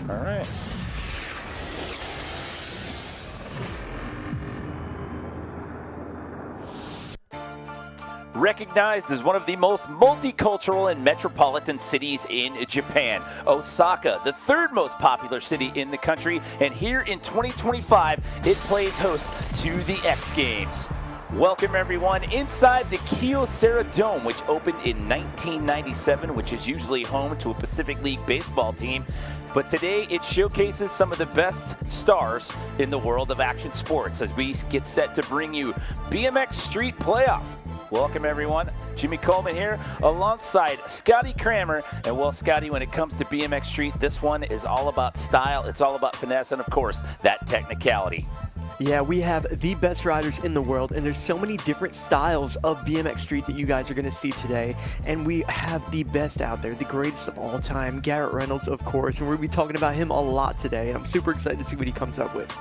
All right. Recognized as one of the most multicultural and metropolitan cities in Japan, Osaka, the third most popular city in the country, and here in 2025, it plays host to the X Games. Welcome everyone inside the Kyocera Dome, which opened in 1997, which is usually home to a Pacific League baseball team. But today it showcases some of the best stars in the world of action sports as we get set to bring you BMX Street Playoff. Welcome everyone, Jimmy Coleman here alongside Scotty Kramer. And well, Scotty, when it comes to BMX Street, this one is all about style, it's all about finesse, and of course, that technicality. Yeah, we have the best riders in the world, and there's so many different styles of BMX Street that you guys are going to see today. And we have the best out there, the greatest of all time, Garrett Reynolds, of course, and we're going to be talking about him a lot today. And I'm super excited to see what he comes up with.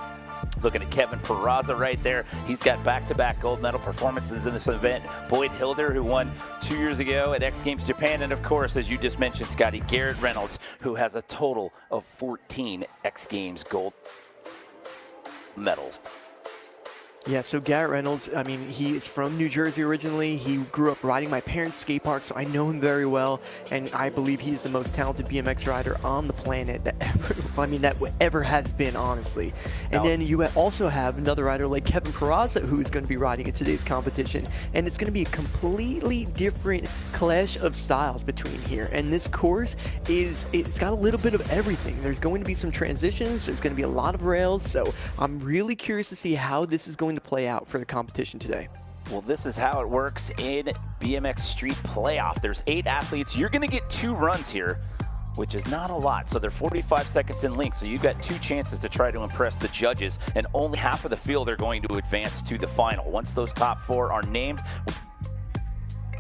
Looking at Kevin Peraza right there. He's got back-to-back gold medal performances in this event. Boyd Hilder, who won 2 years ago at X Games Japan. And of course, as you just mentioned, Scotty, Garrett Reynolds, who has a total of 14 X Games gold medals. Yeah, so Garrett Reynolds, I mean, he is from New Jersey originally. He grew up riding my parents' skate park, so I know him very well. And I believe he is the most talented BMX rider on the planet that ever has been, honestly. And then you also have another rider like Kevin Peraza, who is going to be riding in today's competition. And it's going to be a completely different clash of styles between here. And this course it's got a little bit of everything. There's going to be some transitions. There's going to be a lot of rails. So I'm really curious to see how this is going to play out for the competition today. Well, this is how it works in BMX Street Playoff. There's 8 athletes. You're going to get 2 runs here, which is not a lot. So they're 45 seconds in length. So you've got 2 chances to try to impress the judges, and only half of the field are going to advance to the final. Once those top 4 are named,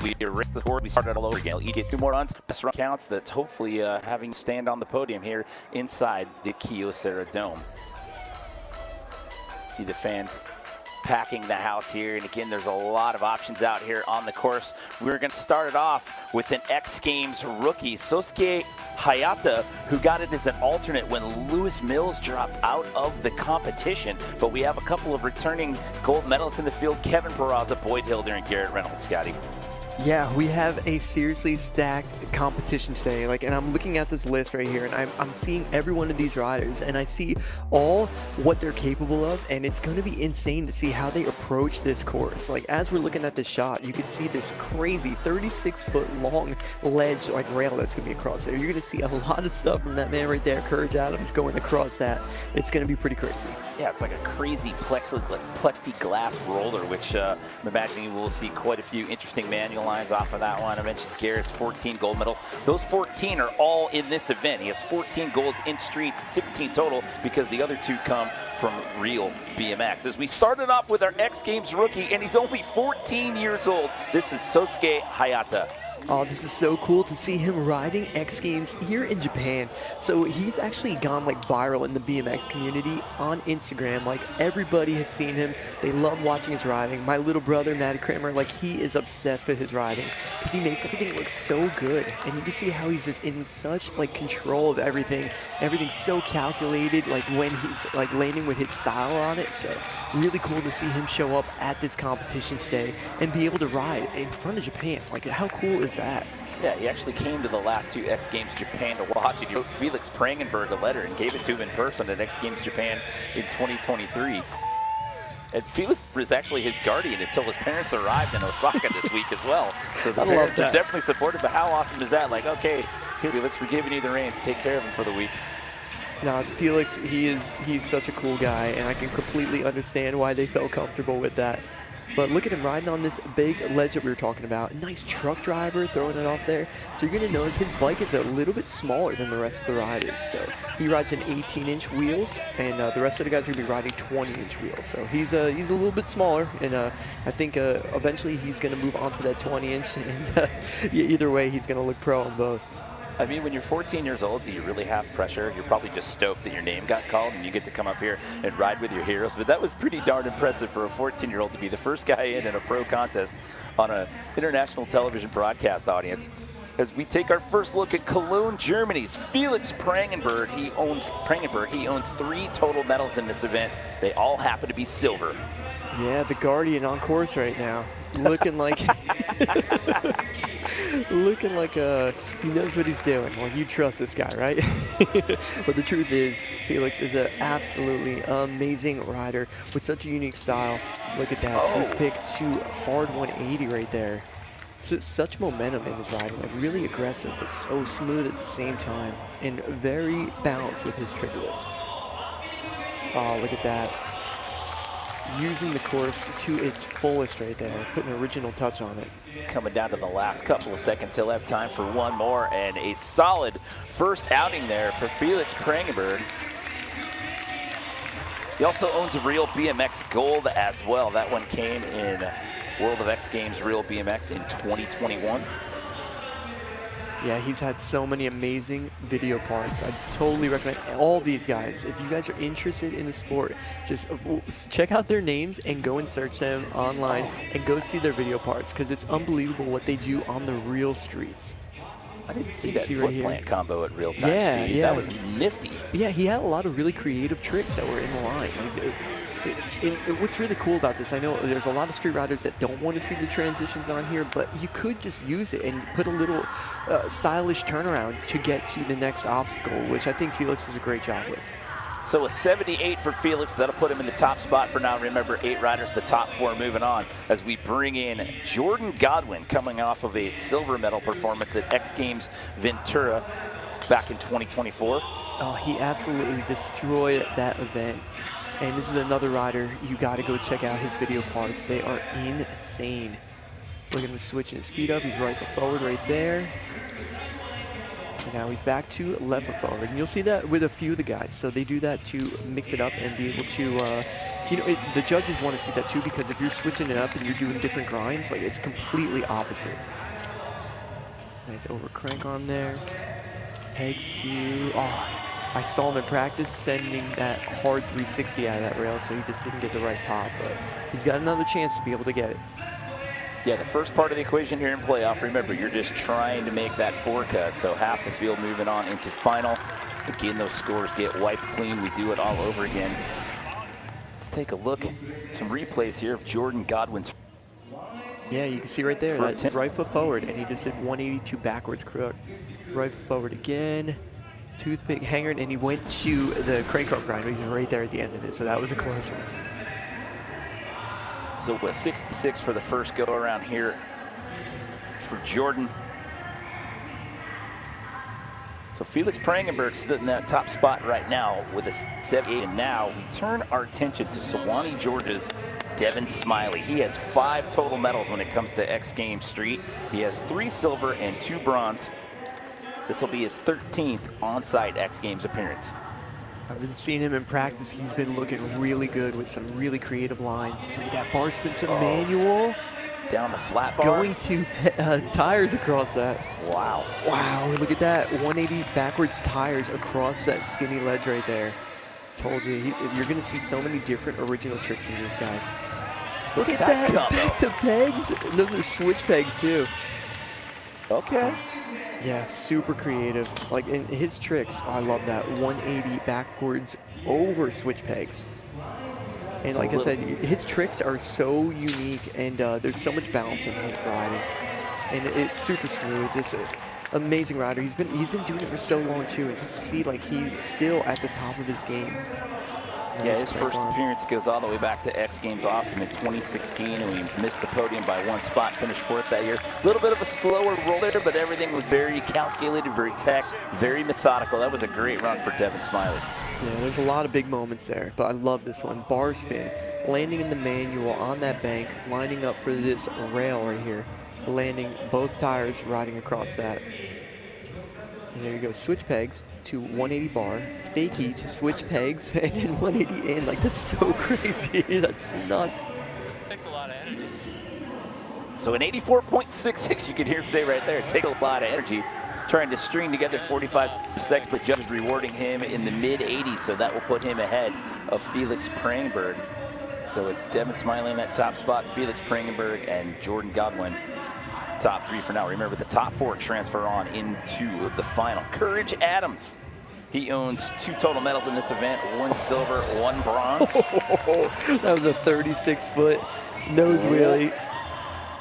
we erase the score. We start it all over again. You get 2 more runs. Best run counts. That's hopefully having you stand on the podium here inside the Kyocera Dome. See the fans packing the house here, and again, there's a lot of options out here on the course. We're going to start it off with an X Games rookie, Sosuke Hayata, who got it as an alternate when Lewis Mills dropped out of the competition. But we have a couple of returning gold medalists in the field, Kevin Peraza, Boyd Hilder, and Garrett Reynolds. Scotty. Yeah, we have a seriously stacked competition today. And I'm looking at this list right here, and I'm seeing every one of these riders, and I see all what they're capable of, and it's going to be insane to see how they approach this course. Like, as we're looking at this shot, you can see this crazy 36-foot long ledge, like rail that's going to be across there. You're going to see a lot of stuff from that man right there, Courage Adams, going across that. It's going to be pretty crazy. Yeah, it's like a crazy plexiglass roller, which I'm imagining we'll see quite a few interesting manual lines off of that one. I mentioned Garrett's 14 gold medals. Those 14 are all in this event. He has 14 golds in street, 16 total, because the other 2 come from real BMX. As we started off with our X Games rookie, and he's only 14 years old. This is Sosuke Hayata. Oh, this is so cool to see him riding X Games here in Japan. So he's actually gone like viral in the BMX community on Instagram. Like, everybody has seen him. They love watching his riding. My little brother, Matty Kramer, like, he is obsessed with his riding. He makes everything look so good. And you can see how he's just in such like control of everything. Everything's so calculated, like when he's like landing with his style on it. So really cool to see him show up at this competition today and be able to ride in front of Japan. Like, how cool is that? Yeah, he actually came to the last 2 X Games Japan to watch it. He wrote Felix Prangenberg a letter and gave it to him in person at X Games Japan in 2023. And Felix was actually his guardian until his parents arrived in Osaka this week as well. So the parents are definitely supportive. But how awesome is that? Like, okay, Felix, we're giving you the reins. Take care of him for the week. No, Felix, he's such a cool guy, and I can completely understand why they felt comfortable with that. But look at him riding on this big ledge that we were talking about. A nice truck driver throwing it off there. So you're going to notice his bike is a little bit smaller than the rest of the riders. So he rides an 18-inch wheels, and the rest of the guys are going to be riding 20-inch wheels. So he's a little bit smaller, and I think eventually he's going to move on to that 20-inch. And either way, he's going to look pro on both. I mean, when you're 14 years old, do you really have pressure? You're probably just stoked that your name got called and you get to come up here and ride with your heroes. But that was pretty darn impressive for a 14-year-old to be the first guy in a pro contest on an international television broadcast audience. as we take our first look at Cologne, Germany's Felix Prangenberg. He owns 3 total medals in this event. They all happen to be silver. Yeah, the Guardian on course right now, looking like looking like he knows what he's doing. Well, you trust this guy, right? But the truth is, Felix is an absolutely amazing rider with such a unique style. Look at that toothpick to hard 180 right there. Such momentum in his riding, like really aggressive, but so smooth at the same time, and very balanced with his trick list. Oh, look at that. Using the course to its fullest right there, putting an original touch on it. Coming down to the last couple of seconds, he'll have time for one more, and a solid first outing there for Felix Prangenberg. He also owns a real BMX Gold as well. That one came in World of X Games Real BMX in 2021. Yeah, he's had so many amazing video parts. I totally recommend all these guys. If you guys are interested in the sport, just check out their names and go and search them online and go see their video parts, because it's unbelievable what they do on the real streets. I didn't see that foot plant combo at real time speed. Yeah. That was nifty. Yeah, he had a lot of really creative tricks that were in the line. What's really cool about this, I know there's a lot of street riders that don't want to see the transitions on here, but you could just use it and put a little stylish turnaround to get to the next obstacle, which I think Felix does a great job with. So a 78 for Felix, that'll put him in the top spot for now. Remember, 8 riders, the top 4 moving on as we bring in Jordan Godwin, coming off of a silver medal performance at X Games Ventura back in 2024. Oh, he absolutely destroyed that event. And this is another rider, you gotta go check out his video parts. They are insane. Look at him switching his feet up, he's right foot forward right there. And now he's back to left foot forward. And you'll see that with a few of the guys. So they do that to mix it up and be able to, you know, the judges want to see that too, because if you're switching it up and you're doing different grinds, like it's completely opposite. Nice over crank arm there. Pegs to, I saw him in practice sending that hard 360 out of that rail, so he just didn't get the right pop, but he's got another chance to be able to get it. Yeah, the first part of the equation here in playoff, remember, you're just trying to make that 4 cut, so half the field moving on into final. Again, those scores get wiped clean. We do it all over again. Let's take a look at some replays here of Jordan Godwin's. Yeah, you can see right there, that's right foot forward, and he just did 182 backwards crook. Right foot forward again. Toothpick hanger, and he went to the crank arm grind, but he's right there at the end of it, so that was a close one. So a 66 for the first go around here for Jordan. So Felix Prangenberg sitting in that top spot right now with a 78, and now we turn our attention to Sewanee, Georgia's Devon Smillie. He has 5 total medals when it comes to X Games Street. He has 3 silver and 2 bronze. This will be his 13th on-site X Games appearance. I've been seeing him in practice. He's been looking really good with some really creative lines. Look at that bar spin to manual. Down the flat bar. Going to tires across that. Wow. Wow, look at that. 180 backwards tires across that skinny ledge right there. Told you, you're going to see so many different original tricks from these guys. Look at that. Back to pegs. Those are switch pegs too. Okay. Yeah, super creative. Like in his tricks, I love that 180 backwards over switch pegs. And like I said, his tricks are so unique, and there's so much balance in his riding, and it's super smooth. This amazing rider. He's been doing it for so long too, and to see like he's still at the top of his game. Yeah, his first appearance goes all the way back to X Games Austin in 2016, and we missed the podium by 1 spot, finished 4th that year. A little bit of a slower roller, but everything was very calculated, very tech, very methodical. That was a great run for Devon Smillie. Yeah, there's a lot of big moments there, but I love this one. Bar spin, landing in the manual on that bank, lining up for this rail right here, landing both tires, riding across that. And there you go, switch pegs to 180 bar, fakie to switch pegs, and then 180 in. Like, that's so crazy. That's nuts. It takes a lot of energy. So an 84.66, you can hear him say right there, it takes a lot of energy. Trying to string together 45 seconds, but judges rewarding him in the mid-80s, so that will put him ahead of Felix Prangenberg. So it's Devon Smillie in that top spot, Felix Prangenberg, and Jordan Godwin top 3 for now. Remember, the top 4 transfer on into the final. Courage Adams. He owns 2 total medals in this event, 1 silver, 1 bronze. That was a 36-foot nose wheelie.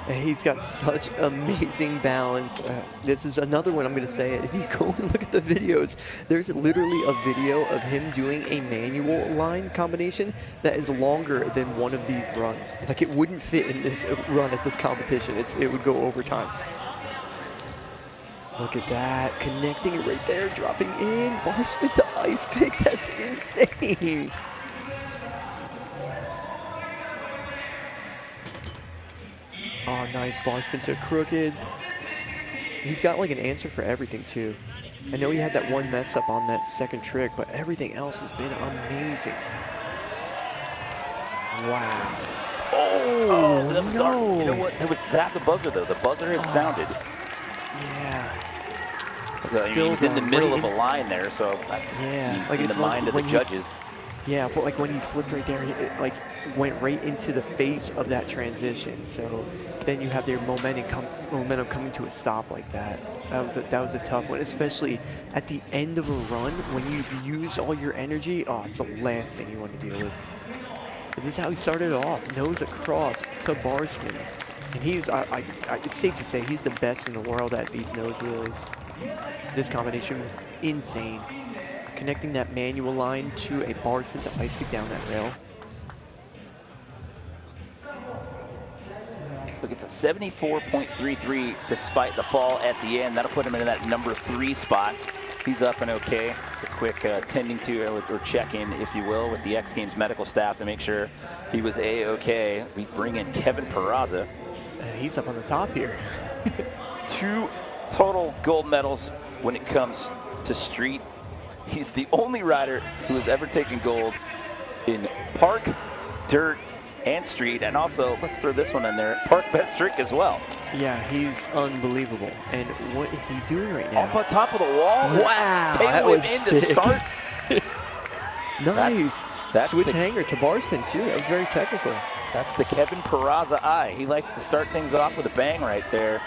And he's got such amazing balance. This is another one I'm going to say. If you go and look at the videos, there's literally a video of him doing a manual line combination that is longer than one of these runs. Like, it wouldn't fit in this run at this competition. It would go over time. Look at that, connecting it right there, dropping in, bar spin to ice pick. That's insane. Oh, nice bar spin to crooked. He's got like an answer for everything too. I know he had that one mess up on that second trick, but everything else has been amazing. Wow. Oh, that was no. You know what? That was the buzzer though. The buzzer had sounded. Yeah. So he's in the middle of a line there, so that's like in the mind of the judges. Yeah, but like when he flipped right there, it like went right into the face of that transition. So then you have their momentum coming to a stop like that. That was a tough one, especially at the end of a run when you've used all your energy. Oh, it's the last thing you want to deal with. But this is how he started off, nose across to bar spin. And he's, it's safe to say, he's the best in the world at these nose wheelies. This combination was insane. Connecting that manual line to a bar spin to ice kick down that rail. Look, it's a 74.33 despite the fall at the end. That'll put him in that number 3 spot. He's up and okay. Just a quick tending to or check-in, if you will, with the X Games medical staff to make sure he was A-okay. We bring in Kevin Peraza. He's up on the top here. 2 total gold medals when it comes to street. He's the only rider who has ever taken gold in park, dirt, and street, and also, let's throw this one in there, park best trick as well. Yeah, he's unbelievable. And what is he doing right now? Up on top of the wall. Wow, that was in to start. Nice. That's switch the hanger to bar spin too. That was very technical. That's the Kevin Peraza eye. He likes to start things off with a bang right there.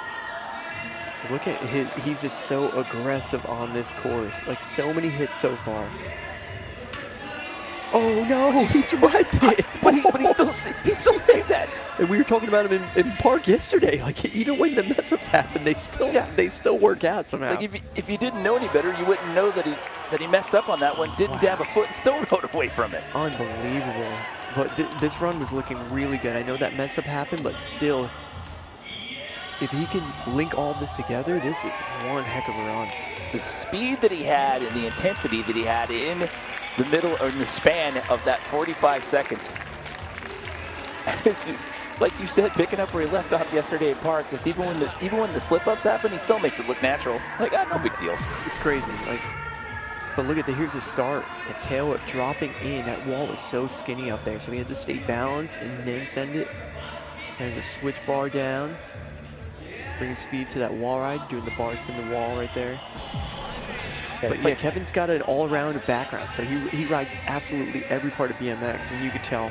Look at he's just so aggressive on this course. Like, so many hits so far. Oh no, he survived it. But he still saved that. And we were talking about him in park yesterday. Like, even when the mess ups happen, they still work out somehow. Like, if you didn't know any better, you wouldn't know that he messed up on that one, didn't dab a foot, and still rode away from it. Unbelievable. But this run was looking really good. I know that mess up happened, but still, if he can link all this together, this is one heck of a run. The speed that he had and the intensity that he had in the middle or in the span of that 45 seconds. Like you said, picking up where he left off yesterday in park, just even when the slip-ups happen, he still makes it look natural. Like, no big deal. It's crazy. Like, but look at here's the start. The tail whip dropping in. That wall is so skinny up there, so he had to stay balanced and then send it. There's a switch bar down. Bringing speed to that wall ride, doing the bar spin the wall right there. But yeah, Kevin's got an all-around background, so he rides absolutely every part of BMX, and you could tell.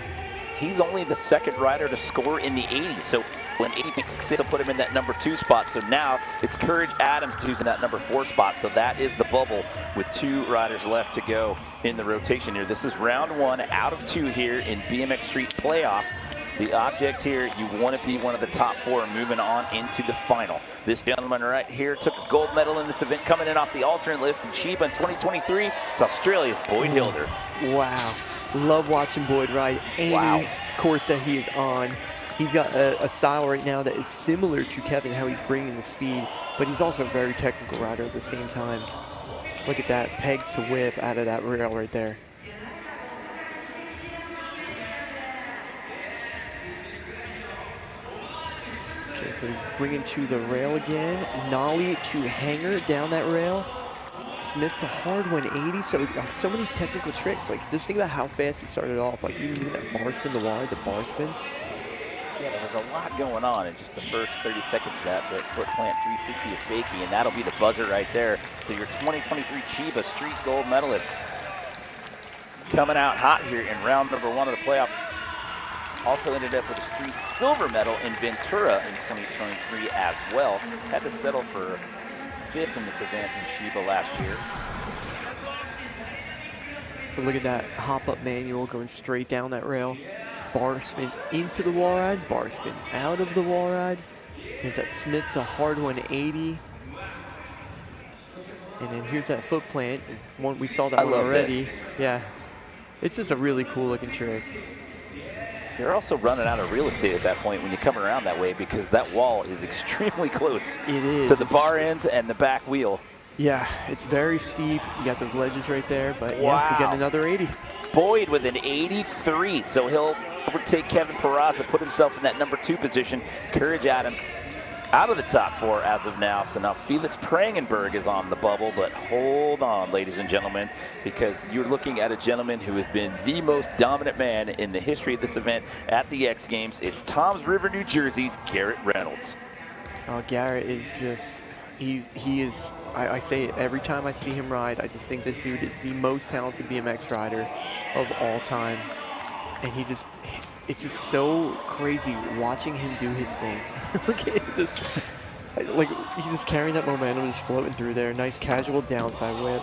He's only the 2nd rider to score in the 80s, so when 80 makes sense to put him in that number 2 spot. So now it's Courage Adams who's in that number 4 spot. So that is the bubble with 2 riders left to go in the rotation here. This is round 1 out of 2 here in BMX Street playoff. The objects here, you want to be one of the top 4 moving on into the final. This gentleman right here took a gold medal in this event, coming in off the alternate list in Chiba in 2023. It's Australia's Boyd Hilder. Wow. Love watching Boyd ride any course that he is on. He's got a style right now that is similar to Kevin, how he's bringing the speed, but he's also a very technical rider at the same time. Look at that, pegs to whip out of that rail right there. Okay, so he's bringing to the rail again. Nollie to hanger down that rail. Smith to hard 180, so many technical tricks. Like, just think about how fast he started off. Like, even that bar spin, the bar spin. Yeah, there was a lot going on in just the first 30 seconds of that. So foot plant 360 to fakie, and that'll be the buzzer right there. So your 2023 Chiba Street Gold medalist coming out hot here in round number 1 of the playoff. Also ended up with a street silver medal in Ventura in 2023 as well. Had to settle for 5th in this event in Chiba last year. But look at that hop-up manual going straight down that rail. Bar spin into the wall ride, bar spin out of the wall ride. Here's that Smith to hard 180. And then here's that foot plant. One, we saw that one already. This. Yeah. It's just a really cool looking trick. You're also running out of real estate at that point when you come around that way because that wall is extremely close to the bar ends and the back wheel. Yeah, it's very steep. You got those ledges right there, but wow. Yeah, we got another 80. Boyd with an 83, so he'll overtake Kevin Peraza, put himself in that number 2 position. Courage Adams out of the top 4 as of now. So now Felix Prangenberg is on the bubble, but hold on, ladies and gentlemen, because you're looking at a gentleman who has been the most dominant man in the history of this event at the X Games. It's Toms River, New Jersey's Garrett Reynolds. Oh, Garrett is just, he is, I say it every time I see him ride, I just think this dude is the most talented BMX rider of all time. And he just, it's just so crazy watching him do his thing. Look at this, like he's just carrying that momentum, just floating through there. Nice casual downside whip.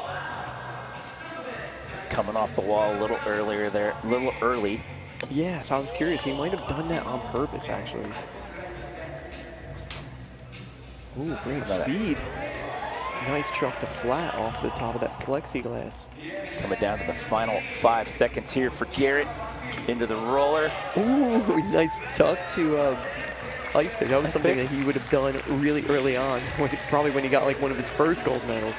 Just coming off the wall a little earlier there, a little early. Yeah, so I was curious. He might have done that on purpose, actually. Ooh, great speed. Nice truck to flat off the top of that plexiglass. Coming down to the final 5 seconds here for Garrett. Into the roller. Ooh, nice tuck to ice pick. That was something that he would have done really early on, probably when he got like one of his first gold medals.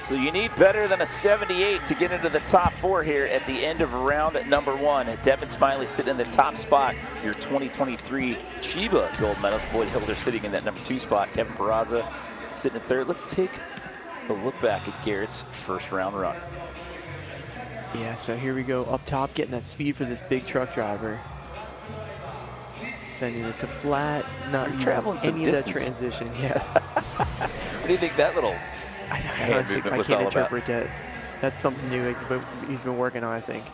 So you need better than a 78 to get into the top 4 here at the end of round number 1. Devon Smillie sitting in the top spot. Your 2023 Chiba gold medals. Boyd Hilder sitting in that number 2 spot. Kevin Peraza sitting in 3rd. Let's take a look back at Garrett's first round run. Yeah, so here we go up top, getting that speed for this big truck driver. Sending it to flat, not using any of that transition. Yeah. What do you think that little hand movement was all about? I can't interpret that. That's something new he's been working on, I think.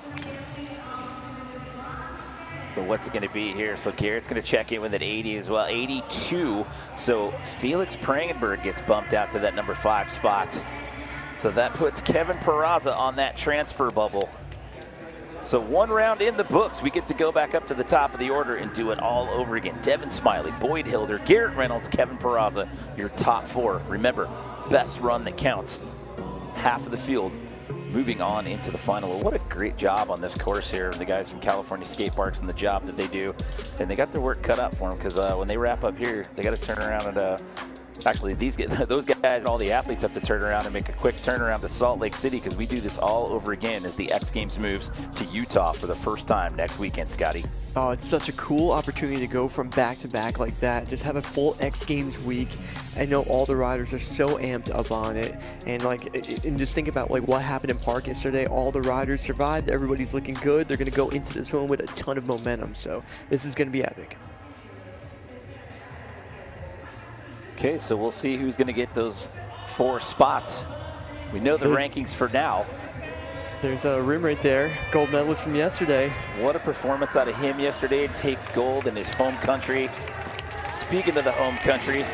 So what's it going to be here? So Garrett's going to check in with an 80 as well, 82. So Felix Prangenberg gets bumped out to that number 5 spot. So that puts Kevin Peraza on that transfer bubble. So 1 round in the books. We get to go back up to the top of the order and do it all over again. Devon Smillie, Boyd Hilder, Garrett Reynolds, Kevin Peraza, your top 4. Remember, best run that counts. Half of the field moving on into the final. Well, what a great job on this course here. The guys from California Skate Parks and the job that they do. And they got their work cut out for them because when they wrap up here, they got to turn around and actually, those guys, all the athletes have to turn around and make a quick turnaround to Salt Lake City because we do this all over again as the X Games moves to Utah for the first time next weekend, Scotty. Oh, it's such a cool opportunity to go from back to back like that. Just have a full X Games week. I know all the riders are so amped up on it. And and just think about like what happened in Park yesterday. All the riders survived. Everybody's looking good. They're going to go into this one with a ton of momentum. So this is going to be epic. Okay, so we'll see who's going to get those 4 spots. We know the rankings for now. There's a rim right there. Gold medalist from yesterday. What a performance out of him yesterday. Takes gold in his home country. Speaking of the home country,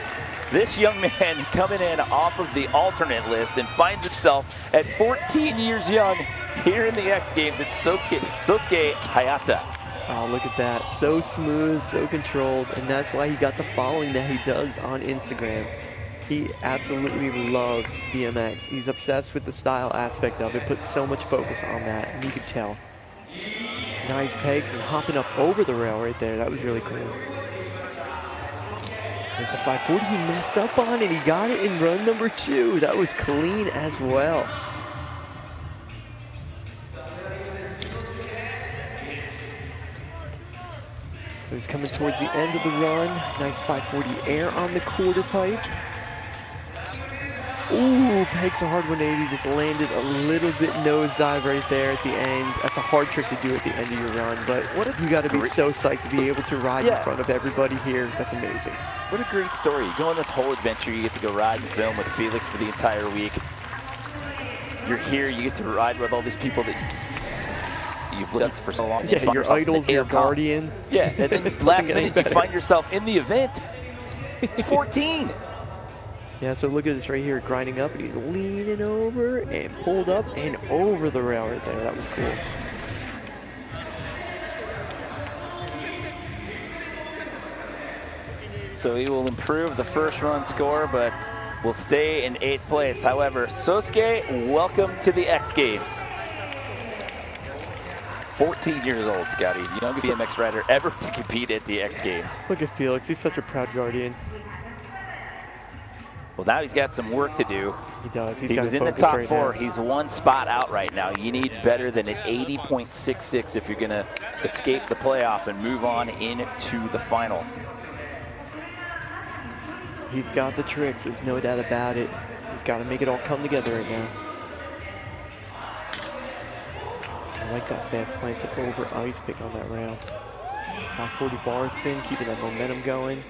this young man coming in off of the alternate list and finds himself at 14 years young here in the X Games. It's Sosuke Hayata. Oh, look at that. So smooth, so controlled, and that's why he got the following that he does on Instagram. He absolutely loves BMX. He's obsessed with the style aspect of it, puts so much focus on that, and you could tell. Nice pegs and hopping up over the rail right there. That was really cool. There's a 540 he messed up on, and he got it in run number 2. That was clean as well. So he's coming towards the end of the run. Nice 540 air on the quarter pipe. Ooh, pegs a hard 180. Just landed a little bit nosedive right there at the end. That's a hard trick to do at the end of your run, but you got to be so psyched to be able to ride in front of everybody here. That's amazing. What a great story. You go on this whole adventure. You get to go ride and film with Felix for the entire week. You're here. You get to ride with all these people that you've lived for so long. Yeah, your idol's your guardian. Yeah, and then last minute you find yourself in the event. It's 14. Yeah, so look at this right here, grinding up, and he's leaning over and pulled up and over the rail right there. That was cool. So he will improve the first run score, but will stay in 8th place. However, Sosuke, welcome to the X Games. 14 years old, Scotty, youngest BMX rider ever to compete at the X Games. Look at Felix, he's such a proud guardian. Well, now he's got some work to do. He does. He was in the top 4. He's 1 spot out right now. You need better than an 80.66 if you're going to escape the playoff and move on into the final. He's got the tricks. There's no doubt about it. Just got to make it all come together right now. I like that fast plant to over ice pick on that rail. 540 bar spin, keeping that momentum going.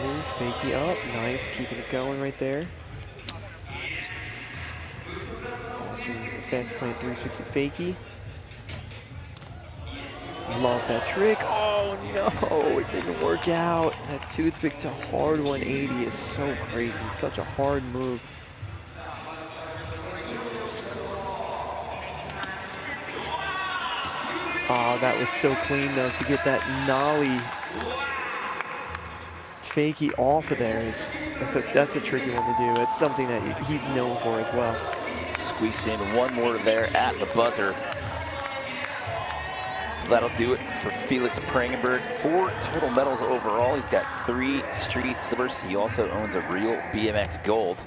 Ooh, fakey up, nice, keeping it going right there. Awesome, the fast plant 360 fakie. Love that trick. Oh no, it didn't work out. That toothpick to hard 180 is so crazy, such a hard move. Oh, that was so clean though, to get that nollie fakie off of there. That's a tricky one to do. That's something that he's known for as well. Squeaks in one more there at the buzzer. So that'll do it for Felix Prangenberg. 4 total medals overall. He's got 3 street silvers. He also owns a real BMX gold.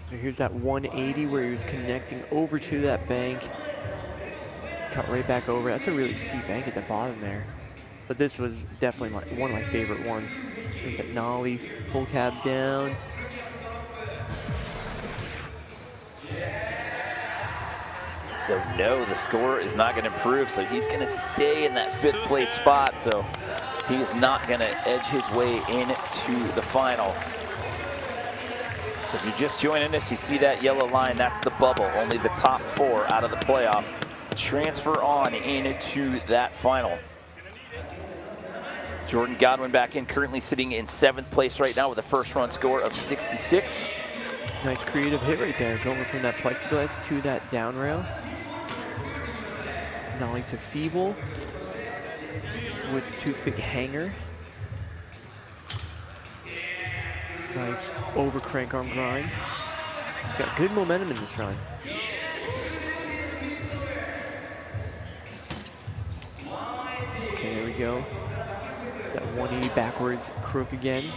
So here's that 180 where he was connecting over to that bank. Cut right back over. That's a really steep bank at the bottom there. But this was definitely one of my favorite ones. There's that nollie, full cab down. So no, the score is not going to improve. So he's going to stay in that 5th place spot. So he is not going to edge his way into the final. If you're just joining us, you see that yellow line. That's the bubble. Only the top 4 out of the playoff transfer on into that final. Jordan Godwin back in, currently sitting in 7th place right now with a first run score of 66. Nice creative hit right there, going from that plexiglass to that down rail. Nollie to feeble. Switch toothpick hanger. Nice over crank arm grind. Got good momentum in this run. Okay, there we go. That 180 backwards crook again.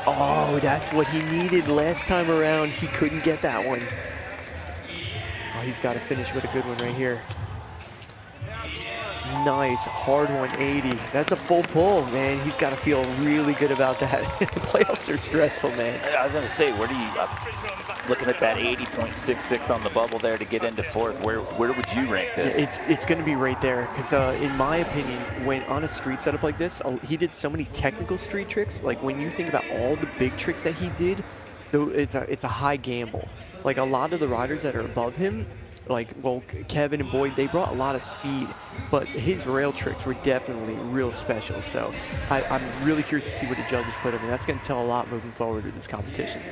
Oh, that's what he needed last time around. He couldn't get that one. Oh, he's got to finish with a good one right here. Nice, hard 180. That's a full pull, man. He's got to feel really good about that. Playoffs are stressful, man. I was going to say, where do you, looking at that 80.66 on the bubble there to get into 4th, where would you rank this? It's going to be right there, because in my opinion, when on a street setup like this, he did so many technical street tricks. Like when you think about all the big tricks that he did, though, it's a high gamble. Like a lot of the riders that are above him, like, well, Kevin and Boyd, they brought a lot of speed, but his rail tricks were definitely real special. So I'm really curious to see what the judges put him in. That's going to tell a lot moving forward with this competition.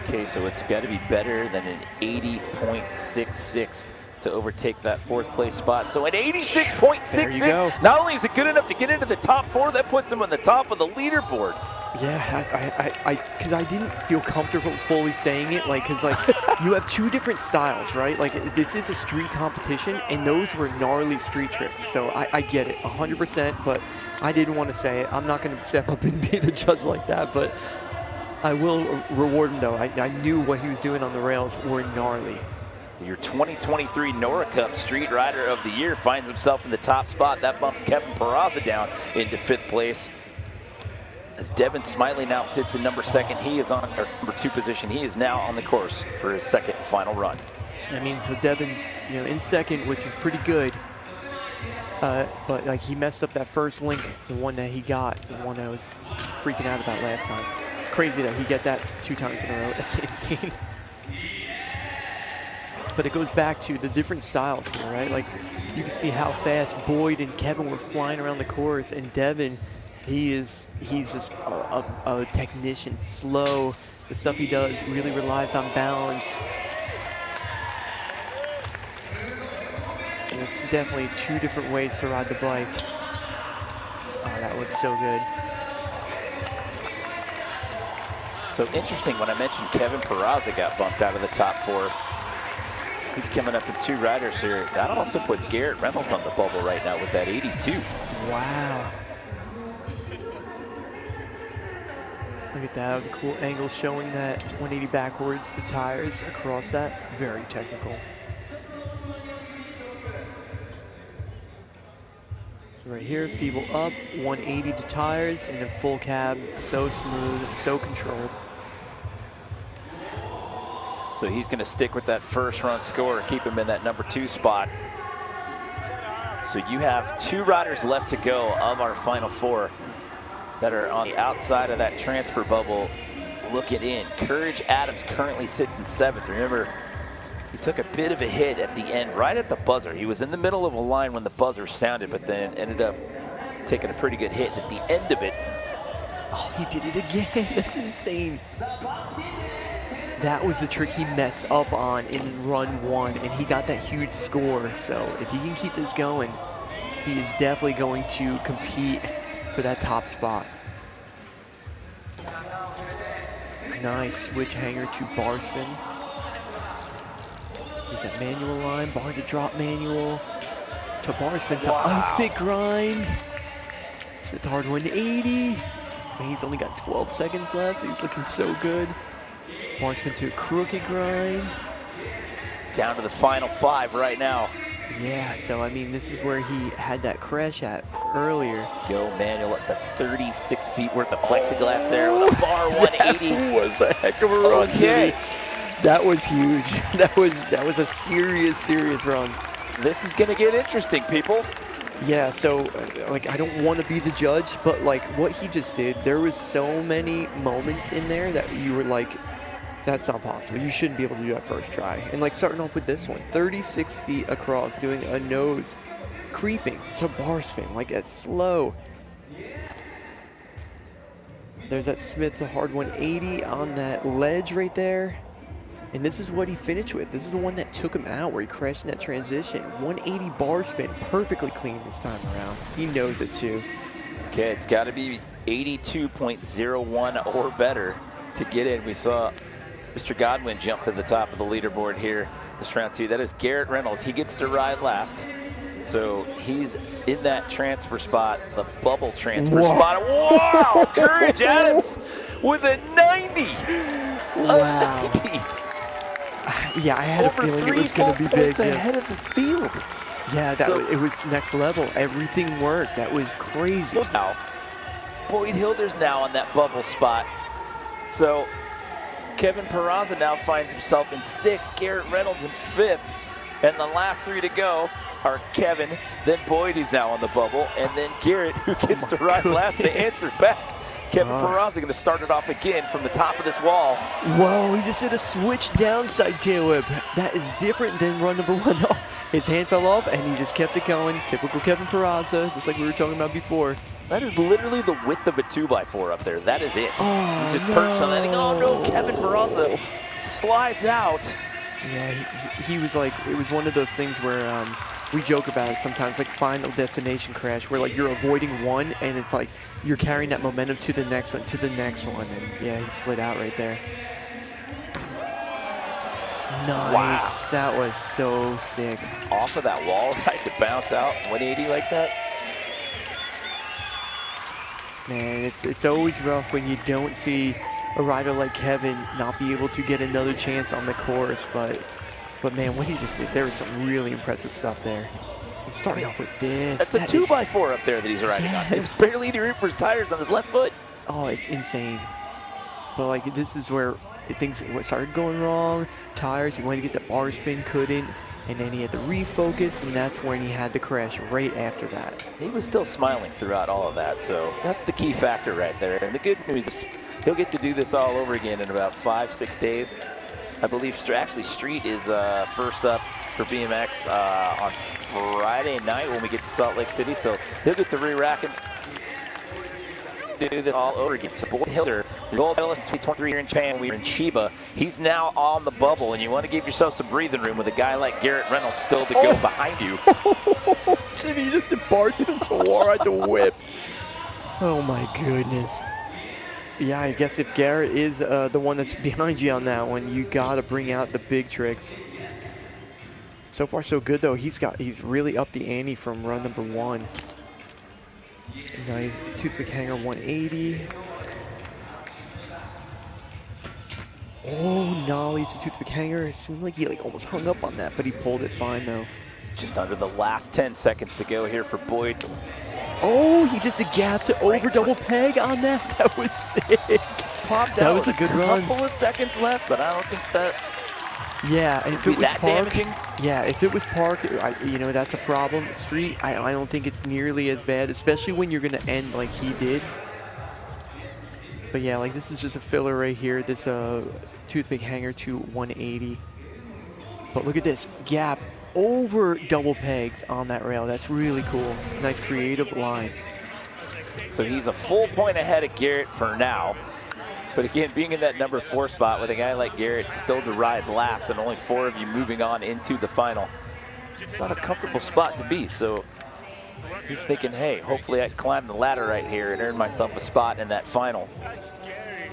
Okay, so it's got to be better than an 80.66 to overtake that 4th place spot. So an 86.66, not only is it good enough to get into the top 4, that puts him on the top of the leaderboard. Yeah, because I didn't feel comfortable fully saying it, like, because like you have 2 different styles, right? Like this is a street competition, and those were gnarly street tricks. So I get it 100%, but I didn't want to say it. I'm not going to step up and be the judge like that, but I will reward him though. I knew what he was doing on the rails were gnarly. Your 2023 Nora Cup Street Rider of the Year finds himself in the top spot. That bumps Kevin Peraza down into 5th place. As Devon Smillie now sits in number 2nd, he is on number 2 position. He is now on the course for his 2nd and final run. I mean, so Devon's in 2nd, which is pretty good. But like he messed up that first link, the one that he got, the one I was freaking out about last time. Crazy that he get that 2 times in a row. That's insane. But it goes back to the different styles here, right? Like you can see how fast Boyd and Kevin were flying around the course, and Devon, he's just a technician, slow. The stuff he does really relies on balance. And it's definitely 2 different ways to ride the bike. Oh, that looks so good. So interesting, when I mentioned Kevin Peraza got bumped out of the top 4. He's coming up with 2 riders here. That also puts Garrett Reynolds on the bubble right now with that 82. Wow. Look at that. That was a cool angle showing that 180 backwards to tires across that. Very technical. So right here, feeble up, 180 to tires, and a full cab. So smooth, so controlled. So he's going to stick with that first run score, keep him in that number 2 spot. So you have 2 riders left to go of our final 4 that are on the outside of that transfer bubble looking in. Courage Adams currently sits in 7th. Remember, he took a bit of a hit at the end, right at the buzzer. He was in the middle of a line when the buzzer sounded, but then ended up taking a pretty good hit at the end of it. Oh, he did it again. That's insane. That was the trick he messed up on in run 1, and he got that huge score. So if he can keep this going, he is definitely going to compete for that top spot. Nice switch hanger to bar spin. Here's that manual line, bar to drop manual, to bar spin to ice pick grind. Smith hard 180. Man, he's only got 12 seconds left. He's looking so good. Bar spin to crooked grind. Down to the final 5 right now. Yeah, so I mean, this is where he had that crash at earlier. Go manual, that's 36 feet worth of plexiglass there with a bar 180. That was a heck of a run, okay. Jimmy. That was huge. That was a serious run. This is gonna get interesting, people. Yeah, so like I don't want to be the judge, but like what he just did, there was so many moments in there that you were like, that's not possible. You shouldn't be able to do that first try. And like starting off with this one, 36 feet across, doing a nose creeping to bar spin, like that's slow. There's that Smith, the hard 180 on that ledge right there. And this is what he finished with. This is the one that took him out where he crashed in that transition. 180 bar spin, perfectly clean this time around. He knows it too. Okay, it's gotta be 82.01 or better to get in. We saw Mr. Godwin jump to the top of the leaderboard here this round 2. That is Garrett Reynolds. He gets to ride last. So he's in that transfer spot, the bubble transfer spot. Wow! Courage Adams with a 90! Wow. A 90! Yeah, I had a feeling it was going to be big. Ahead of the field. Yeah, it was next level. Everything worked. That was crazy. Now, Boyd Hilder's now on that bubble spot. So Kevin Peraza now finds himself in 6th, Garrett Reynolds in 5th, and the last 3 to go are Kevin, then Boyd, who's now on the bubble, and then Garrett, who gets to ride last to answer back. Kevin Peraza going to start it off again from the top of this wall. Whoa, he just did a switch downside tail whip. That is different than run number 1. Oh, his hand fell off, and he just kept it going. Typical Kevin Peraza, just like we were talking about before. That is literally the width of a 2x4 up there. That is it. Oh, He's just perched on that thing. Oh no, Kevin Peraza slides out. Yeah, he was like, it was one of those things where we joke about it sometimes, like final destination crash, where like you're avoiding one and it's like you're carrying that momentum to the next one, and yeah, he slid out right there. Nice. Wow. That was so sick. Off of that wall, right, to bounce out 180 like that. Man, it's always rough when you don't see a rider like Kevin not be able to get another chance on the course, but man, what he just did, there was some really impressive stuff there. And starting off with this. That's a 2x4 up there that he's riding on. He was barely any room for his tires on his left foot. Oh, it's insane. But like, this is where things started going wrong. Tires, he wanted to get the bar spin, couldn't. And then he had to refocus, and that's when he had the crash right after that. He was still smiling throughout all of that, so that's the key factor right there. And the good news is he'll get to do this all over again in about 5-6 days. I believe actually Street is first up for BMX on Friday night when we get to Salt Lake City, so he'll get to re-rack and do this all over again. So boy, Hilder, gold medalist in 2023 here in Japan. We were in Chiba. He's now on the bubble, and you want to give yourself some breathing room with a guy like Garrett Reynolds still to go behind you. Jimmy just embarks him into war at the whip. Oh my goodness. Yeah, I guess if Garrett is the one that's behind you on that one, you got to bring out the big tricks. So far so good though. He's really upped the ante from run number 1. Nice toothpick hanger 180. Oh, nollie to toothpick hanger. It seemed like he almost hung up on that, but he pulled it fine though. Just under the last 10 seconds to go here for Boyd. Oh, he does the gap to over double peg on that. That was sick. Popped that out was a good run. Couple of seconds left, but I don't think that. Yeah, if it was that Park, damaging. Yeah, if it was Park, you know, that's a problem. Street, I don't think it's nearly as bad, especially when you're gonna end like he did. But yeah, like this is just a filler right here. This toothpick hanger to 180. But look at this gap over double pegs on that rail. That's really cool. Nice creative line. So he's a full point ahead of Garrett for now. But again, being in that number 4 spot with a guy like Garrett still to ride last and only 4 of you moving on into the final, it's not a comfortable spot to be. So he's thinking, hey, hopefully I can climb the ladder right here and earn myself a spot in that final. That's scary.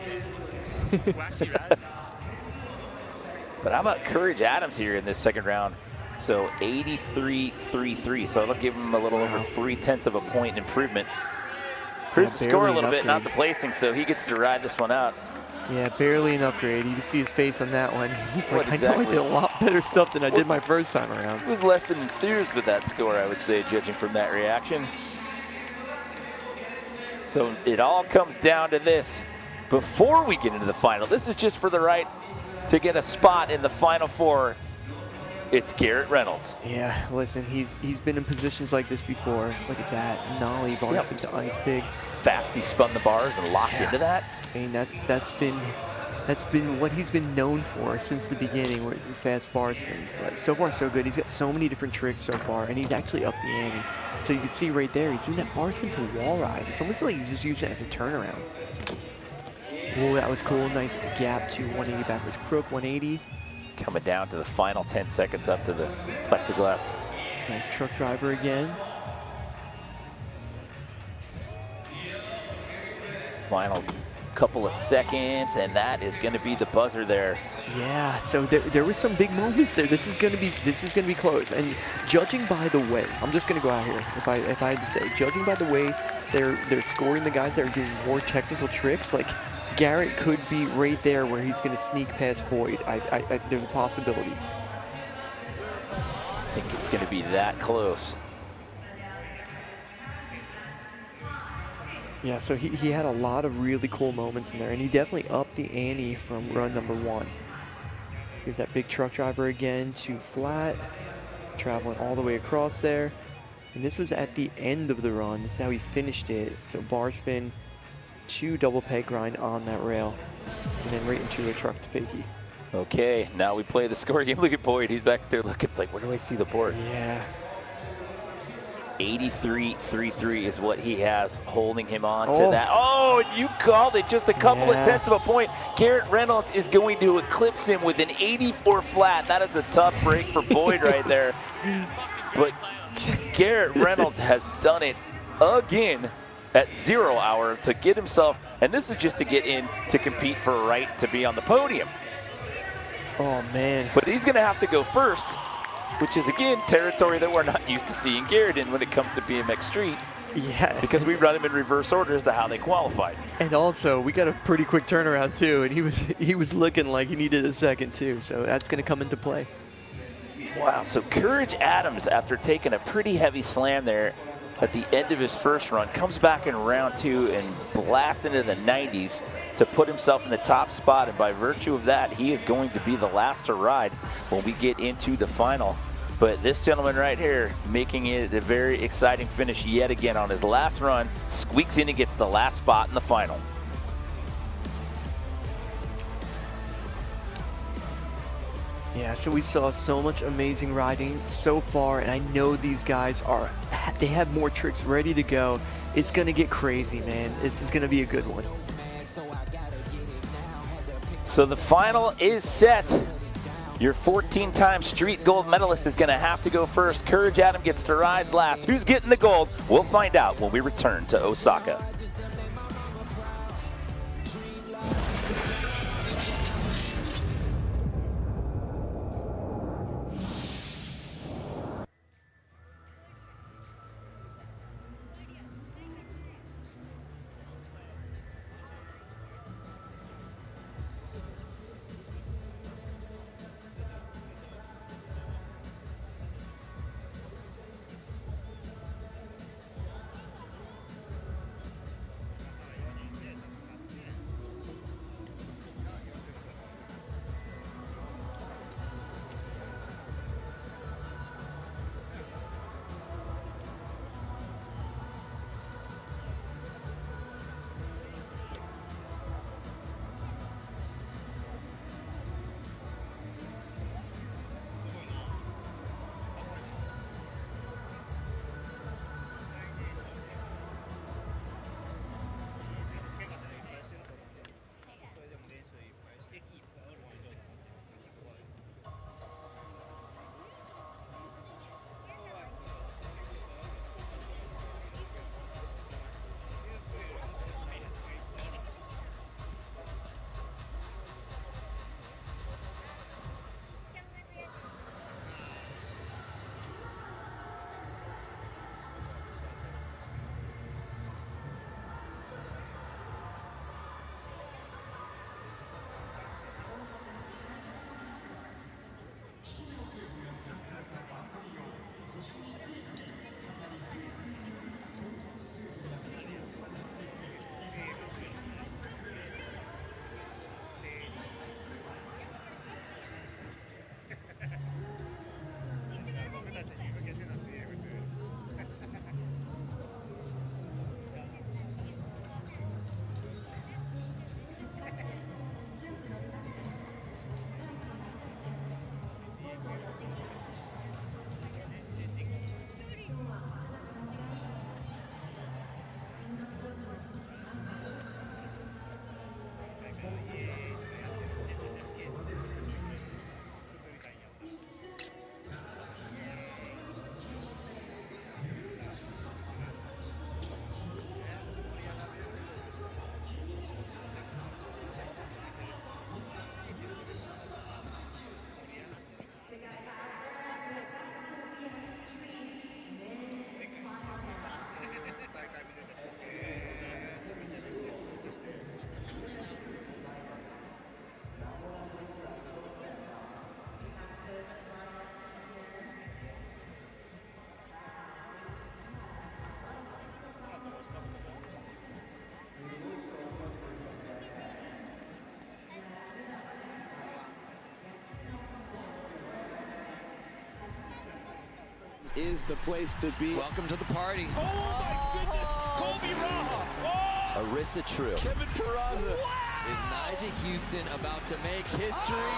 But how about Courage Adams here in this second round? So 83.33, so it'll give him a little over 3/10 of a point improvement. Improves the score a little bit, not the placing, so he gets to ride this one out. Yeah, barely an upgrade. You can see his face on that one. He's like, exactly? I know I did a lot better stuff than I did my first time around. He was less than enthused with that score, I would say, judging from that reaction. So it all comes down to this. Before we get into the final, this is just for the right to get a spot in the Final Four. It's Garrett Reynolds. Yeah, listen, he's been in positions like this before. Look at that, nollie bars into ice pig. Fast, he spun the bars and locked into that. I mean, that's been what he's been known for since the beginning, with fast bar spins. But so far, so good. He's got so many different tricks so far, and he's actually upped the ante. So you can see right there, he's doing that bar spin to wall ride. It's almost like he's just using it as a turnaround. Oh, that was cool. Nice gap to 180 backwards crook, 180. Coming down to the final 10 seconds up to the plexiglass. Nice truck driver again. Final couple of seconds, and that is going to be the buzzer there. Yeah, so there was some big movements there. This is gonna be close. And judging by the way, I'm just gonna go out here. If I had to say, judging by the way they're scoring the guys that are doing more technical tricks, like Garrett could be right there where he's gonna sneak past Boyd. There's a possibility. I think it's going to be that close. Yeah, so he had a lot of really cool moments in there, and he definitely upped the ante from run number 1. Here's that big truck driver again to flat, traveling all the way across there. And this was at the end of the run. This is how he finished it. So bar spin, 2 double peg grind on that rail, and then right into a truck to fakie. Okay, now we play the score game. Look at Boyd, he's back there looking, it's like, where do I see the board? Yeah. 83.33 is what he has holding him on to that. Oh, and you called it, just a couple of tenths of a point. Garrett Reynolds is going to eclipse him with an 84 flat. That is a tough break for Boyd right there. But Garrett Reynolds has done it again at 0 hour to get himself, and this is just to get in to compete for a right to be on the podium. Oh, man. But he's going to have to go first, which is, again, territory that we're not used to seeing Garrett in when it comes to BMX Street. Yeah. Because we run them in reverse order as to how they qualified. And also, we got a pretty quick turnaround, too, and he was looking like he needed a second, too. So that's going to come into play. Wow, so Courage Adams, after taking a pretty heavy slam there at the end of his first run, comes back in round 2 and blasts into the 90s to put himself in the top spot. And by virtue of that, he is going to be the last to ride when we get into the final. But this gentleman right here making it a very exciting finish yet again on his last run, squeaks in and gets the last spot in the final. Yeah, so we saw so much amazing riding so far, and I know these guys they have more tricks ready to go. It's gonna get crazy, man. This is gonna be a good one. So the final is set. Your 14-time street gold medalist is gonna have to go first. Courage Adam gets to ride last. Who's getting the gold? We'll find out when we return to Osaka. Is the place to be. Welcome to the party. Oh my goodness, Kobe Raha. Oh. Arissa True. Kevin Peraza. Is Nigel Houston about to make history?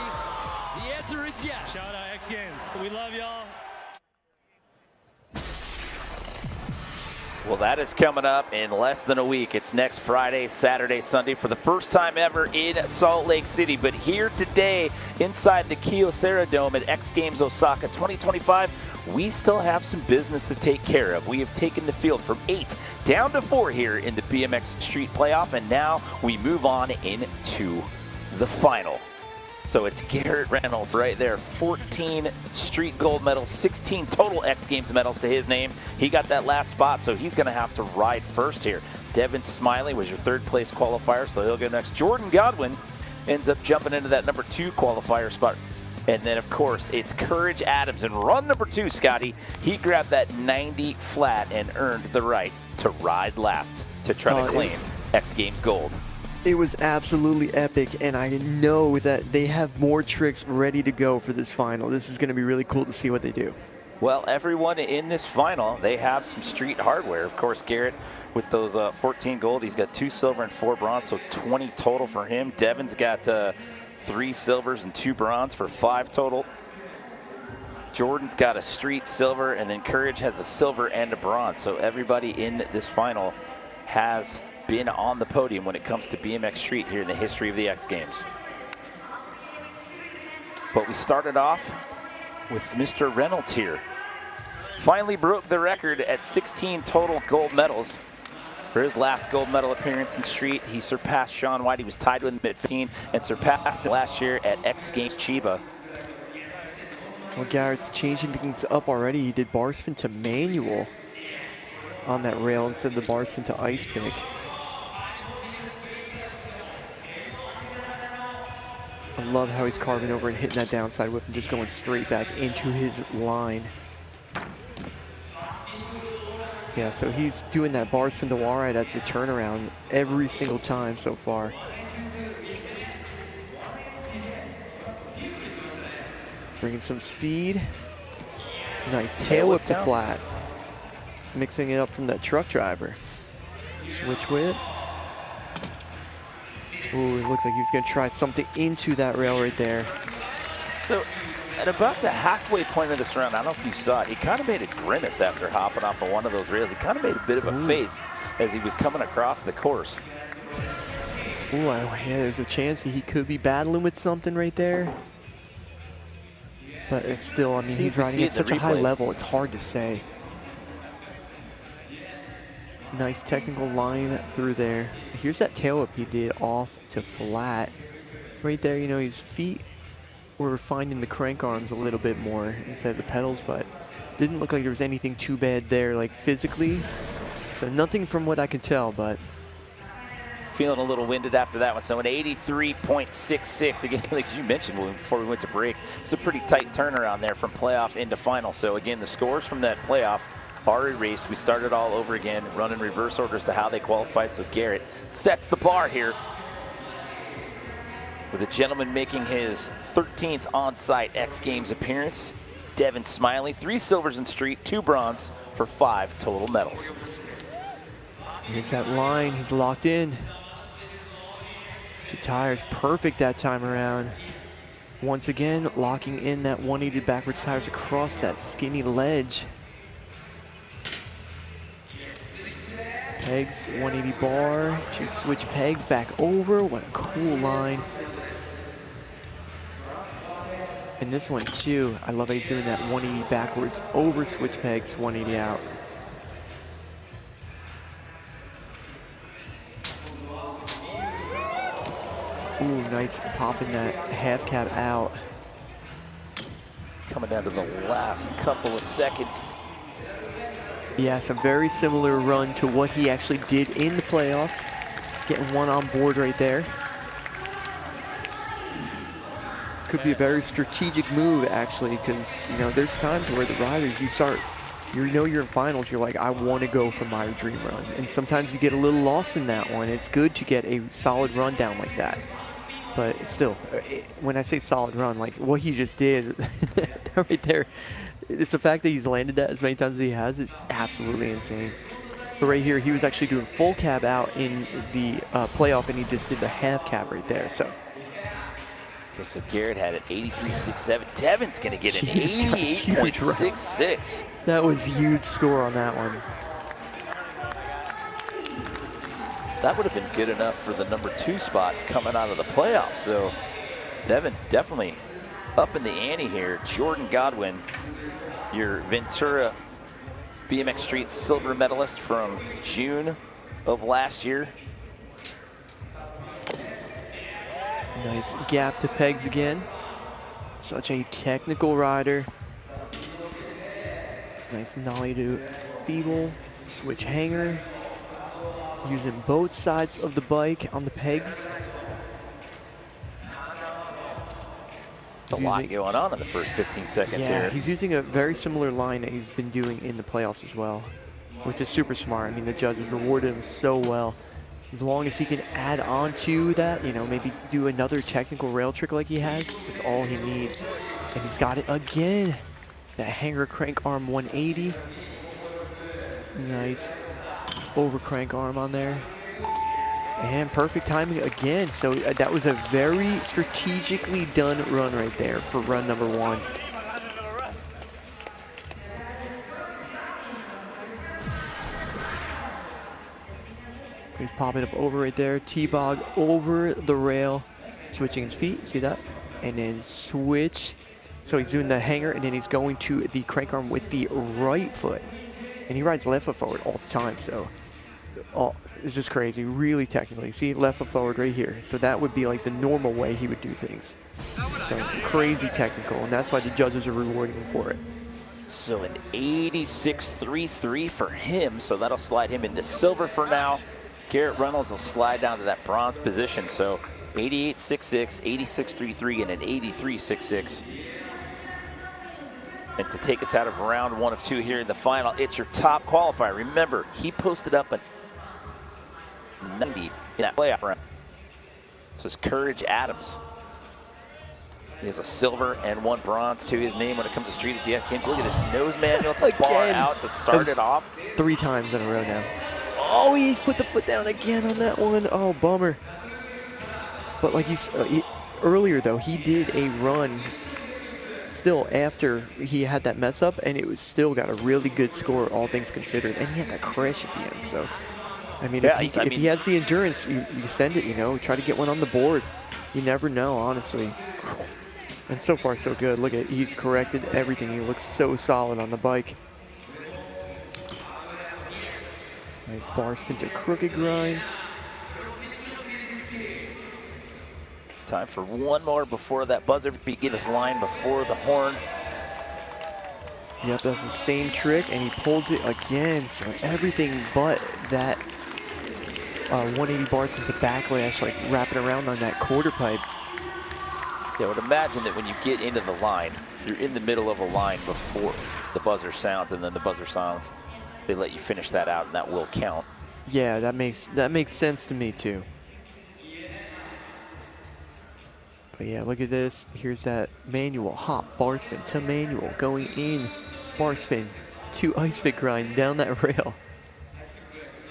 The answer is yes. Shout out X Games. We love y'all. Well, that is coming up in less than a week. It's next Friday, Saturday, Sunday for the first time ever in Salt Lake City. But here today inside the Kyocera Dome at X Games Osaka 2025, we still have some business to take care of. We have taken the field from 8 down to 4 here in the BMX Street Playoff, and now we move on into the final. So it's Garrett Reynolds right there, 14 street gold medals, 16 total X Games medals to his name. He got that last spot, so he's going to have to ride first here. Devon Smillie was your third place qualifier, so he'll go next. Jordan Godwin ends up jumping into that number 2 qualifier spot. And then, of course, it's Courage Adams in run number 2, Scotty. He grabbed that 90 flat and earned the right to ride last to try to claim X Games gold. It was absolutely epic, and I know that they have more tricks ready to go for this final. This is going to be really cool to see what they do. Well, everyone in this final, they have some street hardware. Of course, Garrett, with those 14 gold, he's got 2 silver and 4 bronze, so 20 total for him. Devon's got 3 silvers and 2 bronze for 5 total. Jordan's got a street silver, and then Courage has a silver and a bronze. So everybody in this final has been on the podium when it comes to BMX Street here in the history of the X Games. But we started off with Mr. Reynolds here. Finally broke the record at 16 total gold medals. For his last gold medal appearance in street, he surpassed Sean White. He was tied with him at 15 and surpassed it last year at X Games Chiba. Well, Garrett's changing things up already. He did bar spin to manual on that rail instead of the bar spin to ice pick. I love how he's carving over and hitting that downside whip and just going straight back into his line. Yeah, so he's doing that bar spin to wall ride as the turnaround every single time so far. Bringing some speed. Nice tail whip to flat. Mixing it up from that truck driver. Switch whip. Ooh, it looks like he was going to try something into that rail right there. So at about the halfway point of this round, I don't know if you saw it, he kind of made a grimace after hopping off of one of those rails. He kind of made a bit of a face as he was coming across the course. Ooh, yeah, there's a chance he could be battling with something right there. But it's still, I mean, he's riding at such a high level, it's hard to say. Nice technical line through there. Here's that tail whip he did off to flat. Right there, you know, his feet were finding the crank arms a little bit more instead of the pedals, but didn't look like there was anything too bad there, like physically. So nothing from what I can tell, but. Feeling a little winded after that one. So an 83.66. Again, like you mentioned before we went to break, it's a pretty tight turnaround there from playoff into final. So again, the scores from that playoff are erased. We started all over again, running reverse orders to how they qualified. So Garrett sets the bar here with a gentleman making his 13th on-site X Games appearance. Devon Smillie, 3 silvers in street, 2 bronze for 5 total medals. Here's that line, he's locked in. The tires perfect that time around. Once again, locking in that 180 backwards tires across that skinny ledge. Pegs, 180 bar, 2 switch pegs back over. What a cool line. And this one too, I love how he's doing that 180 backwards over switch pegs, 180 out. Ooh, nice popping that half cab out. Coming down to the last couple of seconds. Yeah, some very similar run to what he actually did in the playoffs. Getting one on board right there. Could be a very strategic move actually, because you know there's times where the riders you know you're in finals, you're like, I want to go for my dream run, and sometimes you get a little lost in that one. It's good to get a solid run down like that. But still, when I say solid run, like what he just did right there, it's the fact that he's landed that as many times as he has is absolutely insane. But right here, he was actually doing full cab out in the playoff, and he just did the half cab right there. So. Okay, so Garrett had an 83.67. Devon's going to get an 88.66. That was a huge score on that one. That would have been good enough for the number 2 spot coming out of the playoffs. So Devon definitely up in the ante here. Jordan Godwin, your Ventura BMX Street silver medalist from June of last year. Nice gap to pegs again. Such a technical rider. Nice nollie to feeble, switch hanger. Using both sides of the bike on the pegs. A lot going on in the first 15 seconds here. Yeah, he's using a very similar line that he's been doing in the playoffs as well, which is super smart. I mean, the judges rewarded him so well. As long as he can add on to that, you know, maybe do another technical rail trick like he has, that's all he needs. And he's got it again. That hanger crank arm 180. Nice over crank arm on there. And perfect timing again. So that was a very strategically done run right there for run number 1. He's popping up over right there. T-bog over the rail. Switching his feet, see that? And then switch. So he's doing the hanger, and then he's going to the crank arm with the right foot. And he rides left foot forward all the time, so it's just crazy, really technically. See, left foot forward right here. So that would be like the normal way he would do things. So crazy technical, and that's why the judges are rewarding him for it. So an 86.33 for him, so that'll slide him into silver for now. Garrett Reynolds will slide down to that bronze position, so 88.66, 86.33, and an 83.66. And to take us out of round 1 of 2 here in the final, it's your top qualifier. Remember, he posted up a 90 in that playoff round. This is Courage Adams. He has a silver and 1 bronze to his name when it comes to street at the X Games. Look at this nose manual to bar out to start it off. 3 times in a row now. Oh, he put the foot down again on that one. Oh, bummer. But like earlier though, he did a run still after he had that mess up, and it was still got a really good score, all things considered. And he had that crash at the end. So, I mean, yeah, if he has the endurance, you send it, you know, try to get one on the board. You never know, honestly. And so far, so good. Look at, he's corrected everything. He looks so solid on the bike. Nice bar spin to crooked grind. Time for one more before that buzzer begins his line before the horn. Yep, that's the same trick, and he pulls it again. So everything but that 180 bar spin to backlash, like wrapping around on that quarter pipe. Yeah, I would imagine that when you get into the line, you're in the middle of a line before the buzzer sounds, and then the buzzer sounds, they let you finish that out, and that will count. Yeah, that makes sense to me too. But yeah, look at this. Here's that manual hop bar spin to manual going in, bar spin to ice pick grind down that rail,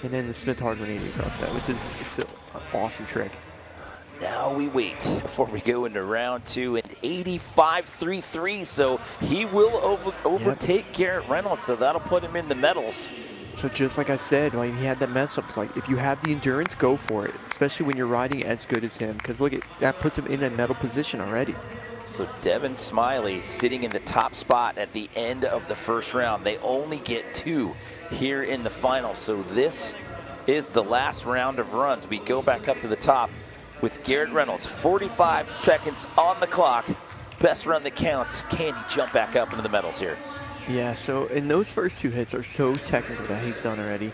and then the Smith hard 180 across that, which is still an awesome trick. Now we wait before we go into round 2, and 85.33, so he will overtake Garrett Reynolds, so that'll put him in the medals. So just like I said, when he had that mess up, it's like, if you have the endurance, go for it, especially when you're riding as good as him, because look, that puts him in a medal position already. So Devon Smillie sitting in the top spot at the end of the first round. They only get 2 here in the final, so this is the last round of runs. We go back up to the top with Garrett Reynolds, 45 seconds on the clock. Best run that counts. Can he jump back up into the medals here? Yeah, so, and those first 2 hits are so technical that he's done already.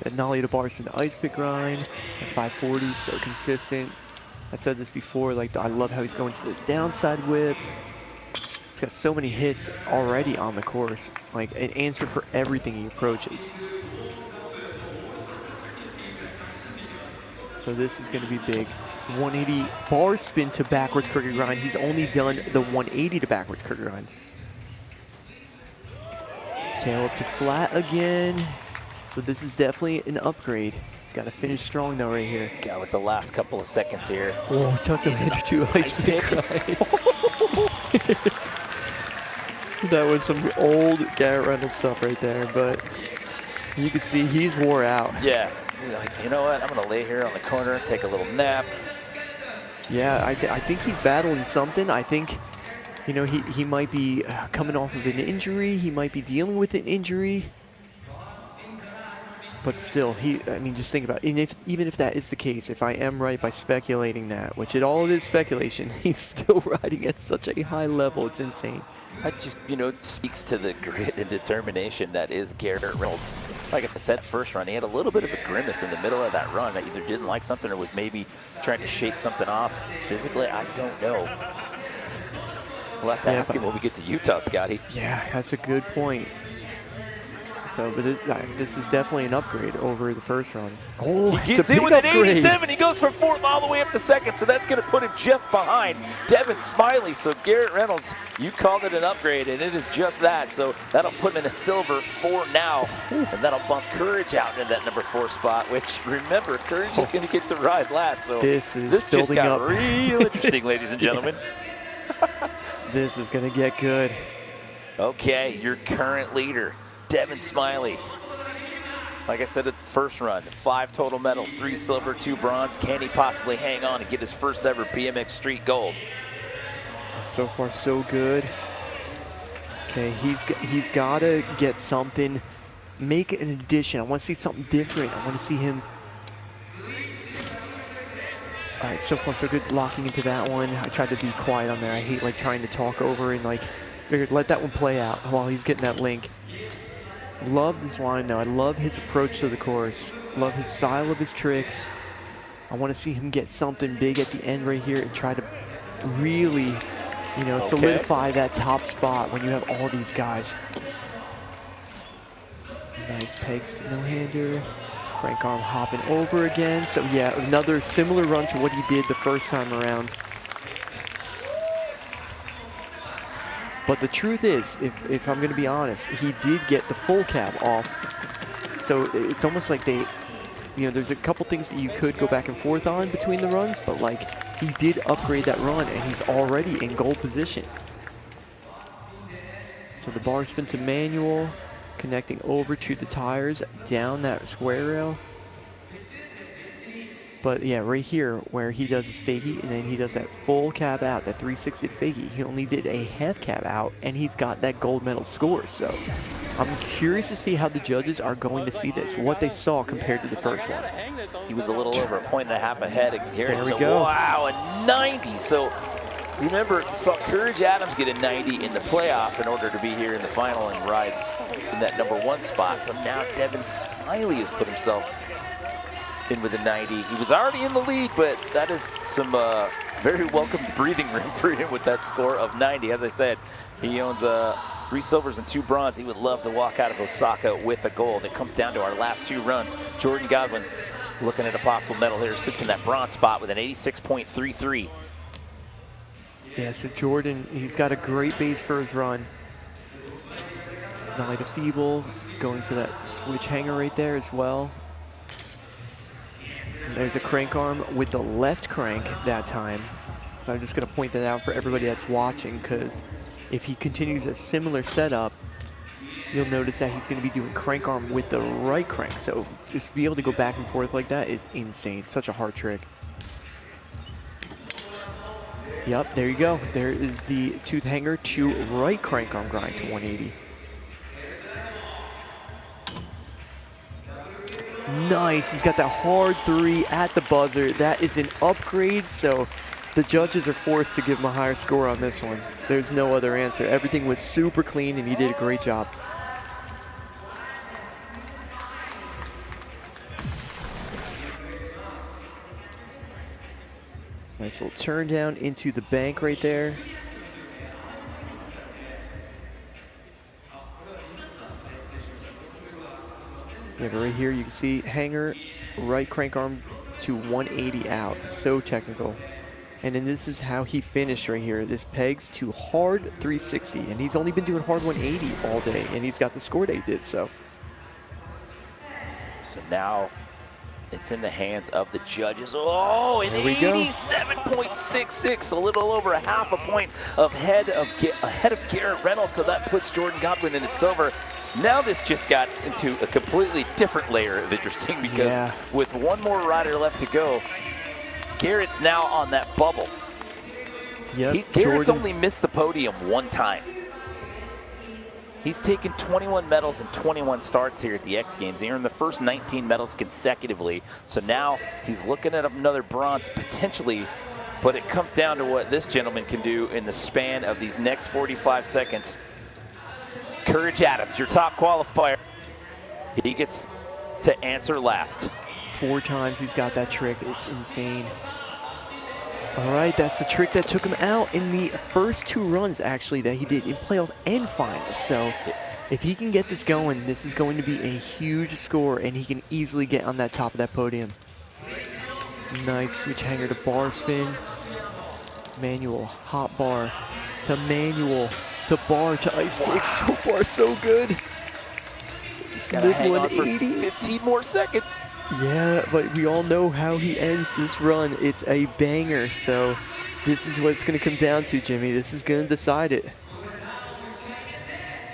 That nollie to bars from the ice pick grind, at 540, so consistent. I said this before, like, I love how he's going to this downside whip. He's got so many hits already on the course, like an answer for everything he approaches. So this is going to be big. 180 bar spin to backwards crooked grind. He's only done the 180 to backwards crooked grind. Tail up to flat again. So this is definitely an upgrade. He's got to finish strong though right here. Got with the last couple of seconds here. Whoa, tuck the header to ice pick grind. That was some old Garrett Reynolds stuff right there, but you can see he's wore out. Yeah, he's like, you know what, I'm gonna lay here on the corner, take a little nap. Yeah, I think he's battling something. I think, you know, he might be coming off of an injury. He might be dealing with an injury. But still, I mean, just think about it. And even if that is the case, if I am right by speculating that, which it all is speculation, he's still riding at such a high level. It's insane. That just, you know, speaks to the grit and determination that is Garrett Reynolds. Like I said, first run, he had a little bit of a grimace in the middle of that run that either didn't like something or was maybe trying to shake something off physically. I don't know. We'll have to ask him when we get to Utah, Scotty. Yeah, that's a good point. So, but this is definitely an upgrade over the first run. Oh, he gets in with an 87. He goes from fourth all the way up to second, so that's going to put him just behind Devon Smillie. So Garrett Reynolds, you called it an upgrade, and it is just that. So that'll put him in a silver 4 now, and that'll bump Courage out into that number 4 spot, which, remember, Courage is going to get to ride last. So this just got real interesting, ladies and gentlemen. This is going to get good. Okay, your current leader, Devon Smillie. Like I said at the first run, 5 total medals, 3 silver, 2 bronze. Can he possibly hang on and get his first ever BMX Street gold? So far, so good. Okay, he's got to get something, make an addition. I want to see something different. I want to see him. All right, so far so good, locking into that one. I tried to be quiet on there. I hate like trying to talk over and like figured let that one play out while he's getting that link. Love this line though. I love his approach to the course. Love his style of his tricks. I want to see him get something big at the end right here and try to really, you know, solidify that top spot when you have all these guys. Nice pegs to no-hander. Crank arm hopping over again. So yeah, another similar run to what he did the first time around. But the truth is, if I'm gonna be honest, he did get the full cab off. So it's almost like they, you know, there's a couple things that you could go back and forth on between the runs, but like he did upgrade that run and he's already in goal position. So the bar spin to manual, connecting over to the tires, down that square rail. But yeah, right here where he does his fakie and then he does that full cab out, that 360 fakie, he only did a half cab out and he's got that gold medal score. So I'm curious to see how the judges are going to see this, what they saw compared to the first one. He was a little over 1.5 points ahead of Garrett. There we go. Wow, a 90. So remember, saw Courage Adams get a 90 in the playoff in order to be here in the final and ride in that number 1 spot. So now Devon Smillie has put himself in with a 90. He was already in the lead, but that is some very welcome breathing room for him with that score of 90. As I said, he owns 3 silvers and 2 bronze. He would love to walk out of Osaka with a gold. It comes down to our last 2 runs. Jordan Godwin, looking at a possible medal here, sits in that bronze spot with an 86.33. Yeah, so Jordan, he's got a great base for his run. Knight of Feeble, going for that switch hanger right there as well. And there's a crank arm with the left crank that time. So I'm just going to point that out for everybody that's watching, because if he continues a similar setup, you'll notice that he's going to be doing crank arm with the right crank. So just to be able to go back and forth like that is insane. Such a hard trick. Yep, there you go. There is the tooth hanger to right crank arm grind to 180. Nice, he's got that hard 3 at the buzzer. That is an upgrade, so the judges are forced to give him a higher score on this one. There's no other answer. Everything was super clean and he did a great job. Nice little turn down into the bank right there. Yeah, but right here you can see hanger, right crank arm to 180 out. So technical. And then this is how he finished right here. This pegs to hard 360. And he's only been doing hard 180 all day. And he's got the score that he did, so. So now it's in the hands of the judges. Oh, an 87.66, a little over a half a point ahead of Garrett Reynolds. So that puts Jordan Godwin in the silver. Now this just got into a completely different layer of interesting, because with one more rider left to go, Garrett's now on that bubble. Yep, Garrett's only missed the podium 1 time. He's taken 21 medals and 21 starts here at the X Games. He earned the first 19 medals consecutively. So now he's looking at another bronze potentially, but it comes down to what this gentleman can do in the span of these next 45 seconds. Courage Adams, your top qualifier. He gets to answer last. 4 times he's got that trick. It's insane. All right, that's the trick that took him out in the first 2 runs, actually, that he did in playoff and finals. So If he can get this going, this is going to be a huge score, and he can easily get on that top of that podium. Nice switch hanger to bar spin. Manual, hot bar to manual to bar to ice pick. So far, so good. He's got to hang on for 15 more seconds. Yeah, but we all know how he ends this run. It's a banger, so this is what it's going to come down to, Jimmy. This is going to decide it.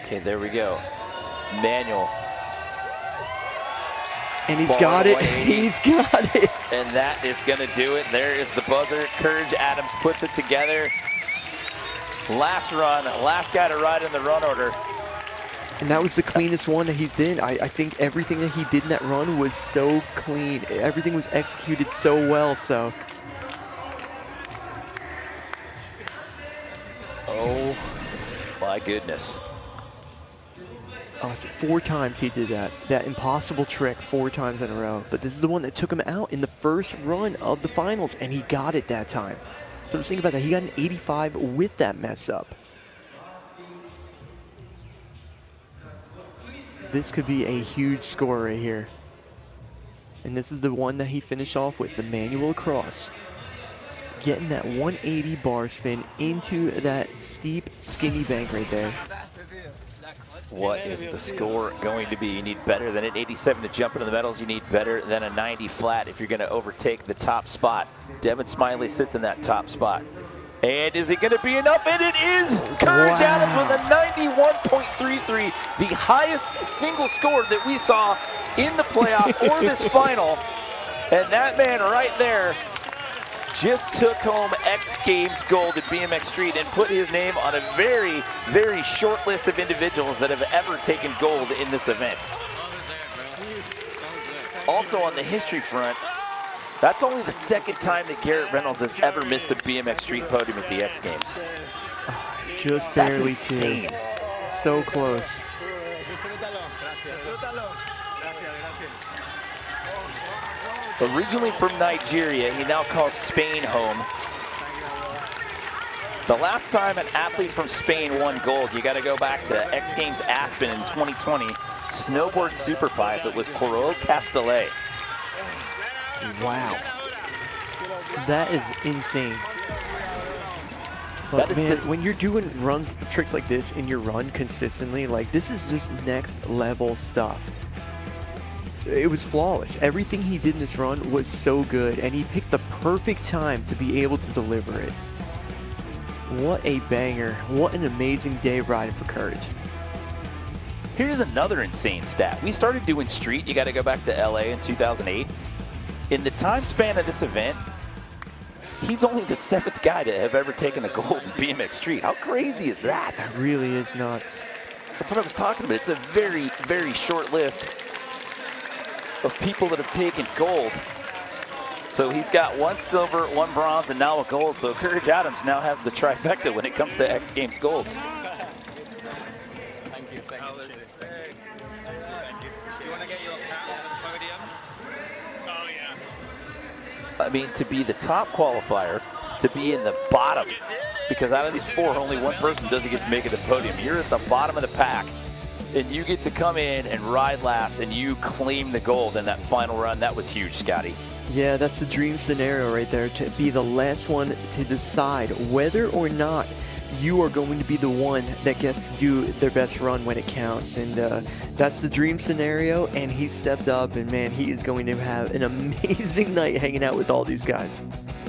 Okay, there we go. Manual. And he's got it. He's got it. And that is going to do it. There is the buzzer. Courage Adams puts it together. Last run, last guy to ride in the run order. And that was the cleanest one that he did. I think everything that he did in that run was so clean. Everything was executed so well, so. Oh, my goodness. Oh, 4 times he did that. That impossible trick 4 times in a row. But this is the one that took him out in the first run of the finals, and he got it that time. So just think about that. He got an 85 with that mess up. This could be a huge score right here. And this is the one that he finished off with, the manual cross. Getting that 180 bar spin into that steep, skinny bank right there. What is the score going to be? You need better than an 87 to jump into the medals. You need better than a 90 flat if you're going to overtake the top spot. Devon Smillie sits in that top spot. And is it going to be enough? And it is! Courage Adams with a 91.33, the highest single score that we saw in the playoff or this final. And that man right there just took home X Games gold at BMX Street and put his name on a very, very short list of individuals that have ever taken gold in this event. Also on the history front, that's only the 2nd time that Garrett Reynolds has ever missed a BMX Street podium at the X Games. Just barely too. So close. Originally from Nigeria, he now calls Spain home. The last time an athlete from Spain won gold, you got to go back to X Games Aspen in 2020. Snowboard Superpipe, it was Corol Castellet. Wow. That is insane. That But man, when you're doing tricks like this in your run consistently, like this is just next level stuff. It was flawless. Everything he did in this run was so good, and he picked the perfect time to be able to deliver it. What a banger. What an amazing day of riding for Courage. Here's another insane stat. We started doing street, you got to go back to LA in 2008. In the time span of this event, he's only the 7th guy to have ever taken a gold in BMX Street. How crazy is that? That really is nuts. That's what I was talking about. It's a very, very short list of people that have taken gold. So he's got 1 silver, 1 bronze, and now a gold. So Courage Adams now has the trifecta when it comes to X Games golds. Thank you. Thank you. Do you want to get your cap on the podium? Oh, yeah. I mean, to be the top qualifier, to be in the bottom, because out of these 4, only 1 person doesn't get to make it to the podium. You're at the bottom of the pack, and you get to come in and ride last, and you claim the gold in that final run. That was huge, Scotty. Yeah, that's the dream scenario right there, to be the last one to decide whether or not you are going to be the one that gets to do their best run when it counts. And that's the dream scenario, and he stepped up, and man, he is going to have an amazing night hanging out with all these guys.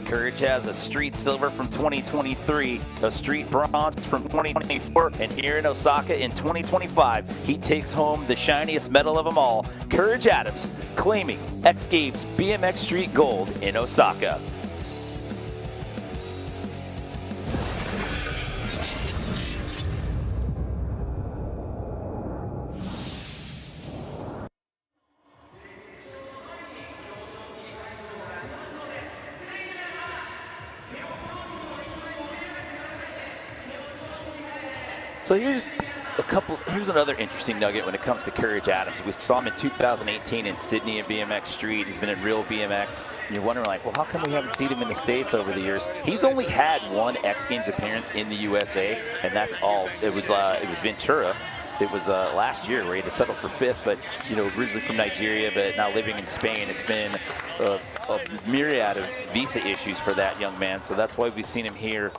Courage has a street silver from 2023, a street bronze from 2024, and here in Osaka in 2025, he takes home the shiniest medal of them all. Courage Adams claiming X Games BMX Street gold in Osaka. So here's another interesting nugget when it comes to Courage Adams. We saw him in 2018 in Sydney at BMX Street. He's been in real BMX. And you're wondering, like, well, how come we haven't seen him in the States over the years? He's only had 1 X Games appearance in the USA, and that's all. It was Ventura. it was last year where he had to settle for 5th, but originally from Nigeria, but now living in Spain. It's been a myriad of visa issues for that young man, so that's why we've seen him here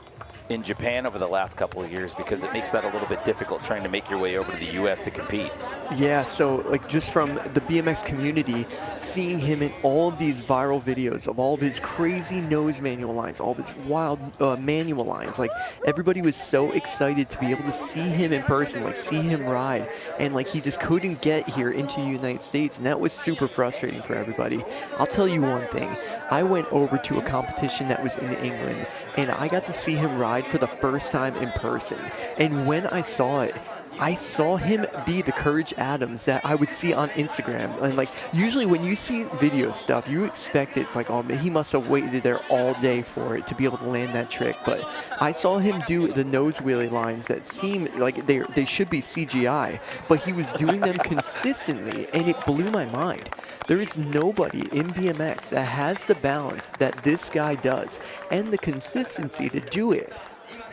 in Japan over the last couple of years, because it makes that a little bit difficult trying to make your way over to the US to compete. Yeah, so like just from the BMX community, seeing him in all of these viral videos of all of his crazy nose manual lines, all of his wild manual lines, like everybody was so excited to be able to see him in person, like see him ride, and like he just couldn't get here into the United States, and that was super frustrating for everybody. I'll tell you one thing, I went over to a competition that was in England, and I got to see him ride for the first time in person. And when I saw it, I saw him be the Courage Adams that I would see on Instagram. And like, usually when you see video stuff, you expect it's like, oh man, he must have waited there all day for it to be able to land that trick. But I saw him do the nose wheelie lines that seem like they should be CGI, but he was doing them consistently, and it blew my mind. There is nobody in BMX that has the balance that this guy does and the consistency to do it.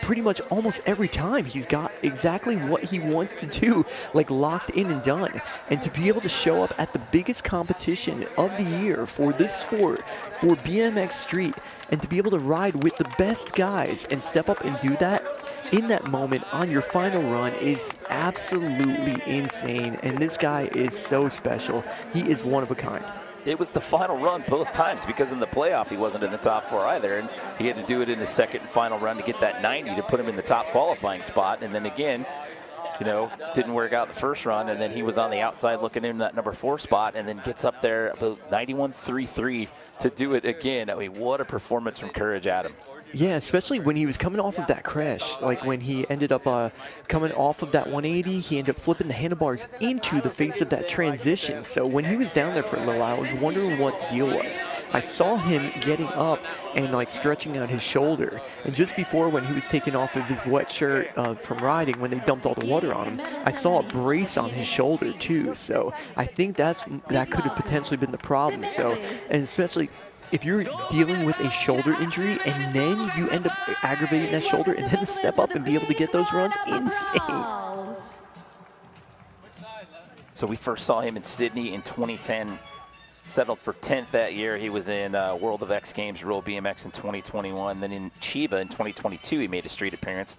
Pretty much almost every time he's got exactly what he wants to do, like locked in and done. And to be able to show up at the biggest competition of the year for this sport, for BMX Street, and to be able to ride with the best guys and step up and do that in that moment on your final run is absolutely insane. And this guy is so special. He is one of a kind. It was the final run both times, because in the playoff he wasn't in the top 4 either, and he had to do it in his second and final run to get that 90 to put him in the top qualifying spot. And then again, didn't work out the first run, and then he was on the outside looking in that number 4 spot, and then gets up there about 91.33 to do it again. I mean, what a performance from Courage Adams. Yeah, especially when he was coming off of that crash. Like when he ended up coming off of that 180, he ended up flipping the handlebars into the face of that transition. So when he was down there for a little while, I was wondering what the deal was. I saw him getting up and like stretching out his shoulder. And just before, when he was taking off of his wet shirt from riding, when they dumped all the water on him, I saw a brace on his shoulder too. So I think that could have potentially been the problem. So, and especially if you're dealing with a shoulder injury and then you end up aggravating that shoulder and then step up and be able to get those runs, insane. So we first saw him in Sydney in 2010, settled for 10th that year. He was in World of X Games Roll BMX in 2021. Then in Chiba in 2022, he made a street appearance,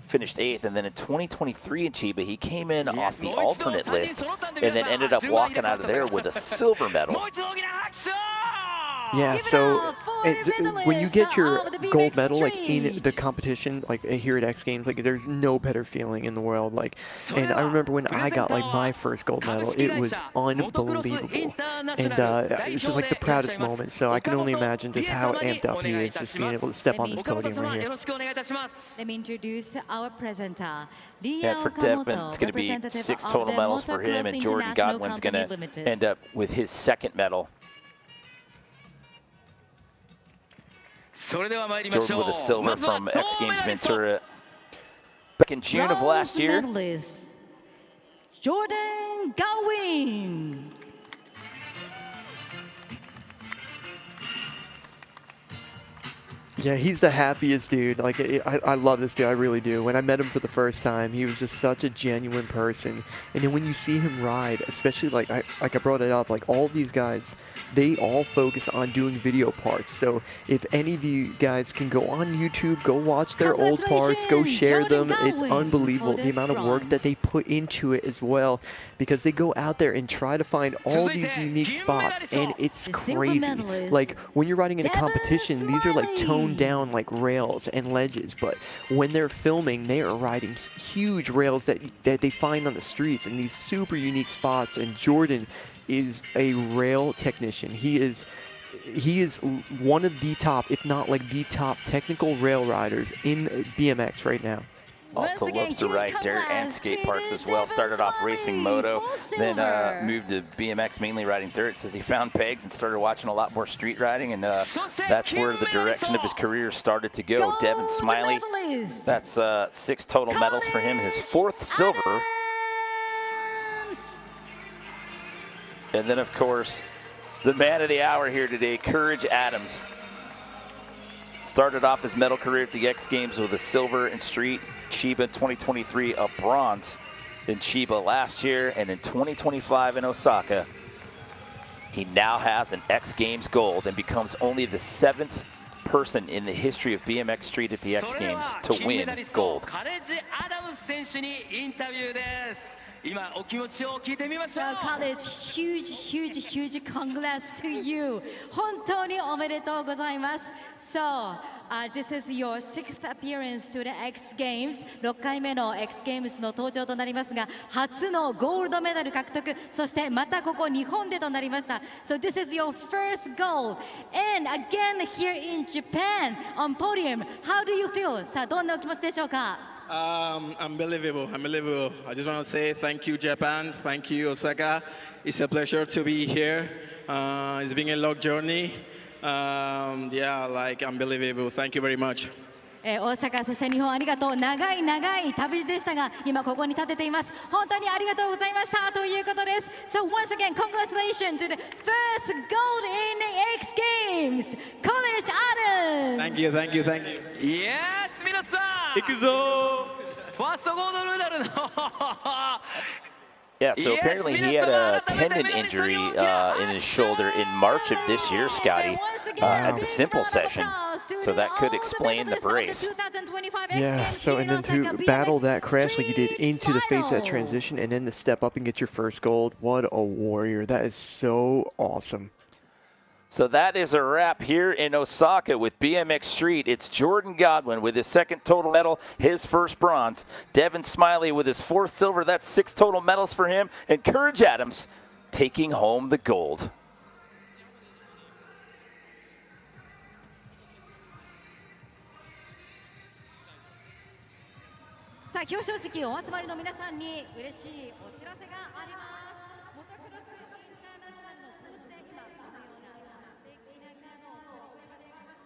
finished 8th. And then in 2023 in Chiba, he came in off the alternate list and then ended up walking out of there with a silver medal. Yeah, so when you get your gold medal like in the competition, like here at X Games, like there's no better feeling in the world. Like, and I remember when I got like my first gold medal, it was unbelievable, and this is like the proudest moment. So I can only imagine just how amped up he is, just being able to step on this podium right here. Let me introduce our presenter. Yeah, for Devon, it's going to be 6 total medals for him, and Jordan Godwin's going to end up with his 2nd medal. Jordan with a silver from X Games Ventura back in June of last year. Jordan Godwin. Yeah, he's the happiest dude. Like, I love this dude, I really do. When I met him for the first time, he was just such a genuine person. And then when you see him ride, especially like I brought it up, like all of these guys, they all focus on doing video parts. So if any of you guys can go on YouTube, go watch their old parts, go share them. It's unbelievable the amount of work that they put into it as well, because they go out there and try to find all these unique spots, and it's crazy. Like when you're riding in a competition, these are like toned down like rails and ledges, but when they're filming, they are riding huge rails that they find on the streets in these super unique spots. And Jordan is a rail technician. He is one of the top, if not like the top technical rail riders in BMX right now. Also loves to ride dirt and skate parks as well. Started off racing moto, then moved to BMX, mainly riding dirt. Says he found pegs and started watching a lot more street riding, and that's where the direction of his career started to go. Devon Smillie, that's 6 total medals for him, his 4th silver. And then, of course, the man of the hour here today, Courage Adams. Started off his medal career at the X Games with a silver in street, Chiba 2023, a bronze in Chiba last year, and in 2025 in Osaka, he now has an X Games gold and becomes only the 7th person in the history of BMX Street at the X Games to win gold. So college, huge congrats to you. 本当におめでとうございます。So, this is your 6th appearance to the X Games. 6回目の X Games の登場となりますが、初のゴールドメダル獲得、そしてまたここ日本でとなりました。So this is your first gold. And again here in Japan on podium. How do you feel? さあ、どんなお気持ちでしょうか？ Unbelievable. I just want to say thank you, Japan. Thank you, Osaka. It's a pleasure to be here. It's been a long journey. Yeah, like unbelievable. Thank you very much. 大阪、そして日本ありがとう。長い旅路でしたが、今ここに立てています。本当にありがとうございましたということです。So once again, congratulations to the first gold in the X Games, College Adam. Thank you. Yes, 皆さん行くぞファーストゴールドメダルの Yeah, so apparently he had a tendon injury in his shoulder in March of this year, Scotty, at the simple session. So that could explain the brace. Yeah, so and then to battle that crash like you did into the face of that transition and then to step up and get your first gold, what a warrior. That is so awesome. So that is a wrap here in Osaka with BMX Street. It's Jordan Godwin with his 2nd total medal, his 1st bronze. Devon Smillie with his 4th silver. That's 6 total medals for him. And Courage Adams taking home the gold. さあ、表彰式お集まりの皆さんに嬉しいお知らせがあります。モトクロスインターナショナルのブースで今このような素敵なカードをお取りしています。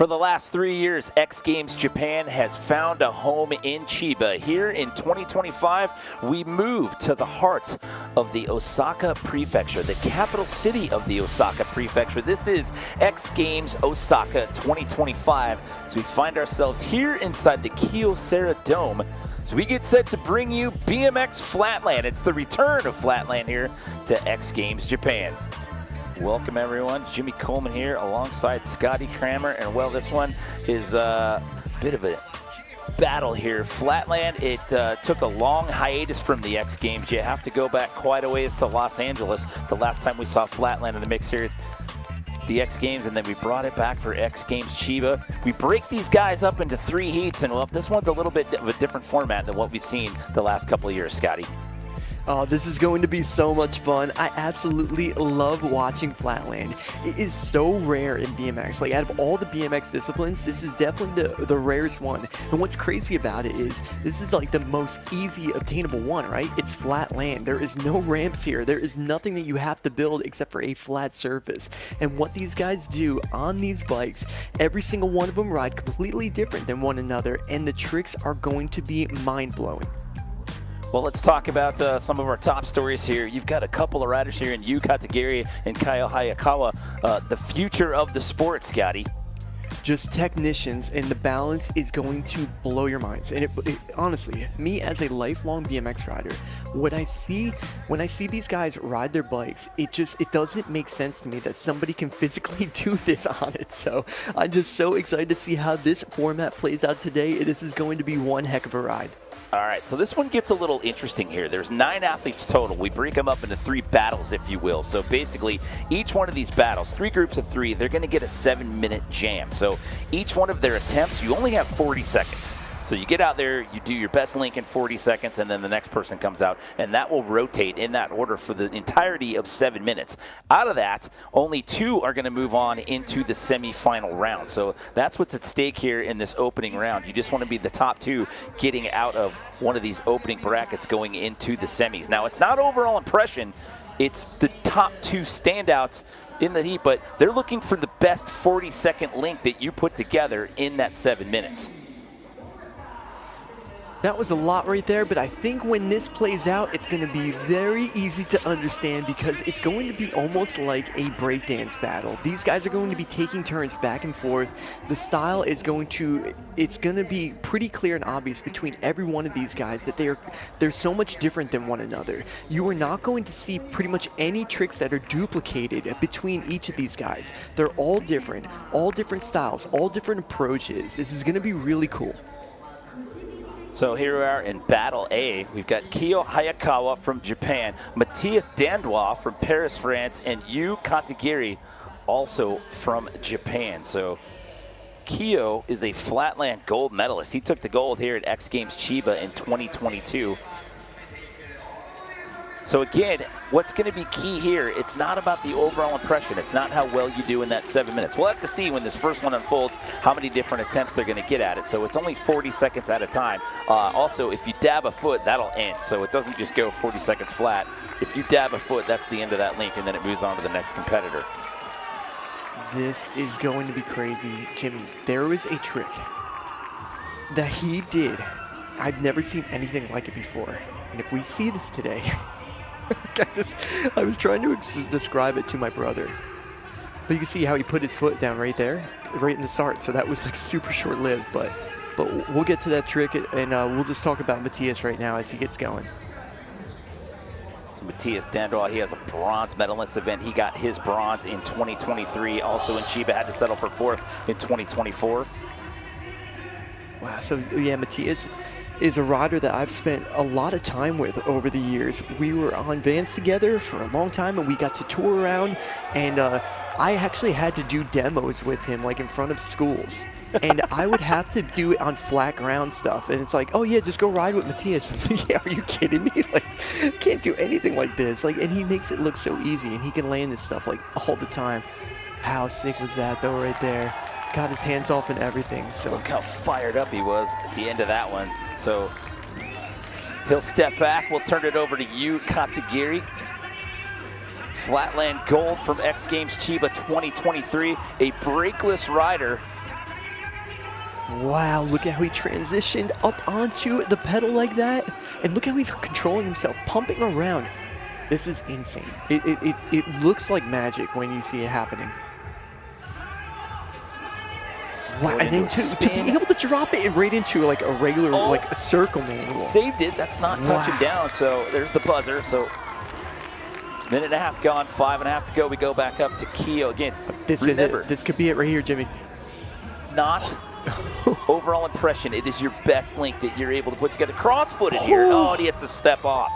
For the last 3 years, X Games Japan has found a home in Chiba. Here in 2025, we move to the heart of the Osaka Prefecture, the capital city of the Osaka Prefecture. This is X Games Osaka 2025. So we find ourselves here inside the Kyocera Dome. So we get set to bring you BMX Flatland. It's the return of Flatland here to X Games Japan. Welcome everyone, Jimmy Coleman here alongside Scotty Kramer, and well, this one is a bit of a battle here. Flatland, it took a long hiatus from the X Games. You have to go back quite a ways to Los Angeles. The last time we saw Flatland in the mix here, the X Games, and then we brought it back for X Games Chiba. We break these guys up into 3 heats, and well, this one's a little bit of a different format than what we've seen the last couple of years, Scotty. Oh, this is going to be so much fun. I absolutely love watching Flatland. It is so rare in BMX. Like, out of all the BMX disciplines, this is definitely the rarest one. And what's crazy about it is this is like the most easy obtainable one, right? It's flat land. There is no ramps here. There is nothing that you have to build except for a flat surface. And what these guys do on these bikes, every single one of them ride completely different than one another, and the tricks are going to be mind-blowing. Well, let's talk about some of our top stories here. You've got a couple of riders here in Yu Katagiri and Kyle Hayakawa, the future of the sport, Scotty. Just technicians, and the balance is going to blow your minds. And it honestly, me as a lifelong BMX rider, when I see these guys ride their bikes, it doesn't make sense to me that somebody can physically do this on it. So I'm just so excited to see how this format plays out today. This is going to be one heck of a ride. All right, so this one gets a little interesting here. There's 9 athletes total. We break them up into 3 battles, if you will. So basically, each one of these battles, 3 groups of 3, they're going to get a 7-minute jam. So each one of their attempts, you only have 40 seconds. So you get out there, you do your best link in 40 seconds, and then the next person comes out, and that will rotate in that order for the entirety of 7 minutes. Out of that, only 2 are going to move on into the semifinal round. So that's what's at stake here in this opening round. You just want to be the top 2 getting out of one of these opening brackets going into the semis. Now, it's not overall impression. It's the top 2 standouts in the heat, but they're looking for the best 40-second link that you put together in that 7 minutes. That was a lot right there, but I think when this plays out, it's going to be very easy to understand because it's going to be almost like a breakdance battle. These guys are going to be taking turns back and forth. The style is it's going to be pretty clear and obvious between every one of these guys that they're so much different than one another. You are not going to see pretty much any tricks that are duplicated between each of these guys. They're all different styles, all different approaches. This is going to be really cool. So here we are in Battle A. We've got Kyo Hayakawa from Japan, Matthias Dandois from Paris, France, and Yu Katagiri also from Japan. So Kyo is a Flatland gold medalist. He took the gold here at X Games Chiba in 2022. So again, what's going to be key here, it's not about the overall impression. It's not how well you do in that 7 minutes. We'll have to see when this first one unfolds how many different attempts they're going to get at it. So it's only 40 seconds at a time. Also, if you dab a foot, that'll end. So it doesn't just go 40 seconds flat. If you dab a foot, that's the end of that link, and then it moves on to the next competitor. This is going to be crazy. Jimmy, there was a trick that he did. I've never seen anything like it before. And if we see this today, I was trying to describe it to my brother. But you can see how he put his foot down right there, right in the start. So that was like super short-lived. But we'll get to that trick, and we'll just talk about Matthias right now as he gets going. So Matthias Dandois, he has a bronze medal in this event. He got his bronze in 2023. Also in Chiba, had to settle for 4th in 2024. Wow, so yeah, Matthias is a rider that I've spent a lot of time with over the years. We were on vans together for a long time, and we got to tour around, and I actually had to do demos with him, like in front of schools. And I would have to do it on flat ground stuff, and it's like, oh yeah, just go ride with Matthias. I was like, yeah, are you kidding me? Like, can't do anything like this. Like, and he makes it look so easy, and he can land this stuff like all the time. How sick was that though, right there? Got his hands off and everything. So look how fired up he was at the end of that one. So he'll step back. We'll turn it over to Yu Katagiri. Flatland gold from X Games Chiba 2023. A brakeless rider Wow, look at how he transitioned up onto the pedal like that. And look how he's controlling himself, pumping around. This is insane. It looks like magic when you see it happening. Wow, and then to be able to drop it right into like a regular, like a circle manual. Saved it. That's not touching down. So there's the buzzer. So minute and a half gone, 5.5 to go. We go back up to Keo again. Remember, This could be it right here, Jimmy. Not overall impression. It is your best link that you're able to put together. Cross-footed here. Oh, and he has to step off.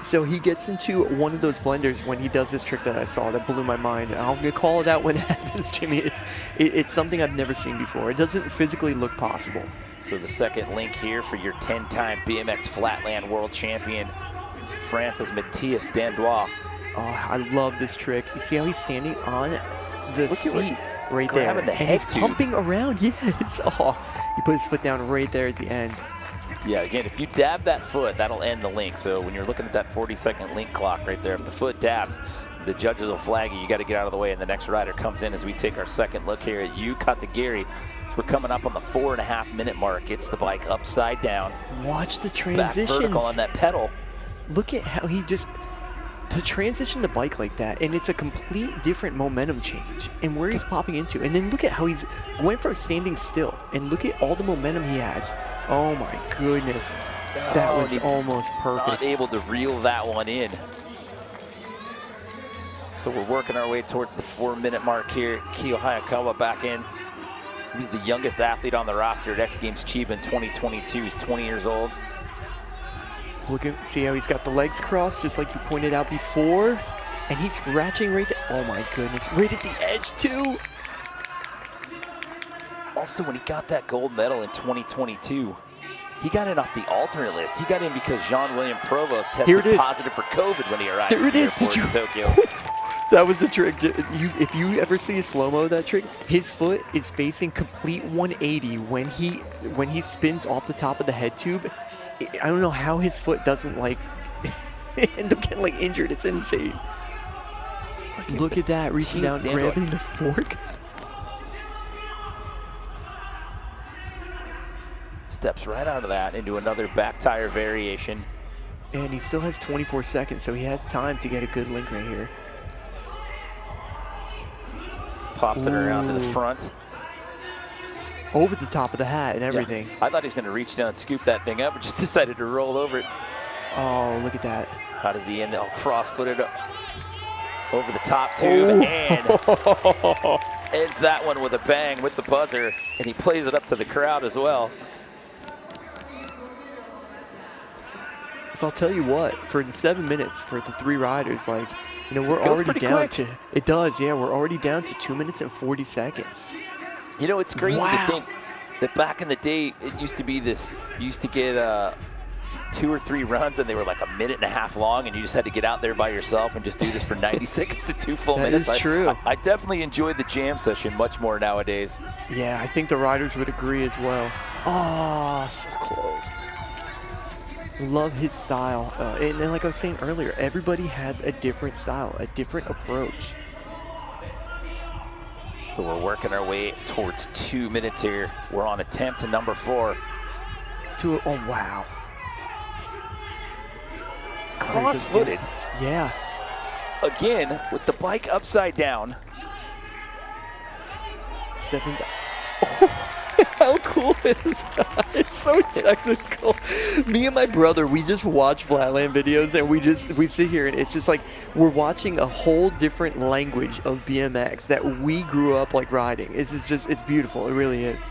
So he gets into one of those blenders when he does this trick that I saw that blew my mind. I'm going to call it out when it happens, Jimmy. It's something I've never seen before. It doesn't physically look possible. So the second link here for your 10-time BMX Flatland World Champion, France's Matthias Dandois. Oh, I love this trick. You see how he's standing on the seat right there. The and he's pumping around. Yes. Oh, he put his foot down right there at the end. Yeah, again, if you dab that foot, that'll end the link. So when you're looking at that 40-second link clock right there, if the foot dabs, the judges will flag you. You got to get out of the way, and the next rider comes in as we take our second look here at Yu Katagiri. So we're coming up on the 4.5-minute mark. Gets the bike upside down. Watch the transitions. Back vertical on that pedal. Look at how he just, to transition the bike like that, and it's a complete different momentum change and where he's popping into. And then look at how he's went from standing still, and look at all the momentum he has. Oh my goodness, that was almost perfect. Not able to reel that one in. So we're working our way towards the 4-minute mark here. Keo Hayakawa back in. He's the youngest athlete on the roster at X Games Chiba in 2022. He's 20 years old. Look at, see how he's got the legs crossed, just like you pointed out before. And he's ratcheting right there. Oh my goodness, right at the edge too. Also, when he got that gold medal in 2022, he got in off the alternate list. He got in because Jean-William Provost tested positive for COVID when he arrived at the airport in Tokyo. That was the trick. If you ever see a slow-mo of that trick, his foot is facing complete 180 when he spins off the top of the head tube. I don't know how his foot doesn't like end up getting like injured. It's insane. Look at that, reaching down, grabbing the fork. Steps right out of that into another back tire variation. And he still has 24 seconds, so he has time to get a good link right here. Pops it around to the front. Over the top of the hat and everything. Yeah. I thought he was going to reach down and scoop that thing up, but just decided to roll over it. Oh, look at that. How does he end up cross-footed over the top tube and ends that one with a bang with the buzzer, and he plays it up to the crowd as well. So I'll tell you what, for the 7 minutes for the 3 riders, like, you know, we're already down to, it does, yeah, we're already down to 2 minutes and 40 seconds. You know, it's crazy to think that back in the day, it used to be this, you used to get 2 or 3 runs and they were like a minute and a half long, and you just had to get out there by yourself and just do this for 90 seconds to 2 full minutes. That is true. I definitely enjoyed the jam session much more nowadays. Yeah, I think the riders would agree as well. Oh, so close. Love his style. And then, like I was saying earlier, everybody has a different style, a different approach. So we're working our way towards 2 minutes here. We're on attempt to number 4. Oh, wow. Cross-footed. Yeah. Again, with the bike upside down. Stepping back. Oh, how cool is that? It's so technical. Me and my brother, we just watch Flatland videos, and we sit here, and it's just like we're watching a whole different language of BMX that we grew up like riding. It's beautiful. It really is.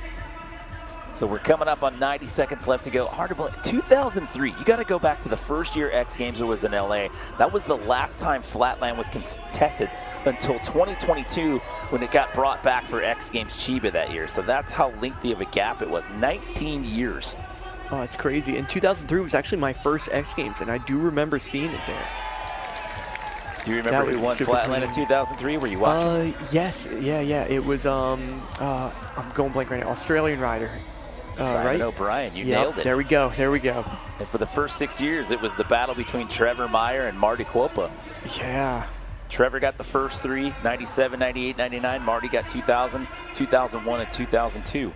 So we're coming up on 90 seconds left to go. Hard to believe. 2003, you got to go back to the first year X Games was in LA. That was the last time Flatland was contested until 2022 when it got brought back for X Games Chiba that year. So that's how lengthy of a gap it was, 19 years. Oh, it's crazy. And 2003 was actually my first X Games, and I do remember seeing it there. Do you remember who won Flatland in 2003? Were you watching? Yes, yeah. It was, I'm going blank right now, Australian rider. Simon O'Brien, you nailed it. There we go. And for the first 6 years, it was the battle between Trevor Meyer and Marty Cuopa. Yeah. Trevor got the first 3, 97, 98, 99. Marty got 2000, 2001, and 2002.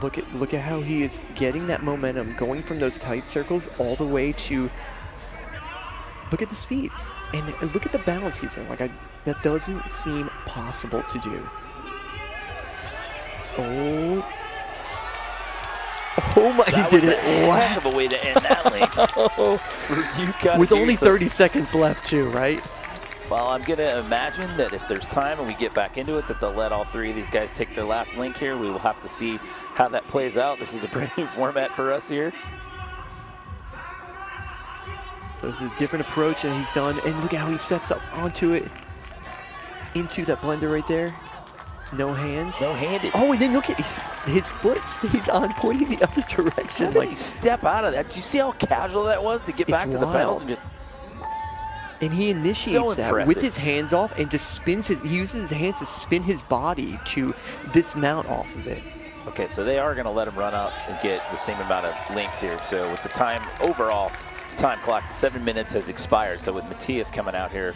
Look at how he is getting that momentum, going from those tight circles all the way to. Look at the speed, and look at the balance he's in. Like that doesn't seem possible to do. Oh my! He did it! Heck of a way to end that link. With only 30 seconds left, too, right? Well, I'm going to imagine that if there's time and we get back into it, that they'll let all three of these guys take their last link here. We will have to see how that plays out. This is a brand new format for us here. So this is a different approach that he's done. And look at how he steps up onto it. Into that blender right there. No hands. No-handed. Oh, and then look at his foot stays on, pointing the other direction. How did he step out of that? Did you see how casual that was to get back to the pedals and just... And he initiates that with his hands off and just spins he uses his hands to spin his body to dismount off of it. Okay, so they are going to let him run out and get the same amount of links here. So with the time, overall time clock, 7 minutes has expired. So with Matthias coming out here,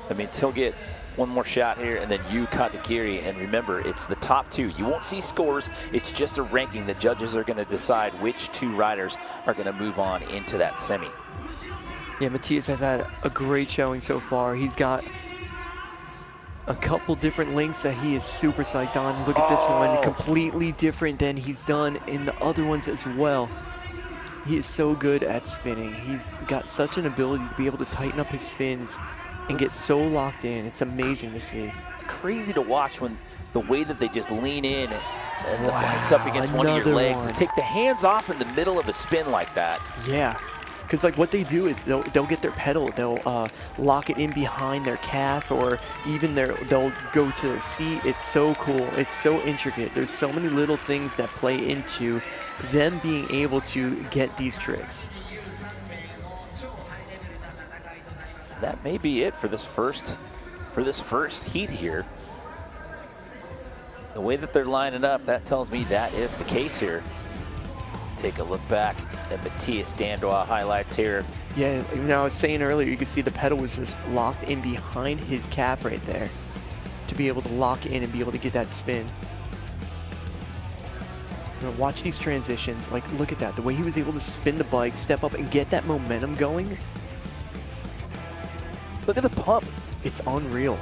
that means he'll get one more shot here, and then Yu Katagiri. And remember, it's the top two. You won't see scores. It's just a ranking. The judges are going to decide which two riders are going to move on into that semi. Yeah, Matthias has had a great showing so far. He's got a couple different links that he is super psyched on. Look at this one, completely different than he's done in the other ones as well. He is so good at spinning. He's got such an ability to be able to tighten up his spins and get so locked in. It's amazing to see. Crazy to watch when the way that they just lean in and the bike's up against one of your legs and take the hands off in the middle of a spin like that. Yeah. Because like what they do is they'll get their pedal, they'll lock it in behind their calf, or even they'll go to their seat. It's so cool. It's so intricate. There's so many little things that play into them being able to get these tricks. That may be it for this first heat here. The way that they're lining up, that tells me that is the case here. Take a look back at Matthias Dandois highlights here. Yeah, you know, I was saying earlier, you could see the pedal was just locked in behind his cap right there to be able to lock in and be able to get that spin. You know, watch these transitions. Like, look at that. The way he was able to spin the bike, step up, and get that momentum going. Look at the pump. It's unreal.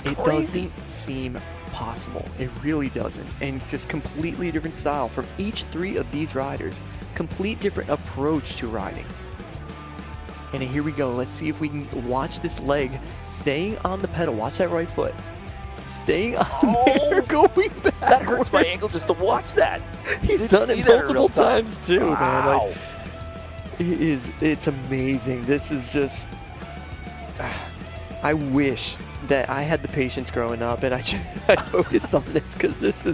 It doesn't seem possible. It really doesn't. And just completely different style from each three of these riders. Complete different approach to riding. And here we go. Let's see if we can watch this leg staying on the pedal. Watch that right foot. Staying on there, going back. That hurts my ankle just to watch that. He's done it multiple times too, man. Wow. Like, it's amazing. This is just, I wish that I had the patience growing up and I focused on this, because this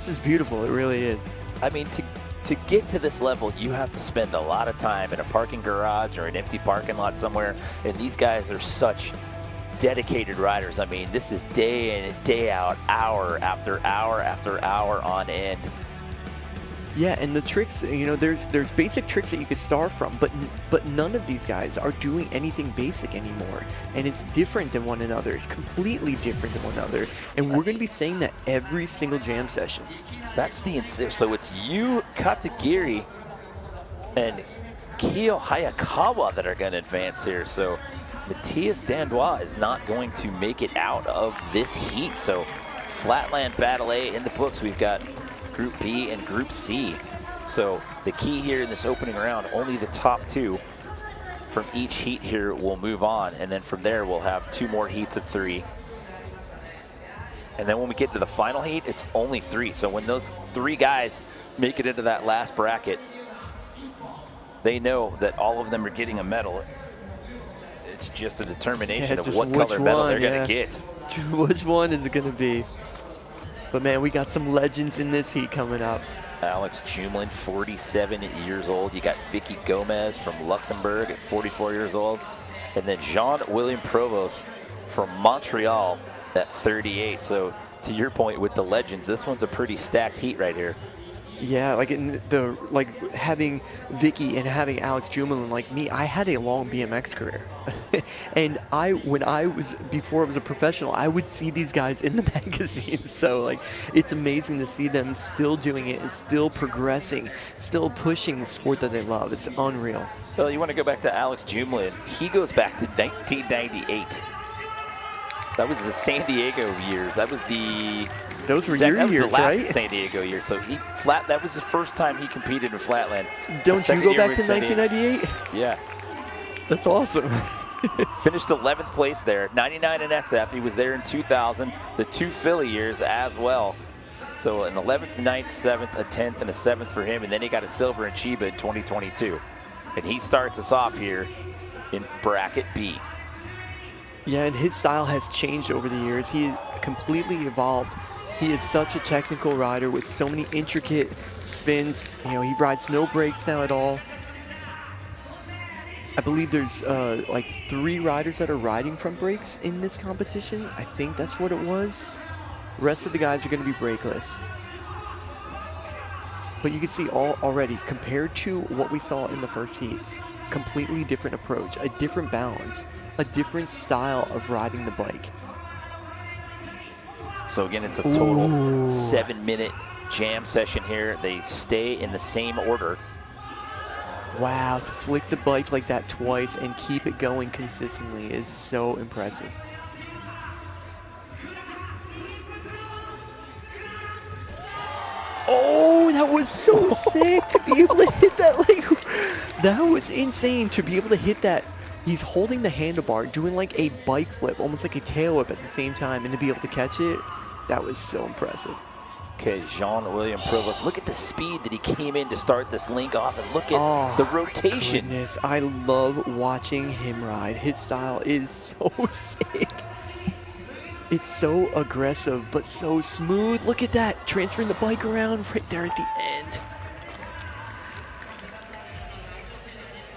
is beautiful. It really is. I mean, to get to this level, you have to spend a lot of time in a parking garage or an empty parking lot somewhere, and these guys are such dedicated riders. I mean, this is day in and day out, hour after hour after hour on end. Yeah, and the tricks, you know, there's basic tricks that you could start from, but none of these guys are doing anything basic anymore, and it's different than one another. It's completely different than one another, and we're going to be saying that every single jam session. That's the so it's Yu Katagiri and Kyo Hayakawa that are going to advance here. So Matthias Dandois is not going to make it out of this heat. So Flatland Battle A in the books. We've got Group B and Group C. So the key here in this opening round, only the top two from each heat here will move on. And then from there, we'll have 2 more heats of 3. And then when we get to the final heat, it's only 3. So when those 3 guys make it into that last bracket, they know that all of them are getting a medal. It's just a determination of what color medal they're going to get. Which one is it going to be? But man, we got some legends in this heat coming up. Alex Jumlin, 47 years old. You got Vicky Gomez from Luxembourg at 44 years old. And then Jean-William Provost from Montreal at 38. So to your point with the legends, this one's a pretty stacked heat right here. Yeah, like having Vicky and having Alex Jumelin like me, I had a long BMX career. And before I was a professional, I would see these guys in the magazines. So like, it's amazing to see them still doing it and still progressing, still pushing the sport that they love. It's unreal. Well, you want to go back to Alex Jumelin. He goes back to 1998. That was the San Diego years. That was the Those were your years, the last right? San Diego year. So that was the first time he competed in Flatland. Don't you go back to 1998? Yeah. That's awesome. Finished 11th place there, 99 in SF. He was there in 2000, the 2 Philly years as well. So an 11th, 9th, 7th, a 10th, and a 7th for him. And then he got a silver in Chiba in 2022. And he starts us off here in bracket B. Yeah, and his style has changed over the years. He completely evolved. He is such a technical rider with so many intricate spins. You know, he rides no brakes now at all. I believe there's like 3 riders that are riding from brakes in this competition. I think that's what it was. The rest of the guys are going to be brakeless. But you can see already, compared to what we saw in the first heat, completely different approach, a different balance, a different style of riding the bike. So again, it's a total 7-minute jam session here. They stay in the same order. Wow, to flick the bike like that twice and keep it going consistently is so impressive. Oh, that was so sick to be able to hit that. Like, that was insane to be able to hit that. He's holding the handlebar, doing like a bike flip, almost like a tail whip at the same time, and to be able to catch it, that was so impressive. Okay, Jean-William Provost, look at the speed that he came in to start this link off, and look at the rotation. Goodness, I love watching him ride. His style is so sick. It's so aggressive, but so smooth. Look at that, transferring the bike around right there at the end.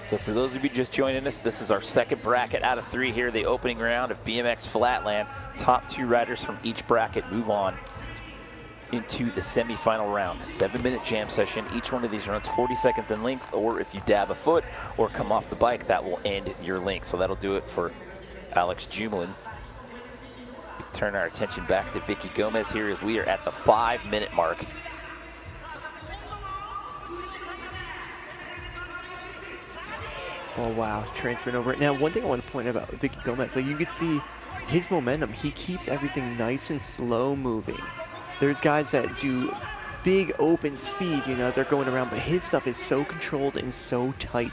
So for those of you just joining us, this is our second bracket out of 3 here, the opening round of BMX Flatland. Top 2 riders from each bracket move on into the semifinal round. 7-minute jam session. Each one of these runs 40 seconds in length, or if you dab a foot or come off the bike, that will end your link. So that'll do it for Alex Jumelin. We turn our attention back to Vicky Gomez here as we are at the 5-minute mark. Oh wow, transferring over. Now, one thing I want to point out about Vicky Gomez, like you can see his momentum. He keeps everything nice and slow moving. There's guys that do big open speed, you know, they're going around, but his stuff is so controlled and so tight.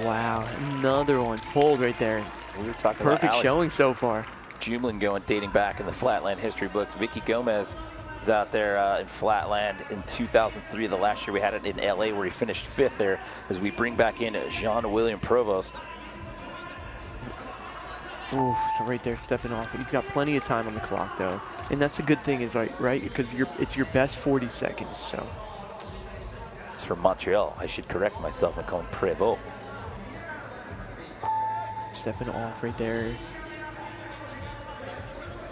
Wow, another one pulled right there. We were talking Perfect about Alex showing so far. Jumelin dating back in the Flatland history books. Vicky Gomez is out there in Flatland in 2003. The last year we had it in LA where he finished 5th there, as we bring back in Jean-William Provost. Oof, so right there stepping off. He's got plenty of time on the clock though. And that's a good thing, is right? Because it's your best 40 seconds, so. It's from Montreal. I should correct myself and call him Prévost. Stepping off right there.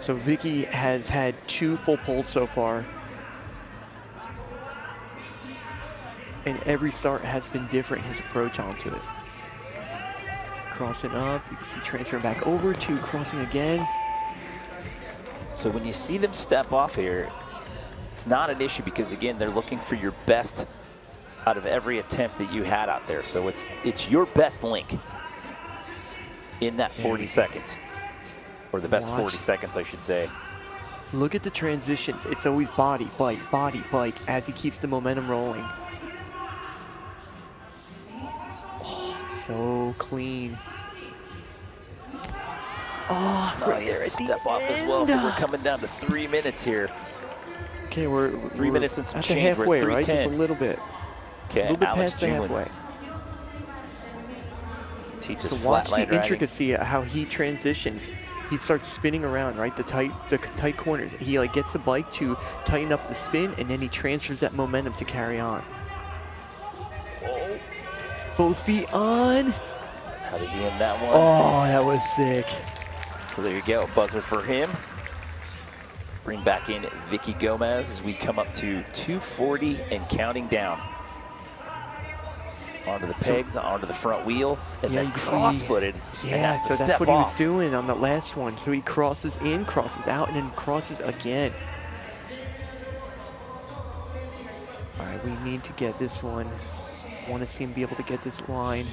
So Vicky has had 2 full pulls so far. And every start has been different, his approach onto it. Crossing up, you can see transferring back over to crossing again. So when you see them step off here, it's not an issue because again, they're looking for your best out of every attempt that you had out there. So it's your best link in that 40 seconds, or the best 40 seconds, I should say. Look at the transitions. It's always body, bike, as he keeps the momentum rolling. So clean. Oh, right there at the step off as well. So we're coming down to 3 minutes here. Okay, we're 3 minutes and some at the change. halfway, we're at right? 3:10. Just a little bit. Okay, A little bit Alex past the halfway. Teaches So watch flatland the riding. intricacy of how he transitions. He starts spinning around, right? The tight corners. He like gets the bike to tighten up the spin, and then he transfers that momentum to carry on. Oh. Both feet on. How does he end that one? Oh, that was sick. So there you go, buzzer for him. Bring back in Vicky Gomez as we come up to 240 and counting down. Onto the pegs, onto the front wheel, and then cross-footed. Yeah, so that's what he was doing on the last one. So he crosses in, crosses out, and then crosses again. All right, we need to get this one. Want to see him be able to get this line.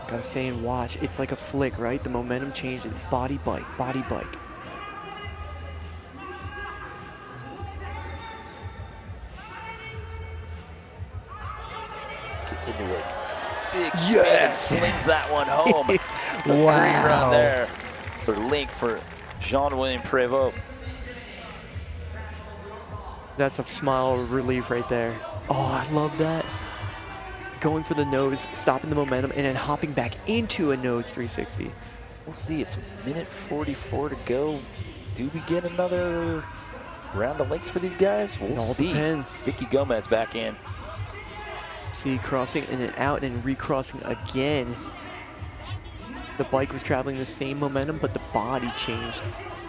Like I was saying, watch. It's like a flick, right? The momentum changes. Body bike, body bike. Gets into it. Big spin and slings that one home. Wow. Right there for link for Jean-William Prévost. That's a smile of relief right there. Oh, I love that. Going for the nose, stopping the momentum, and then hopping back into a nose 360. We'll see. It's minute 44 to go. Do we get another round of links for these guys? We'll see. It all depends. Vicky Gomez back in. See, crossing and then out and then recrossing again. The bike was traveling the same momentum, but the body changed.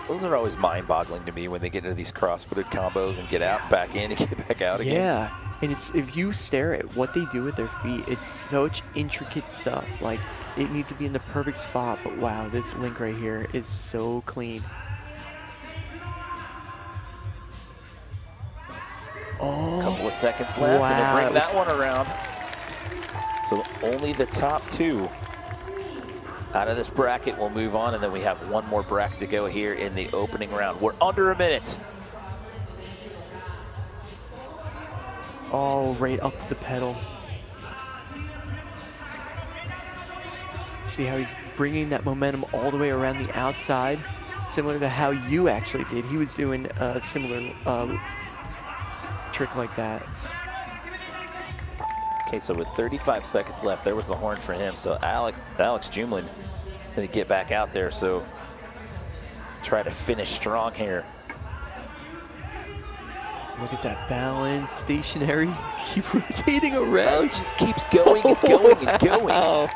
Those are always mind-boggling to me when they get into these cross-footed combos and get out, back in, and get back out again. Yeah, and it's, if you stare at what they do with their feet, it's such intricate stuff. Like, it needs to be in the perfect spot, but wow, this link right here is so clean. Oh, couple of seconds left, wow, and they'll bring that one around. So only the top two out of this bracket will move on, and then we have one more bracket to go here in the opening round. We're under a minute. Oh, right up to the pedal. See how he's bringing that momentum all the way around the outside, similar to how you actually did. He was doing a similar trick like that. Okay, so with 35 seconds left, there was the horn for him. So Alex Jumlin going to get back out there. So try to finish strong here. Look at that balance, stationary, keep rotating around. It just keeps going and going and going.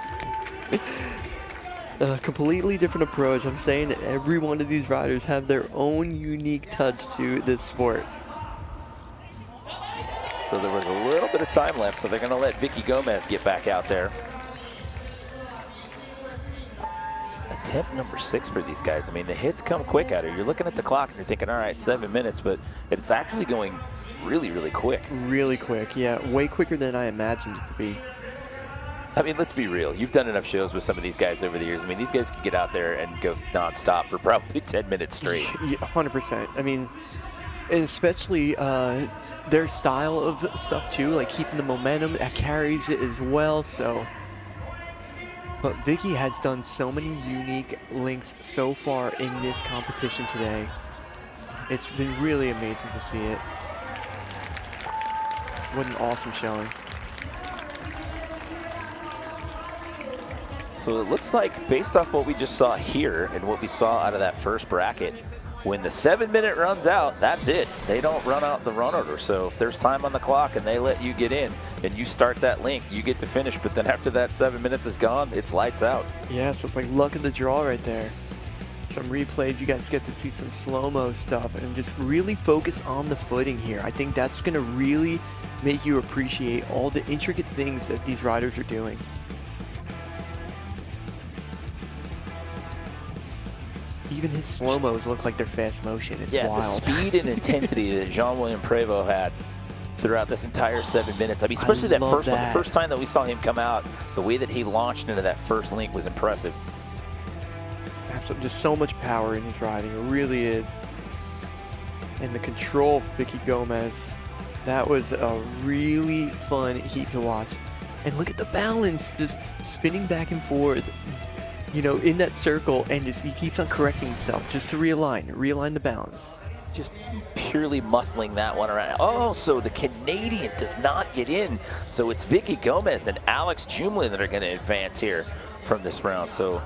A completely different approach. I'm saying that every one of these riders have their own unique touch to this sport. So there was a little bit of time left, so they're going to let Vicky Gomez get back out there. Attempt number 6 for these guys. I mean, the hits come quick at her. You're looking at the clock and you're thinking, all right, 7 minutes, but it's actually going really, really quick. Really quick, yeah. Way quicker than I imagined it to be. I mean, let's be real. You've done enough shows with some of these guys over the years. I mean, these guys could get out there and go nonstop for probably 10 minutes straight. Yeah, 100%. I mean, and especially their style of stuff too, like keeping the momentum, that carries it as well. So, but Vicky has done so many unique links so far in this competition today. It's been really amazing to see it. What an awesome showing. So it looks like, based off what we just saw here and what we saw out of that first bracket, when the 7 minute runs out, that's it. They don't run out the run order. So if there's time on the clock and they let you get in and you start that link, you get to finish. But then after that 7 minutes is gone, it's lights out. Yeah, so it's like luck of the draw right there. Some replays, you guys get to see some slow-mo stuff and just really focus on the footing here. I think that's gonna really make you appreciate all the intricate things that these riders are doing. Even his slow-mos look like they're fast motion. It's wild. The speed and intensity that Jean-William Prévost had throughout this entire 7 minutes. I mean, especially that first one. The first time that we saw him come out, the way that he launched into that first link was impressive. Absolutely, just so much power in his riding. It really is. And the control of Vicky Gomez, that was a really fun heat to watch. And look at the balance, just spinning back and forth, you know, in that circle, and just he keeps on correcting himself just to realign the balance. Just purely muscling that one around. Oh, so the Canadian does not get in. So it's Vicky Gomez and Alex Jumlin that are going to advance here from this round. So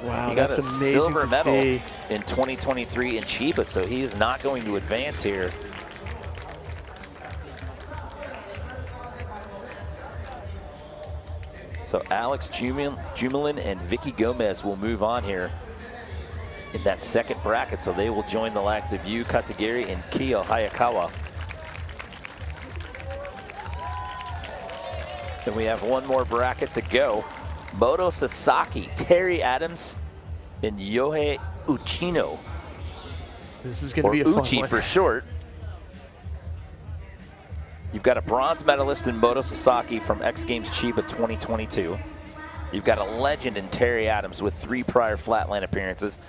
wow, he got that's a amazing silver medal see. in 2023 in Chiba, so he is not going to advance here. So Alex Jumlin and Vicky Gomez will move on here in that second bracket, so they will join the likes of Yu Katagiri and Kiyo Hayakawa. Then we have one more bracket to go. Moto Sasaki, Terry Adams, and Yohei Uchino. This is going to be a fun Uchi one. for short. You've got a bronze medalist in Moto Sasaki from X Games Chiba 2022. You've got a legend in Terry Adams with 3 prior Flatland appearances.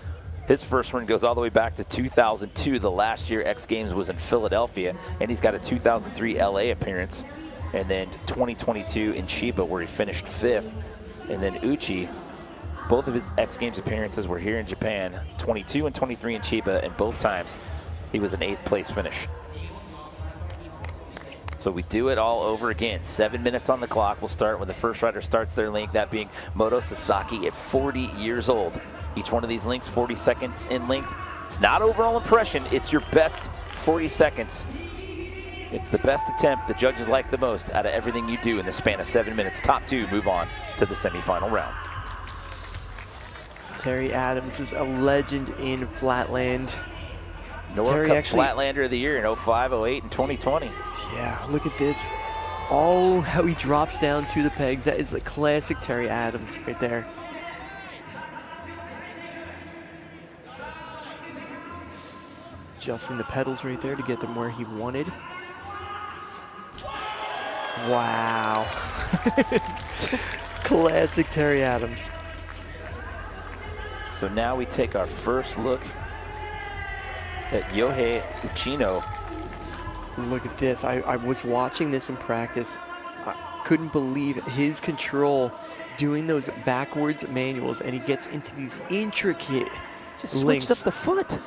His first one goes all the way back to 2002, the last year X Games was in Philadelphia, and he's got a 2003 LA appearance, and then 2022 in Chiba where he finished 5th. And then Uchi, both of his X Games appearances were here in Japan, 22 and 23 in Chiba, and both times he was an 8th place finish. So we do it all over again. 7 minutes on the clock. We'll start when the first rider starts their link, that being Moto Sasaki at 40 years old. Each one of these links, 40 seconds in length. It's not overall impression, it's your best 40 seconds. It's the best attempt the judges like the most out of everything you do in the span of 7 minutes. Top 2 move on to the semifinal round. Terry Adams is a legend in Flatland. North Cup Flatlander of the Year in 05, 08, and 2020. Yeah, look at this. Oh, how he drops down to the pegs. That is the classic Terry Adams right there. Adjusting the pedals right there to get them where he wanted. Wow. Classic Terry Adams. So now we take our first look at Yohei Uchino. Look at this. I was watching this in practice. I couldn't believe his control doing those backwards manuals, and he gets into these intricate Just links. switched up the foot.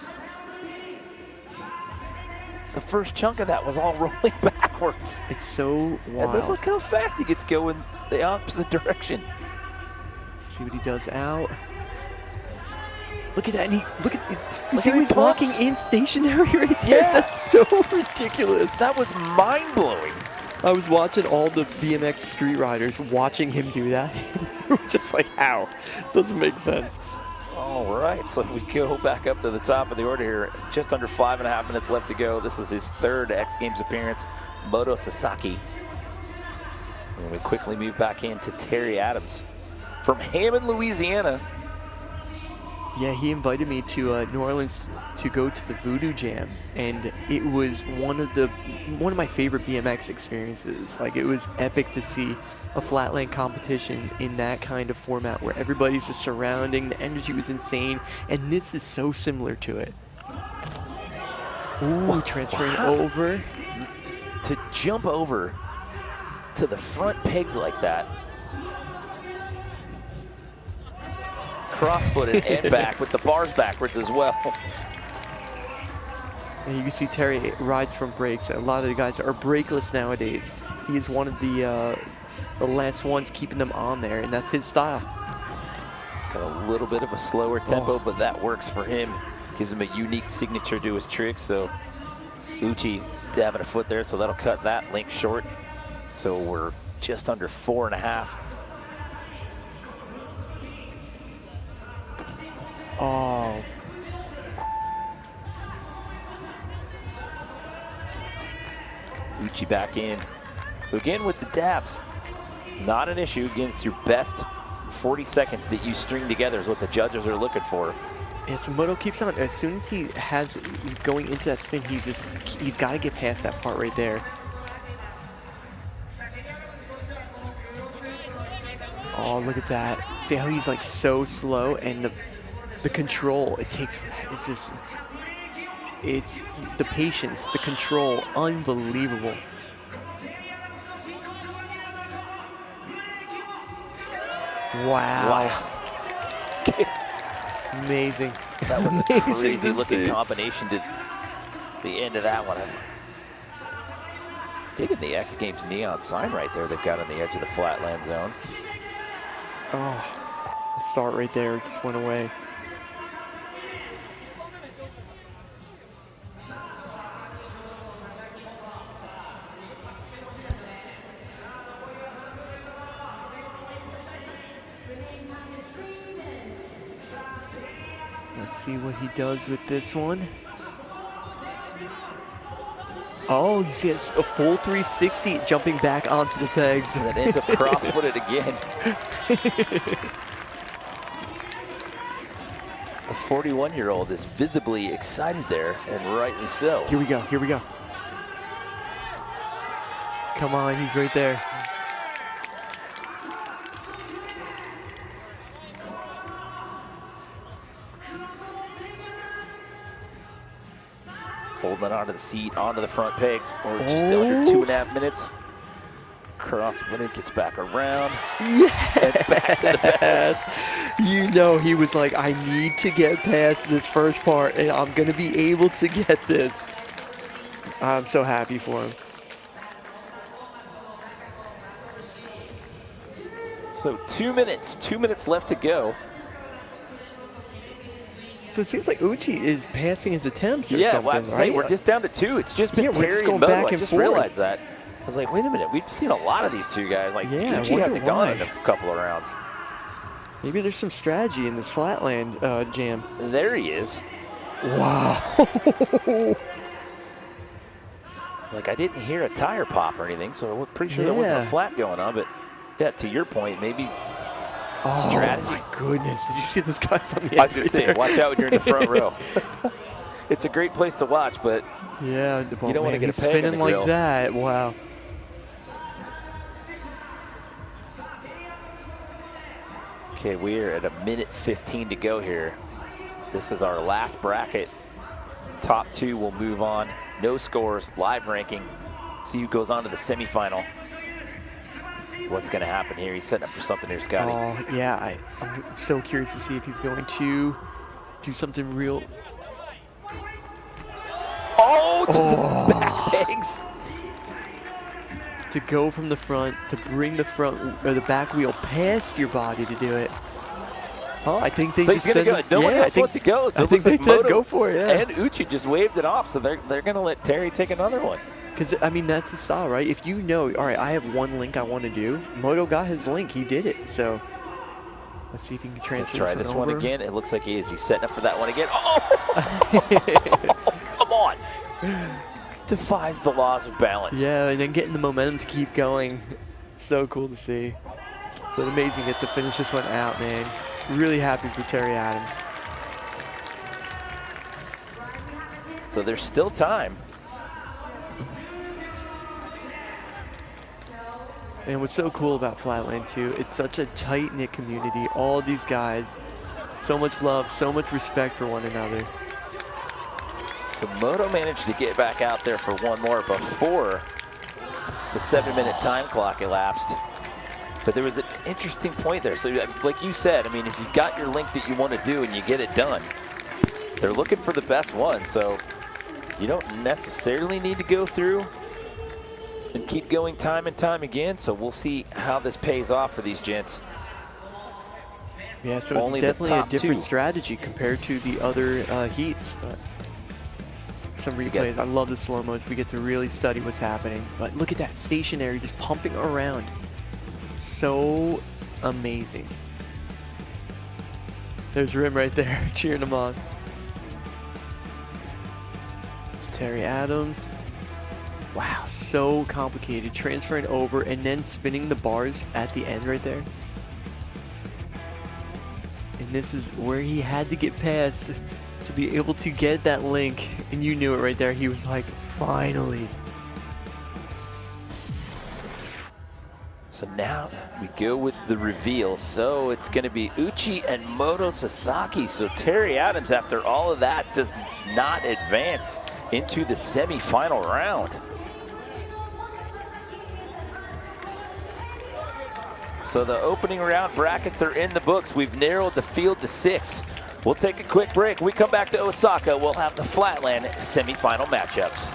The first chunk of that was all rolling backwards. It's so wild. And then look how fast he gets going the opposite direction. See what he does out. Look at that, and he look at Look see how he he's walking pumps. in stationary right there. Yeah. That's so ridiculous. That was mind-blowing. I was watching all the BMX Street riders watching him do that. They were just like, how? Doesn't make sense. All right, so we go back up to the top of the order here. Just under 5.5 minutes left to go. This is his 3rd X Games appearance, Moto Sasaki. And we quickly move back into Terry Adams from Hammond, Louisiana. Yeah, he invited me to New Orleans to go to the Voodoo Jam, and it was one of my favorite BMX experiences. Like, it was epic to see a flatland competition in that kind of format where everybody's just surrounding. The energy was insane, and this is so similar to it. Ooh, transferring over. To jump over to the front pegs like that. Cross-footed and back with the bars backwards as well. And you can see Terry rides from brakes. A lot of the guys are brakeless nowadays. He is one of the last ones keeping them on there, and that's his style. Got a little bit of a slower tempo, but that works for him. Gives him a unique signature to his tricks. So Uchi dabbing a foot there, so that'll cut that link short. So we're just under 4.5. Oh. Uchi back in. Again with the dabs. Not an issue. Again, it's your best 40 seconds that you string together is what the judges are looking for. Yeah, so Moto keeps on, as soon as he's going into that spin, he's got to get past that part right there. Oh, look at that. See how he's like so slow, and the control it takes for that. It's the patience, the control, unbelievable. Wow. Amazing. That was a Amazing crazy to looking see. combination to the end of that one. I'm digging the X Games neon sign right there they've got on the edge of the flatland zone. Oh, the start right there just went away. Let's see what he does with this one. Oh, he gets a full 360 jumping back onto the pegs. And then ends up cross-footed again. The 41-year-old is visibly excited there, and rightly so. Here we go, here we go. Come on, he's right there. Holding onto the seat, onto the front pegs. We're just under 2.5 minutes. Cross-footed, gets back around. Yes! And back to the pegs. You know, he was like, I need to get past this first part, and I'm going to be able to get this. I'm so happy for him. So 2 minutes left to go. So it seems like Uchi is passing his attempts or Yeah, something, well, I was right? saying, we're just down to 2. It's just been Yeah, we're Terry just going and Moto. back I and just forth. realized that. I was like, wait a minute, we've seen a lot of these two guys. Like, Yeah, I Uchi wonder hasn't gone in why. a couple of rounds. Maybe there's some strategy in this Flatland jam. There he is. Wow. Like, I didn't hear a tire pop or anything, so I'm pretty sure there wasn't a Yeah. flat going on. But, yeah, to your point, maybe Oh strategy. my goodness. Did you see those guys on the I edge was just right saying, there? watch out when you're in the front row. It's a great place to watch, but Yeah, You don't wanna get a he's peg in spinning the like grill. that. Wow. okay, we're at 1:15 to go here. This is our last bracket. Top 2 will move on. No scores, live ranking. See who goes on to the semifinal. What's going to happen here? He's setting up for something here, Scotty. Oh, yeah. I'm so curious to see if he's going to do something real. Oh, to the back pegs. To go from the front, to bring the front or the back wheel past your body to do it. Oh, I think they So just he's going to said, go. No one yeah, I else think, wants to go. So I it think looks they like said Moto go for it, yeah. And Uchi just waved it off, so they're going to let Terry take another one. Because, I mean, that's the style, right? If you know, all right, I have one link I want to do. Moto got his link. He did it. So let's see if he can transfer Try this one over. again. It looks like he is. He's setting up for that one again. Oh, come on. Defies the laws of balance. Yeah, and then getting the momentum to keep going. So cool to see. But amazing gets to finish this one out, man. Really happy for Terry Adams. So there's still time. And what's so cool about Flatland too, it's such a tight-knit community. All these guys, so much love, so much respect for one another. So Moto managed to get back out there for one more before the 7-minute time clock elapsed. But there was an interesting point there. So like you said, I mean, if you've got your link that you want to do and you get it done, they're looking for the best one. So you don't necessarily need to go through and keep going time and time again. So we'll see how this pays off for these gents. Yeah, so Only it's the definitely a top different 2. strategy compared to the other heats. But some replays, I love the slow-mos. We get to really study what's happening. But look at that, stationary, just pumping around. So amazing. There's Rim right there, cheering him on. It's Terry Adams. Wow, so complicated. Transferring over and then spinning the bars at the end right there. And this is where he had to get past to be able to get that link. And you knew it right there. He was like, finally. So now we go with the reveal. So it's going to be Uchi and Moto Sasaki. So Terry Adams, after all of that, does not advance into the semifinal round. So the opening round brackets are in the books. We've narrowed the field to 6. We'll take a quick break. When we come back to Osaka, we'll have the Flatland semifinal matchups.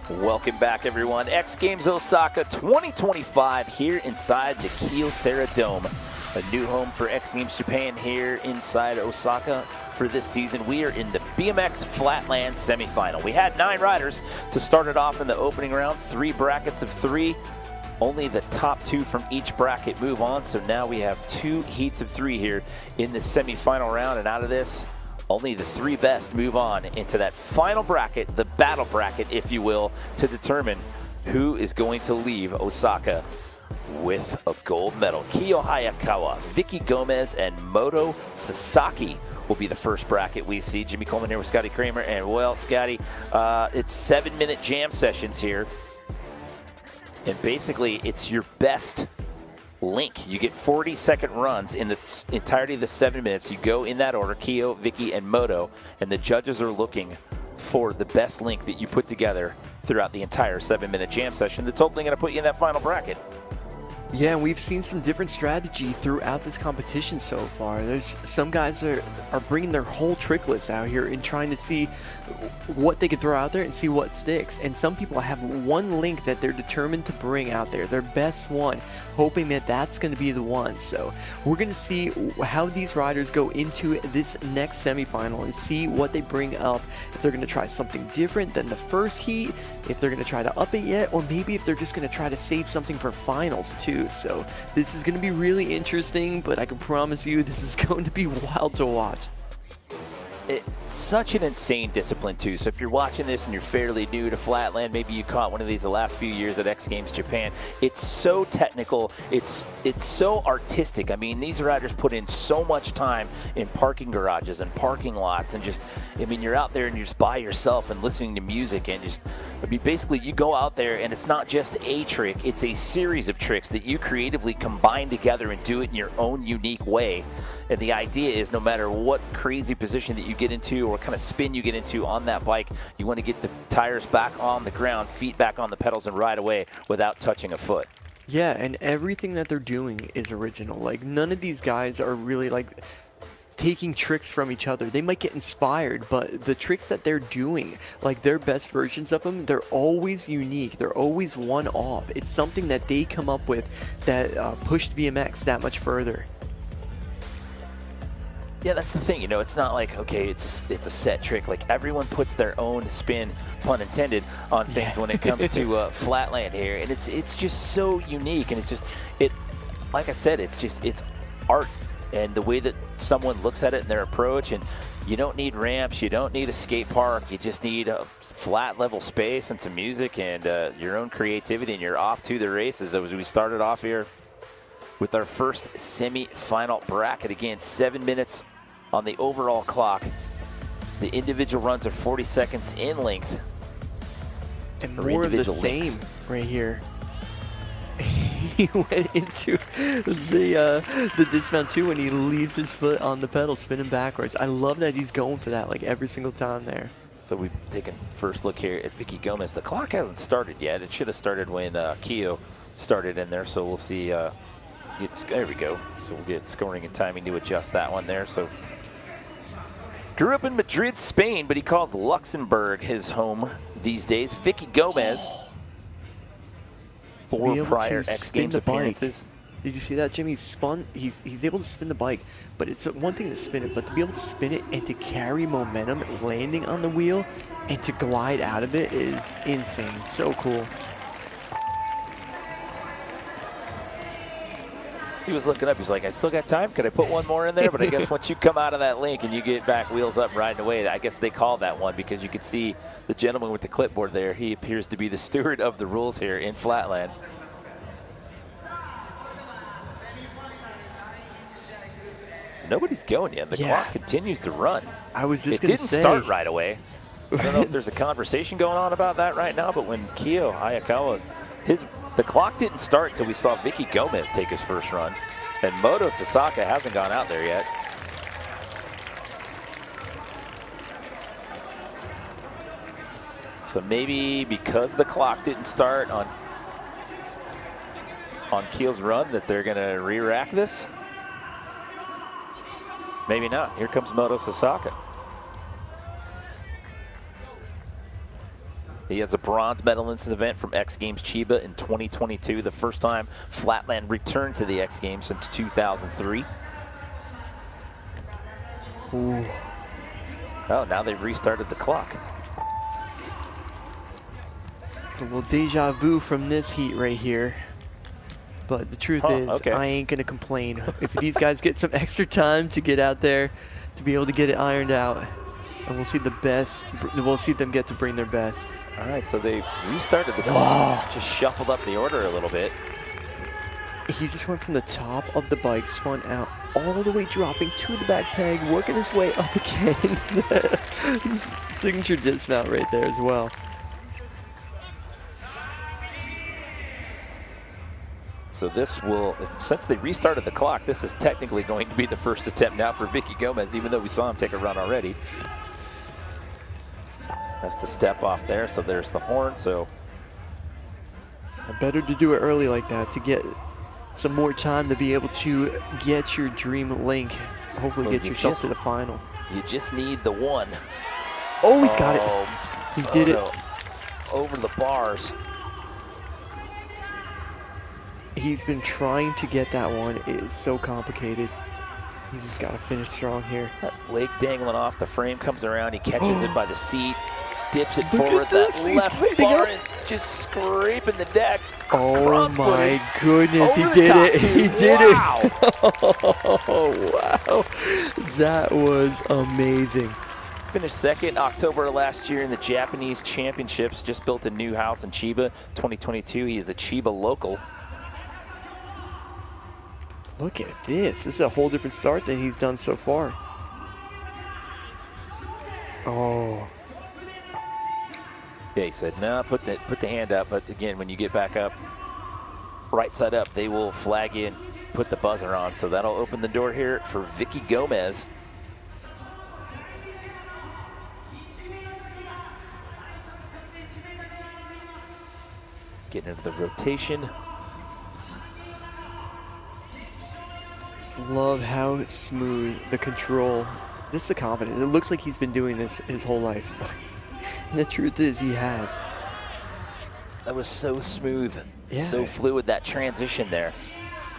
Welcome back, everyone. X Games Osaka 2025 here inside the Kyocera Dome. A new home for X Games Japan here inside Osaka for this season. We are in the BMX Flatland semifinal. We had 9 riders to start it off in the opening round, 3 brackets of 3. Only the top 2 from each bracket move on, so now we have 2 heats of 3 here in the semifinal round, and out of this, only the 3 best move on into that final bracket, the battle bracket, if you will, to determine who is going to leave Osaka with a gold medal. Kiyo Hayakawa, Vicky Gomez, and Moto Sasaki will be the first bracket we see. Jimmy Coleman here with Scotty Kramer, and well, Scotty, it's 7-minute jam sessions here, and basically it's your best link. You get 40-second runs in the entirety of the 7 minutes. You go in that order, Kiyo, Vicky, and Moto, and the judges are looking for the best link that you put together throughout the entire 7-minute jam session that's hopefully going to put you in that final bracket. Yeah, and we've seen some different strategy throughout this competition so far. There's some guys that are bringing their whole trick list out here and trying to see what they can throw out there and see what sticks. And some people have one link that they're determined to bring out there, their best one, hoping that that's going to be the one. So we're going to see how these riders go into this next semifinal and see what they bring up, if they're going to try something different than the first heat, if they're going to try to up it yet, or maybe if they're just going to try to save something for finals too. So this is going to be really interesting, but I can promise you this is going to be wild to watch. It's such an insane discipline too. So if you're watching this and you're fairly new to Flatland, maybe you caught one of these the last few years at X Games Japan, it's so technical, it's so artistic. I mean, these riders put in so much time in parking garages and parking lots, and just, I mean, you're out there and you're just by yourself and listening to music, and just, I mean, basically you go out there and it's not just a trick, it's a series of tricks that you creatively combine together and do it in your own unique way. And the idea is, no matter what crazy position that you get into or what kind of spin you get into on that bike, you want to get the tires back on the ground, feet back on the pedals, and ride away without touching a foot. Yeah, and everything that they're doing is original. Like, none of these guys are really like taking tricks from each other. They might get inspired, but the tricks that they're doing, like their best versions of them, they're always unique. They're always one-off. It's something that they come up with that pushed BMX that much further. Yeah, that's the thing, you know, it's not like, okay, it's a set trick. Like, everyone puts their own spin, pun intended, on things when it comes to Flatland here, and it's just so unique, and like I said, it's art, and the way that someone looks at it and their approach. And you don't need ramps, you don't need a skate park, you just need a flat level space and some music and your own creativity, and you're off to the races. As we started off here with our first semi-final bracket. Again, 7 minutes on the overall clock. The individual runs are 40 seconds in length. And more of the same right here. He went into the dismount too when he leaves his foot on the pedal, spinning backwards. I love that he's going for that like every single time there. So we've taken first look here at Vicky Gomez. The clock hasn't started yet. It should have started when Kiyo started in there, so we'll see There we go. So we'll get scoring and timing to adjust that one there. So grew up in Madrid, Spain, but he calls Luxembourg his home these days. Vicky Gomez, 4 prior X Games appearances. Did you see that, Jimmy? He's able to spin the bike, but it's one thing to spin it, but to be able to spin it and to carry momentum, landing on the wheel, and to glide out of it is insane. So cool. He was looking up. He's like, I still got time. Could I put one more in there? But I guess once you come out of that link and you get back wheels up riding away, I guess they call that one because you could see the gentleman with the clipboard there. He appears to be the steward of the rules here in Flatland. Nobody's going yet. The clock continues to run. I was just going to say. It didn't start right away. I don't know if there's a conversation going on about that right now, but when Kyo Hayakawa, the clock didn't start until we saw Vicky Gomez take his first run. And Moto Osaka hasn't gone out there yet. So maybe because the clock didn't start on Kyo's run that they're going to re-rack this? Maybe not. Here comes Moto Osaka. He has a bronze medal in this event from X Games Chiba in 2022, the first time Flatland returned to the X Games since 2003. Ooh. Oh, now they've restarted the clock. It's a little deja vu from this heat right here. But the truth is, I ain't going to complain. If these guys get some extra time to get out there, to be able to get it ironed out, and we'll see the best, we'll see them get to bring their best. All right, so they restarted the clock, just shuffled up the order a little bit. He just went from the top of the bike, spun out, all the way dropping to the back peg, working his way up again. Signature dismount right there as well. So this will, since they restarted the clock, this is technically going to be the first attempt now for Vicky Gomez, even though we saw him take a run already. That's the step off there, so there's the horn, so. Better to do it early like that to get some more time to be able to get your dream link. Hopefully get yourself to the final. You just need the one. Oh, he's got it. He did it. Over the bars. He's been trying to get that one. It is so complicated. He's just got to finish strong here. That leg dangling off the frame comes around. He catches it by the seat, dips it forward. That left bar and just scraping the deck. Oh my goodness, he did it. He did it. Oh, wow. That was amazing. Finished second October last year in the Japanese Championships. Just built a new house in Chiba. 2022, he is a Chiba local. Look at this. This is a whole different start than he's done so far. Oh. Yeah, he said, no, put the hand up. But again, when you get back up, right side up, they will flag you and put the buzzer on. So that'll open the door here for Vicky Gomez. Getting into the rotation. Love how smooth the control, just the confidence. It looks like he's been doing this his whole life. And the truth is he has. That was so smooth, so fluid, that transition there.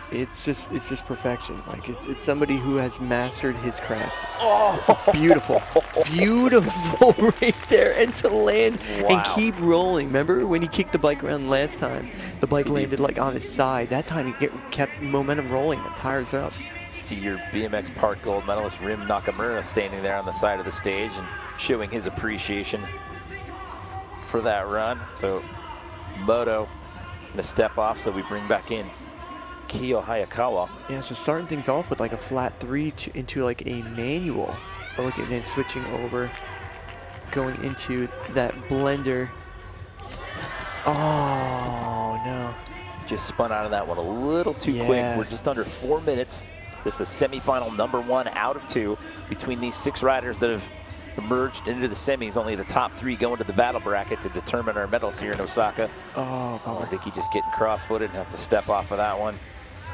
It's just perfection. Like it's somebody who has mastered his craft. Oh, beautiful, beautiful right there, and to land and keep rolling. Remember when he kicked the bike around last time? The bike landed like on its side. That time he kept momentum rolling. The tires up. See your BMX Park gold medalist Rim Nakamura standing there on the side of the stage and showing his appreciation for that run. So Moto gonna step off, so we bring back in Kyo Hayakawa. Yeah, so starting things off with like a flat 3 into like a manual. But look at then switching over, going into that blender. Oh no. Just spun out of that one a little too quick. We're just under 4 minutes. This is semifinal number 1 out of 2 between these 6 riders that have emerged into the semis. Only the top 3 go into the battle bracket to determine our medals here in Osaka. Oh, Vicky just getting cross-footed and has to step off of that one.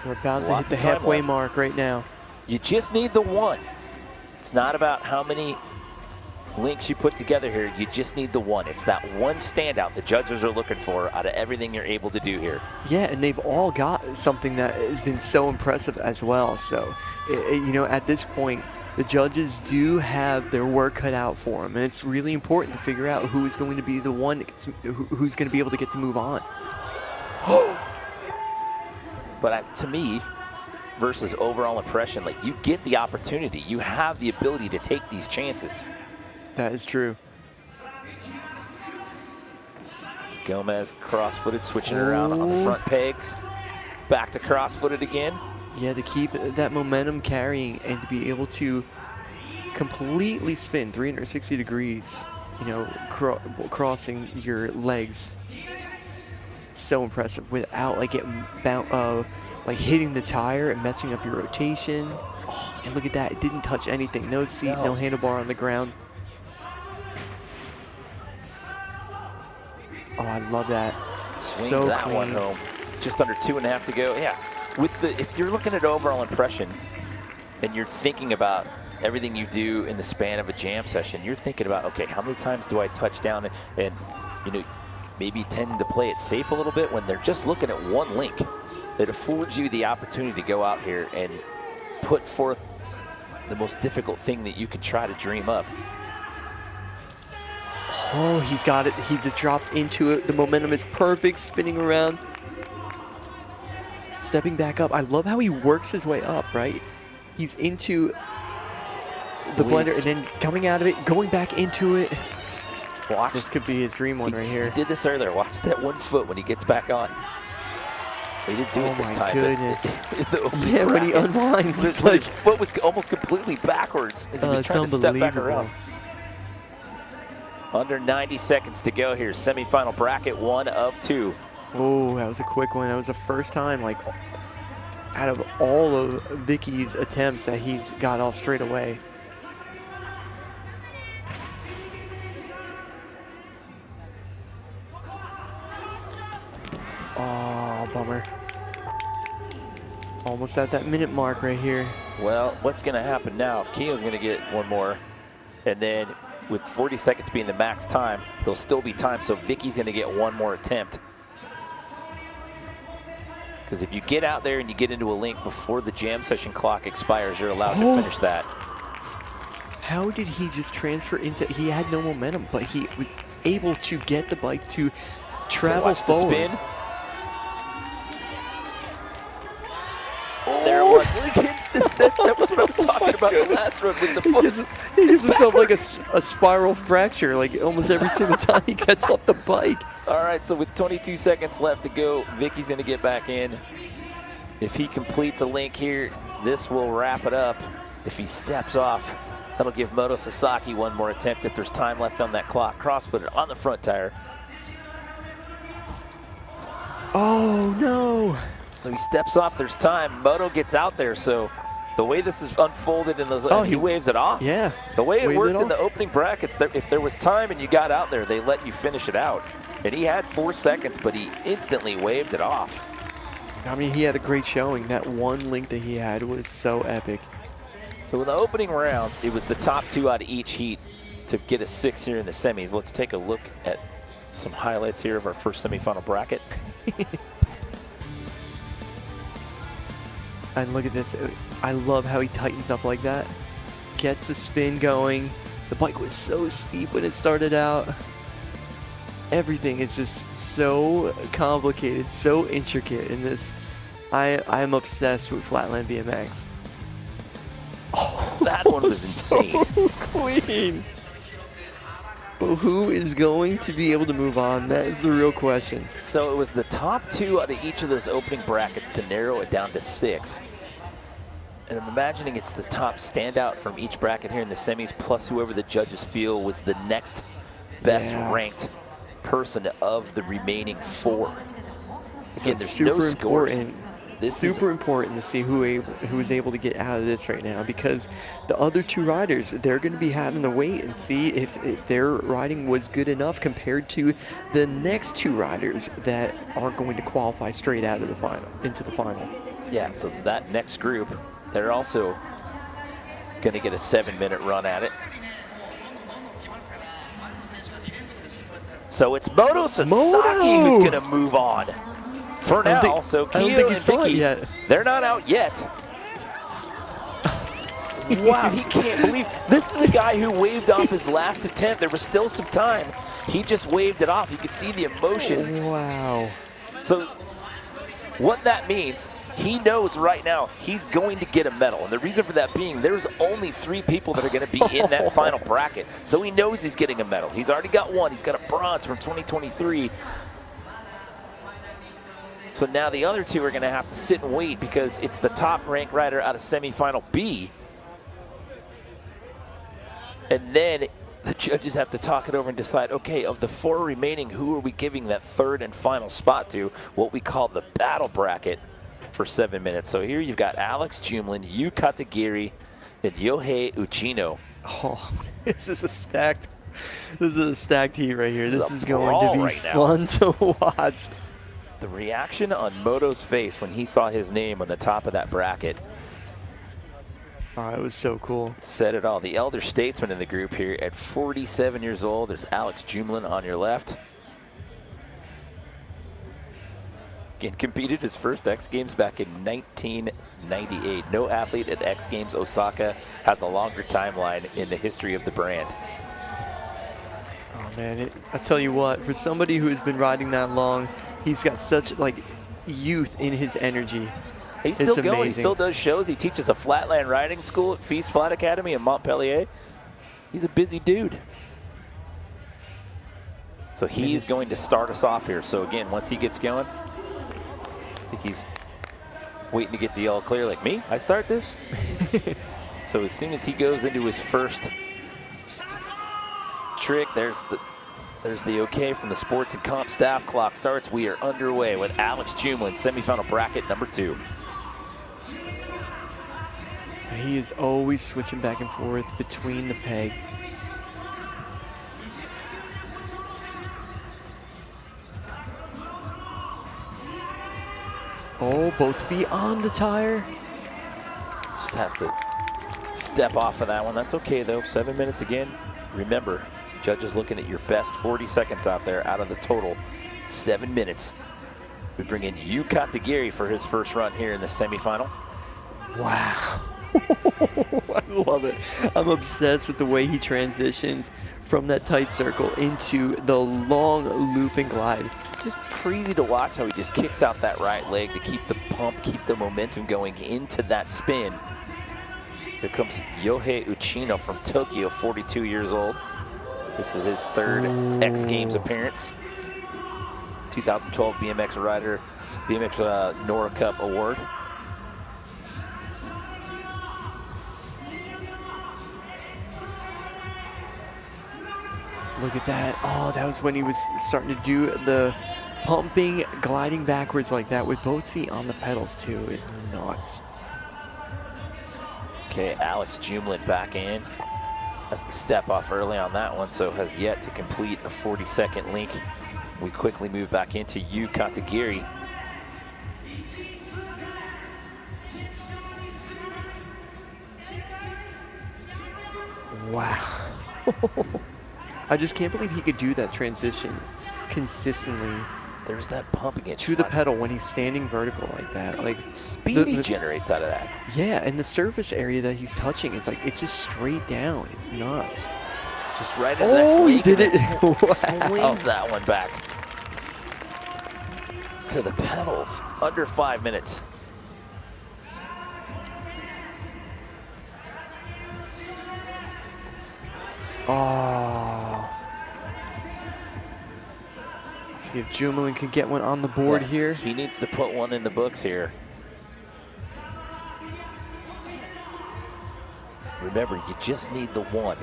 We're about to Lots hit of the time halfway left. mark right now. You just need the one. It's not about how many links you put together here. You just need the one. It's that one standout the judges are looking for out of everything you're able to do here. Yeah, and they've all got something that has been so impressive as well. So, you know, at this point, the judges do have their work cut out for them, and it's really important to figure out who is going to be the one who's going to be able to get to move on. But to me, versus overall impression, like, you get the opportunity. You have the ability to take these chances. That is true. Gomez cross-footed, switching around on the front pegs. Back to cross-footed again. Yeah, to keep that momentum carrying and to be able to completely spin 360 degrees, you know, crossing your legs. So impressive without like getting like hitting the tire and messing up your rotation. Oh, and look at that, it didn't touch anything. No seat, no handlebar on the ground. Oh, I love that. Swings so that clean. one home. Just under 2.5 to go. Yeah, if you're looking at overall impression and you're thinking about everything you do in the span of a jam session, you're thinking about, okay, how many times do I touch down and you know, maybe tend to play it safe a little bit when they're just looking at one link. It affords you the opportunity to go out here and put forth the most difficult thing that you could try to dream up. Oh, he's got it. He just dropped into it. The momentum is perfect, spinning around. Stepping back up. I love how he works his way up, right? He's into the blender and then coming out of it, going back into it. Watch. This could be his dream one right here. He did this earlier. Watch that one foot when he gets back on. He didn't do it this time. Goodness. Yeah, when he unwinds, it's like like his foot was almost completely backwards. He was trying to step back around. Under 90 seconds to go here. Semifinal bracket 1 of 2. Oh, that was a quick one. That was the first time, like, out of all of Vicky's attempts that he's got off straight away. Oh, bummer. Almost at that minute mark right here. Well, what's going to happen now? Keo's going to get one more. And then with 40 seconds being the max time, there'll still be time. So Vicky's going to get one more attempt. Because if you get out there and you get into a link before the jam session clock expires, you're allowed to finish that. How did he just transfer into, he had no momentum, but he was able to get the bike to travel forward. The spin. There it was. That was what I was talking about the last run with the foot. He gives himself like a spiral fracture, like almost every single time he gets off the bike. All right, so with 22 seconds left to go, Vicky's going to get back in. If he completes a link here, this will wrap it up. If he steps off, that'll give Moto Sasaki one more attempt if there's time left on that clock. Cross-footed on the front tire. Oh, no. So he steps off, there's time. Moto gets out there, so the way this is unfolded in those, he waves it off. Yeah. The way it worked in the opening brackets, if there was time and you got out there, they let you finish it out. And he had 4 seconds, but he instantly waved it off. I mean, he had a great showing. That one link that he had was so epic. So in the opening rounds, it was the top 2 out of each heat to get a 6 here in the semis. Let's take a look at some highlights here of our first semifinal bracket. And look at this. I love how he tightens up like that. Gets the spin going. The bike was so steep when it started out. Everything is just so complicated, so intricate in this. I'm obsessed with Flatland BMX. Oh, that one was insane. So clean. But who is going to be able to move on? That is the real question. So it was the top 2 out of each of those opening brackets to narrow it down to 6. And I'm imagining it's the top standout from each bracket here in the semis, plus whoever the judges feel was the next best ranked person of the remaining 4. Again, there's no scores. It's super important to see who is able to get out of this right now, because the other 2 riders, they're going to be having to wait and see if their riding was good enough compared to the next 2 riders that are going to qualify straight out of the final, into the final. Yeah, so that next group, they're also going to get a 7-minute run at it. So it's Moto Sasaki who's going to move on for now. So Kyo and Vicky, they're not out yet. Wow, he can't believe. This is a guy who waved off his last attempt. There was still some time. He just waved it off. You could see the emotion. Wow. So what that means, he knows right now he's going to get a medal. And the reason for that being, there's only 3 people that are going to be in that final bracket. So he knows he's getting a medal. He's already got one. He's got a bronze from 2023. So now the other 2 are going to have to sit and wait because it's the top ranked rider out of semifinal B. And then the judges have to talk it over and decide, okay, of the 4 remaining, who are we giving that 3rd and final spot to, what we call the battle bracket for 7 minutes. So here you've got Alex Jumlin, Yu Katagiri, and Yohei Uchino. Oh, this is a stacked heat right here. This is going to be right fun to watch. The reaction on Moto's face when he saw his name on the top of that bracket. Oh, it was so cool. Said it all. The elder statesman in the group here at 47 years old. There's Alex Jumlin on your left. Again, competed his first X Games back in 1998. No athlete at X Games Osaka has a longer timeline in the history of the brand. Oh man, I tell you what, for somebody who has been riding that long, he's got such like youth in his energy. He's still going. He still does shows. He teaches a flatland riding school at Feast Flat Academy in Montpellier. He's a busy dude. So he's going to start us off here. So again, once he gets going, I think he's waiting to get the all clear like me. I start this. So as soon as he goes into his first trick, there's the okay from the sports and comp staff. Clock starts. We are underway with Alex Jumlin, semifinal bracket number 2. He is always switching back and forth between the peg. Oh, both feet on the tire. Just has to step off of that one. That's okay though. 7 minutes again. Remember, judges looking at your best 40 seconds out there out of the total 7 minutes. We bring in Yu Katagiri for his first run here in the semifinal. Wow. I love it. I'm obsessed with the way he transitions from that tight circle into the long loop and glide. Just crazy to watch how he just kicks out that right leg to keep the pump, keep the momentum going into that spin. Here comes Yohei Uchino from Tokyo, 42 years old. This is his 3rd X Games appearance. 2012 BMX rider, BMX Nora Cup award. Look at that. Oh, that was when he was starting to do the pumping, gliding backwards like that with both feet on the pedals too. It's nuts. Okay, Alex Jumlin back in. Has to step off early on that one, so has yet to complete a 40-second link. We quickly move back into Yu Katagiri. Wow. I just can't believe he could do that transition consistently. There's that pump again. To the pedal when he's standing vertical like that. Like speed he generates out of that. Yeah, and the surface area that he's touching is like, it's just straight down. It's nuts. Just right in the next he week, did it. Swings that one back to the pedals. Under 5 minutes. Oh. See if Jumlin can get one on the board here. He needs to put one in the books here. Remember, you just need the one.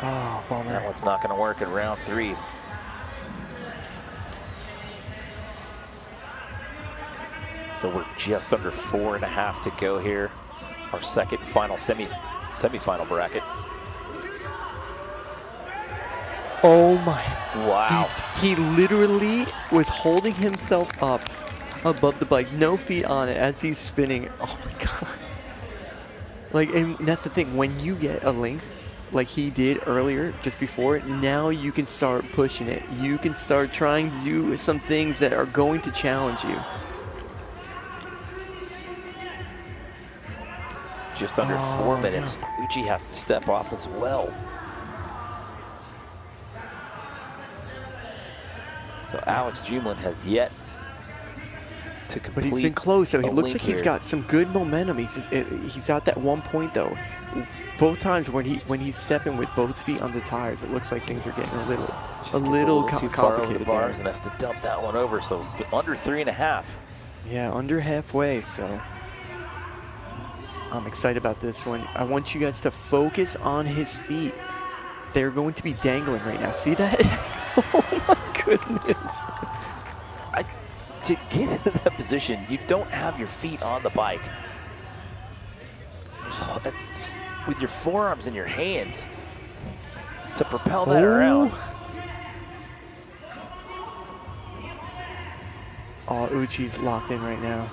Oh, bummer. That one's not going to work in round 3. So we're just under 4.5 to go here. Our second final semifinal bracket. Oh my. Wow. He literally was holding himself up above the bike, no feet on it as he's spinning. Oh my god. Like, and that's the thing, when you get a length like he did earlier, just before, now you can start pushing it. You can start trying to do some things that are going to challenge you. Just under 4 minutes. No. Uchi has to step off as well. So Alex Jumlin has yet to complete. But he's been close, so he looks like he's here. got some good momentum. He's at that one point though. Both times when he's stepping with both feet on the tires, it looks like things are getting a little too far over the complicated bars there. and has to dump that one over. So under 3.5. Yeah, under halfway. So I'm excited about this one. I want you guys to focus on his feet. They're going to be dangling right now. See that? Oh my goodness. To get into that position, you don't have your feet on the bike. Just with your forearms in your hands to propel that around. Oh, Uchi's locked in right now.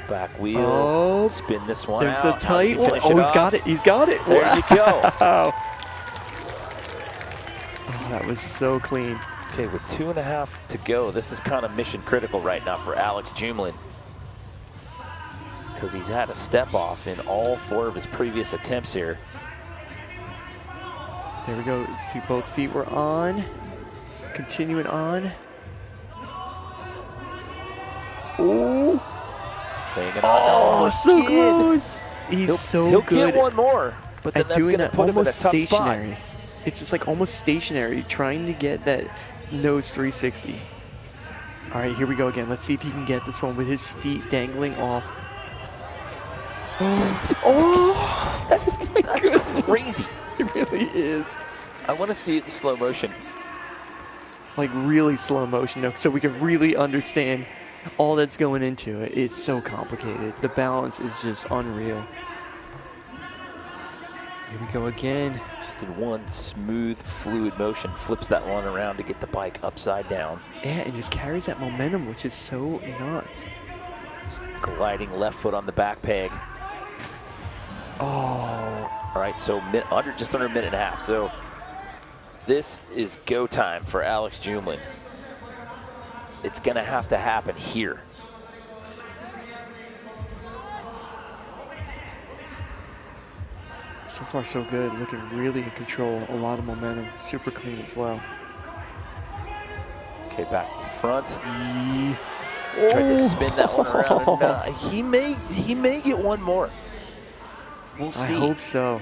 Back wheel, Oh, spin this one there's out. the How does tight he one. finish Oh, it he's off? got it. He's got it. There you go. Wow. Oh, that was so clean. Okay, with 2.5 to go, this is kind of mission critical right now for Alex Jumlin, because he's had a step off in all 4 of his previous attempts here. There we go. See, both feet were on. Continuing on. Oh. Hanging on. Oh, so again. close. He's so He'll good get one more, but then at that's doing going to that put him in a almost tough stationary. spot. It's just like almost stationary, trying to get that nose 360. All right, here we go again. Let's see if he can get this one with his feet dangling off. Oh, That's crazy. it really is. I want to see it in slow motion. Like really slow motion, though, so we can really understand all that's going into it. It's so complicated. The balance is just unreal. Here we go again. Just in one smooth, fluid motion, flips that one around to get the bike upside down. Yeah, and just carries that momentum, which is so nuts. Just gliding left foot on the back peg. Oh. All right, so just under a minute and a half. So this is go time for Alex Jumlin. It's going to have to happen here. So far, so good. Looking really in control. A lot of momentum. Super clean as well. Okay, back in front. Tried to spin that one around. And, he may get one more. We'll see. I hope so.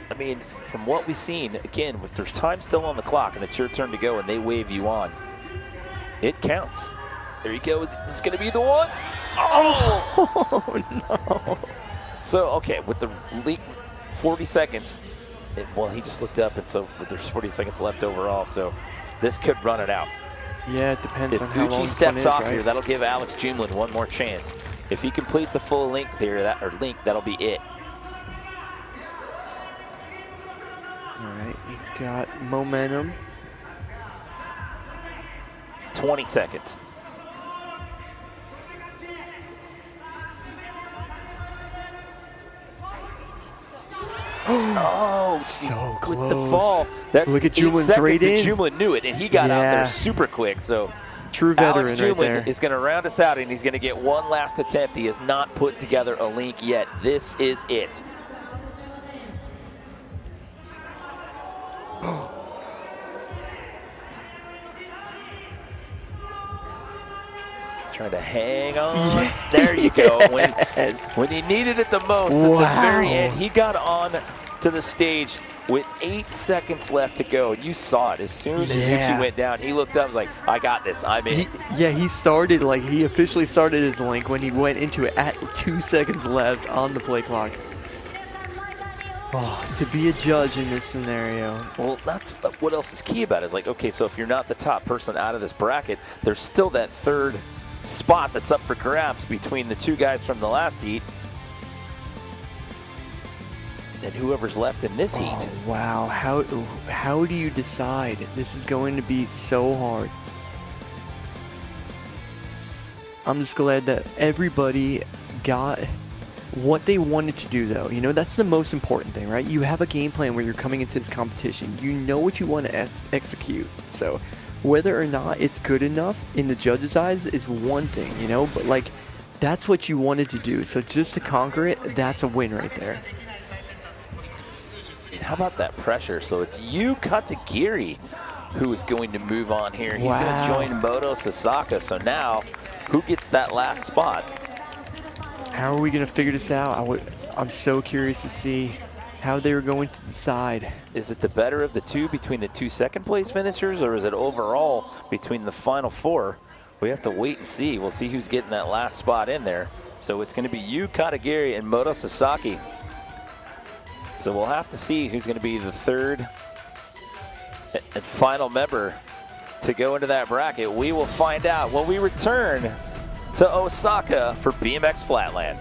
I mean, from what we've seen, again, if there's time still on the clock and it's your turn to go and they wave you on, it counts. There he goes. This is going to be the one. Oh, no. So, okay, with the 40 seconds, well, he just looked up, and so there's 40 seconds left overall, so this could run it out. Yeah, it depends If on how long Uchi this steps one is, off right? here, that'll give Alex Jumlin one more chance. If he completes a full length here, that'll be it. All right, he's got momentum. 20 seconds. Oh, So with the close. fall. That's Look at 8 Jumlin seconds, straight and in. Jumlin knew it, and he got out there Yeah. super quick. So True veteran Alex right Jumlin there. is going to round us out, and he's going to get one last attempt. He has not put together a link yet. This is it. Trying to hang on. Yes. There you go. When he needed it the most at the very Wow. end, he got on to the stage with 8 seconds left to go. You saw it. As soon as Yeah. Uchi went down, he looked up and was like, I got this. I'm in. He started, like, he officially started his link when he went into it at 2 seconds left on the play clock. Oh, to be a judge in this scenario. Well, that's what else is key about it. It's like, okay, so if you're not the top person out of this bracket, there's still that third spot that's up for grabs between the two guys from the last heat. and whoever's left in this heat. Oh, wow, how do you decide? This is going to be so hard. I'm just glad that everybody got what they wanted to do, though. You know, that's the most important thing, right? You have a game plan where you're coming into this competition. You know what you want to execute. So whether or not it's good enough in the judges' eyes is one thing, you know, but like that's what you wanted to do. So just to conquer it, that's a win right there. How about that pressure? So it's Yu Katagiri who is going to move on here. He's Wow. going to join Moto Osaka. So now, who gets that last spot? How are we going to figure this out? I'm so curious to see how they were going to decide. Is it the better of the two between the two second place finishers, or is it overall between the final four? We have to wait and see. We'll see who's getting that last spot in there. So it's going to be Yu Katagiri and Moto Sasaki. So we'll have to see who's going to be the third and final member to go into that bracket. We will find out when we return to Osaka for BMX Flatland.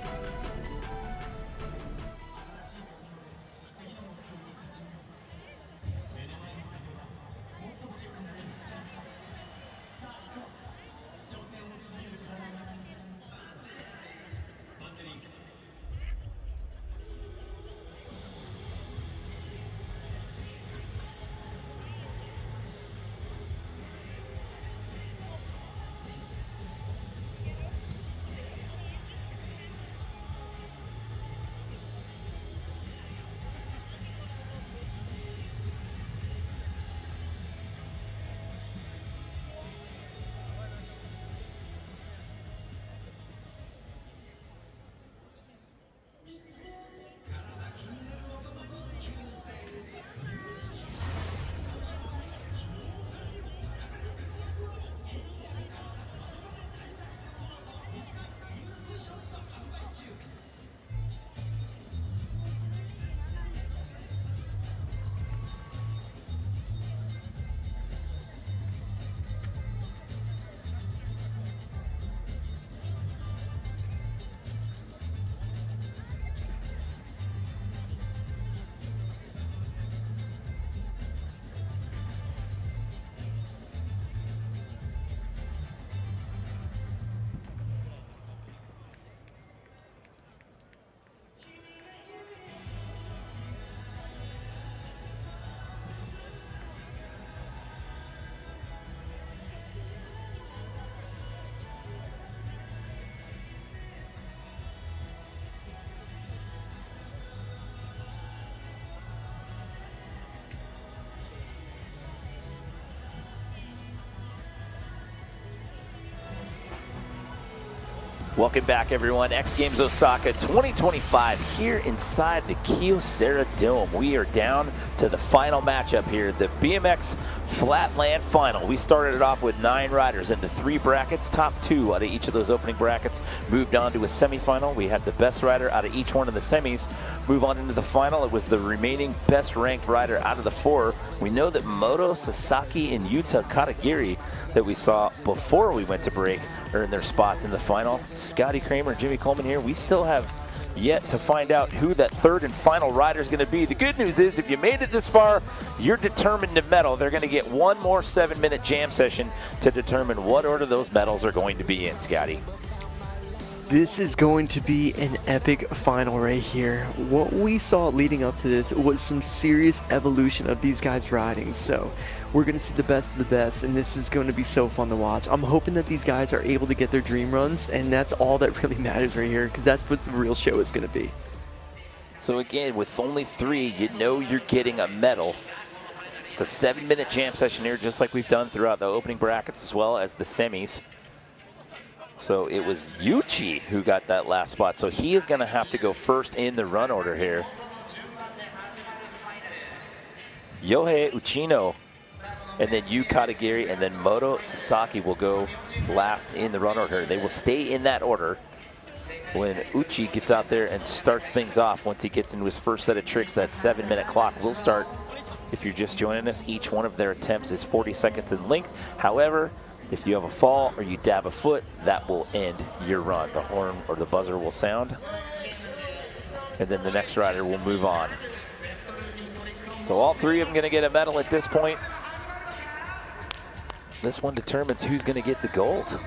Welcome back, everyone. X Games Osaka 2025 here inside the Kyocera Dome. We are down to the final matchup here, the BMX Flatland Final. We started it off with 9 riders into 3 brackets. Top 2 out of each of those opening brackets moved on to a semifinal. We had the best rider out of each one of the semis move on into the final. It was the remaining best ranked rider out of the 4. We know that Moto Sasaki and Yuta Katagiri that we saw before we went to break are in their spots in the final. Scotty Kramer, Jimmy Coleman here. We still have yet to find out who that third and final rider is going to be. The good news is if you made it this far, you're determined to medal. They're going to get one more 7-minute jam session to determine what order those medals are going to be in, Scotty. This is going to be an epic final right here. What we saw leading up to this was some serious evolution of these guys riding. So we're going to see the best of the best, and this is going to be so fun to watch. I'm hoping that these guys are able to get their dream runs, and that's all that really matters right here, because that's what the real show is going to be. So again, with only 3, you know you're getting a medal. It's a 7-minute jam session here, just like we've done throughout the opening brackets as well as the semis. So it was Yuchi who got that last spot. So he is going to have to go first in the run order here. Yohei Uchino, and then Yu Katagiri, and then Moto Sasaki will go last in the run order. They will stay in that order when Uchi gets out there and starts things off. Once he gets into his first set of tricks, that 7-minute clock will start. If you're just joining us, each one of their attempts is 40 seconds in length. However, if you have a fall or you dab a foot, that will end your run. The horn or the buzzer will sound. and then the next rider will move on. So all three of them going to get a medal at this point. This one determines who's going to get the gold.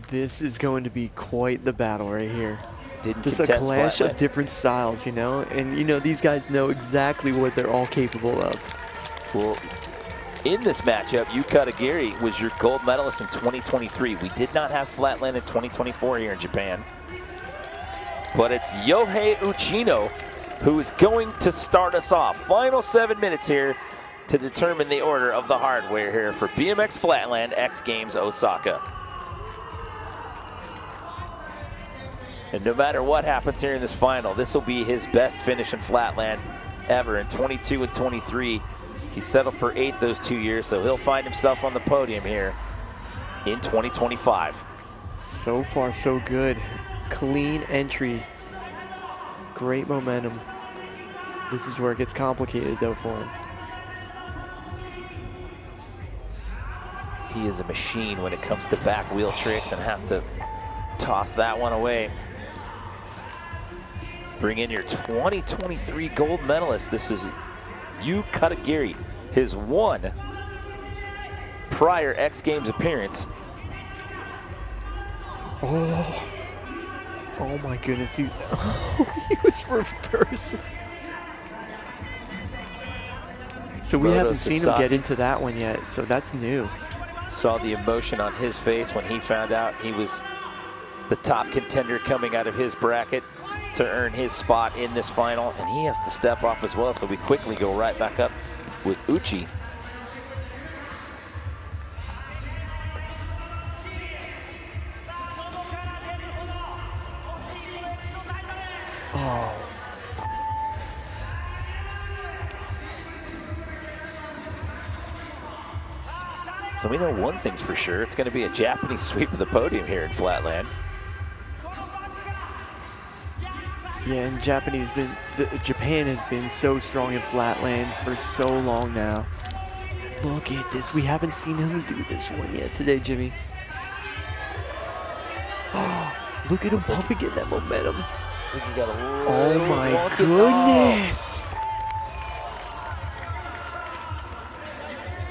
This is going to be quite the battle right here. Just a clash of different styles, you know? And, you know, these guys know exactly what they're all capable of. Well, in this matchup, Yuka Tagari was your gold medalist in 2023. We did not have Flatland in 2024 here in Japan. But it's Yohei Uchino who is going to start us off. Final 7 minutes here to determine the order of the hardware here for BMX Flatland X Games Osaka. And no matter what happens here in this final, this will be his best finish in Flatland ever. In 22 and 23, he settled for 8th those 2 years, so he'll find himself on the podium here in 2025. So far, so good. Clean entry. Great momentum. This is where it gets complicated, though, for him. He is a machine when it comes to back wheel tricks and has to toss that one away. Bring in your 2023 gold medalist. This is Yuka Tagari, his one prior X Games appearance. Oh my goodness, he was reversing. So we haven't seen him get into that one yet, so that's new. Saw the emotion on his face when he found out he was the top contender coming out of his bracket to earn his spot in this final, and he has to step off as well, so we quickly go right back up with Uchi. Oh. So we know one thing's for sure, it's going to be a Japanese sweep of the podium here in Flatland. Yeah, and Japan has been so strong in Flatland for so long now. Look at this. We haven't seen him do this one yet today, Jimmy. Oh, look at him pumping, getting that momentum. Oh my goodness.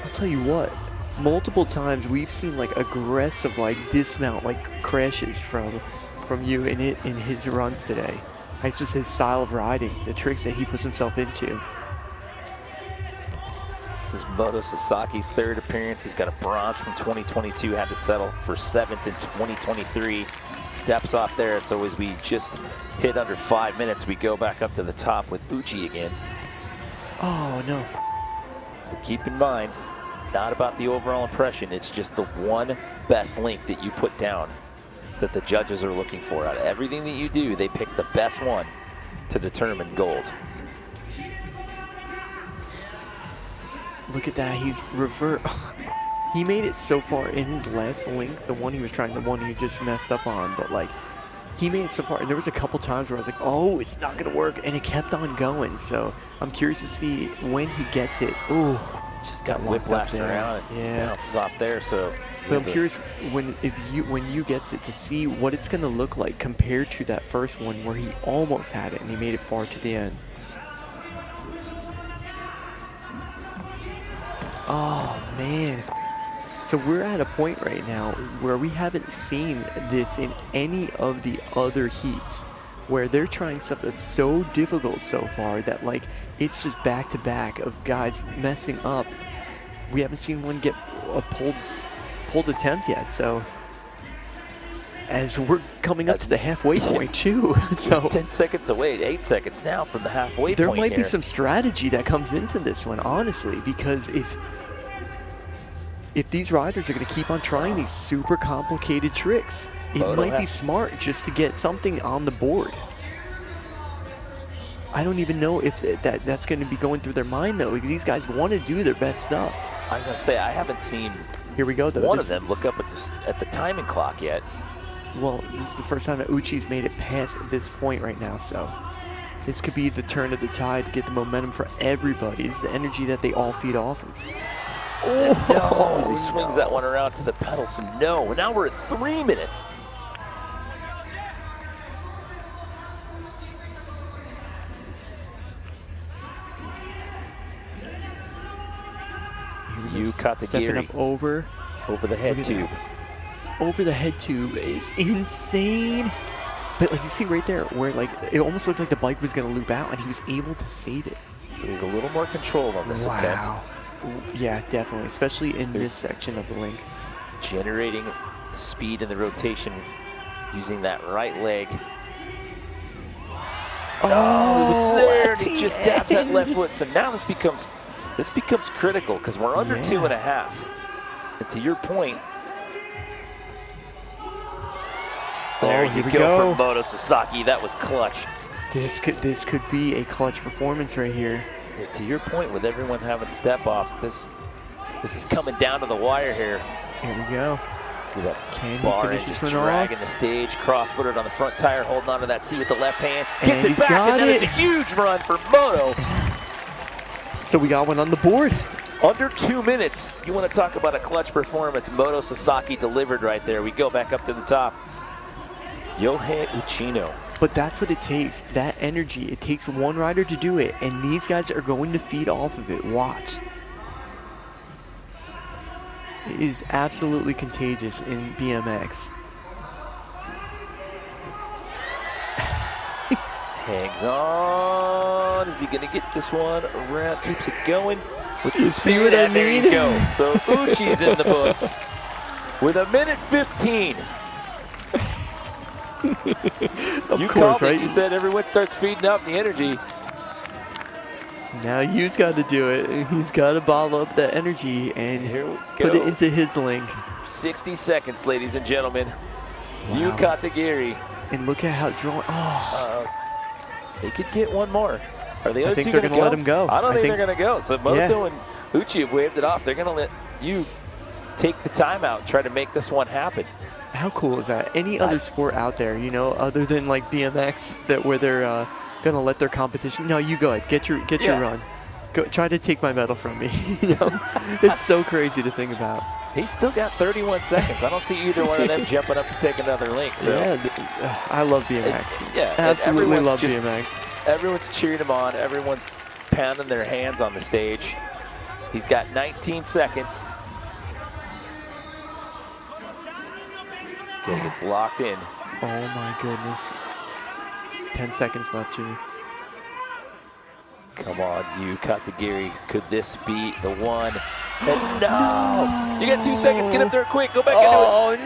I'll tell you what, multiple times we've seen like aggressive like dismount, like crashes from you in his runs today. It's just his style of riding, the tricks that he puts himself into. This is Moto Sasaki's third appearance. He's got a bronze from 2022, had to settle for 7th in 2023. Steps off there, so as we just hit under 5 minutes, we go back up to the top with Uchi again. Oh no. So keep in mind, not about the overall impression, it's just the one best link that you put down that the judges are looking for. Out of everything that you do, they pick the best one to determine gold. Look at that, he's he made it so far in his last link, the one he just messed up on, but like, he made it so far, and there was a couple times where I was like, oh, it's not gonna work, and it kept on going, so I'm curious to see when he gets it. Ooh, just got whiplashed around, yeah, bounces off there, so. But I'm curious when you gets it to see what it's gonna look like compared to that first one where he almost had it and he made it far to the end. Oh man. So we're at a point right now where we haven't seen this in any of the other heats, where they're trying stuff that's so difficult so far that like it's just back to back of guys messing up. We haven't seen one get a pulled attempt yet, so as we're coming up to the halfway point too, so 10 seconds away, 8 seconds now from the halfway point. There might be some strategy that comes into this one, honestly, because if these riders are going to keep on trying these super complicated tricks, it might be smart just to get something on the board. I don't even know if that's going to be going through their mind though. These guys want to do their best stuff. I was going to say, I haven't seen here we go, though. One of them look up at the timing clock yet. Well, this is the first time that Uchi's made it past this point right now, so this could be the turn of the tide to get the momentum for everybody. It's the energy that they all feed off of. Oh, no, as he swings that one around to the pedal, so no. Now we're at 3 minutes. Just Katagiri. stepping up over Over the head tube. over the head tube is insane. But like you see right there, where like it almost looked like the bike was gonna loop out, and he was able to save it. So he's a little more controlled on this attempt. Yeah, definitely, especially in this section of the link. Generating speed in the rotation using that right leg. Oh, it was there, at and he the just dabs that left end. foot. So now this becomes critical because we're under 2.5. And to your point, there you here we go go. for Moto Sasaki. That was clutch. This could be a clutch performance right here. Yeah, to your point, with everyone having step-offs, this is coming down to the wire here. Here we go. See that Can he bar finish end this just one off? dragging the stage, cross-footed on the front tire, holding onto that seat with the left hand. And Gets it he's back, got and then it's it. a huge run for Moto. So we got one on the board. Under 2 minutes. You want to talk about a clutch performance. Moto Sasaki delivered right there. We go back up to the top. Yohei Uchino. But that's what it takes, that energy. It takes one rider to do it, and these guys are going to feed off of it. Watch. It is absolutely contagious in BMX. Hangs on. Is he going to get this one around? Keeps it going. With the You see speed, what I and there you mean? go. So Uchi's in the books with 1:15. Of You course, called right? it. You said everyone starts feeding up the energy. Now you've got to do it. He's got to bottle up that energy and Here we put go. it into his link. 60 seconds, ladies and gentlemen. Wow. Yu Katagiri. And look at how drawn. Oh, They could get one more. Are the other think two they're going to gonna let him go. I don't I think think- they're going to go. So Moto and Uchi have waved it off. They're going to let you take the timeout, try to make this one happen. how cool is that? Any other sport out there, you know, other than like BMX, that where they're gonna let their competition? No, you go ahead. Get your run. Go try to take my medal from me. You know, it's so crazy to think about. He's still got 31 seconds. I don't see either one of them jumping up to take another link. So. Yeah, I love BMX. Yeah, and absolutely love everyone's BMX. Everyone's cheering him on. Everyone's pounding their hands on the stage. He's got 19 seconds. Okay, gets locked in. Oh my goodness. 10 seconds left, Jimmy. Come on, Yu Katagiri. Could this be the one? And no! You got 2 seconds. Get up there quick. Go back into it. Oh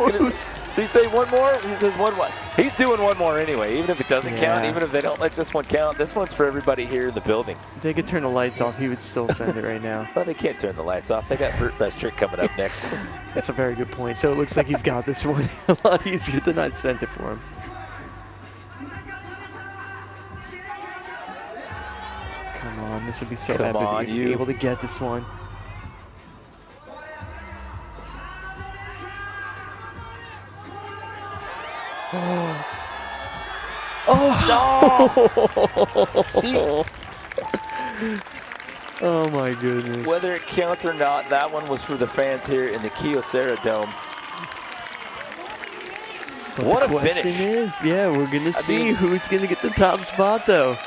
no! Did he say one more? He says one more. He's doing one more anyway, even if it doesn't count, Yeah. even if they don't let this one count. This one's for everybody here in the building. If they could turn the lights off, he would still send it right now. Well, they can't turn the lights off. They got Vert Best Trick coming up next. That's a very good point. So it looks like he's got this one a lot easier than I sent it for him. Come on, this would be so Come epic on, if he's you. able to get this one. Oh! See, Oh my goodness. whether it counts or not, that one was for the fans here in the Kyocera Dome. But What the a question finish. is, yeah, we're gonna I see mean- who's gonna get the top spot though.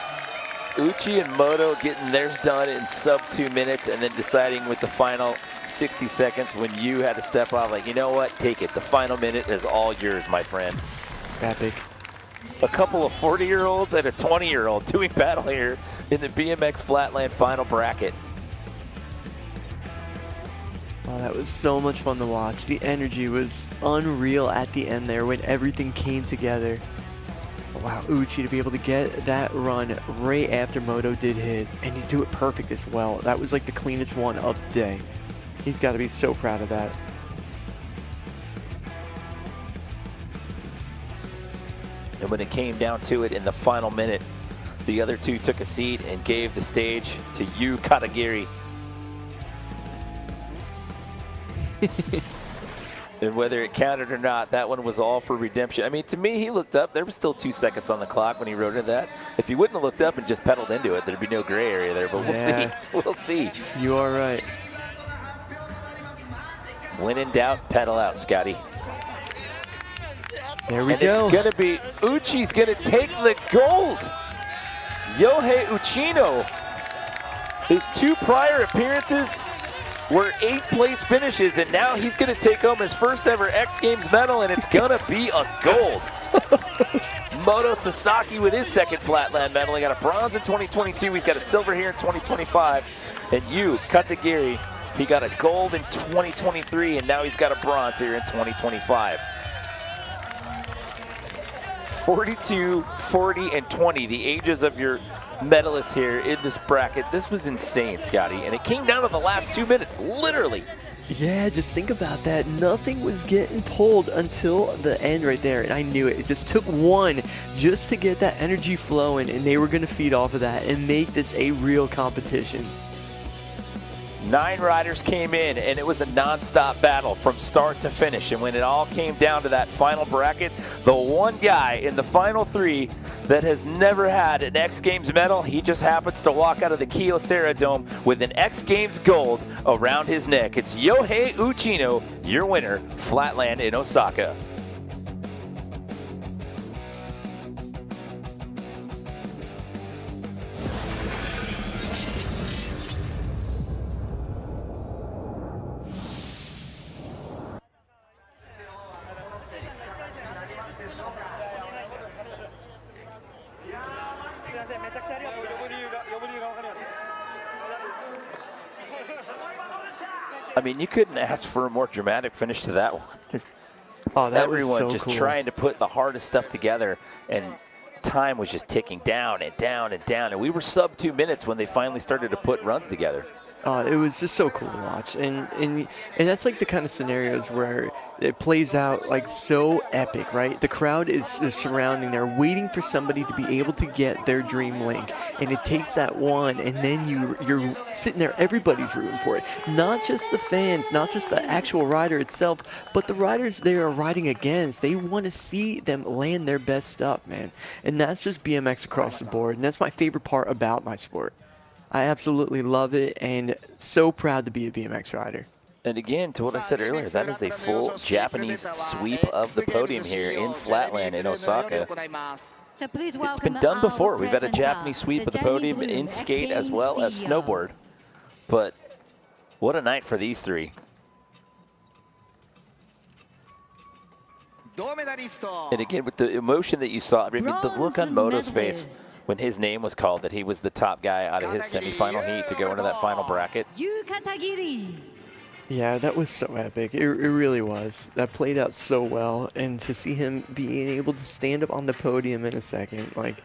Uchi and Moto getting theirs done in sub 2 minutes and then deciding with the final 60 seconds when you had to step off, like, you know what, take it. The final minute is all yours, my friend. Epic. A couple of 40-year-olds and a 20-year-old doing battle here in the BMX Flatland final bracket. Oh, that was so much fun to watch. The energy was unreal at the end there when everything came together. Wow, Uchi to be able to get that run right after Moto did his, and he do it perfect as well. That was like the cleanest one of the day. He's got to be so proud of that. And when it came down to it in the final minute, the other two took a seat and gave the stage to Yu Katagiri. And whether it counted or not, that one was all for redemption. I mean, to me, he looked up. There was still 2 seconds on the clock when he wrote into that. If he wouldn't have looked up and just pedaled into it, there'd be no gray area there, but we'll Yeah. see. We'll see. You are right. When in doubt, pedal out, Scotty. There we And go. it's going to be Uchi's going to take the gold. Yohei Uchino. His 2 prior appearances were 8th place finishes, and now he's going to take home his first ever X Games medal, and it's going to be a gold. Moto Sasaki with his second Flatland medal. He got a bronze in 2022. He's got a silver here in 2025. And Katagiri, he got a gold in 2023, and now he's got a bronze here in 2025. 42, 40, and 20, the ages of your medalists here in this bracket. This was insane, Scotty, and it came down to the last 2 minutes, literally. Yeah, just think about that. Nothing was getting pulled until the end right there, and I knew it. It just took one just to get that energy flowing, and they were going to feed off of that and make this a real competition. 9 riders came in, and it was a non-stop battle from start to finish. And when it all came down to that final bracket, the one guy in the final 3 that has never had an X Games medal, he just happens to walk out of the Kyocera Dome with an X Games gold around his neck. It's Yohei Uchino, your winner, Flatland in Osaka. I mean, you couldn't ask for a more dramatic finish to that one. Oh, that Everyone was so just cool. trying to put the hardest stuff together, and time was just ticking down and down and down. And we were sub 2 minutes when they finally started to put runs together. It was just so cool to watch, and that's like the kind of scenarios where it plays out like so epic, right? The crowd is surrounding there, waiting for somebody to be able to get their dream link, and it takes that one, and then you're sitting there, everybody's rooting for it. Not just the fans, not just the actual rider itself, but the riders they are riding against. They want to see them land their best stuff, man, and that's just BMX across the board, and that's my favorite part about my sport. I absolutely love it, and so proud to be a BMX rider. And again, to what I said earlier, that is a full Japanese sweep of the podium here in Flatland in Osaka. So please It's welcome been done before. our We've had a presenter, Japanese sweep of the Johnny podium Bloom, in X skate as Games well as CEO. snowboard. But what a night for these 3. And again, with the emotion that you saw, I mean, the look on Moto's face when his name was called, that he was the top guy out of his semifinal heat to go into that final bracket. Katagiri. Yeah, that was so epic. It really was. That played out so well, and to see him being able to stand up on the podium in a second, like,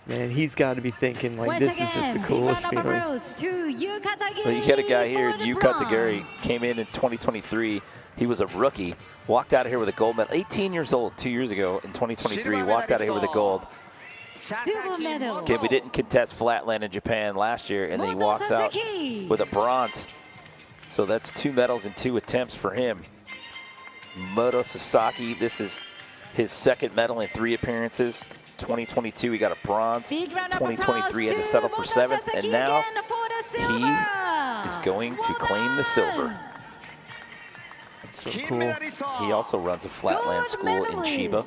man, he's got to be thinking, like, this is just the coolest feeling. Well, you got a guy here, Katagiri, came in 2023. He was a rookie, walked out of here with a gold medal. 18 years old 2 years ago in 2023, walked out of here with a gold. Silver medal. Okay, we didn't contest Flatland in Japan last year, and then he walks out with a bronze. So that's 2 medals in 2 attempts for him. Moto Sasaki, this is his second medal in 3 appearances. 2022, he got a bronze. 2023, had to settle for 7th, and now he is going to claim the silver. That's so cool. He also runs a Flatland school in Chiba.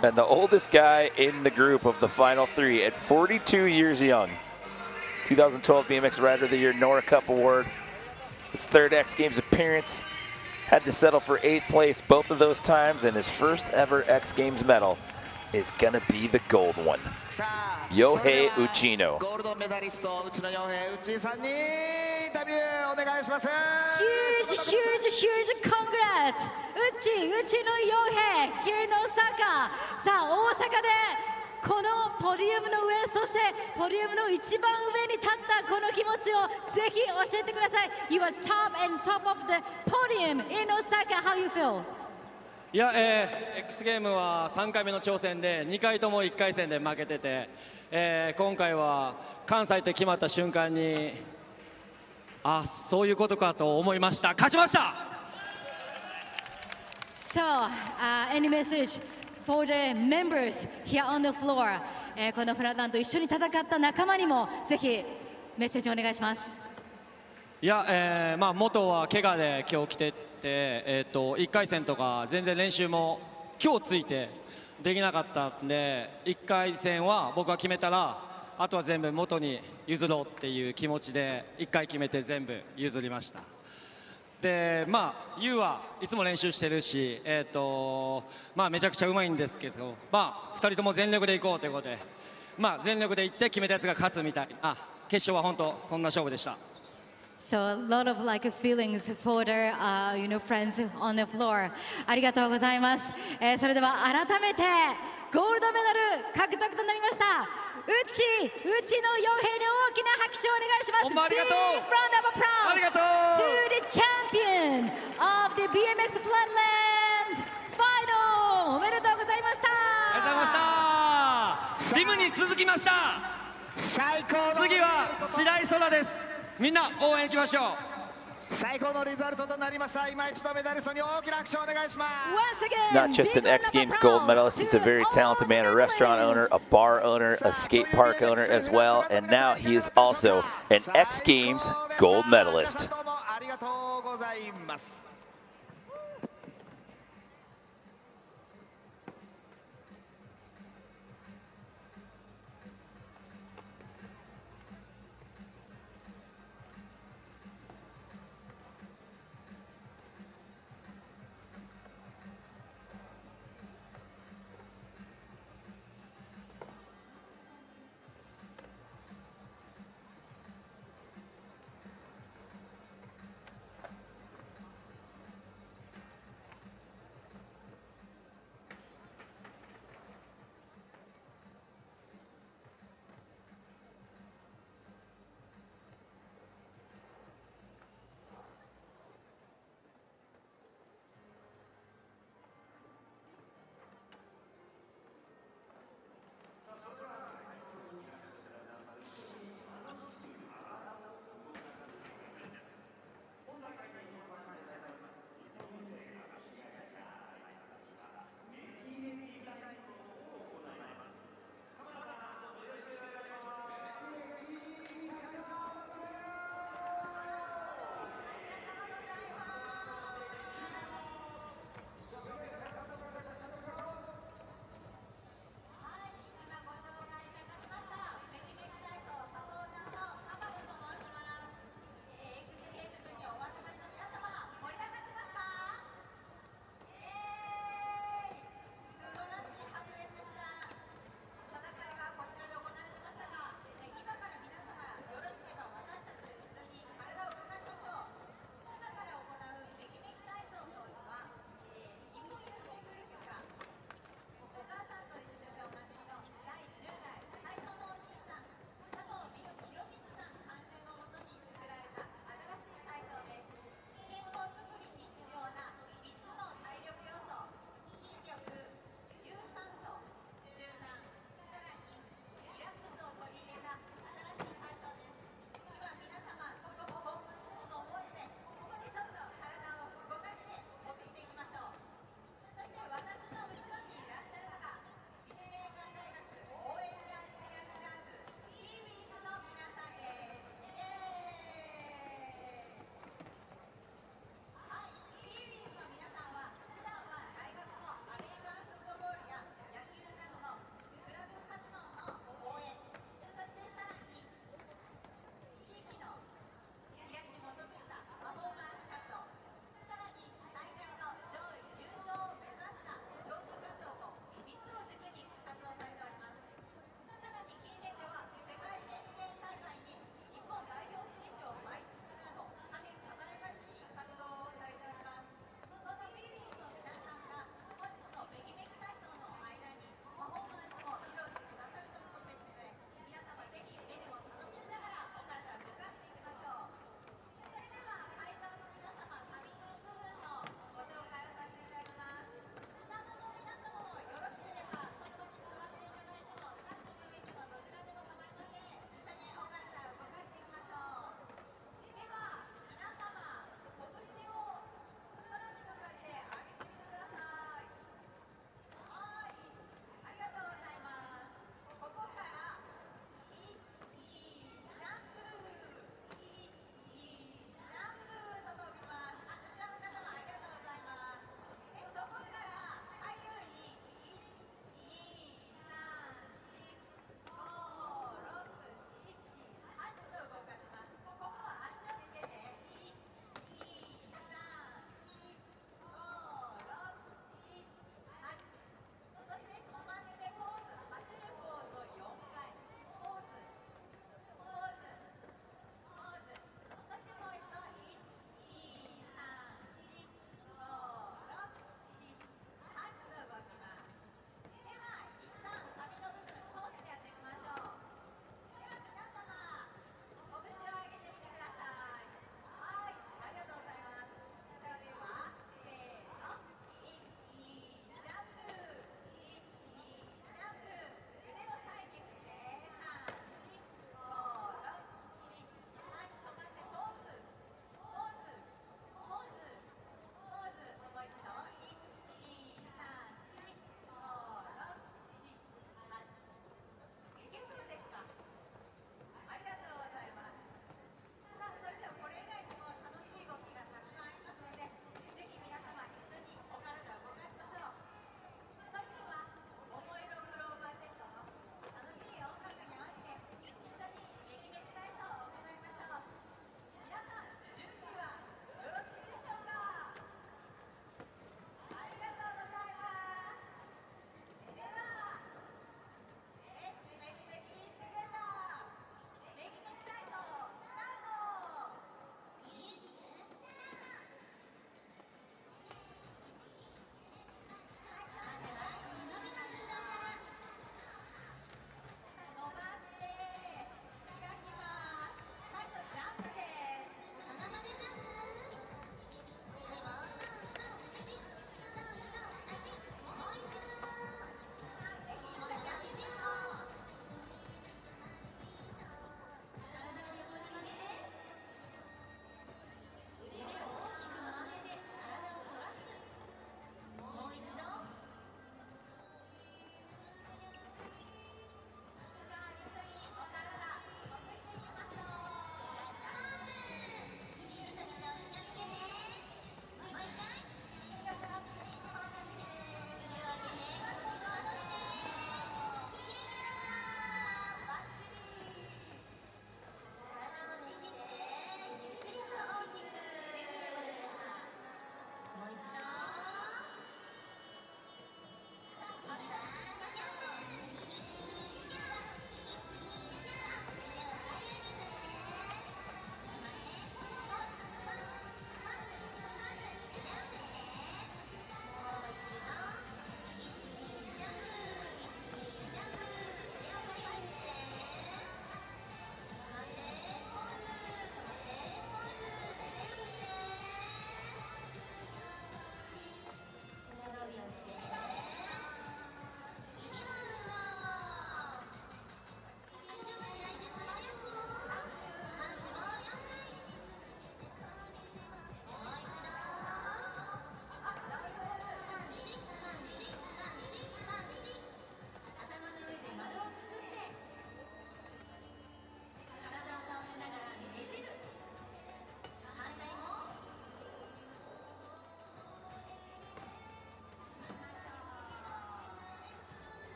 And the oldest guy in the group of the final 3 at 42 years young. 2012 BMX Rider of the Year Nora Cup Award. His 3rd X Games appearance. Had to settle for 8th place both of those times, and his first ever X Games medal is gonna be the gold one. Yohei Uchino. Huge congrats! Uchino Yohei here in Osaka. さあ、大阪でこのポディウムの上、そしてポディウムの一番上に立ったこの気持ちをぜひ教えてください。You are top of the podium in Osaka. How you feel? いや、X ゲームは3回目の挑戦で2回とも1回戦で負けてて、今回は関西って決まった瞬間にそういうことかと思いました。勝ちました。 So, any message for the members here on the floor? このフラットランドと一緒に戦った仲間にもぜひメッセージお願いします。いや、元は怪我で今日来てて、1回戦とか全然練習も今日ついてできなかったんで、1回戦は僕が決めたらあとは全部元に譲ろうっていう気持ちで1回決めて全部譲りました。でまあ YOU はいつも練習してるし、まあめちゃくちゃうまいんですけど、まあ2人とも全力でいこうということで、まあ全力でいって決めたやつが勝つみたいな、決勝は本当そんな勝負でした。So a lot of like feelings for the friends on the floor. ありがとうございます。それでは改めてゴールドメダル獲得となりました。うちの傭兵に大きな拍手をお願いします。ほんまありがとう。 Big round of applause ありがとう to the champion of the BMX Flatland final. おめでとうございました。ありがとうございました。リムに続きました。最高の次は白井空です。みんな応援行きましょう。最高のリザルトとなりました。今一度メダリストに大きな拍手をお願いします。 Once again, Not just an big round X of Games applause gold medalist, he's a very to talented all man, a the restaurant owner, a bar owner, a skate park owner as well, and now he is also an X Games gold medalist. どうもありがとうございます。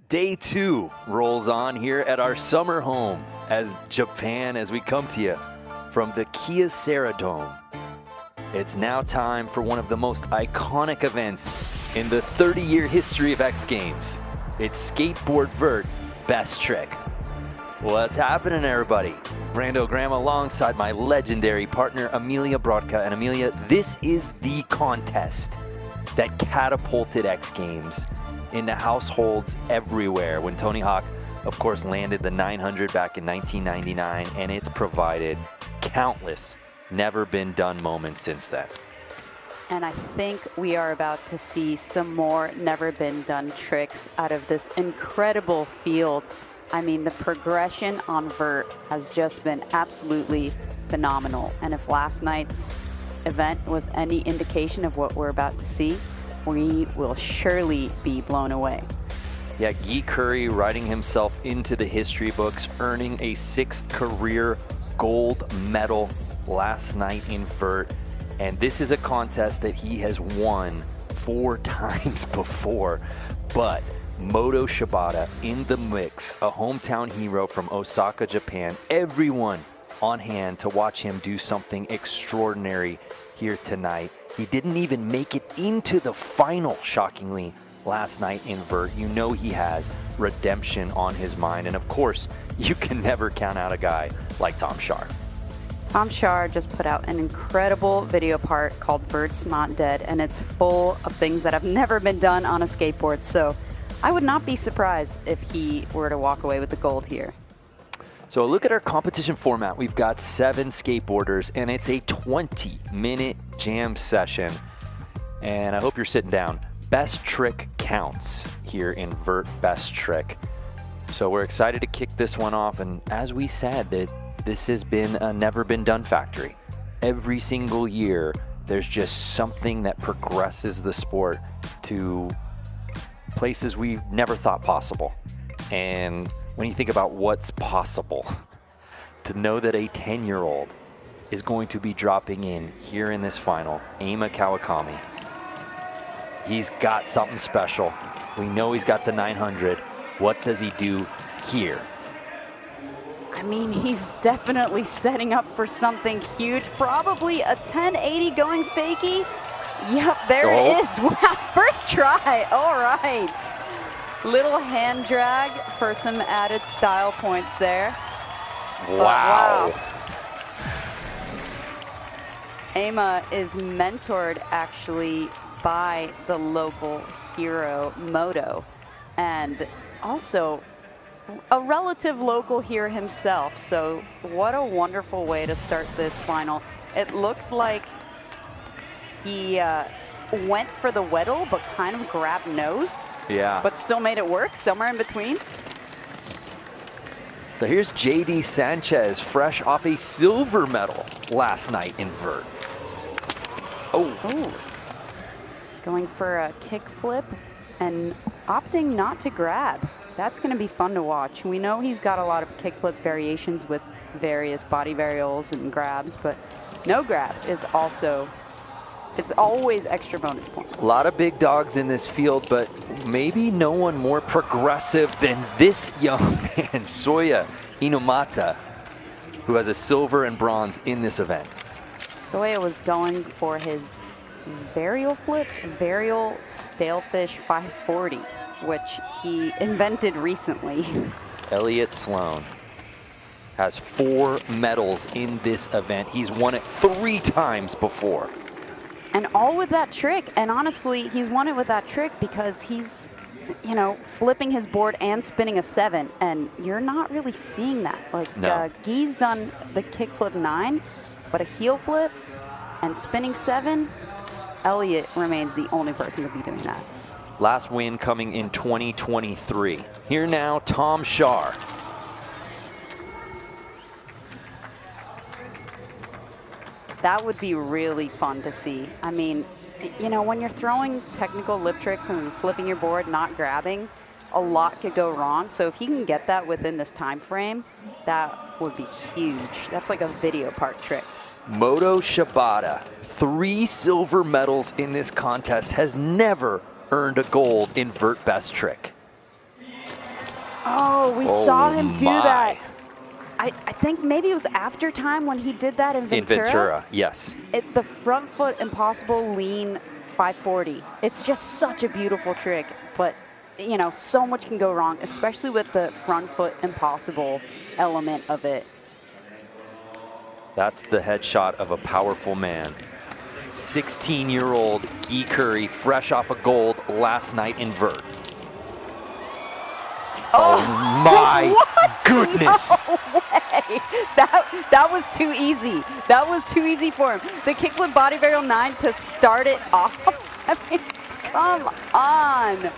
Day 2 rolls on here at our summer home as Japan, as we come to you from the Kyocera Dome. It's now time for one of the most iconic events in the 30-year history of X Games. It's Skateboard Vert Best Trick. What's happening, everybody? Brando Graham alongside my legendary partner, Amelia Brodka. And Amelia, this is the contest that catapulted X Games into households everywhere when Tony Hawk, of course, landed the 900 back in 1999, and it's provided countless never-been-done moments since then. And I think we are about to see some more never-been-done tricks out of this incredible field. I mean, the progression on Vert has just been absolutely phenomenal. And if last night's event was any indication of what we're about to see, we will surely be blown away. Yeah, Guy Curry writing himself into the history books, earning a 6th career gold medal last night in Vert. And this is a contest that he has won 4 times before. But Moto Shibata in the mix, a hometown hero from Osaka, Japan. Everyone on hand to watch him do something extraordinary here tonight. He didn't even make it into the final, shockingly, last night in Vert. You know he has redemption on his mind. And of course, you can never count out a guy like Tom Shar. Tom Shar just put out an incredible video part called Vert's Not Dead, and it's full of things that have never been done on a skateboard. So I would not be surprised if he were to walk away with the gold here. So look at our competition format. We've got 7 skateboarders, and it's a 20-minute jam session. And I hope you're sitting down. Best trick counts here in Vert Best Trick. So we're excited to kick this one off. And as we said, this has been a never-been-done factory. Every single year, there's just something that progresses the sport to places we never thought possible. And when you think about what's possible, to know that a 10-year-old is going to be dropping in here in this final, Eima Kawakami. He's got something special. We know he's got the 900. What does he do here? I mean, he's definitely setting up for something huge. Probably a 1080 going fakie. Yep, there it is. Wow, first try. All right. Little hand drag for some added style points there. Wow. Eima is mentored actually by the local hero, Moto, and also a relative local here himself. So what a wonderful way to start this final. It looked like he went for the Weddle, but kind of grabbed nose. Yeah. But still made it work somewhere in between. So here's JD Sanchez, fresh off a silver medal last night in Vert. Oh. Going for a kick flip and opting not to grab. That's going to be fun to watch. We know he's got a lot of kickflip variations with various body varials and grabs, but no grab is also, it's always extra bonus points. A lot of big dogs in this field, but maybe no one more progressive than this young man, Soya Inomata, who has a silver and bronze in this event. Soya was going for his varial flip, varial stalefish 540. Which he invented recently. Elliott Sloan has 4 medals in this event. He's won it 3 times before. And all with that trick. And honestly, he's won it with that trick because he's, you know, flipping his board and spinning a 7. And you're not really seeing that. Like, no. Guy's done the kickflip 9, but a heel flip and spinning 7, Elliott remains the only person to be doing that. Last win coming in 2023. Here now, Tom Shar. That would be really fun to see. I mean, you know, when you're throwing technical lip tricks and flipping your board, not grabbing, a lot could go wrong. So if he can get that within this time frame, that would be huge. That's like a video part trick. Moto Shibata, 3 silver medals in this contest, has never earned a gold in Vert Best Trick. Oh, we saw him do my. that. I think maybe it was after time when he did that in Ventura. In Ventura, yes. The front foot impossible lean 540. It's just such a beautiful trick, but you know, so much can go wrong, especially with the front foot impossible element of it. That's the headshot of a powerful man. 16-year-old Guy Curry, fresh off of gold last night in Vert. Oh my goodness. No way. That was too easy. That was too easy for him. The kickflip body varial 9 to start it off. I mean, come on.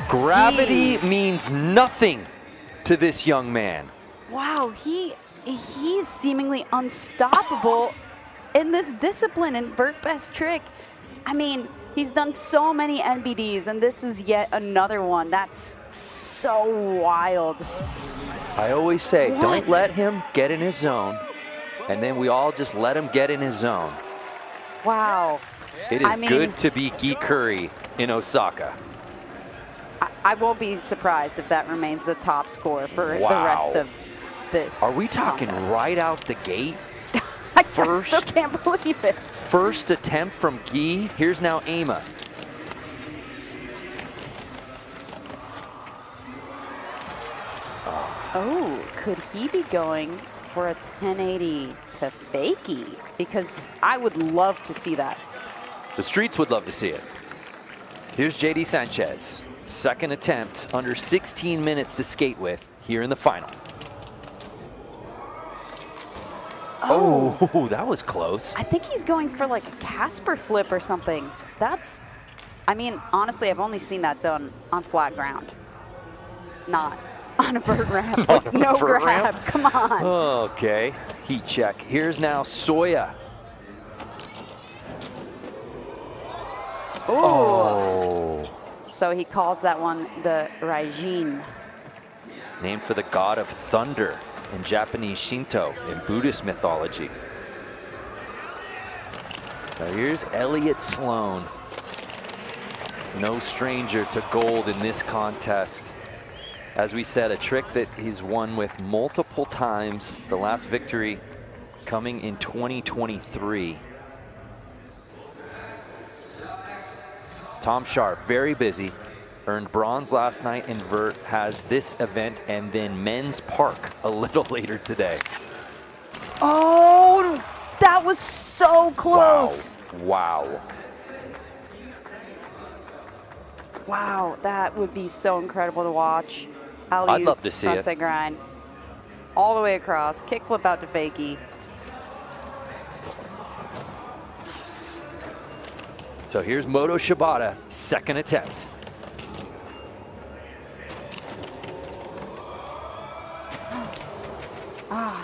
Gravity means nothing to this young man. Wow, he's seemingly unstoppable in this discipline in Vert Best Trick. I mean, he's done so many NBDs, and this is yet another one. That's so wild. I always say, don't let him get in his zone, and then we all just let him get in his zone. Wow. It is good to be Guy Curry in Osaka. I won't be surprised if that remains the top score for the rest of this. Are we talking contest. right out the gate? I still can't believe it. First attempt from Guy. Here's now Ema. Oh, could he be going for a 1080 to fakie? Because I would love to see that. The streets would love to see it. Here's JD Sanchez. Second attempt, under 16 minutes to skate with here in the final. Oh, that was close. I think he's going for like a Casper flip or something. That's, I mean, honestly, I've only seen that done on flat ground. Not on a vert ramp with no grab. Come on. Okay, heat check. Here's now Soya. Oh. So he calls that one the Raijin. Named for the god of thunder in Japanese Shinto and Buddhist mythology. Now here's Elliott Sloan. No stranger to gold in this contest. As we said, a trick that he's won with multiple times. The last victory coming in 2023. Tom Sharp, very busy. Earned bronze last night in Vert, has this event and then men's park a little later today. Oh, that was so close. Wow. Wow, that would be so incredible to watch. I'd love to see it. Frontside grind. All the way across, kickflip out to fakie. So here's Moto Shibata, second attempt.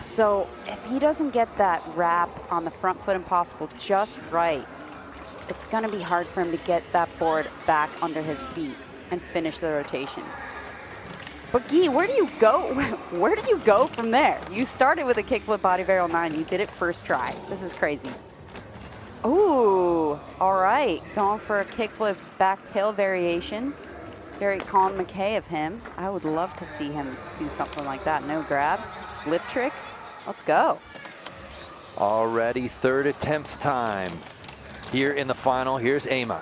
So if he doesn't get that wrap on the front foot impossible just right, it's gonna be hard for him to get that board back under his feet and finish the rotation. But Guy, where do you go? Where do you go from there? You started with a kickflip body varial 9. You did it first try. This is crazy. Ooh, all right. Going for a kickflip back tail variation. Very Colin McKay of him. I would love to see him do something like that. No grab, lip trick. Let's go. Already third attempts time. Here in the final, here's Ema.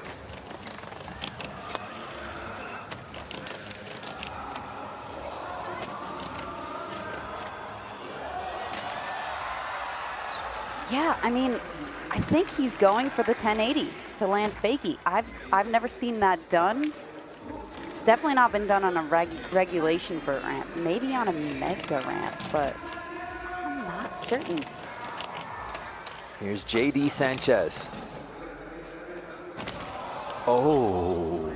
Yeah, I mean, I think he's going for the 1080 to land fakie. I've never seen that done. It's definitely not been done on a regulation vert ramp. Maybe on a mega ramp, but I'm not certain. Here's JD Sanchez. Oh.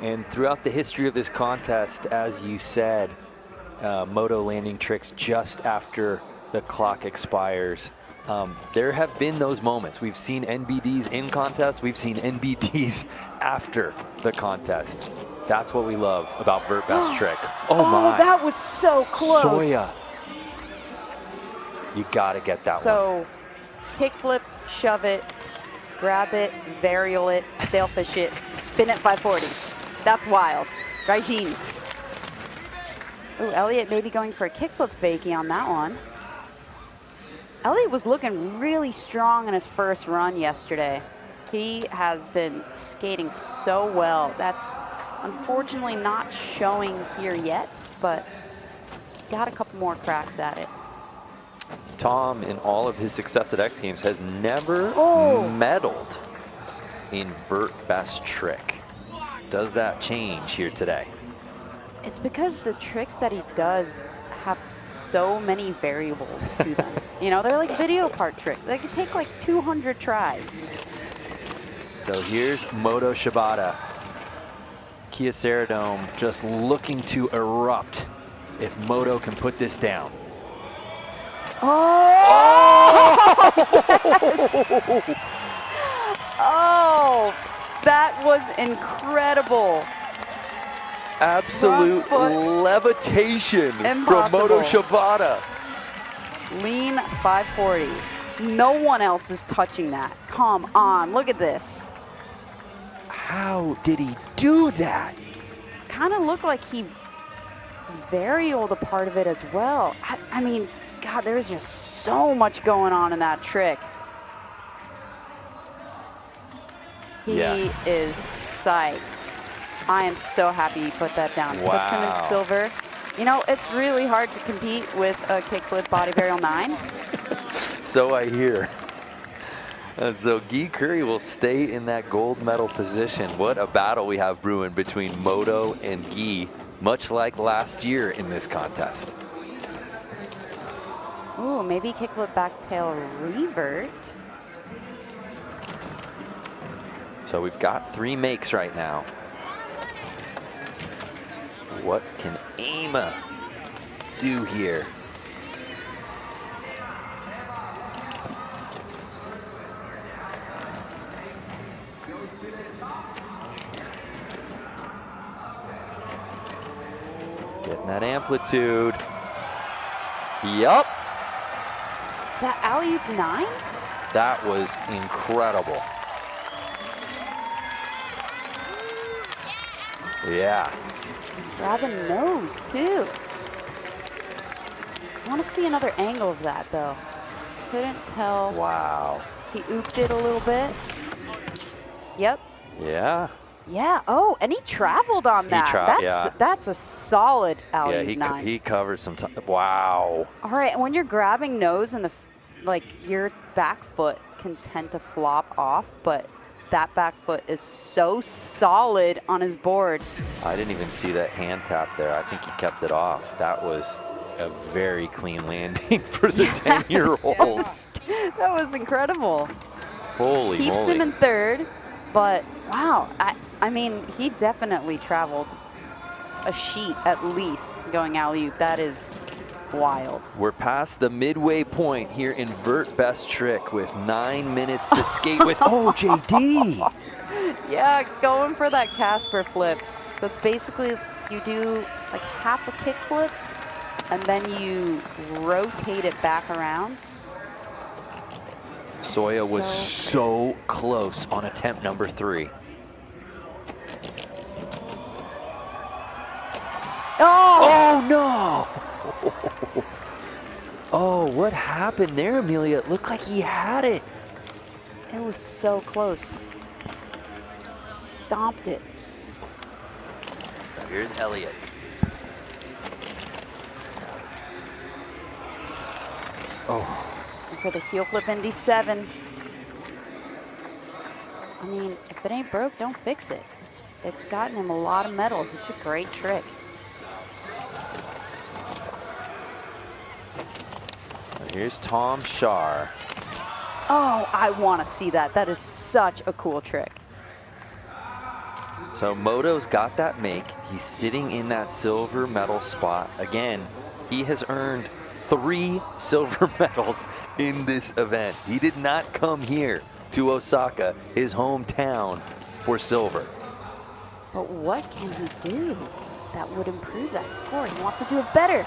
And throughout the history of this contest, as you said, Moto landing tricks just after the clock expires. There have been those moments. We've seen NBDs in contests. We've seen NBDs after the contest. That's what we love about Vert Best Trick. Oh my. That was so close. Soya. You gotta get that one. So, kickflip, shove it, grab it, varial it, stalefish it, spin it 540. That's wild. Raijin. Ooh, Elliott maybe going for a kickflip fakie on that one. Elliott was looking really strong in his first run yesterday. He has been skating so well. That's unfortunately not showing here yet, but he's got a couple more cracks at it. Tom, in all of his success at X Games, has never medaled in vert best trick. Does that change here today? It's because the tricks that he does have so many variables to them. You know, they're like video part tricks. They could take like 200 tries. So here's Moto Shibata. Kyocera Dome just looking to erupt if Moto can put this down. Oh! Yes! Oh, that was incredible. Absolute levitation from Moto Shibata. Lean 540. No one else is touching that. Come on, look at this. How did he do that? Kind of looked like he varialed a part of it as well. I mean, God, there's just so much going on in that trick. He is psyched. I am so happy he put that down. Wow. Puts him in silver. You know, it's really hard to compete with a kickflip body varial 9. So I hear. So Guy Curry will stay in that gold medal position. What a battle we have brewing between Moto and Guy, much like last year in this contest. Ooh, maybe kickflip back tail revert. So we've got 3 makes right now. What can Ama do here? Getting that amplitude. Yup. Is that alley-oop 9? That was incredible. Yeah. Grabbing nose, too. I want to see another angle of that, though. Couldn't tell. Wow. He ooped it a little bit. Yep. Yeah. Yeah. Oh, and he traveled on that. That's a solid alley-oop 9. Yeah, he covered some time. Wow. All right, and when you're grabbing nose and your back foot can tend to flop off, but that back foot is so solid on his board. I didn't even see that hand tap there. I think he kept it off. That was a very clean landing for the 10-year-old. That was incredible. Holy moly. Keeps him in third, but wow. I mean, he definitely traveled a sheet at least going alley-oop. That is wild. We're past the midway point here in vert best trick with 9 minutes to skate with. Oh, JD. Yeah, going for that Casper flip. So it's basically you do like half a kick flip and then you rotate it back around. Soya was so close on attempt number 3. Oh no! Oh, what happened there, Amelia? It looked like he had it. It was so close. Stomped it. Here's Elliott. Oh. And for the heel flip Indy 7. I mean, if it ain't broke, don't fix it. It's gotten him a lot of medals. It's a great trick. Here's Tom Shar. Oh, I want to see that. That is such a cool trick. So Moto's got that make. He's sitting in that silver medal spot. Again, he has earned 3 silver medals in this event. He did not come here to Osaka, his hometown, for silver. But what can he do that would improve that score? He wants to do it better.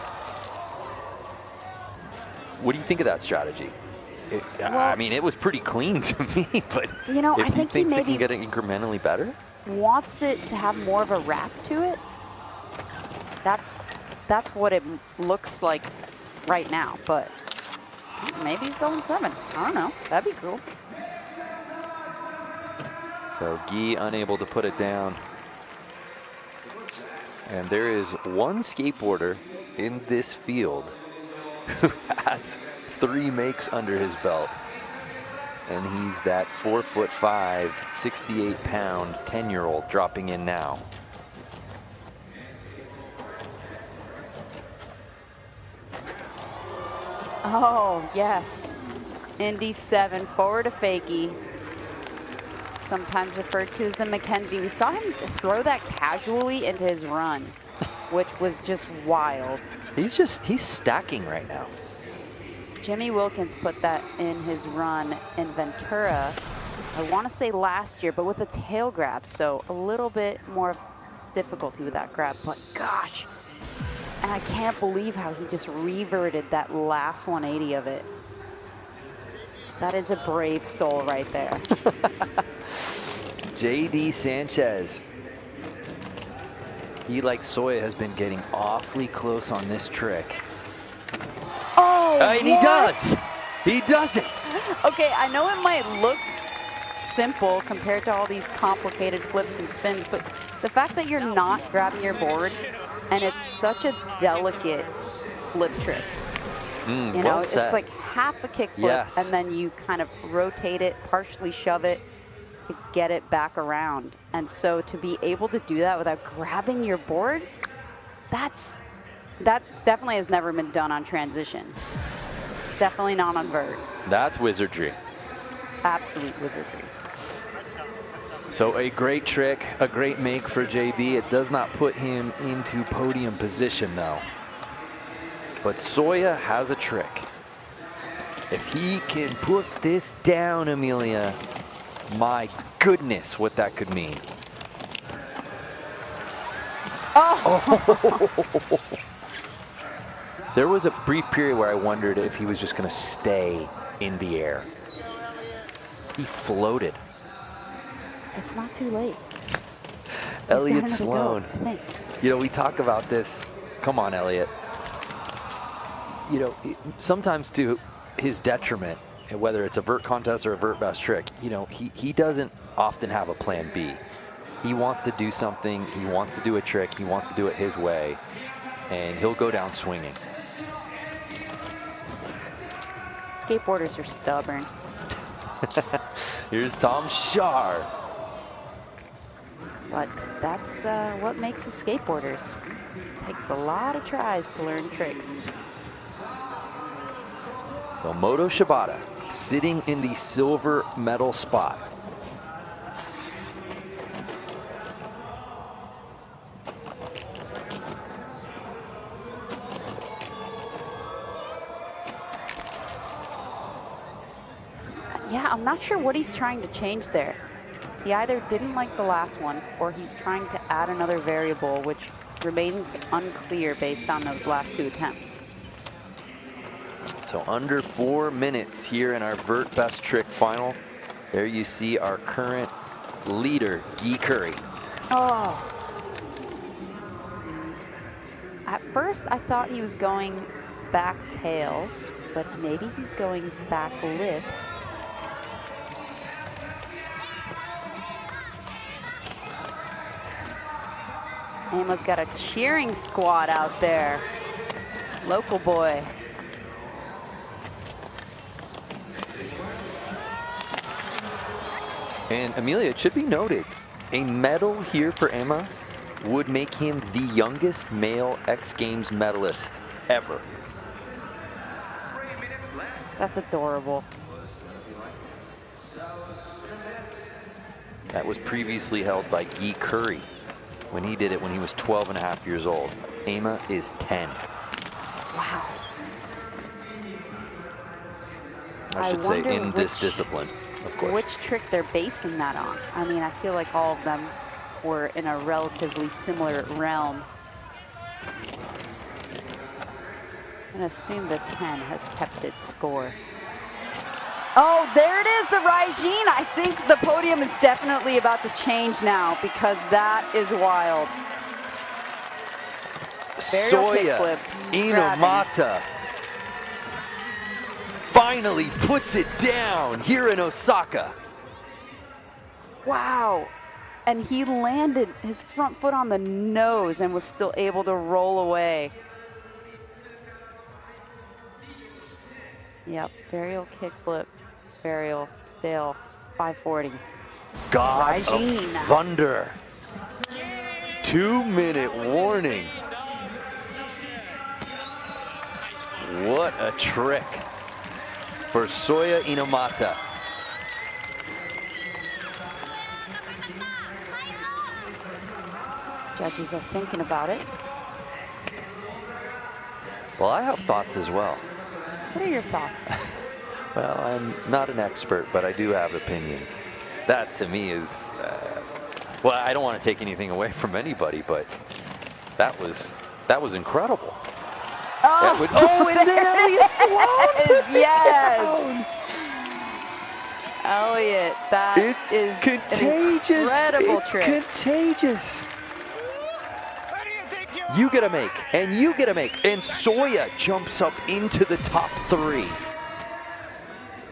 What do you think of that strategy? I mean, it was pretty clean to me, but you know, if I think he thinks maybe he can get it incrementally better. wants it to have more of a wrap to it. That's what it looks like right now, but maybe he's going 7. I don't know. That'd be cool. So Guy unable to put it down. And there is one skateboarder in this field who has 3 makes under his belt. And he's that 4'5", 68-pound, 10-year-old dropping in now. Oh, yes. Indy 7, forward to fakie. Sometimes referred to as the Mackenzie. We saw him throw that casually into his run, which was just wild. He's stacking right now. Jimmy Wilkins put that in his run in Ventura, I want to say last year, but with a tail grab, so a little bit more difficulty with that grab, but gosh. And I can't believe how he just reverted that last 180 of it. That is a brave soul right there. JD Sanchez. He, like Soya, has been getting awfully close on this trick. Oh, and he does. He does it. Okay, I know it might look simple compared to all these complicated flips and spins, but the fact that you're not grabbing your board and it's such a delicate flip trick. You know, it's like half a kick flip, and then you kind of rotate it, partially shove it, to get it back around. And so to be able to do that without grabbing your board, that definitely has never been done on transition. Definitely not on vert. That's wizardry. Absolute wizardry. So a great trick, a great make for JB. It does not put him into podium position though. But Soya has a trick. If he can put this down, Amelia, my goodness, what that could mean. Oh! There was a brief period where I wondered if he was just going to stay in the air. He floated. It's not too late. Elliott Sloan. You know, we talk about this. Come on, Elliott. You know, sometimes to his detriment, whether it's a vert contest or a vert best trick, you know, he doesn't often have a plan B. He wants to do something, he wants to do a trick, he wants to do it his way, and he'll go down swinging. Skateboarders are stubborn. Here's Tom Shar. But that's what makes us skateboarders. Takes a lot of tries to learn tricks. So Moto Shibata sitting in the silver medal spot. Yeah, I'm not sure what he's trying to change there. He either didn't like the last one, or he's trying to add another variable, which remains unclear based on those last 2 attempts. So under 4 minutes here in our vert best trick final. There you see our current leader, Guy Curry. Oh. At first, I thought he was going back tail, but maybe he's going back lip. Emma's got a cheering squad out there. Local boy. And Amelia, it should be noted, a medal here for Emma would make him the youngest male X Games medalist ever. That's adorable. That was previously held by Guy Curry when he did it when he was 12.5 years old. Emma is 10. Wow. I should say in this discipline, of course. Which trick they're basing that on. I mean, I feel like all of them were in a relatively similar realm. And assume the 10 has kept its score. Oh, there it is, the Raijin. I think the podium is definitely about to change now because that is wild. Soya Inomata finally puts it down here in Osaka. Wow. And he landed his front foot on the nose and was still able to roll away. Yep, varial kickflip, varial, stale, 540. God Raijin. of Thunder. 2-minute warning. What a trick for Soya Inomata. Judges are thinking about it. Well, I have thoughts as well. What are your thoughts? Well, I'm not an expert, but I do have opinions. That to me is, well, I don't want to take anything away from anybody, but that was incredible. Oh, and then Elliott Sloan puts yes. Elliott, that is contagious. An incredible It's trick. contagious. You get a make, and you get a make, and Soya jumps up into the top 3.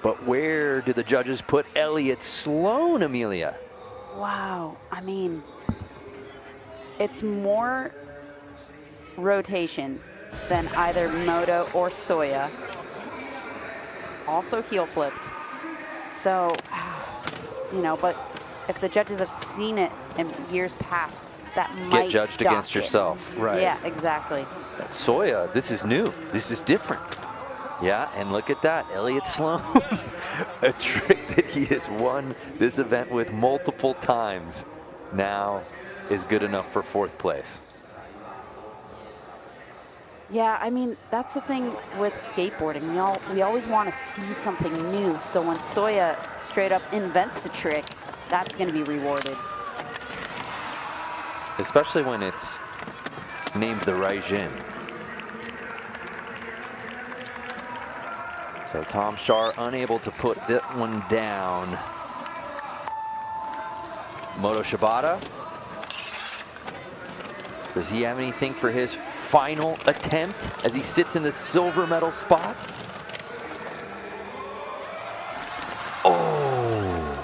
But where do the judges put Elliott Sloan, Amelia? Wow, I mean, it's more rotation than either Moto or Soya. Also heel flipped. So, you know, but if the judges have seen it in years past, that might get judged dock against it. yourself, right? Yeah, exactly. Soya, this is new. This is different. Yeah, and look at that, Elliott Sloan, a trick that he has won this event with multiple times, now is good enough for 4th place. Yeah, I mean, that's the thing with skateboarding. We always want to see something new. So when Soya straight up invents a trick, that's going to be rewarded. Especially when it's named the Raijin. So Tom Shar unable to put that one down. Moto Shibata. Does he have anything for his final attempt as he sits in the silver medal spot? Oh!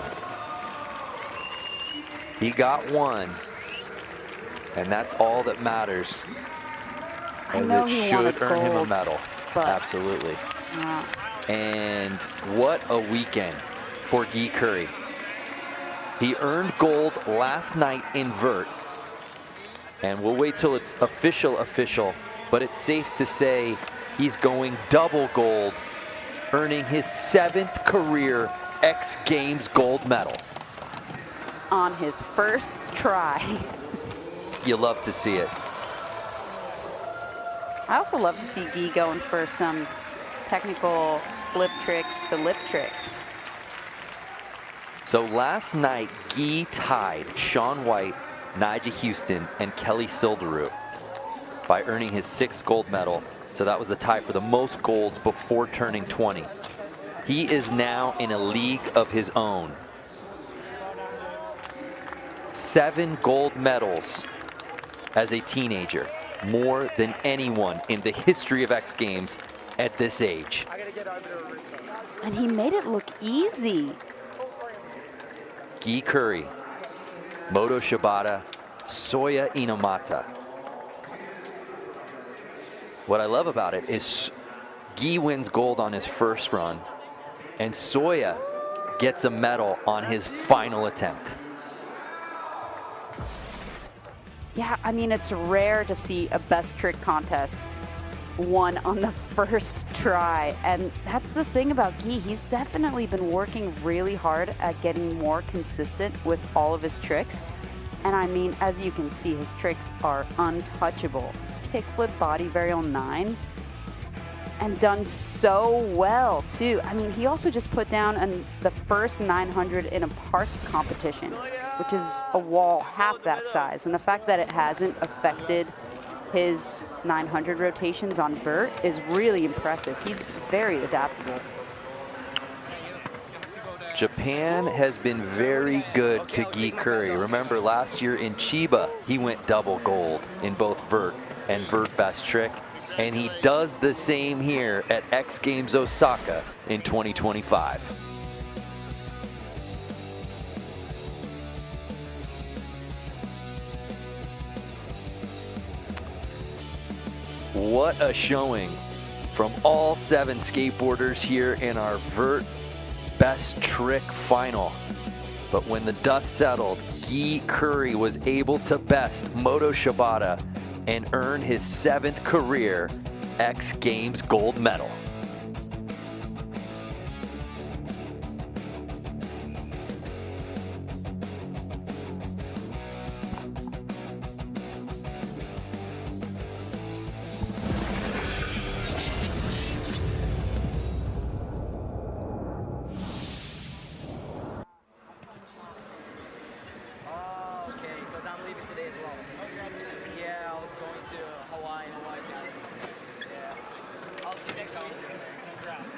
He got one. And that's all that matters. As it should earn him a medal. Absolutely. And what a weekend for Guy Curry. He earned gold last night in Vert. And we'll wait till it's official, but it's safe to say he's going double gold, earning his 7th career X Games gold medal. On his first try. You love to see it. I also love to see Guy going for some technical flip tricks to lip tricks. So last night, Guy tied Shaun White, Nyjah Huston, and Kelly Silderoot by earning his 6th gold medal. So that was the tie for the most golds before turning 20. He is now in a league of his own. 7 gold medals as a teenager, more than anyone in the history of X Games at this age. And he made it look easy. Guy Curry, Moto Shibata, Soya Inomata. What I love about it is Guy wins gold on his first run, and Soya gets a medal on his final attempt. Yeah, I mean, it's rare to see a best trick contest won on the first try. And that's the thing about Guy. He's definitely been working really hard at getting more consistent with all of his tricks. And I mean, as you can see, his tricks are untouchable. Kickflip body varial 9. And done so well, too. I mean, he also just put down the first 900 in a park competition, which is a wall half that size. And the fact that it hasn't affected his 900 rotations on Vert is really impressive. He's very adaptable. Japan has been very good to Gi Curry. Remember last year in Chiba, he went double gold in both vert and vert best trick. And he does the same here at X Games Osaka in 2025. What a showing from all 7 skateboarders here in our vert best trick final. But when the dust settled, Gi Curry was able to best Moto Shibata and earn his 7th career X Games gold medal.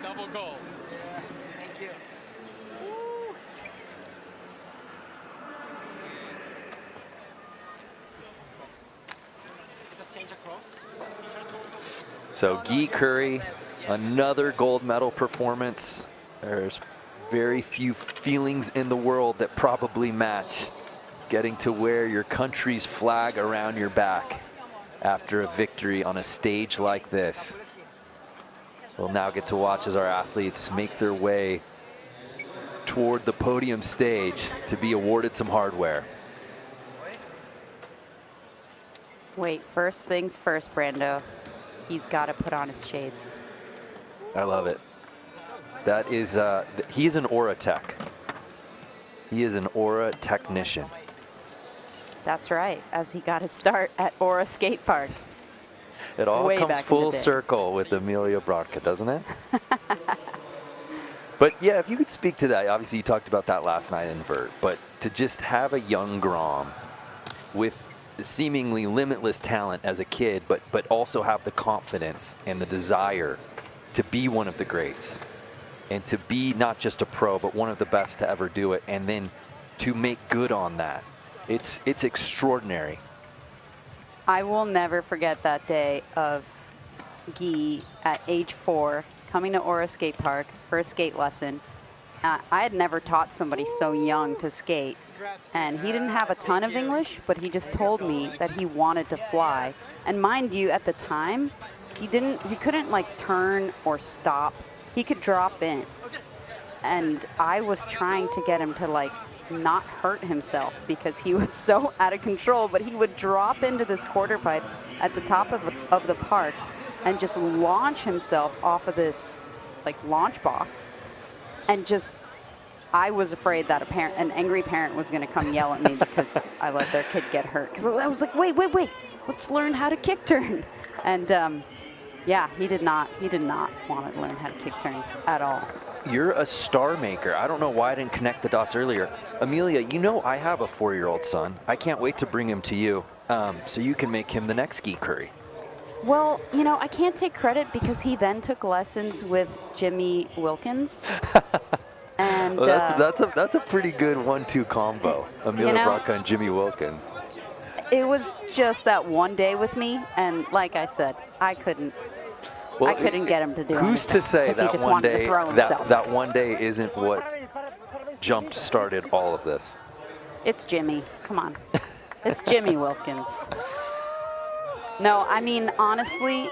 Double goal. Yeah, thank you. Woo. It's a change across. So Gi Curry, another gold medal performance. There's very few feelings in the world that probably match getting to wear your country's flag around your back after a victory on a stage like this. We'll now get to watch as our athletes make their way toward the podium stage to be awarded some hardware. Wait, first things first, Brando. He's got to put on his shades. I love it. That is, he's an aura tech. He is an aura technician. That's right, as he got his start at Aura Skate Park. It all Way comes back in full the day. circle with Amelia Brodka, doesn't it? But yeah, if you could speak to that, obviously you talked about that last night in vert, but to just have a young Grom with seemingly limitless talent as a kid, but also have the confidence and the desire to be one of the greats and to be not just a pro, but one of the best to ever do it, and then to make good on that. It's extraordinary. I will never forget that day of Guy at age 4 coming to Aura Skate Park for a skate lesson. I had never taught somebody so young to skate, and he didn't have a ton of English, but he just told me that he wanted to fly. And mind you, at the time, he couldn't like turn or stop. He could drop in, and I was trying to get him to like not hurt himself because he was so out of control, but he would drop into this quarter pipe at the top of the park and just launch himself off of this like launch box, and just I was afraid that an angry parent was going to come yell at me because I let their kid get hurt, because I was like, wait, let's learn how to kick turn. And yeah, he did not want to learn how to kick turn at all. You're a star maker. I don't know why I didn't connect the dots earlier. Amelia, you know I have a 4-year-old son. I can't wait to bring him to you so you can make him the next Gi Curry. Well, you know, I can't take credit because he then took lessons with Jimmy Wilkins. And well, that's a pretty good 1-2 combo. Amelia Brodka and Jimmy Wilkins. It was just that one day with me, and like I said, I couldn't get him to do anything. Who's to say that one day that one day isn't what jump-started all of this? It's Jimmy. Come on. It's Jimmy Wilkins. No, I mean, honestly,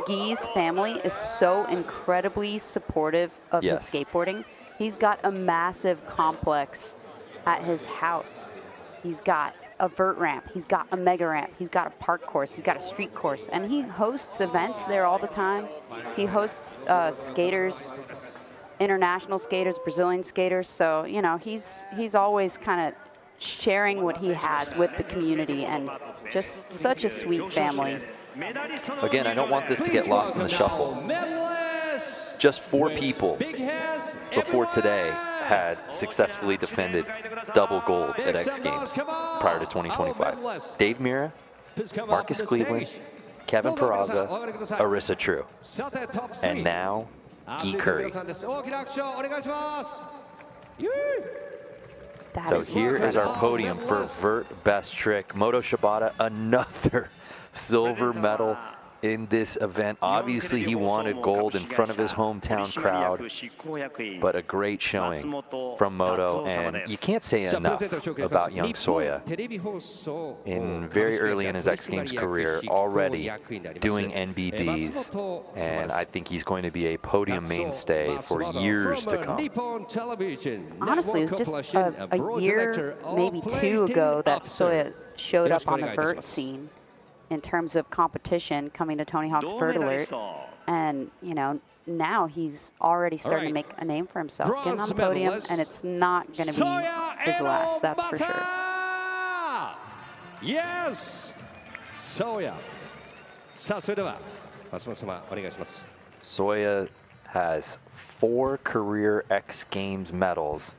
Guy's family is so incredibly supportive of his skateboarding. He's got a massive complex at his house. He's got a vert ramp, he's got a mega ramp, he's got a park course, he's got a street course, and he hosts events there all the time. He hosts skaters, international skaters, Brazilian skaters, so, you know, he's always kind of sharing what he has with the community, and just such a sweet family. Again, I don't want this to get lost in the shuffle. Just 4 people before today had successfully defended double gold at X Games prior to 2025. Dave Mira, Marcus Cleveland, Kevin Peraza, Arissa True, and now Gi Curry. So here is our podium for Vert Best Trick. Moto Shibata, another silver medal in this event. Obviously, he wanted gold in front of his hometown crowd, but a great showing from Moto, and you can't say enough about young Soya. Very early in his X Games career, already doing NBDs, and I think he's going to be a podium mainstay for years to come. Honestly, it was just a year, maybe 2 ago, that Soya showed up on the vert scene in terms of competition, coming to Tony Hawk's Vert Alert. And, you know, now he's already starting to make a name for himself, getting on the podium, and it's not going to be his last, that's for sure. Yes! Soya. Soya has 4 career X Games medals,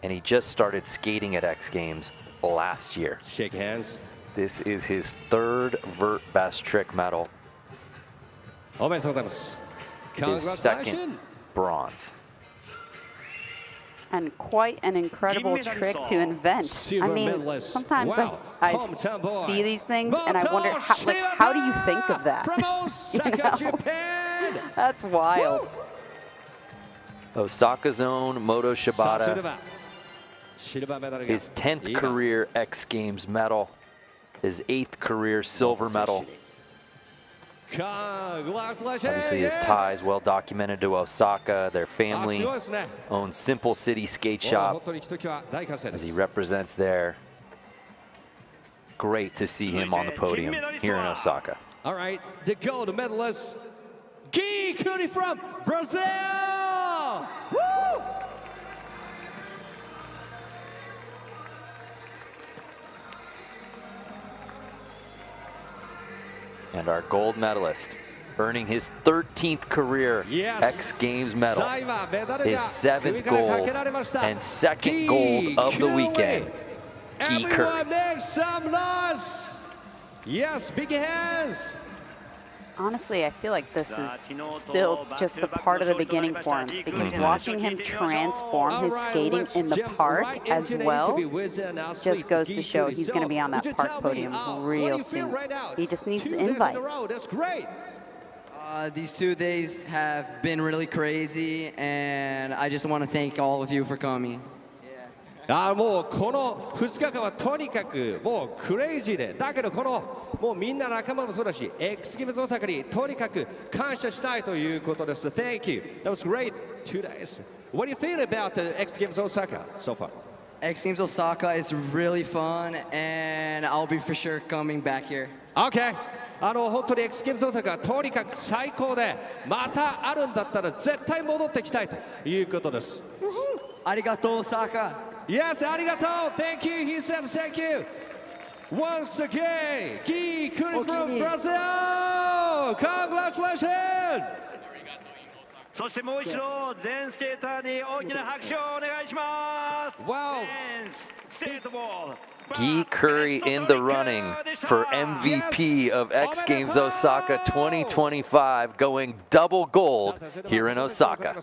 and he just started skating at X Games last year. Shake hands. This is his 3rd Vert Best Trick medal. His 2nd bronze. And quite an incredible trick to invent. I mean, sometimes I see these things and I wonder, how do you think of that? You know? That's wild. Osaka's own Moto Shibata. His 10th career X Games medal. His 8th career silver medal. Obviously his ties well documented to Osaka. Their family owns Simple City Skate Shop as he represents there. Great to see him on the podium here in Osaka. All right, the gold medalist, Guy Curry from Brazil. Woo! And our gold medalist, earning his 13th career X Games medal, his 7th gold and 2nd gold of the weekend, Guy Curry. Make some noise. Yes, big hands. Honestly, I feel like this is still just the part of the beginning for him, because watching him transform his skating in the park as well just goes to show he's going to be on that park podium real soon. He just needs the invite. That's great. These 2 days have been really crazy, and I just want to thank all of you for coming. もうこの2日間はとにかくもうクレイジーで、だけどこのもうみんな仲間もそうだし、X Games Osakaにとにかく感謝したいということです。Thank you. That was great 2 days. What do you think about the X Games Osaka so far? X Games Osaka is really fun, and I'll be for sure coming back here. Okay. 本当に X Games Osaka はとにかく最高で、またあるんだったら絶対戻ってきたいということです。ありがとう、Osaka. Yes, arigato. Thank you. He said thank you. Once again, Guy Curry from Brazil. Congratulations. そしてもう一度全スケーターに大きな拍手をお願いします。Wow. Guy Curry in the running for MVP of X Games Osaka 2025, going double gold here in Osaka.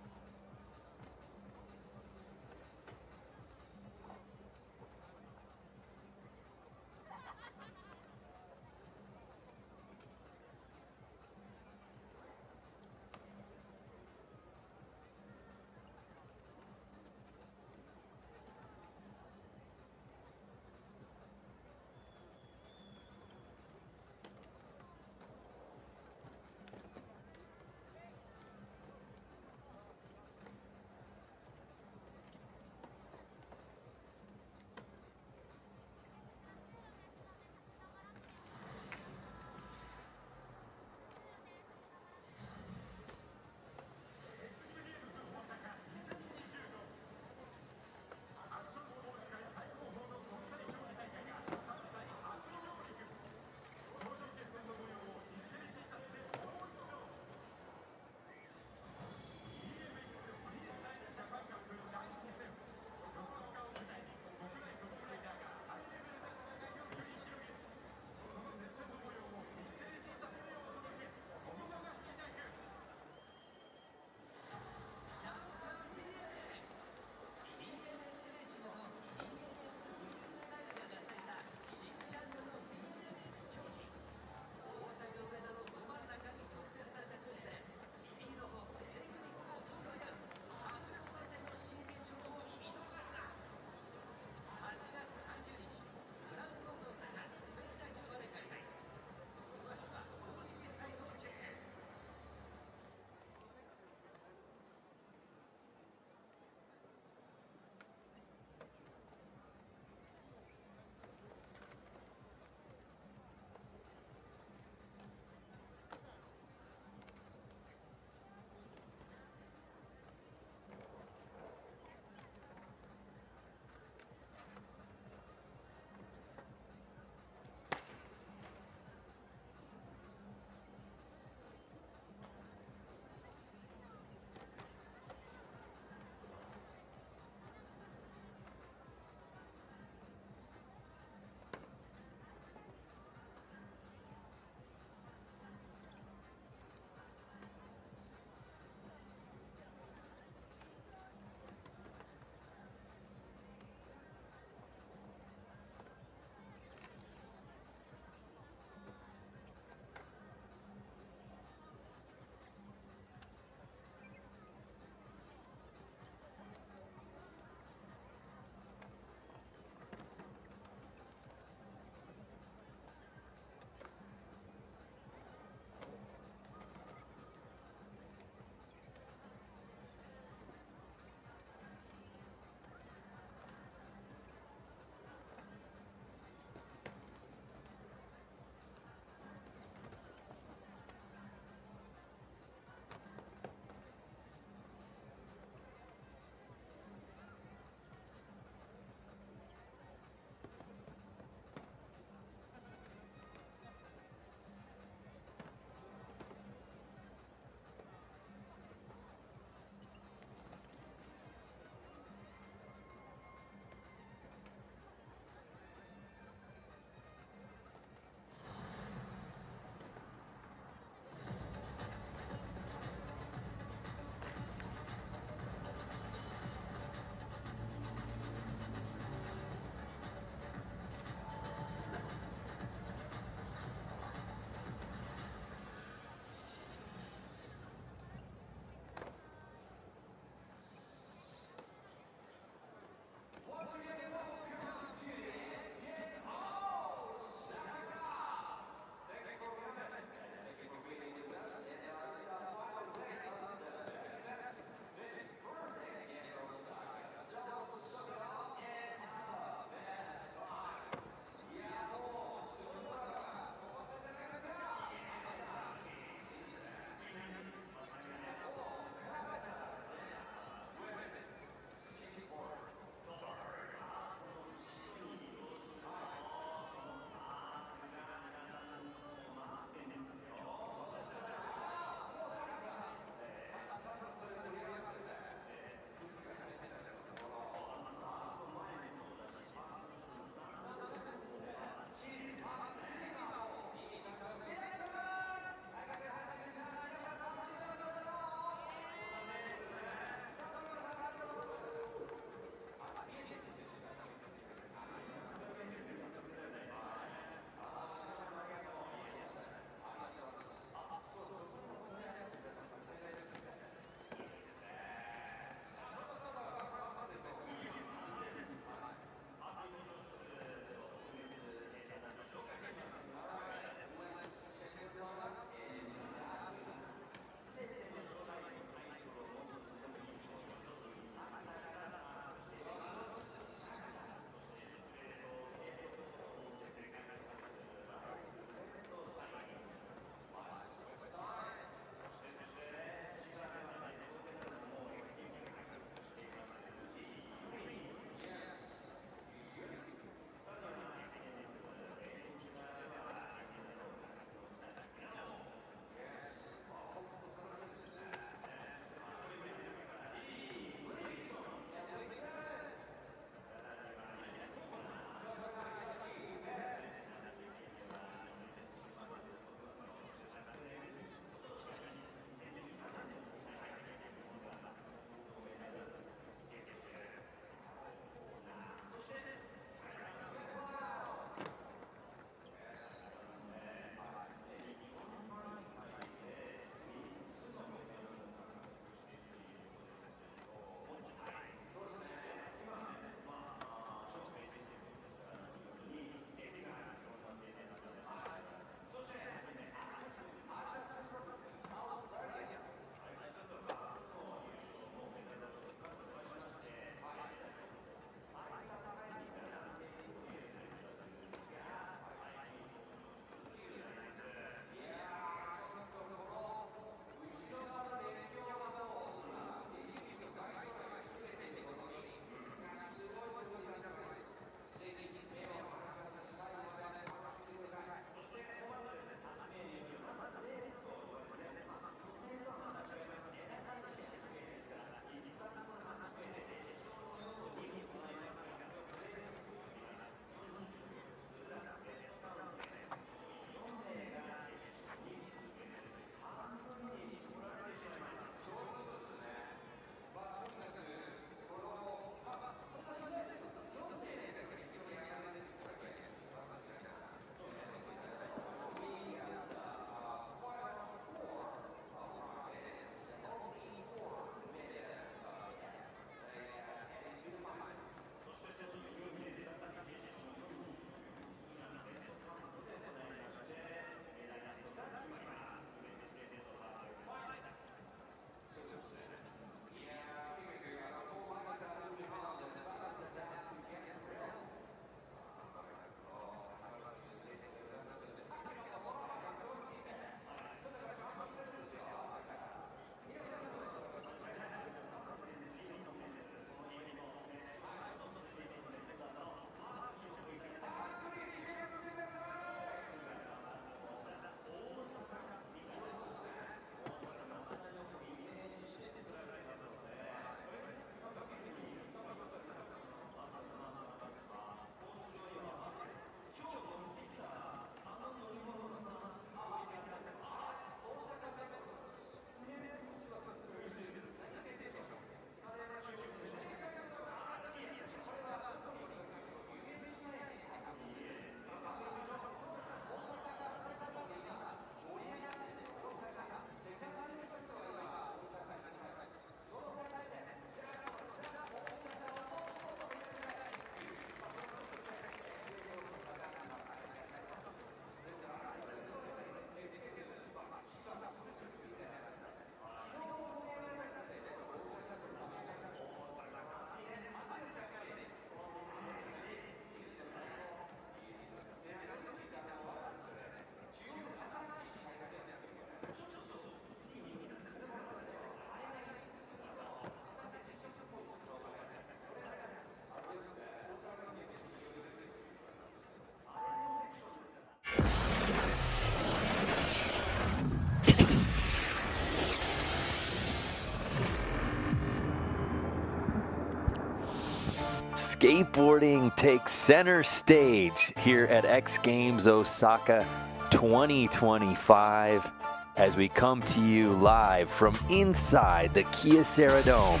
Skateboarding takes center stage here at X Games Osaka 2025 as we come to you live from inside the Kyocera Dome.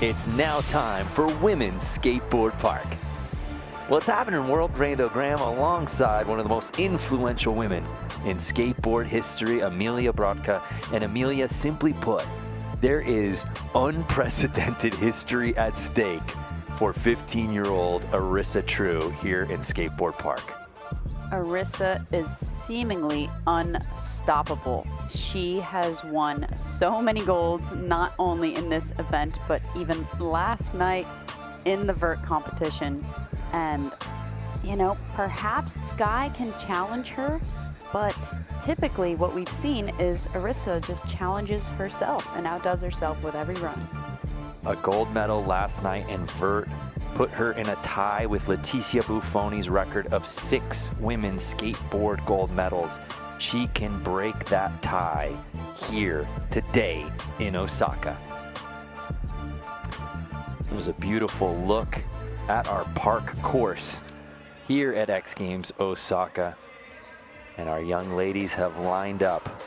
It's now time for Women's Skateboard Park. Well, it's happening in World Randogram alongside one of the most influential women in skateboard history, Amelia Brodka. And Amelia, simply put, there is unprecedented history at stake for 15-year-old Arissa True here in Skateboard Park. Arissa is seemingly unstoppable. She has won so many golds, not only in this event, but even last night in the vert competition. And, you know, perhaps Sky can challenge her, but typically what we've seen is Arissa just challenges herself and outdoes herself with every run. A gold medal last night in vert put her in a tie with Leticia Buffoni's record of 6 women's skateboard gold medals. She can break that tie here today in Osaka. There's a beautiful look at our park course here at X Games Osaka. And our young ladies have lined up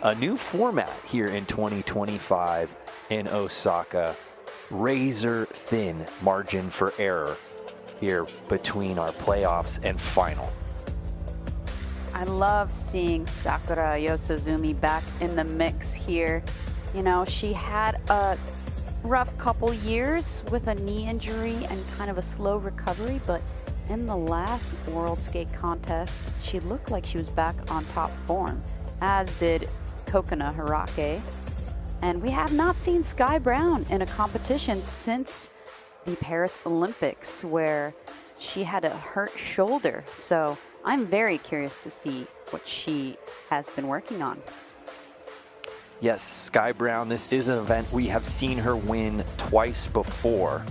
a new format here in 2025 in Osaka. Razor thin margin for error here between our playoffs and final. I love seeing Sakura Yosuzumi back in the mix here. You know, she had a rough couple years with a knee injury and kind of a slow recovery, but in the last World Skate Contest, she looked like she was back on top form, as did Kokona Hirake. And we have not seen Sky Brown in a competition since the Paris Olympics, where she had a hurt shoulder. So I'm very curious to see what she has been working on. Yes, Sky Brown, this is an event we have seen her win twice before.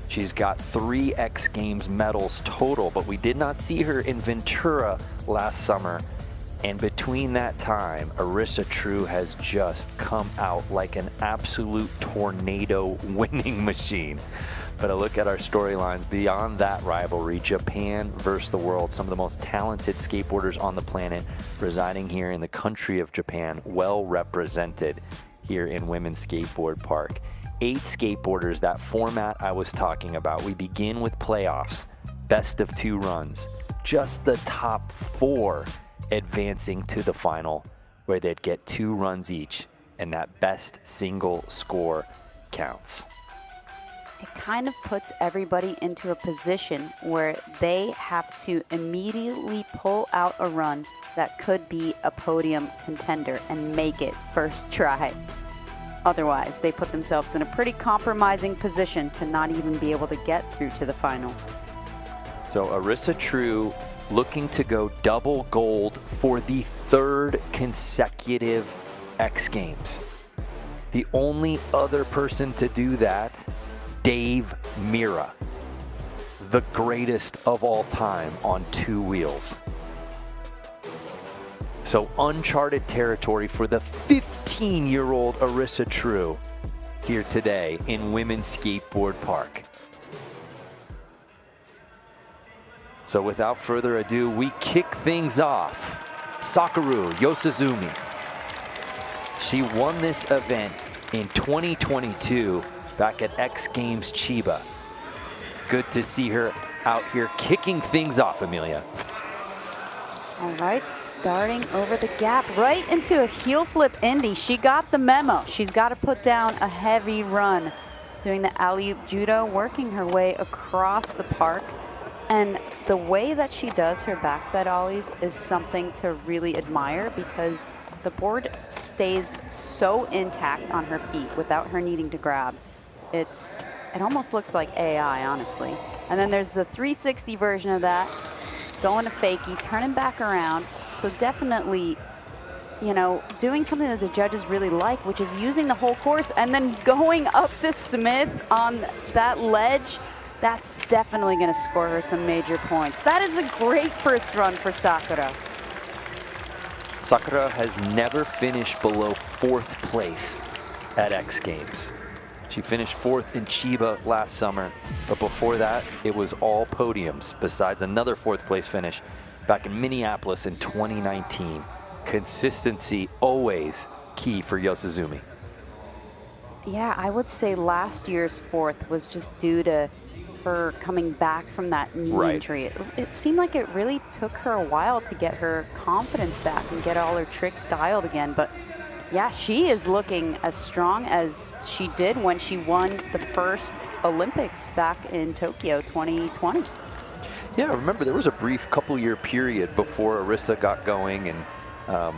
She's got 3 X Games medals total, but we did not see her in Ventura last summer. And between that time, Arissa True has just come out like an absolute tornado winning machine. But a look at our storylines beyond that rivalry, Japan versus the world, some of the most talented skateboarders on the planet residing here in the country of Japan, well represented here in Women's Skateboard Park. 8 skateboarders, that format I was talking about. We begin with playoffs, best of 2 runs, just the top 4 advancing to the final, where they'd get 2 runs each, and that best single score counts. It kind of puts everybody into a position where they have to immediately pull out a run that could be a podium contender and make it first try. Otherwise, they put themselves in a pretty compromising position to not even be able to get through to the final. So Arissa True looking to go double gold for the 3rd consecutive X Games. The only other person to do that, Dave Mirra, the greatest of all time on 2 wheels. So uncharted territory for the 15-year-old Arissa True here today in Women's Skateboard Park. So without further ado, we kick things off. Sakura Yosuzumi. She won this event in 2022 back at X Games Chiba. Good to see her out here kicking things off, Amelia. All right, starting over the gap, right into a heel flip Indy. She got the memo. She's got to put down a heavy run, doing the alley-oop judo, working her way across the park. And the way that she does her backside ollies is something to really admire, because the board stays so intact on her feet without her needing to grab. It almost looks like AI, honestly. And then there's the 360 version of that, going to fakie, turning back around. So definitely, you know, doing something that the judges really like, which is using the whole course and then going up to Smith on that ledge. That's definitely going to score her some major points. That is a great first run for Sakura. Sakura has never finished below 4th place at X Games. She finished 4th in Chiba last summer, but before that, it was all podiums, besides another 4th place finish back in Minneapolis in 2019. Consistency always key for Yosuzumi. Yeah, I would say last year's 4th was just due to her coming back from that knee injury. It seemed like it really took her a while to get her confidence back and get all her tricks dialed again, but yeah, she is looking as strong as she did when she won the first Olympics back in Tokyo 2020. Yeah, remember there was a brief couple-year period before Arisa got going, and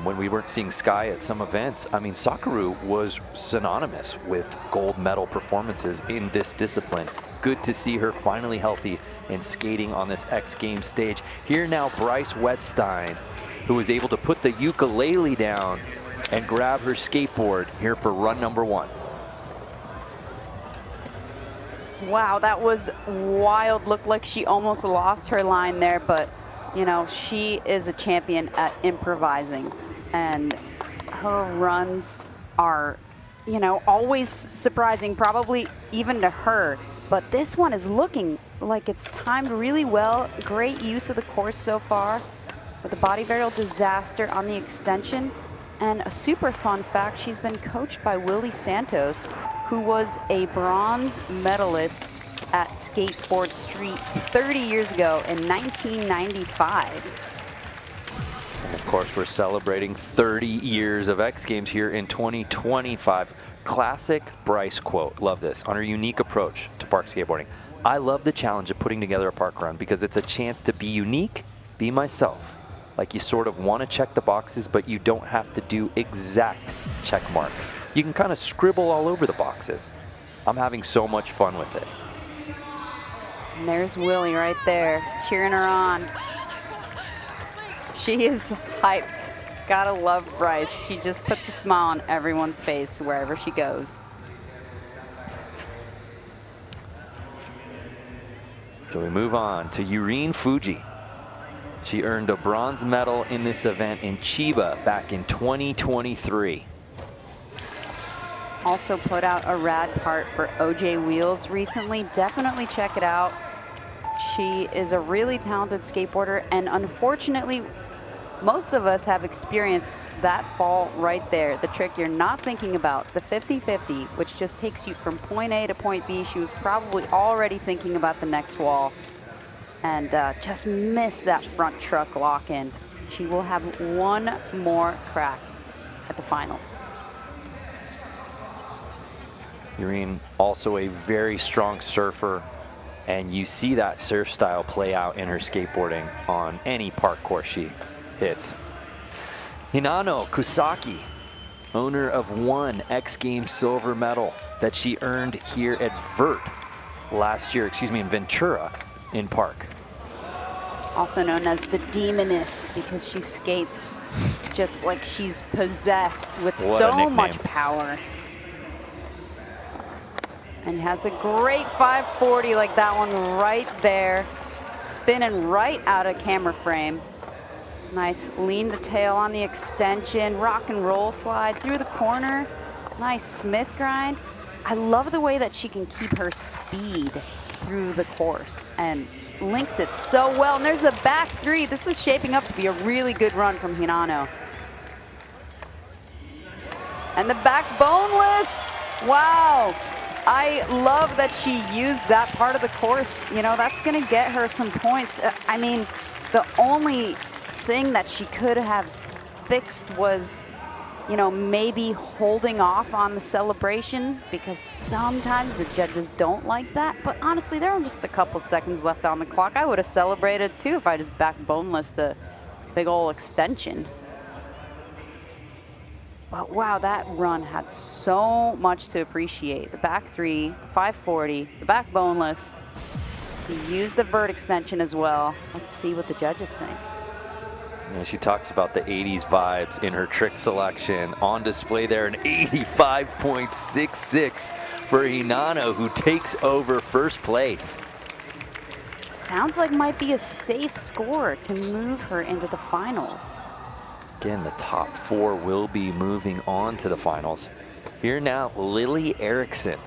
when we weren't seeing Sky at some events. I mean, Sakaru was synonymous with gold medal performances in this discipline. Good to see her finally healthy and skating on this X Games stage. Here now, Bryce Wettstein, who was able to put the ukulele down and grab her skateboard here for run number 1. Wow, that was wild. Looked like she almost lost her line there, but you know, she is a champion at improvising, and her runs are, you know, always surprising, probably even to her. But this one is looking like it's timed really well. Great use of the course so far with the body varial disaster on the extension. And a super fun fact, she's been coached by Willie Santos, who was a bronze medalist at Skateboard Street 30 years ago in 1995. And of course, we're celebrating 30 years of X Games here in 2025. Classic Bryce quote, love this, on her unique approach to park skateboarding. I love the challenge of putting together a park run because it's a chance to be unique, be myself. Like you sort of want to check the boxes, but you don't have to do exact check marks. You can kind of scribble all over the boxes. I'm having so much fun with it. And there's Willie right there, cheering her on. She is hyped. Gotta love Bryce. She just puts a smile on everyone's face wherever she goes. So we move on to Yurine Fuji. She earned a bronze medal in this event in Chiba back in 2023. Also put out a rad part for OJ Wheels recently. Definitely check it out. She is a really talented skateboarder, and unfortunately, most of us have experienced that fall right there. The trick you're not thinking about, the 50-50, which just takes you from point A to point B. She was probably already thinking about the next wall and just missed that front truck lock-in. She will have one more crack at the finals. Yurine, also a very strong surfer, and you see that surf style play out in her skateboarding on any park course she hits. Hinano Kusaki, owner of one X Games silver medal that she earned here at Vert last year, in Ventura in Park. Also known as the Demoness because she skates just like she's possessed with so much power. And has a great 540 like that one right there, spinning right out of camera frame. Nice lean the tail on the extension, rock and roll slide through the corner. Nice Smith grind. I love the way that she can keep her speed through the course and links it so well. And there's a back 3. This is shaping up to be a really good run from Hinano. And the back boneless. Wow. I love that she used that part of the course. You know, that's going to get her some points. I mean, the only thing that she could have fixed was, you know, maybe holding off on the celebration, because sometimes the judges don't like that. But honestly, there were just a couple seconds left on the clock. I would have celebrated too if I just back boneless the big old extension. But wow, that run had so much to appreciate. The back 3, the 540, the back boneless. He used the vert extension as well. Let's see what the judges think. Yeah, she talks about the 80s vibes in her trick selection. On display there, an 85.66 for Hinano, who takes over first place. Sounds like might be a safe score to move her into the finals. Again, the top 4 will be moving on to the finals. Here now, Lily Erickson,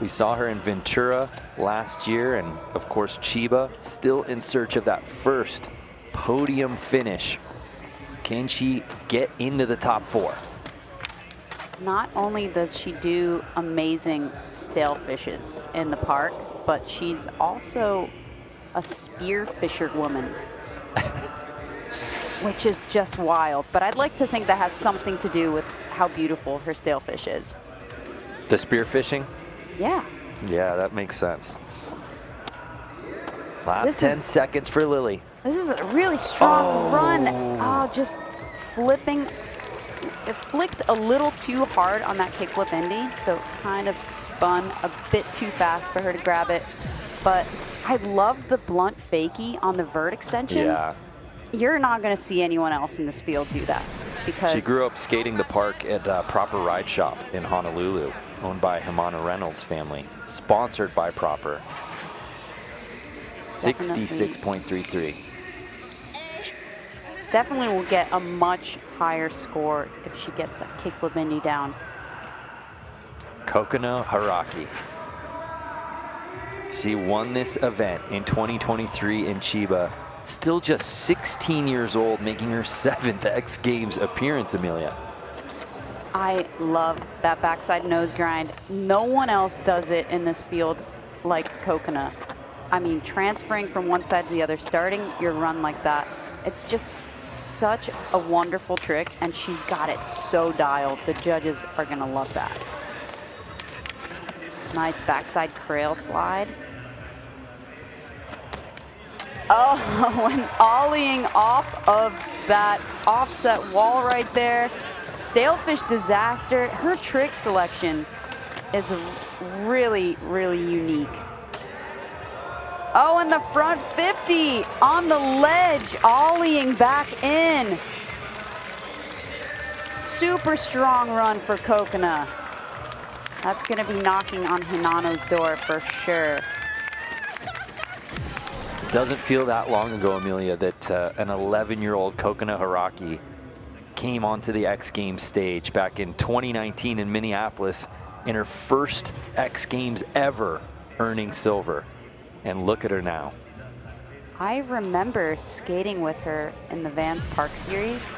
We saw her in Ventura last year, and of course Chiba, still in search of that first podium finish. Can she get into the top 4? Not only does she do amazing stale fishes in the park, but she's also a spear fisher woman, which is just wild. But I'd like to think that has something to do with how beautiful her stale fish is. The spear fishing? Yeah. Yeah, that makes sense. Last 10 seconds for Lily. This is a really strong run. Oh, just flipping. It flicked a little too hard on that kickflip Indy, so kind of spun a bit too fast for her to grab it. But I love the blunt fakie on the vert extension. Yeah. You're not going to see anyone else in this field do that. Because she grew up skating the park at Proper Ride Shop in Honolulu, owned by Garrett Reynolds family, sponsored by Proper. 66.33. Definitely will get a much higher score if she gets that kickflip Indy down. Kokona Haraki. She won this event in 2023 in Chiba. Still just 16 years old, making her 7th X Games appearance, Amelia. I love that backside nose grind. No one else does it in this field like Kokona. I mean, transferring from one side to the other, starting your run like that, it's just such a wonderful trick, and she's got it so dialed. The judges are going to love that. Nice backside crail slide. Oh, when ollieing off of that offset wall right there. Stalefish disaster. Her trick selection is really, really unique. Oh, and the front 50 on the ledge, ollieing back in. Super strong run for Kokona. That's going to be knocking on Hinano's door for sure. It doesn't feel that long ago, Amelia, that an 11-year-old Kokona Haraki came onto the X Games stage back in 2019 in Minneapolis in her first X Games ever, earning silver. And look at her now. I remember skating with her in the Vans Park series,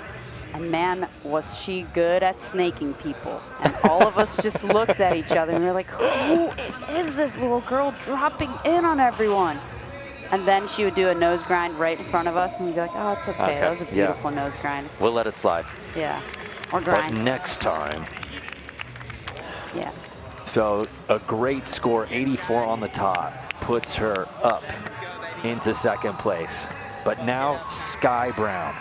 and man, was she good at snaking people. And all of us just looked at each other and we were like, who is this little girl dropping in on everyone? And then she would do a nose grind right in front of us, and we'd be like, oh, it's okay. That was a beautiful nose grind. We'll let it slide. Yeah, or grind. But next time. Yeah. So a great score, 84 on the top, puts her up into second place. But now Sky Brown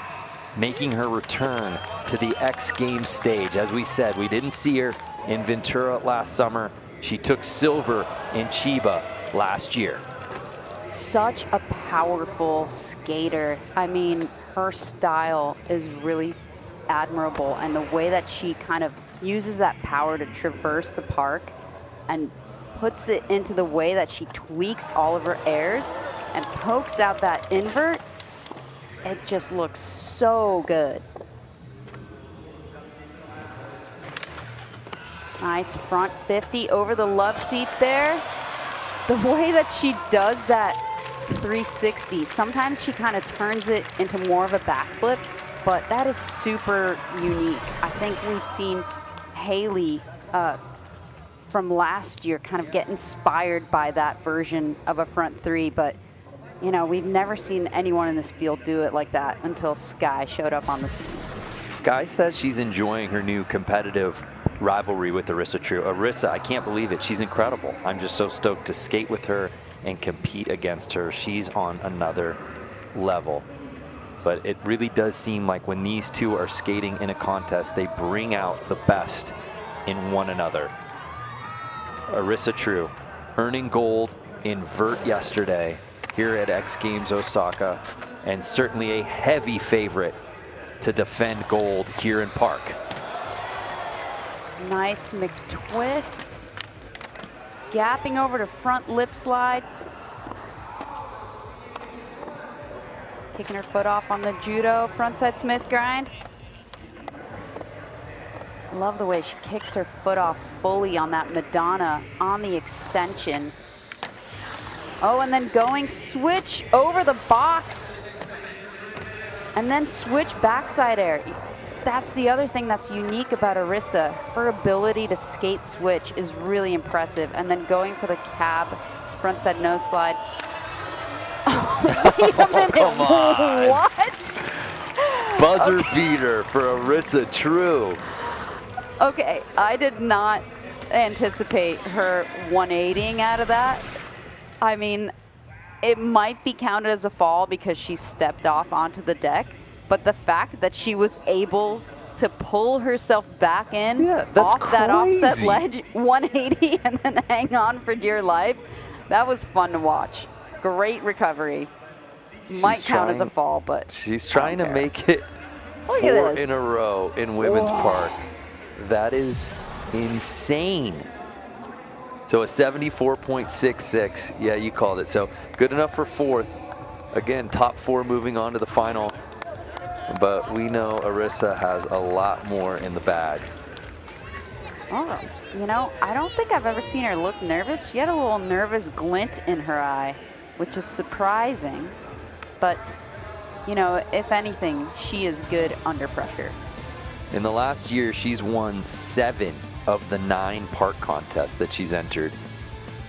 making her return to the X Games stage. As we said, we didn't see her in Ventura last summer. She took silver in Chiba last year. Such a powerful skater. I mean, her style is really admirable, and the way that she kind of uses that power to traverse the park and puts it into the way that she tweaks all of her airs and pokes out that invert, it just looks so good. Nice front 50 over the love seat there. The way that she does that 360, sometimes she kind of turns it into more of a backflip, but that is super unique. I think we've seen Haley from last year kind of get inspired by that version of a front 3, but you know, we've never seen anyone in this field do it like that until Sky showed up on the scene. Sky says she's enjoying her new competitive rivalry with Arissa True. Arissa, I can't believe it. She's incredible. I'm just so stoked to skate with her and compete against her. She's on another level. But it really does seem like when these two are skating in a contest, they bring out the best in one another. Arissa True earning gold in vert yesterday here at X Games Osaka, and certainly a heavy favorite to defend gold here in Park. Nice McTwist. Gapping over to front lip slide. Kicking her foot off on the judo frontside Smith grind. Love the way she kicks her foot off fully on that Madonna on the extension. Oh, and then going switch over the box. And then switch backside air. That's the other thing that's unique about Arisa. Her ability to skate switch is really impressive. And then going for the cab, frontside nose slide. Wait a minute, come on. What? Buzzer beater for Arisa True. Okay, I did not anticipate her 180ing out of that. I mean, it might be counted as a fall because she stepped off onto the deck, but the fact that she was able to pull herself back in off that offset ledge, 180, and then hang on for dear life, that was fun to watch. Great recovery. Might count as a fall, but she's trying to make it Look at 4 this. in a row in Women's Park. That is insane. So a 74.66. Yeah, you called it. So good enough for 4th. Again, top 4 moving on to the final. But we know Arisa has a lot more in the bag. Oh, you know, I don't think I've ever seen her look nervous. She had a little nervous glint in her eye, which is surprising. But, you know, if anything, she is good under pressure. In the last year, she's won 7 of the 9 park contests that she's entered,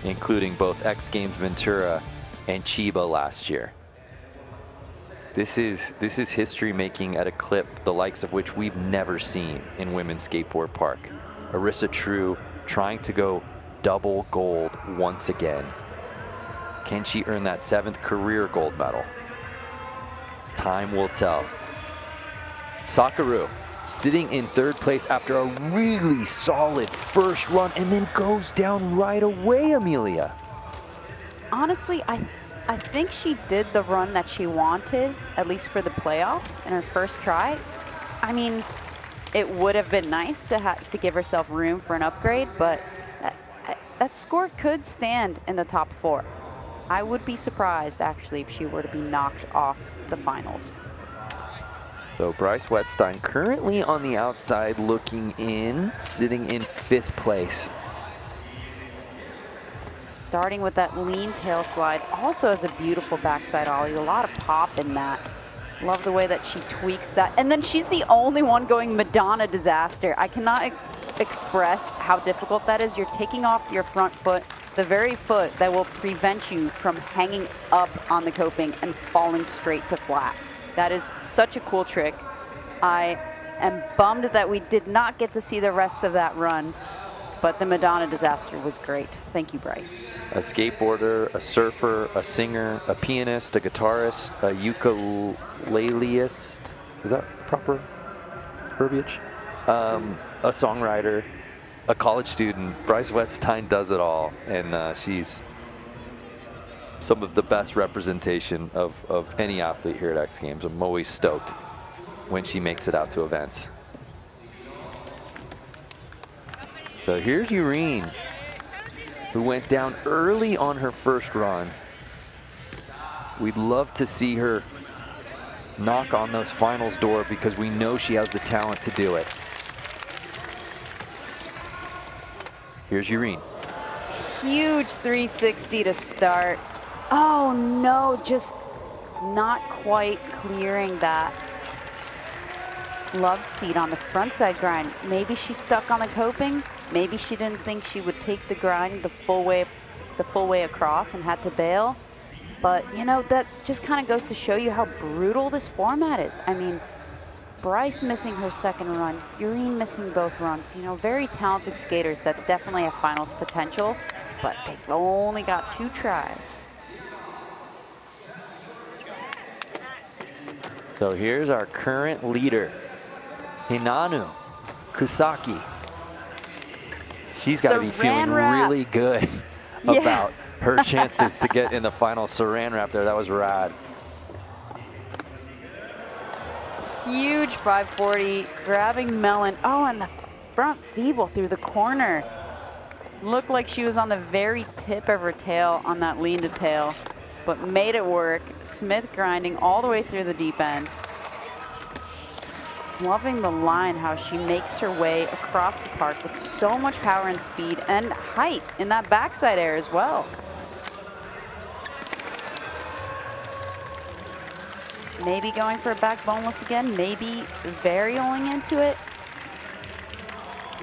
including both X Games Ventura and Chiba last year. This is history making at a clip the likes of which we've never seen in Women's Skateboard Park. Arisa True trying to go double gold once again. Can she earn that 7th career gold medal? Time will tell. Sakaru sitting in 3rd place after a really solid first run and then goes down right away, Amelia. Honestly, I think she did the run that she wanted, at least for the playoffs, in her first try. I mean, it would have been nice to give herself room for an upgrade, but that score could stand in the top 4. I would be surprised, actually, if she were to be knocked off the finals. So Bryce Wetstein currently on the outside looking in, sitting in 5th place. Starting with that lean tail slide, also has a beautiful backside ollie, a lot of pop in that. Love the way that she tweaks that. And then she's the only one going Madonna disaster. I cannot express how difficult that is. You're taking off your front foot, the very foot that will prevent you from hanging up on the coping and falling straight to flat. That is such a cool trick. I am bummed that we did not get to see the rest of that run, but the Madonna disaster was great. Thank you, Bryce. A skateboarder, a surfer, a singer, a pianist, a guitarist, a ukuleleist. Is that proper verbiage? A songwriter, a college student. Bryce Wetstein does it all, and she's some of the best representation of any athlete here at X Games. I'm always stoked when she makes it out to events. So here's Ureen, who went down early on her first run. We'd love to see her knock on those finals door because we know she has the talent to do it. Here's Ureen. Huge 360 to start. Oh no, just not quite clearing that love seat on the front side grind. Maybe she's stuck on the coping. Maybe she didn't think she would take the grind the full way across and had to bail. But you know, that just kind of goes to show you how brutal this format is. I mean, Bryce missing her 2nd run, Ureen missing both runs. You know, very talented skaters that definitely have finals potential, but they've only got 2 tries. So here's our current leader, Hinanu Kusaki. She's got to be feeling really good about her chances to get in the final saran wrap there. That was rad. Huge 540, grabbing Melon. Oh, and the front feeble through the corner. Looked like she was on the very tip of her tail on that lean to tail, but made it work. Smith grinding all the way through the deep end. loving the line, how she makes her way across the park with so much power and speed and height in that backside air as well. Maybe going for a back boneless again, maybe varioing into it.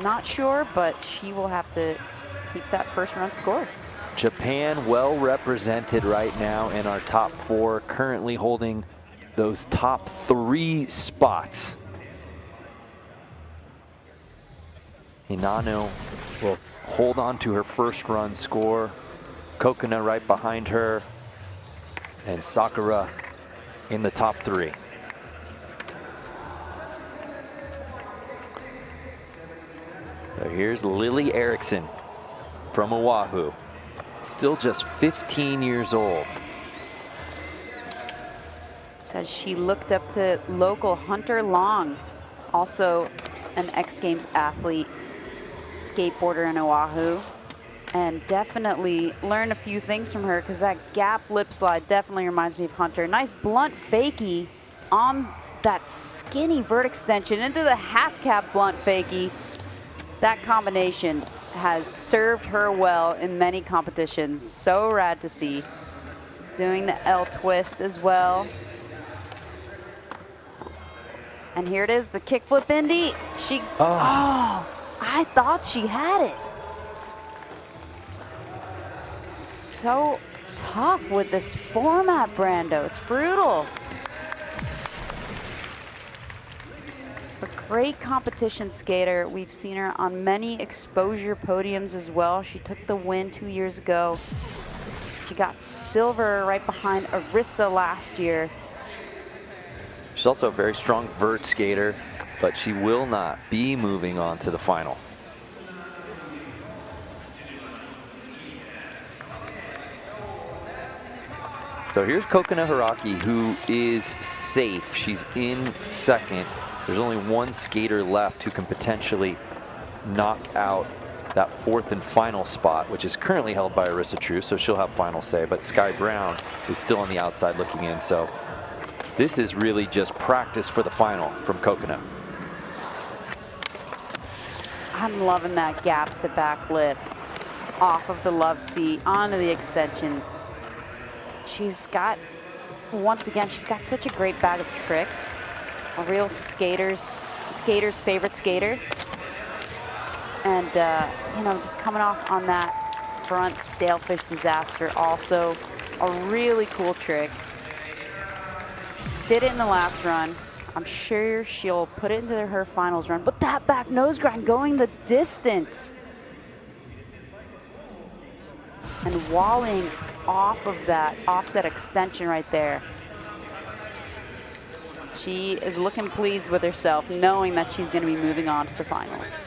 Not sure, but she will have to keep that first run scored. Japan well represented right now in our top 4, currently holding those top 3 spots. Hinano will hold on to her first run score. Kokona right behind her, and Sakura in the top 3. So here's Lily Erickson from Oahu, still just 15 years old. Says she looked up to local Hunter Long, also an X Games athlete, skateboarder in Oahu, and definitely learned a few things from her, because that gap lip slide definitely reminds me of Hunter. Nice blunt fakie on that skinny vert extension into the half cap blunt fakie. That combination has served her well in many competitions. So rad to see. Doing the L twist as well. And here it is, the kickflip Indy. Oh, I thought she had it. So tough with this format, Brando. It's brutal. A great competition skater. We've seen her on many exposure podiums as well. She took the win 2 years ago. She got silver right behind Arisa last year. She's also a very strong vert skater, but she will not be moving on to the final. So here's Kokona Hiraki, who is safe. She's in second. There's only one skater left who can potentially knock out that 4th and final spot, which is currently held by Arisa True, so she'll have final say. But Sky Brown is still on the outside looking in, so this is really just practice for the final from Kokona. I'm loving that gap to back lip off of the love seat onto the extension. She's got, once again, she's got such a great bag of tricks. A real skater's favorite skater. And, you know, just coming off on that front stalefish disaster, also a really cool trick. Did it in the last run. I'm sure she'll put it into her finals run, but that back nose grind going the distance. And walling off of that offset extension right there. She is looking pleased with herself, knowing that she's going to be moving on to the finals.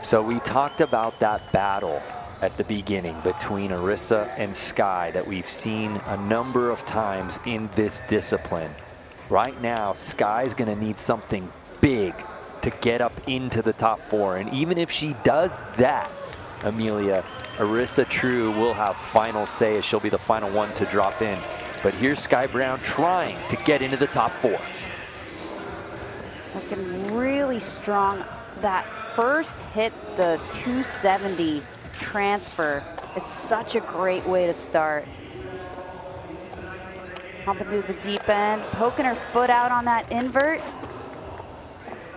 So we talked about that battle at the beginning between Arisa and Sky that we've seen a number of times in this discipline. Right now, Sky's going to need something big to get up into the top 4. And even if she does that, Amelia, Arisa True will have final say, as she'll be the final one to drop in. But here's Sky Brown trying to get into the top 4. Looking really strong. That first hit, the 270 transfer, is such a great way to start. Humping through the deep end, poking her foot out on that invert.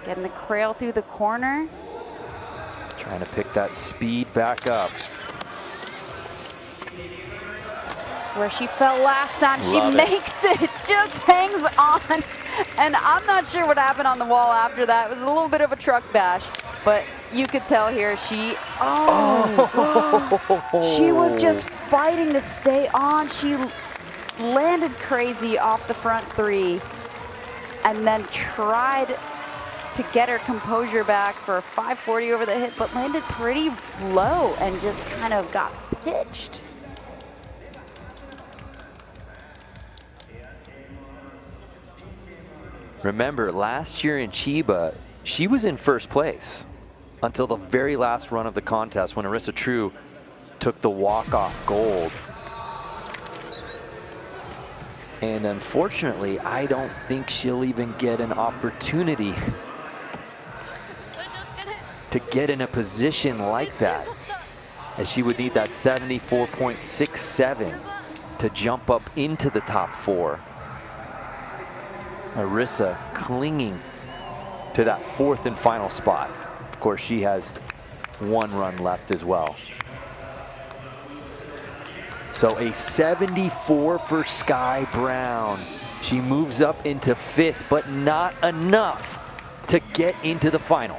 Getting the crail through the corner. Trying to pick that speed back up. It's where she fell last time. Love she makes it, just hangs on. And I'm not sure what happened on the wall after that. It was a little bit of a truck bash, but you could tell here she was just fighting to stay on. She landed crazy off the front 3 and then tried to get her composure back for a 540 over the hit, but landed pretty low and just kind of got pitched. Remember, last year in Chiba, she was in first place until the very last run of the contest when Arisa True took the walk-off gold. And unfortunately, I don't think she'll even get an opportunity to get in a position like that, as she would need that 74.67 to jump up into the top 4. Arisa clinging to that 4th and final spot. Of course, she has 1 run left as well. So a 74 for Sky Brown. She moves up into 5th, but not enough to get into the final.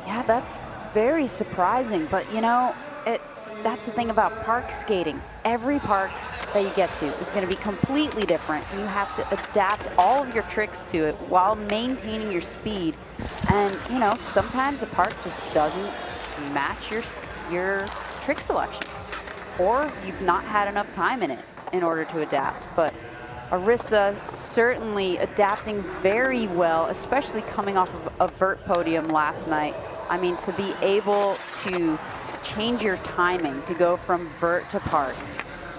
Yeah, that's very surprising, but you know, that's the thing about park skating. Every park that you get to is going to be completely different. You have to adapt all of your tricks to it while maintaining your speed. And you know, sometimes a park just doesn't match your trick selection, or you've not had enough time in it in order to adapt. But Arisa certainly adapting very well, especially coming off of a vert podium last night. I mean, to be able to change your timing to go from vert to park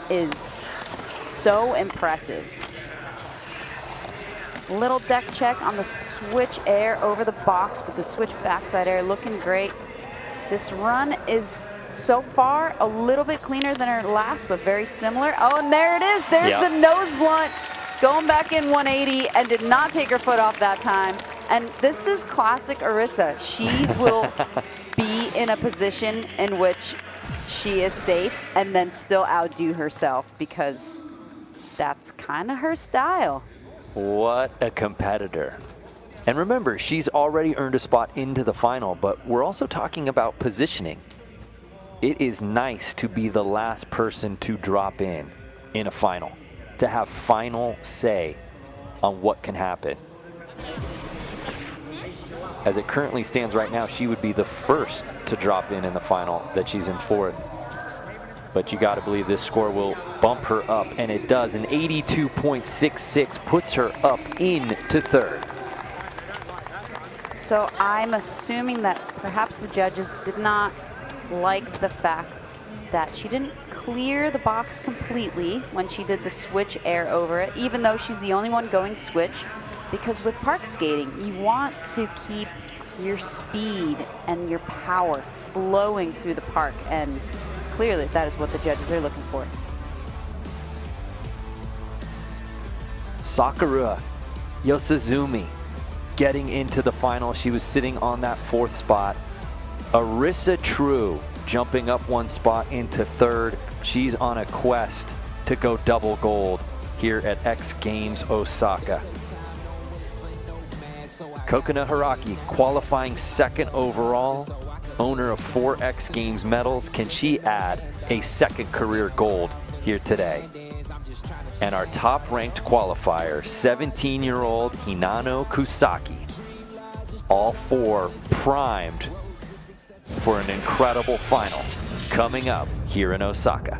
is so impressive. Little deck check on the switch air over the box, but the switch backside air looking great. This run is so far a little bit cleaner than her last, but very similar. Oh, and there it is. There's the nose blunt going back in 180 and did not take her foot off that time. And this is classic Arisa. She will be in a position in which she is safe and then still outdo herself, because that's kind of her style. What a competitor. And remember, she's already earned a spot into the final, but we're also talking about positioning. It is nice to be the last person to drop in a final, to have final say on what can happen. As it currently stands right now, she would be the first to drop in the final, that she's in 4th. But you got to believe this score will bump her up, and it does. An 82.66 puts her up into 3rd. So I'm assuming that perhaps the judges did not like the fact that she didn't clear the box completely when she did the switch air over it, even though she's the only one going switch. Because with park skating, you want to keep your speed and your power flowing through the park, and clearly that is what the judges are looking for. Sakura Yosizumi getting into the final. She was sitting on that 4th spot. Arisa True jumping up 1 spot into 3rd. She's on a quest to go double gold here at X Games Osaka. Kokona Haraki qualifying 2nd overall, owner of 4 X Games medals. Can she add a 2nd career gold here today? And our top-ranked qualifier, 17-year-old Hinano Kusaki. All 4 primed for an incredible final coming up here in Osaka.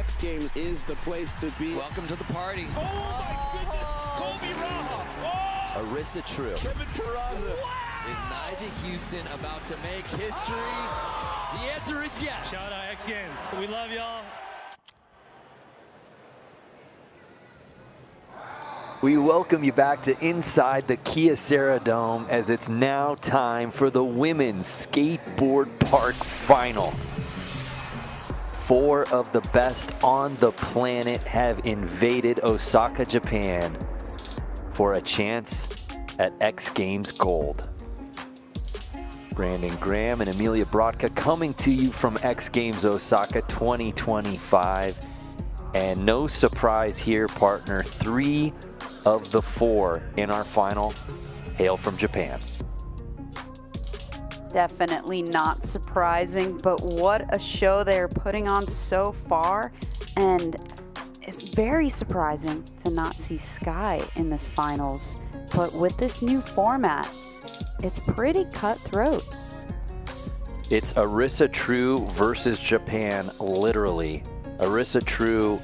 X Games is the place to be. Welcome to the party. Oh my goodness, Kobe Raha. Oh! Arissa True. Kevin Peraza. Is Nyjah Houston about to make history? The answer is yes. Shout out X Games. We love y'all. We welcome you back to inside the Kyocera Dome as it's now time for the Women's Skateboard Park Final. 4 of the best on the planet have invaded Osaka, Japan for a chance at X Games Gold. Brandon Graham and Amelia Brodka coming to you from X Games Osaka 2025. And no surprise here, partner, 3 of the 4 in our final hail from Japan. Definitely not surprising, but what a show they're putting on so far. And it's very surprising to not see Sky in this finals. But with this new format, it's pretty cutthroat. It's Arissa True versus Japan, literally. Arissa True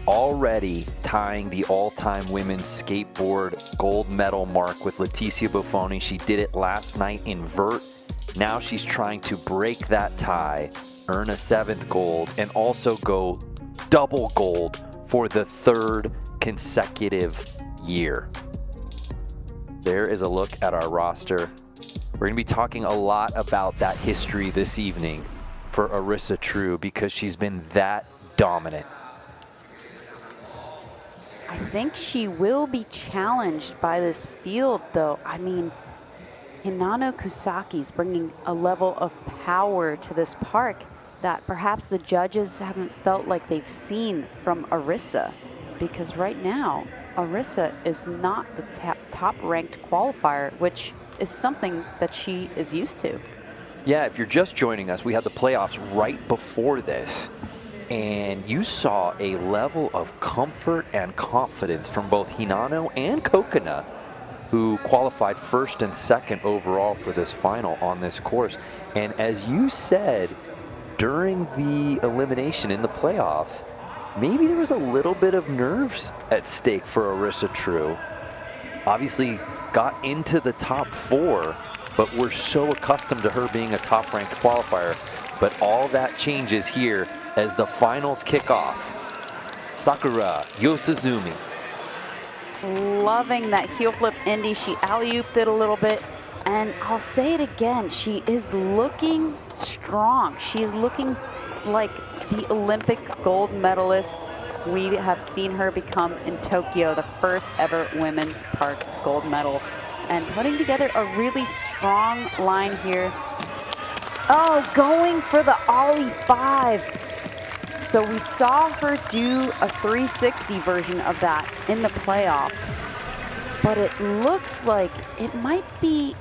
already tying the all-time women's skateboard gold medal mark with Leticia Buffoni. She did it last night in vert. Now she's trying to break that tie, earn a 7th gold, and also go double gold for the 3rd consecutive year. There is a look at our roster. We're going to be talking a lot about that history this evening for Arissa True because she's been that dominant. I think she will be challenged by this field, though. I mean, Hinano Kusaki's bringing a level of power to this park that perhaps the judges haven't felt like they've seen from Arissa, because right now, Arissa is not the top-ranked qualifier, which is something that she is used to. Yeah, if you're just joining us, we had the playoffs right before this. And you saw a level of comfort and confidence from both Hinano and Kokona, who qualified 1st and 2nd overall for this final on this course. And as you said during the elimination in the playoffs, maybe there was a little bit of nerves at stake for Arissa True. Obviously got into the top 4, but we're so accustomed to her being a top-ranked qualifier. But all that changes here as the finals kick off. Sakura Yosizumi. Loving that heel flip Indy. She alley-ooped it a little bit. And I'll say it again, she is looking strong. She is looking like the Olympic gold medalist we have seen her become in Tokyo, the 1st ever women's park gold medal. And putting together a really strong line here. Oh, going for the Ollie 5. So we saw her do a 360 version of that in the playoffs. But it looks like it might be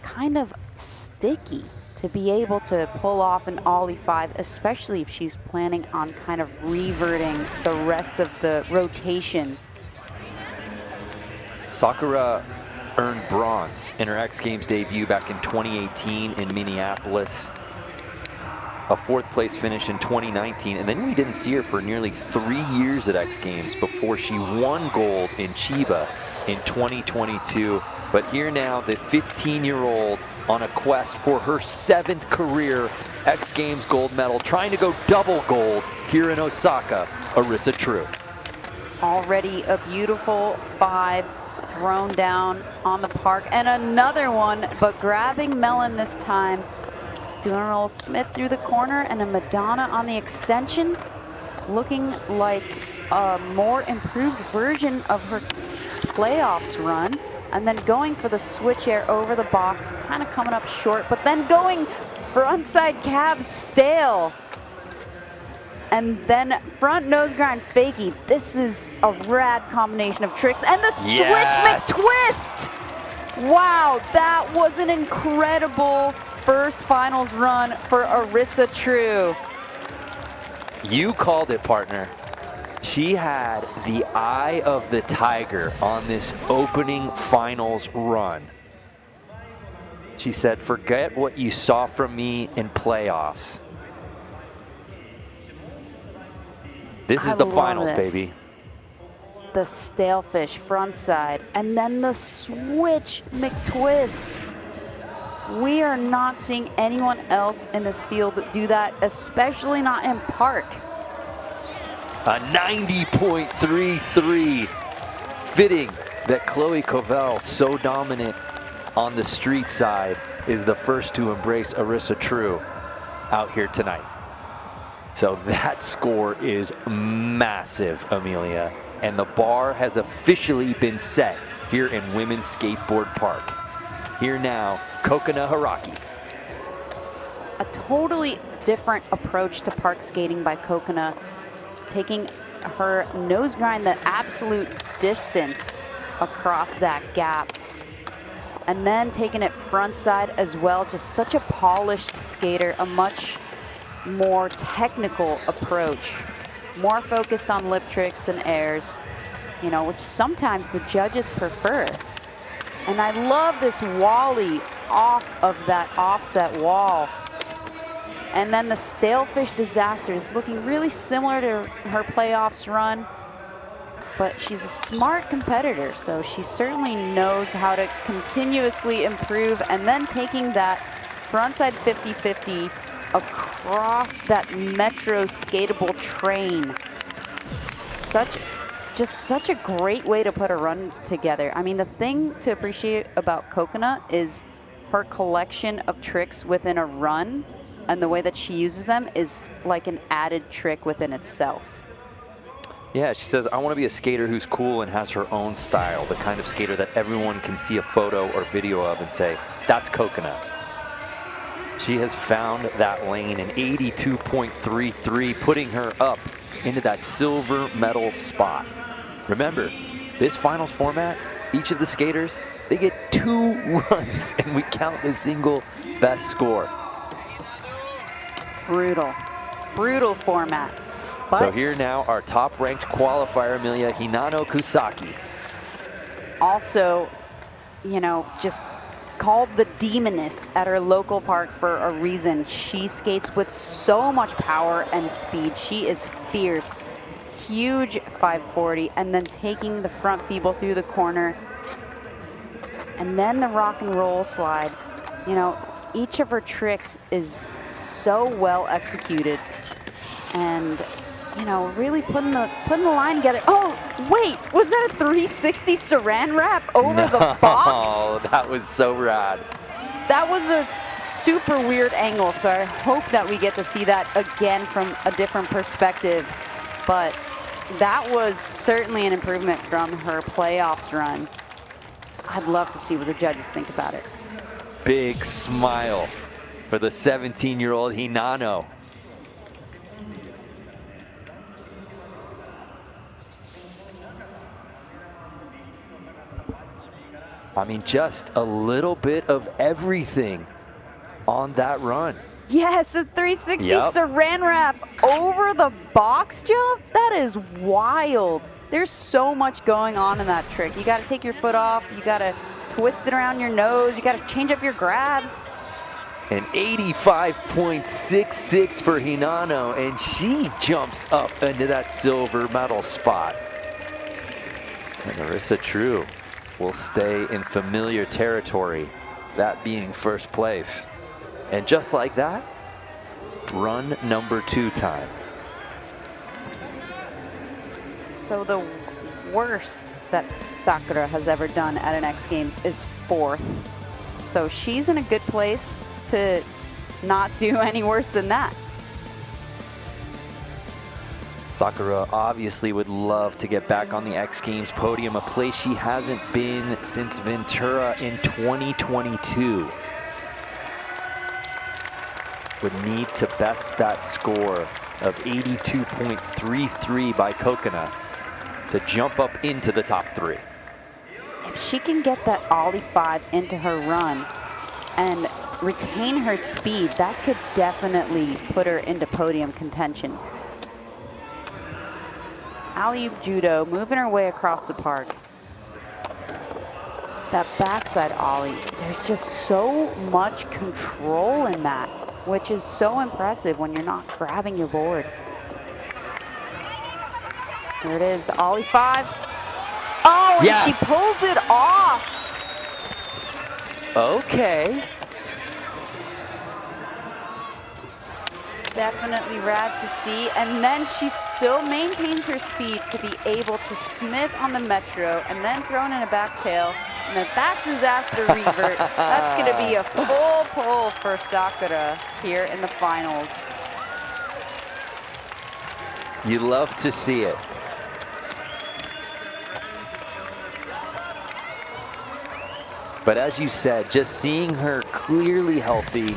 kind of sticky to be able to pull off an Ollie 5, especially if she's planning on kind of reverting the rest of the rotation. Sakura earned bronze in her X Games debut back in 2018 in Minneapolis. A 4th place finish in 2019, and then we didn't see her for nearly 3 years at X Games before she won gold in Chiba in 2022. But here now, the 15-year-old on a quest for her 7th career X Games gold medal, trying to go double gold here in Osaka, Arissa True. Already a beautiful 5 thrown down on the park, and another one, but grabbing Mellon this time. Doing a roll Smith through the corner and a Madonna on the extension, looking like a more improved version of her playoffs run, and then going for the switch air over the box, kind of coming up short, but then going frontside cab stale. And then front nose grind fakie. This is a rad combination of tricks, and the switch McTwist! Wow, that was an incredible first finals run for Arissa True. You called it, partner. She had the eye of the tiger on this opening finals run. She said, forget what you saw from me in playoffs. This is I the love finals, this. baby. The stalefish front side, and then the switch McTwist. We are not seeing anyone else in this field do that, especially not in park. A 90.33, fitting that Chloe Covell, so dominant on the street side, is the first to embrace Arissa True out here tonight. So that score is massive, Amelia. And the bar has officially been set here in Women's Skateboard Park. Here now, Kokona Haraki. A totally different approach to park skating by Kokona, taking her nose grind the absolute distance across that gap, and then taking it front side as well. Just such a polished skater, a much more technical approach, more focused on lip tricks than airs, you know, which sometimes the judges prefer. And I love this wally off of that offset wall. And then the stalefish disaster is looking really similar to her playoffs run, but she's a smart competitor, so she certainly knows how to continuously improve. And then taking that frontside 50-50 across that metro skatable train. Just such a great way to put a run together. I mean, the thing to appreciate about Kokona is her collection of tricks within a run, and the way that she uses them is like an added trick within itself. Yeah, she says, I want to be a skater who's cool and has her own style, the kind of skater that everyone can see a photo or video of and say, that's Kokona. She has found that lane, an 82.33, putting her up into that silver medal spot. Remember, this finals format, each of the skaters, they get 2 runs, and we count the single best score. Brutal, brutal format. But so here now, our top-ranked qualifier, Amelia Hinano Kusaki. Also, you know, just called the Demoness at her local park for a reason. She skates with so much power and speed. She is fierce. Huge 540, and then taking the front feeble through the corner. And then the rock and roll slide. You know, each of her tricks is so well executed. And, you know, really putting the line together. Oh, wait, was that a 360 saran wrap over the box? Oh, that was so rad. That was a super weird angle, so I hope that we get to see that again from a different perspective. But that was certainly an improvement from her playoffs run. I'd love to see what the judges think about it. Big smile for the 17-year-old Hinano. I mean, just a little bit of everything on that run. Yes, a 360 saran wrap over the box jump. That is wild. There's so much going on in that trick. You got to take your foot off. You got to twist it around your nose. You got to change up your grabs. An 85.66 for Hinano, and she jumps up into that silver medal spot. And Arissa True will stay in familiar territory, that being first place. And just like that, run number 2 time. So the worst that Sakura has ever done at an X Games is 4th. So she's in a good place to not do any worse than that. Sakura obviously would love to get back on the X Games podium, a place she hasn't been since Ventura in 2022. Would need to best that score of 82.33 by Kokona to jump up into the top 3. If she can get that Ollie 5 into her run and retain her speed, that could definitely put her into podium contention. Alley-oop judo, moving her way across the park. That backside ollie, there's just so much control in that, which is so impressive when you're not grabbing your board. There it is, the Ollie 5. Oh, and Yes. she pulls it off. Okay. Definitely rad to see. And then she still maintains her speed to be able to smith on the Metro and then thrown in a back tail. And a back disaster revert. That's going to be a full pull for Sakura here in the finals. You love to see it. But as you said, just seeing her clearly healthy,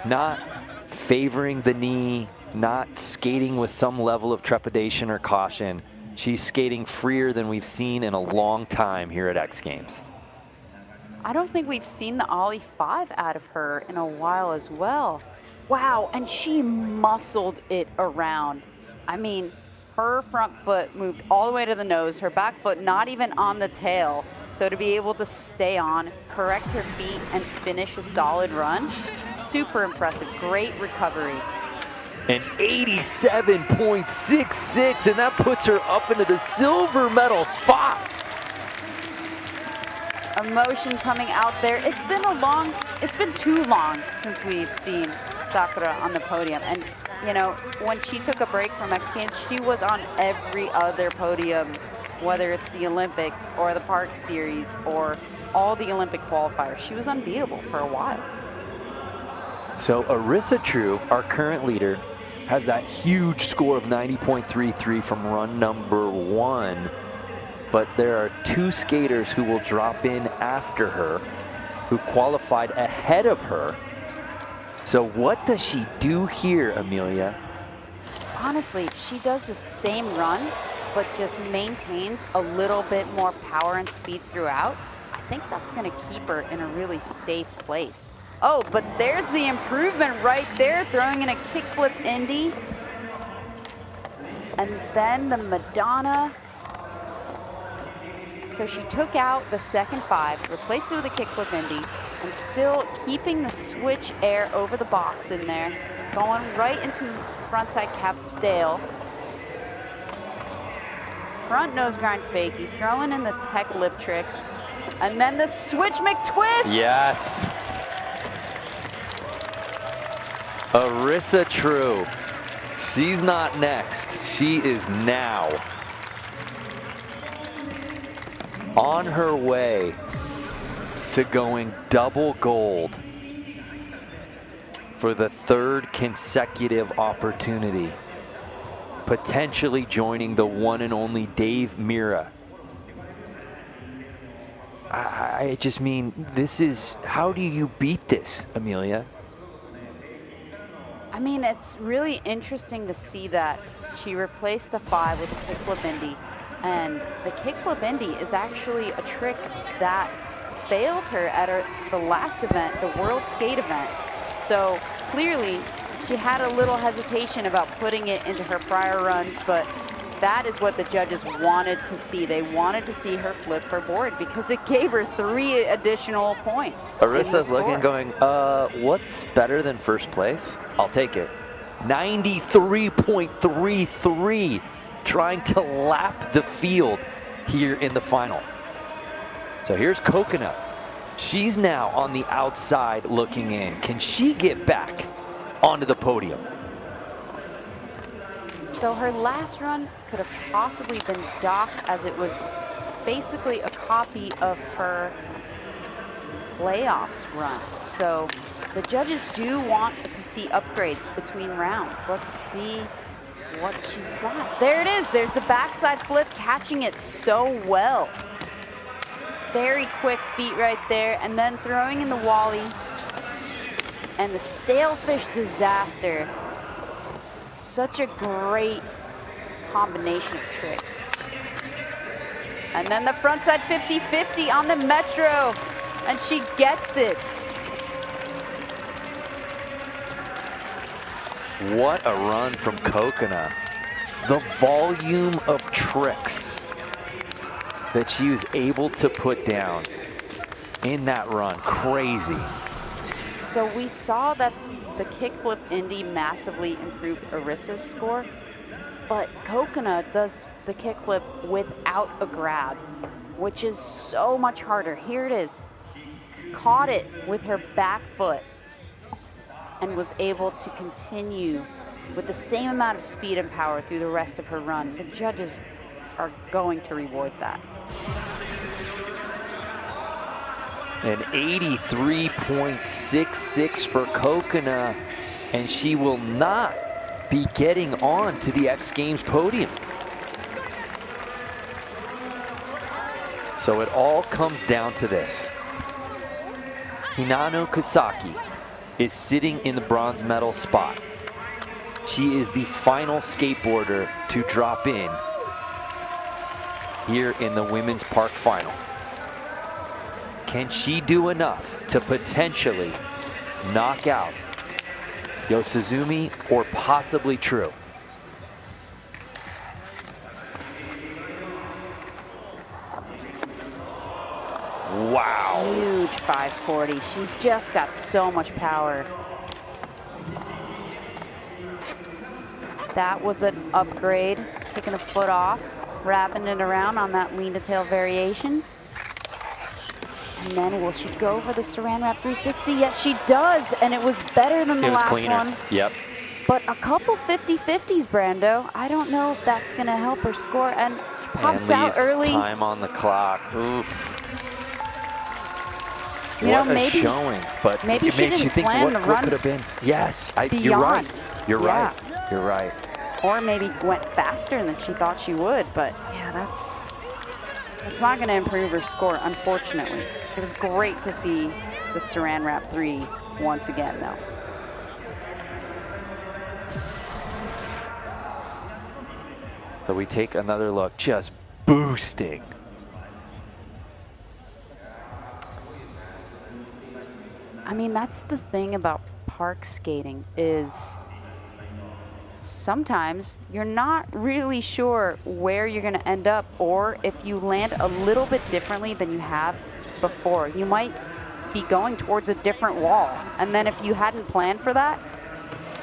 not favoring the knee, not skating with some level of trepidation or caution. She's skating freer than we've seen in a long time here at X Games. I don't think we've seen the Ollie 5 out of her in a while as well. Wow, and she muscled it around. I mean, her front foot moved all the way to the nose, her back foot not even on the tail. So to be able to stay on, correct her feet, and finish a solid run, super impressive, great recovery. An 87.66, and that puts her up into the silver medal spot. Emotion coming out there. It's been too long since we've seen Sakura on the podium. And you know, when she took a break from X Games, she was on every other podium, whether it's the Olympics or the Park Series or all the Olympic qualifiers. She was unbeatable for a while. So Arissa True, our current leader, has that huge score of 90.33 from run number 1. But there are 2 skaters who will drop in after her, who qualified ahead of her. So what does she do here, Amelia? Honestly, she does the same run, but just maintains a little bit more power and speed throughout. I think that's going to keep her in a really safe place. Oh, but there's the improvement right there, throwing in a kickflip Indy. And then the Madonna. So she took out the second 5, replaced it with a kickflip Indy, and still keeping the switch air over the box in there, going right into frontside cap stale. Front nose grind fakie, throwing in the tech lip tricks, and then the switch McTwist. Yes. Arissa True. She's not next. She is now on her way to going double gold for the 3rd consecutive opportunity, potentially joining the one and only Dave Mira. I just mean, this is, how do you beat this, Amelia? I mean, it's really interesting to see that she replaced the 5 with a kickflip Indy, and the kickflip Indy is actually a trick that failed her at the last event, the World Skate event. So clearly, she had a little hesitation about putting it into her prior runs, but that is what the judges wanted to see. They wanted to see her flip her board because it gave her 3 additional points. Arissa's looking, going, what's better than first place? I'll take it. 93.33, trying to lap the field here in the final. So here's Coconut. She's now on the outside looking in. Can she get back onto the podium? So her last run could have possibly been docked, as it was basically a copy of her playoffs run. So the judges do want to see upgrades between rounds. Let's see what she's got. There it is. There's the backside flip, catching it so well. Very quick feet right there, and then throwing in the Wally and the stalefish disaster. Such a great combination of tricks. And then the frontside 50-50 on the Metro, and she gets it. What a run from Coconut. The volume of tricks that she was able to put down in that run, crazy. So we saw that the kickflip Indy massively improved Arissa's score, but Kokona does the kickflip without a grab, which is so much harder. Here it is. Caught it with her back foot and was able to continue with the same amount of speed and power through the rest of her run. The judges are going to reward that. An 83.66 for Kokona, and she will not be getting on to the X Games podium. So it all comes down to this. Hinano Kasaki is sitting in the bronze medal spot. She is the final skateboarder to drop in here in the women's park final. Can she do enough to potentially knock out Yosizumi or possibly True? Wow. Huge 540. She's just got so much power. That was an upgrade. Taking a foot off, wrapping it around on that lean to tail variation. And then will she go for the Saran Wrap 360? Yes, she does, and it was better than the last cleaner. one. Yep. But a couple 50-50s, Brando. I don't know if that's going to help her score. And she pops out early. Time on the clock. Oof. You know, what a maybe, showing, but maybe it she makes you didn't think plan what to run could have been. Yes, you're beyond. right. You're Yeah. right. You're right. Or maybe went faster than she thought she would. But yeah, that's not going to improve her score, unfortunately. It was great to see the Saran Wrap 3 once again, though. So we take another look, just boosting. I mean, that's the thing about park skating is sometimes you're not really sure where you're going to end up, or if you land a little bit differently than you have before, you might be going towards a different wall. And then if you hadn't planned for that,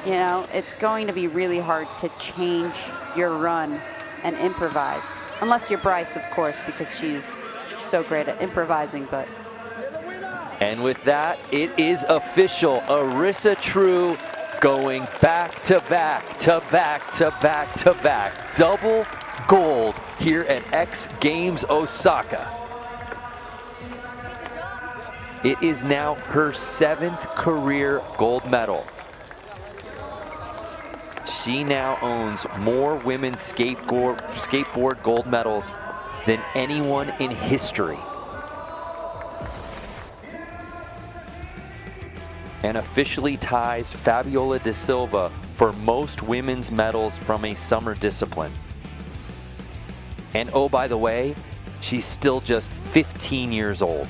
you know, it's going to be really hard to change your run and improvise. Unless you're Bryce, of course, because she's so great at improvising, but. And with that, it is official. Arisa True going back to back to back to back to back. Double gold here at X Games Osaka. It is now her 7th career gold medal. She now owns more women's skateboard gold medals than anyone in history. And officially ties Fabiola da Silva for most women's medals from a summer discipline. And oh, by the way, she's still just 15 years old.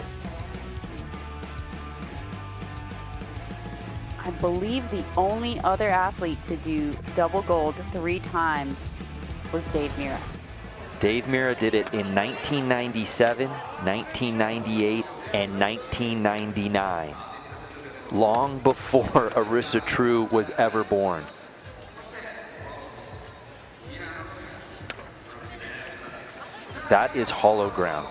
I believe the only other athlete to do double gold 3 times was Dave Mira. Dave Mira did it in 1997, 1998, and 1999. Long before Arisa True was ever born. That is hollow ground.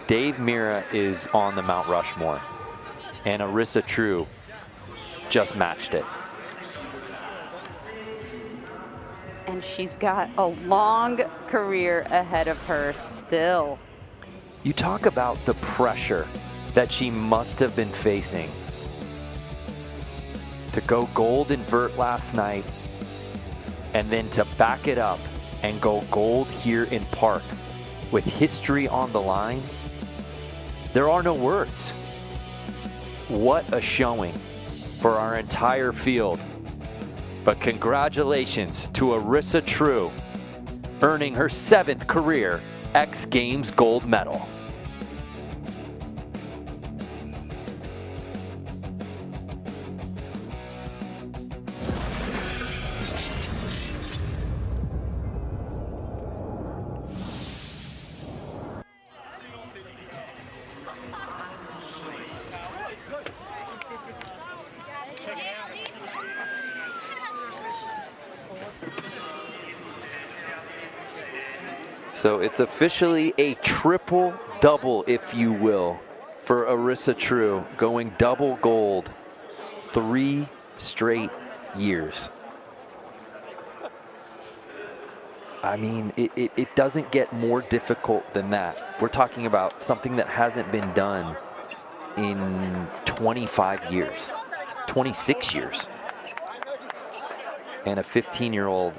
Dave Mira is on the Mount Rushmore, and Arisa True just matched it. And she's got a long career ahead of her still. You talk about the pressure that she must have been facing to go gold in vert last night and then to back it up and go gold here in park with history on the line. There are no words. What a showing for our entire field. But congratulations to Arisa True, earning her 7th career X Games gold medal. So it's officially a triple-double, if you will, for Arisa True, going double gold 3 straight years. I mean, it doesn't get more difficult than that. We're talking about something that hasn't been done in 25 years, 26 years. And a 15-year-old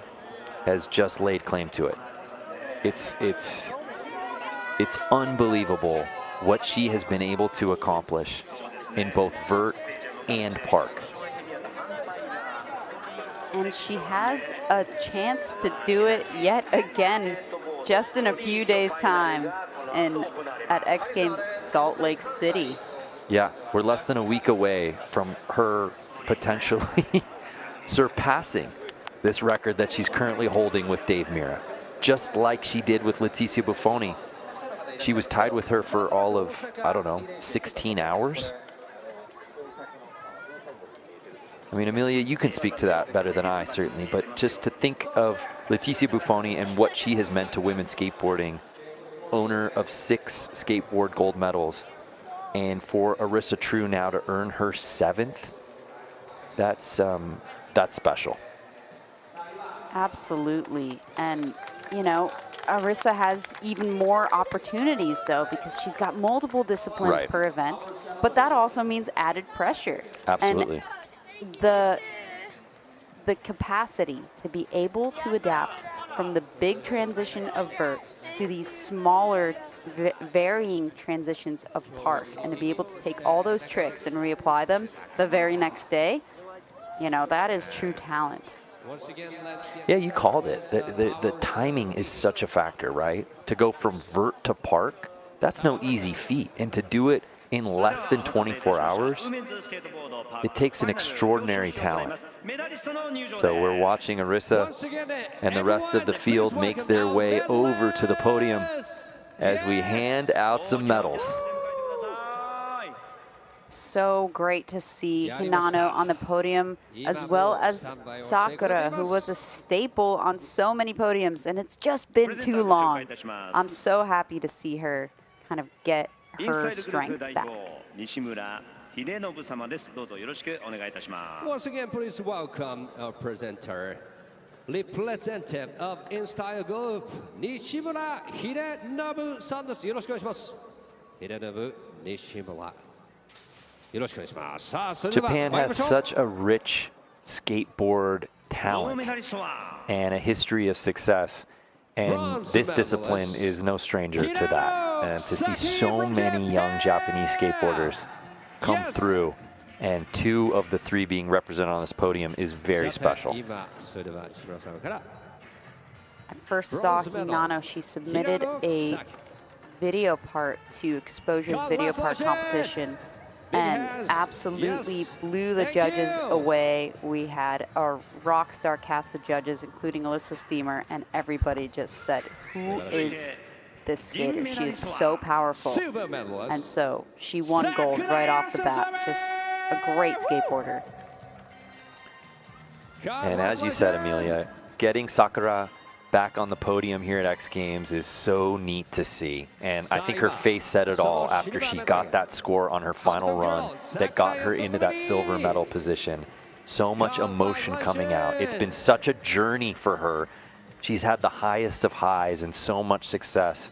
has just laid claim to it. It's unbelievable what she has been able to accomplish in both vert and park. And she has a chance to do it yet again just in a few days' time at X Games Salt Lake City. Yeah, we're less than a week away from her potentially surpassing this record that she's currently holding with Dave Mirra. Just like she did with Letizia Buffoni. She was tied with her for all of, I don't know, 16 hours. I mean, Amelia, you can speak to that better than I, certainly, but just to think of Letizia Buffoni and what she has meant to women's skateboarding, owner of 6 skateboard gold medals, and for Arisa True now to earn her 7th, that's special. Absolutely. And, you know, Arisa has even more opportunities, though, because she's got multiple disciplines per event, but that also means added pressure. Absolutely. And the capacity to be able to adapt from the big transition of vert to these smaller varying transitions of park, and to be able to take all those tricks and reapply them the very next day, you know, that is true talent. Yeah, you called it. The timing is such a factor, right? To go from vert to park, that's no easy feat. And to do it in less than 24 hours, it takes an extraordinary talent. So we're watching Arisa and the rest of the field make their way over to the podium as we hand out some medals. So great to see Hinano on the podium, as well as Sakura, who was a staple on so many podiums, and it's just been too long. I'm so happy to see her kind of get her strength back. Once again, please welcome our presenter, representative of InStyle Group, Nishimura Hidenobu-san desu. Yoroshiku onegaishimasu. Hidenobu Nishimura. Japan has such a rich skateboard talent and a history of success, and this discipline is no stranger to that. And to see so many young Japanese skateboarders come through, and 2 of the 3 being represented on this podium, is very special. I first saw Hinano, she submitted a video part to Exposure's video part competition and absolutely blew the judges away. We had a rock star cast of judges, including Alyssa Steamer, and everybody just said, who is this skater? She is so powerful. And so she won gold right off the bat. Just a great skateboarder. And as you said, Amelia, getting Sakura back on the podium here at X Games is so neat to see. And I think her face said it all after she got that score on her final run that got her into that silver medal position. So much emotion coming out. It's been such a journey for her. She's had the highest of highs and so much success.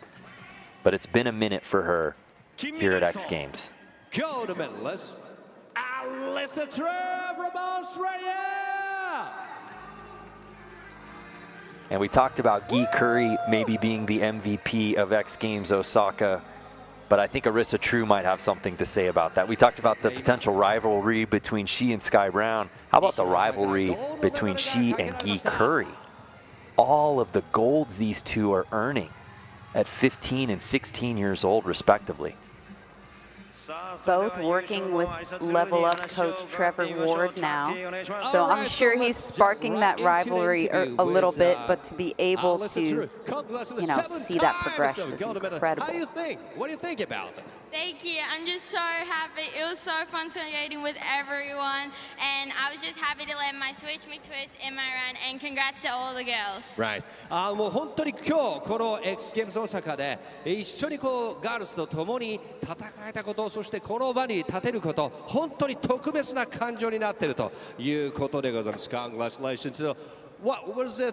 But it's been a minute for her here at X Games. Gold medalist, Arisa True from Australia. And we talked about Guy Curry maybe being the MVP of X Games Osaka, but I think Arisa True might have something to say about that. We talked about the potential rivalry between she and Sky Brown. How about the rivalry between she and Guy Curry? All of the golds these 2 are earning at 15 and 16 years old, respectively. Both working with Level Up coach Trevor Ward now. So I'm sure he's sparking that rivalry a little bit, but to be able to, you know, see that progression is incredible. How do you think? What do you think about it? Thank you. I'm just so happy. It was so fun skating with everyone, and I was just happy to land my switch, my twist, and my run, and congrats to all the girls. Right. もう本当に今日この X ゲームズ大阪で一緒にこうガールズと共に戦えたこと、そしてこの場に立てること、本当に特別な感情になっているということでございます。Congratulations. So, what was the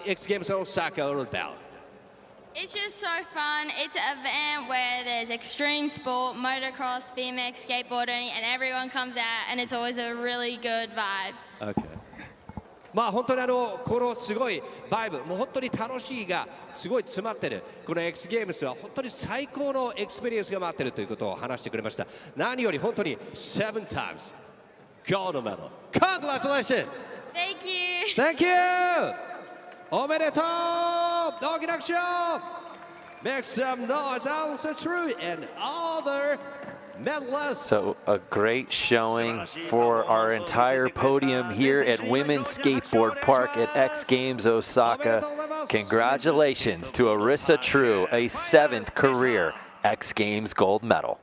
X Games Osaka all about? It's just so fun. It's an event where there's extreme sport, motocross, BMX, skateboarding, and everyone comes out, and it's always a really good vibe. Okay. まあ本当にこのすごいバイブ、もう本当に楽しいがすごい詰まってるこの X ゲームスは本当に最高のエクスペリエンスが待ってるということを話してくれました。何より本当に7 times gold medal. Congratulations! Thank you! Thank you! おめでとう! 大きな拍手を! Make some noise, also true, and other medalists. So a great showing for our entire podium here at Women's Skateboard Park at X Games Osaka. Congratulations to Arissa True, a 7th career X Games gold medal.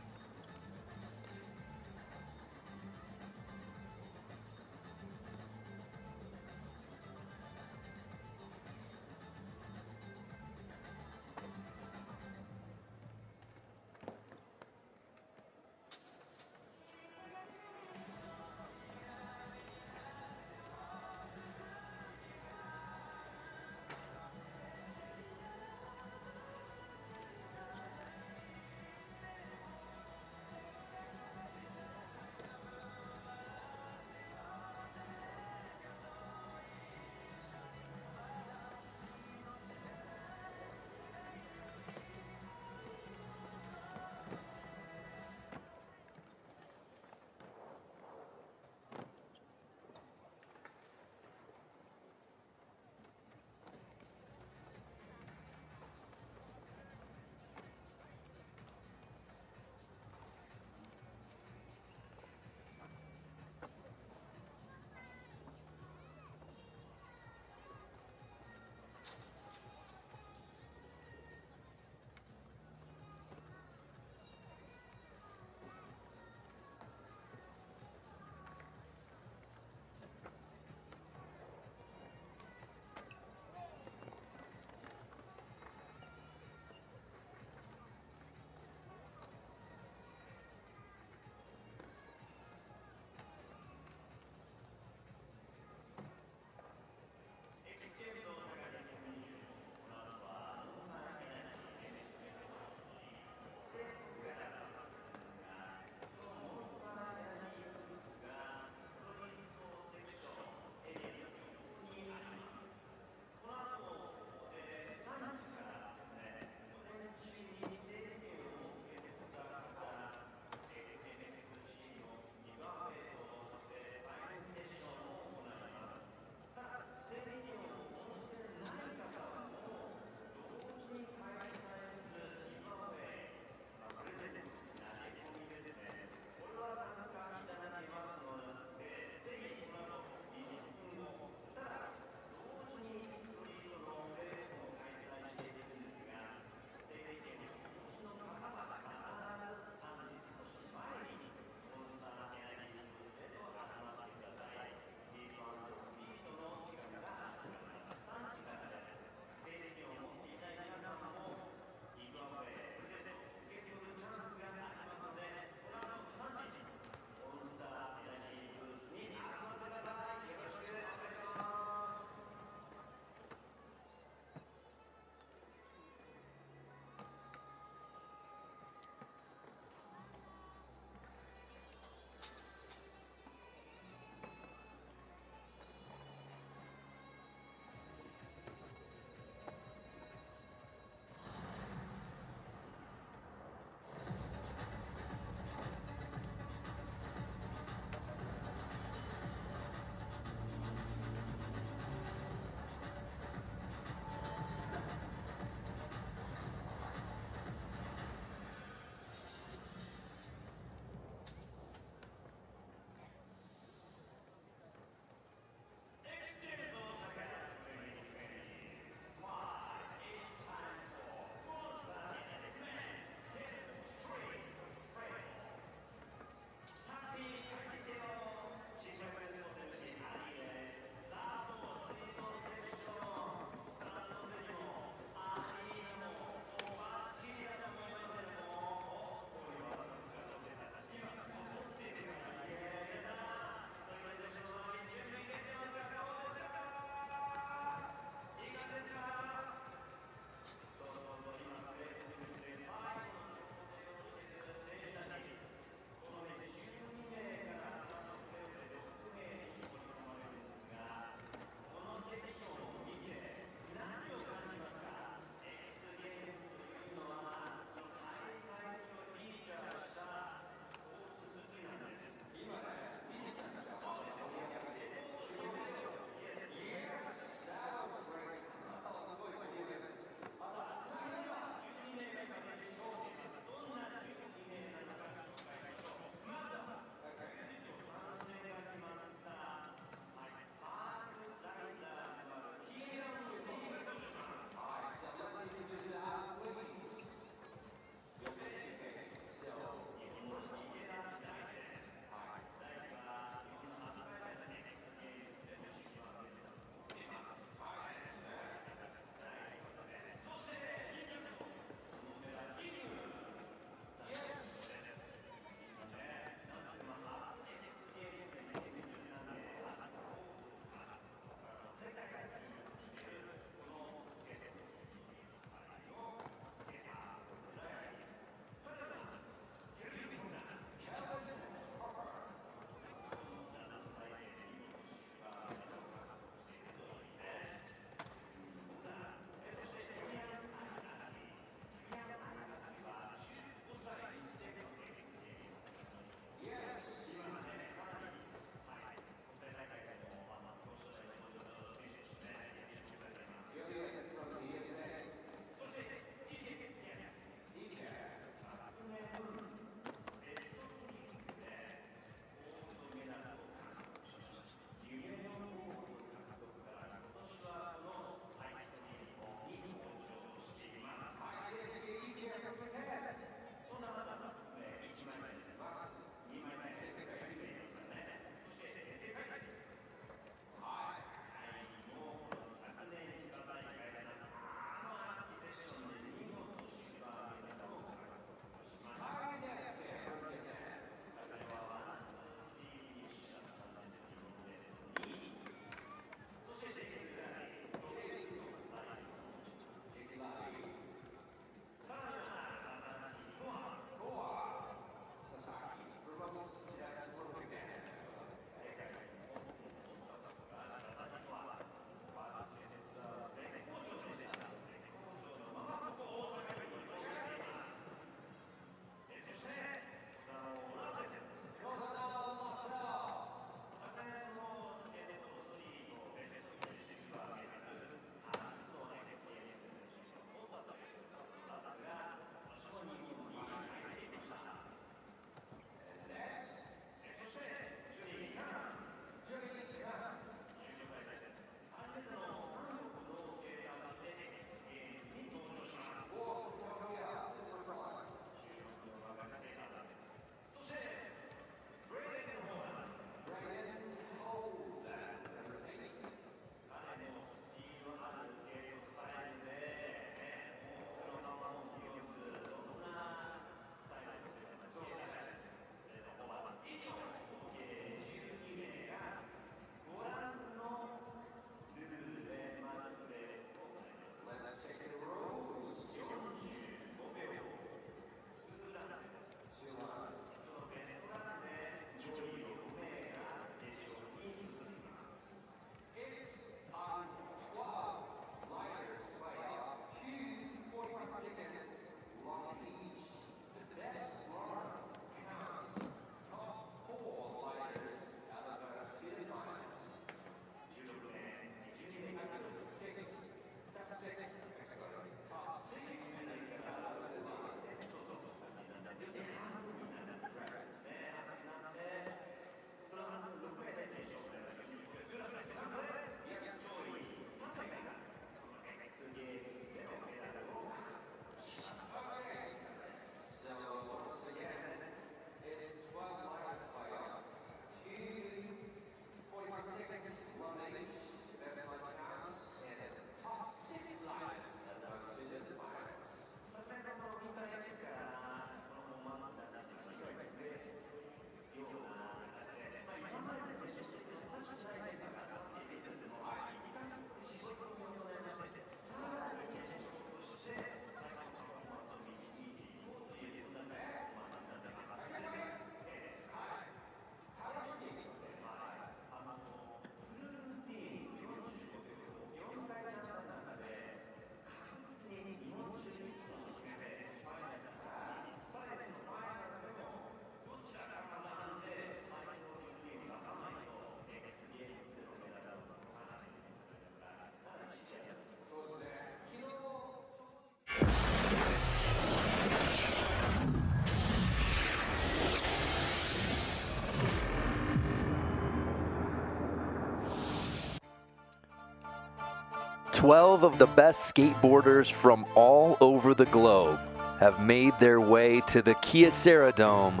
12 of the best skateboarders from all over the globe have made their way to the Kyocera Dome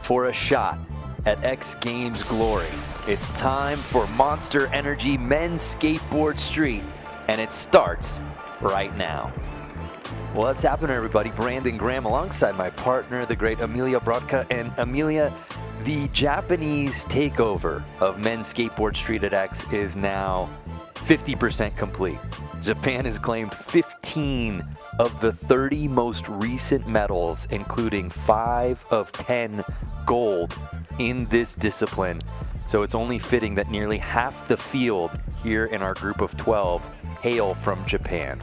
for a shot at X Games glory. It's time for Monster Energy Men's Skateboard Street, and it starts right now. Well, what's happening, everybody? Brandon Graham alongside my partner, the great Amelia Brodka. And Amelia, the Japanese takeover of Men's Skateboard Street at X is now 50% complete. Japan has claimed 15 of the 30 most recent medals, including 5 of 10 gold in this discipline. So it's only fitting that nearly half the field here in our group of 12 hail from Japan.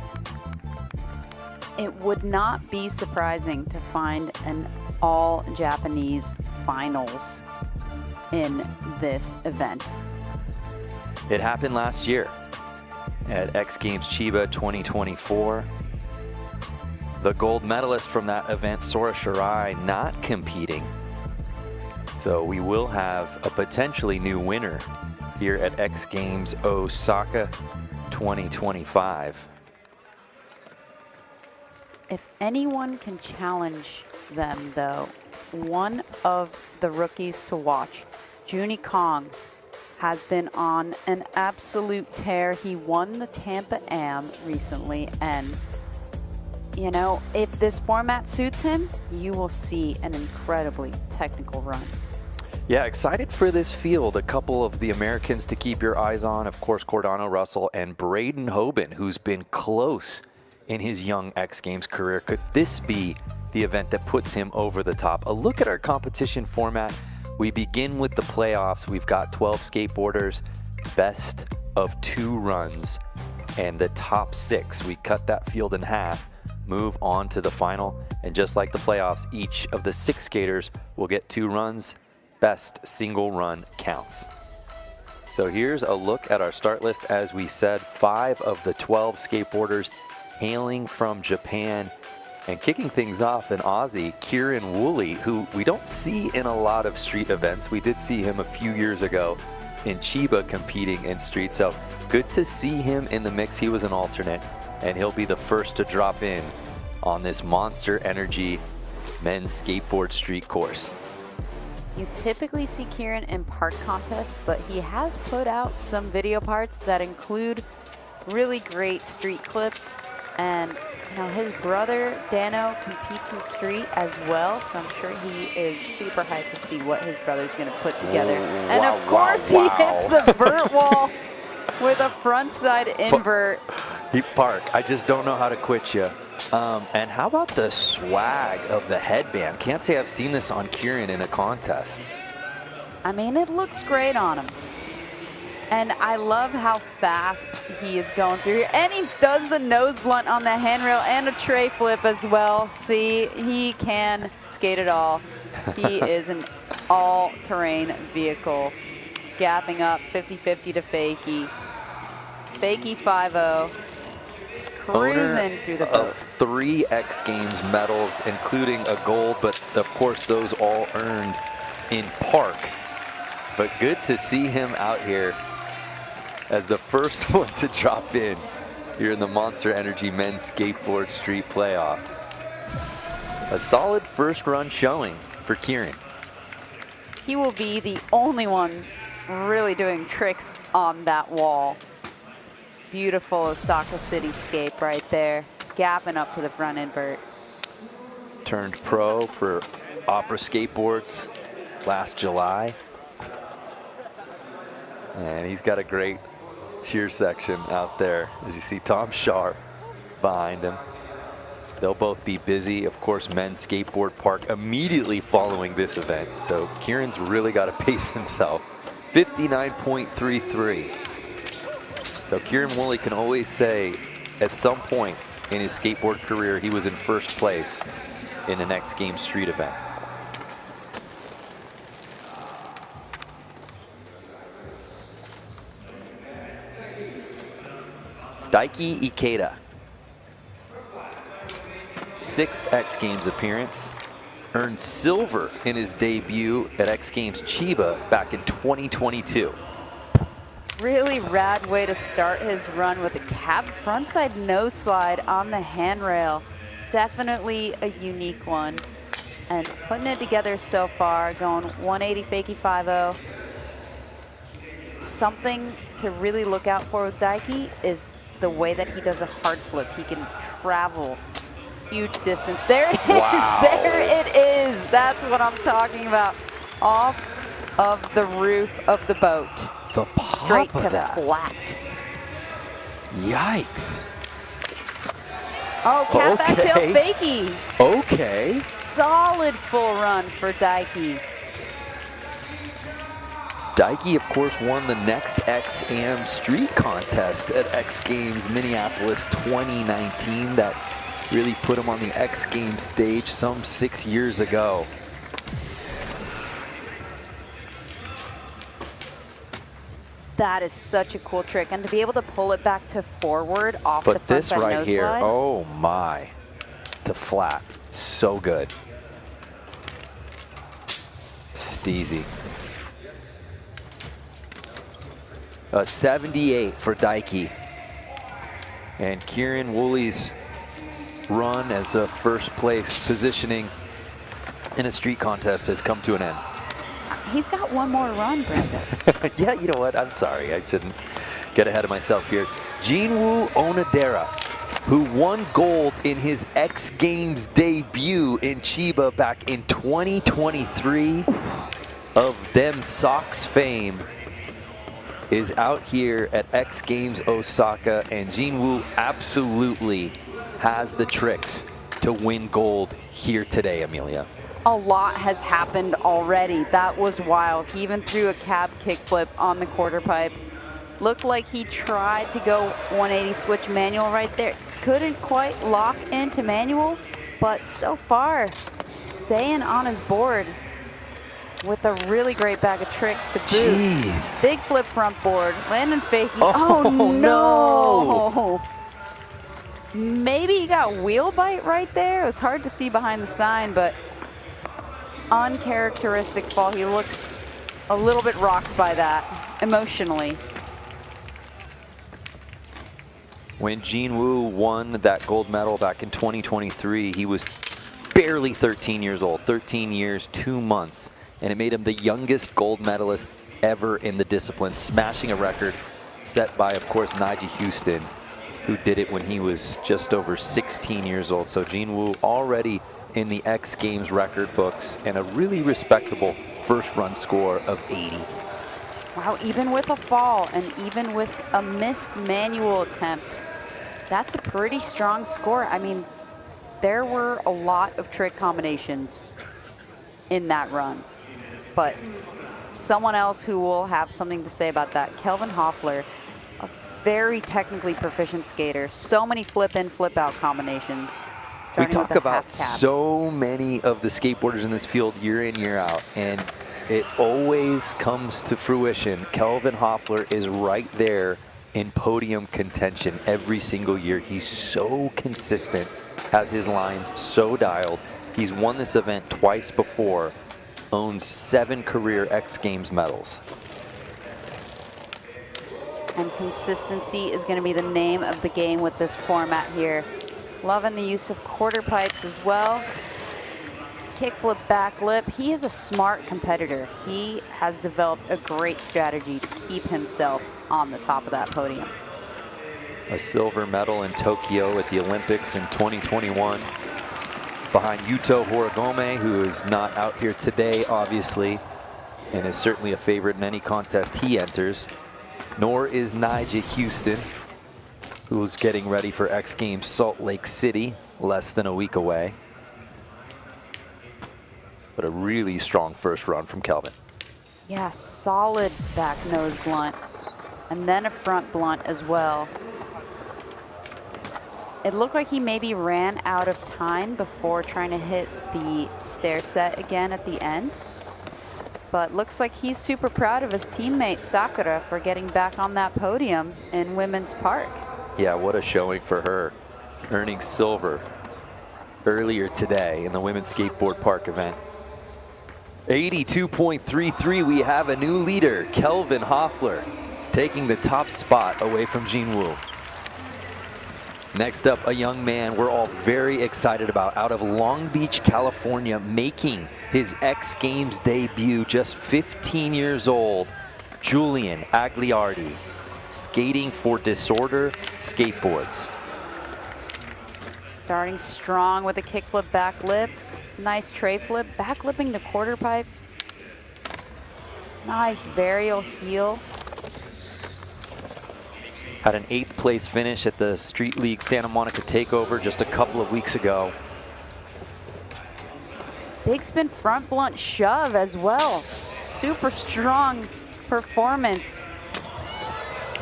It would not be surprising to find an all-Japanese finals in this event. It happened last year at X Games Chiba 2024. The gold medalist from that event, Sora Shirai, not competing. So we will have a potentially new winner here at X Games Osaka 2025. If anyone can challenge them, though, one of the rookies to watch, Junie Kong, has been on an absolute tear. He won the Tampa Am recently, and you know, if this format suits him, you will see an incredibly technical run. Yeah, excited for this field. A couple of the Americans to keep your eyes on, of course, Cordano Russell and Braden Hoban, who's been close in his young X Games career. Could this be the event that puts him over the top? A look at our competition format. We begin with the playoffs. We've got 12 skateboarders, best of 2 runs, and the top 6. We cut that field in half, move on to the final, and just like the playoffs, each of the 6 skaters will get 2 runs. Best single run counts. So here's a look at our start list. As we said, 5 of the 12 skateboarders hailing from Japan, and kicking things off, an Aussie, Kieran Woolley, who we don't see in a lot of street events. We did see him a few years ago in Chiba competing in street, so good to see him in the mix. He was an alternate, and he'll be the first to drop in on this Monster Energy Men's Skateboard Street course. You typically see Kieran in park contests, but he has put out some video parts that include really great street clips. And you know, his brother Dano competes in street as well, so I'm sure he is super hyped to see what his brother's going to put together. And of course he hits the vert wall with a frontside invert. Park, I just don't know how to quit you. And how about the swag of the headband? Can't say I've seen this on Kieran in a contest. I mean, it looks great on him. And I love how fast he is going through here. And he does the nose blunt on the handrail and a tray flip as well. See, he can skate it all. He is an all-terrain vehicle. Gapping up 50-50 to Fakie. Fakie 5-0. Cruising through the boat. Of 3 X Games medals, including a gold, but of course those all earned in park. But good to see him out here as the first one to drop in here in the Monster Energy Men's Skateboard Street Playoff. A solid first run showing for Kieran. He will be the only one really doing tricks on that wall. Beautiful Osaka cityscape right there, gapping up to the front invert. Turned pro for Opera Skateboards last July. And he's got a great cheer section out there, as you see Tom Sharp behind him. They'll both be busy. Of course, Men's Skateboard Park immediately following this event. So Kieran's really got to pace himself. 59.33. So Kieran Woolley can always say at some point in his skateboard career he was in first place in the X Games Street event. Daiki Ikeda, 6th X Games appearance, earned silver in his debut at X Games Chiba back in 2022. Really rad way to start his run with a cab frontside nose slide on the handrail. Definitely a unique one. And putting it together so far, going 180 fakie 5-0. Something to really look out for with Daiki is the way that he does a hard flip. He can travel huge distance. There it is. Wow. There it is. That's what I'm talking about. Off of the roof of the boat. The pop straight of to that. flat. Yikes. Oh, cat back tail fakie. Okay. Solid full run for Daiki. Daiki, of course, won the next X Games Street contest at X Games Minneapolis 2019. That really put him on the X Games stage some 6 years ago. That is such a cool trick, and to be able to pull it back to forward off the front this right nose here, slide. oh my, to flat, so good. Steezy. A 78 for Daiki. And Kieran Woolley's run as a first place positioning in a street contest has come to an end. He's got one more run, Brandon. Yeah, you know what? I'm sorry. I shouldn't get ahead of myself here. Jinwoo Onodera, who won gold in his X Games debut in Chiba back in 2023, of them Sox fame, is out here at X Games Osaka, and Jinwoo absolutely has the tricks to win gold here today, Amelia. A lot has happened already. That was wild. He even threw a cab kickflip on the quarter pipe. Looked like he tried to go 180 switch manual right there. Couldn't quite lock into manual, but so far staying on his board with a really great bag of tricks to boot. Jeez. Big flip front board, landing fakie. Oh, no. Maybe he got wheel bite right there. It was hard to see behind the sign, but uncharacteristic fall. He looks a little bit rocked by that emotionally. When Jinwoo won that gold medal back in 2023, he was barely 13 years old, 13 years, 2 months, and it made him the youngest gold medalist ever in the discipline, smashing a record set by, of course, Nyjah Huston, who did it when he was just over 16 years old. So Jinwoo already in the X Games record books, and a really respectable first run score of 80. Wow, even with a fall and even with a missed manual attempt, that's a pretty strong score. I mean, there were a lot of trick combinations in that run, but someone else who will have something to say about that, Kelvin Hoffler, a very technically proficient skater, so many flip in, flip out combinations. We talk about so many of the skateboarders in this field year in, year out, and it always comes to fruition. Kelvin Hoffler is right there in podium contention every single year. He's so consistent, has his lines so dialed. He's won this event twice before, owns 7 career X Games medals. And consistency is going to be the name of the game with this format here. Loving the use of quarter pipes as well. Kickflip back lip. He is a smart competitor. He has developed a great strategy to keep himself on the top of that podium. A silver medal in Tokyo at the Olympics in 2021. Behind Yuto Horigome, who is not out here today, obviously, and is certainly a favorite in any contest he enters. Nor is Nyjah Huston, who's getting ready for X Games Salt Lake City, less than a week away. But a really strong first run from Kelvin. Yeah, solid back nose blunt. And then a front blunt as well. It looked like he maybe ran out of time before trying to hit the stair set again at the end. But looks like he's super proud of his teammate Sakura for getting back on that podium in Women's Park. Yeah, what a showing for her, earning silver earlier today in the Women's Skateboard Park event. 82.33, we have a new leader, Kelvin Hoffler, taking the top spot away from Jinwoo. Next up, a young man we're all very excited about out of Long Beach, California, making his X Games debut, just 15 years old, Julian Agliardi, skating for Disorder Skateboards. Starting strong with a kickflip back lip. Nice tray flip, back lipping the quarter pipe. Nice varial heel. Had an 8th place finish at the Street League Santa Monica Takeover just a couple of weeks ago. Big spin front blunt shove as well. Super strong performance.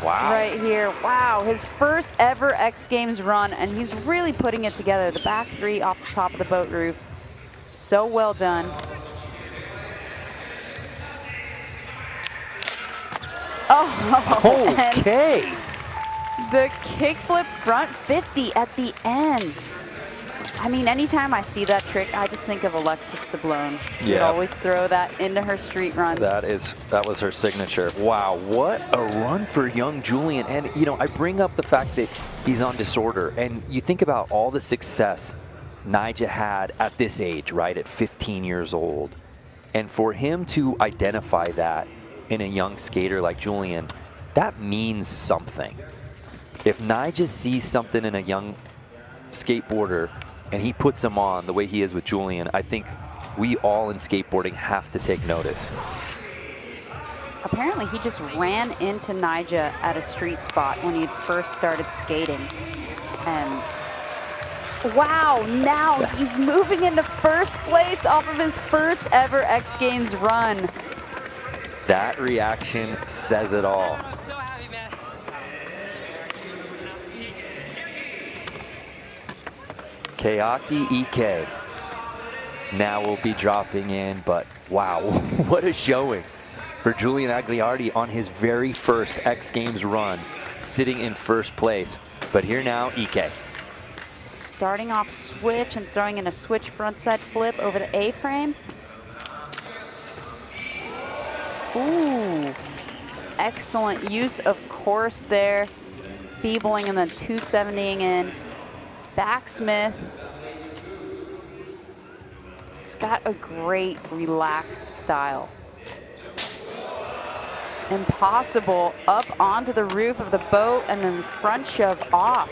Wow. Right here. Wow, his first ever X Games run, and he's really putting it together. The back 3 off the top of the boat roof. So well done. Oh, okay. The kickflip front 50 at the end. I mean, anytime I see that trick, I just think of Alexis Sablone. She would always throw that into her street runs. That was her signature. Wow, what a run for young Julian. And, you know, I bring up the fact that he's on Disorder, and you think about all the success Nyjah had at this age, right, at 15 years old. And for him to identify that in a young skater like Julian, that means something. If Nyjah sees something in a young skateboarder and he puts him on the way he is with Julian, I think we all in skateboarding have to take notice. Apparently he just ran into Nyjah at a street spot when he had first started skating. And wow, now he's moving into first place off of his first ever X Games run. That reaction says it all. Kayaki Ike now will be dropping in, but wow, what a showing for Julian Agliardi on his very first X Games run, sitting in first place. But here now, Ike. Starting off switch and throwing in a switch frontside flip over the A-frame. Ooh, excellent use of course there. Feebling and then 270ing in. Backsmith. He's got a great relaxed style. Impossible up onto the roof of the boat and then front shove off.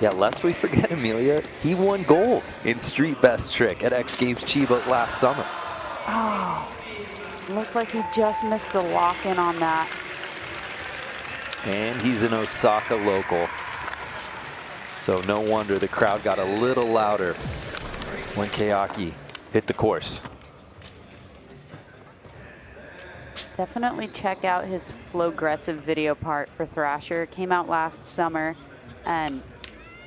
Yeah, lest we forget, Amelia, he won gold in Street Best Trick at X Games Chiba last summer. Oh, looked like he just missed the lock-in on that. And he's an Osaka local. So no wonder the crowd got a little louder when Kayaki hit the course. Definitely check out his Flowgressive video part for Thrasher. It came out last summer, and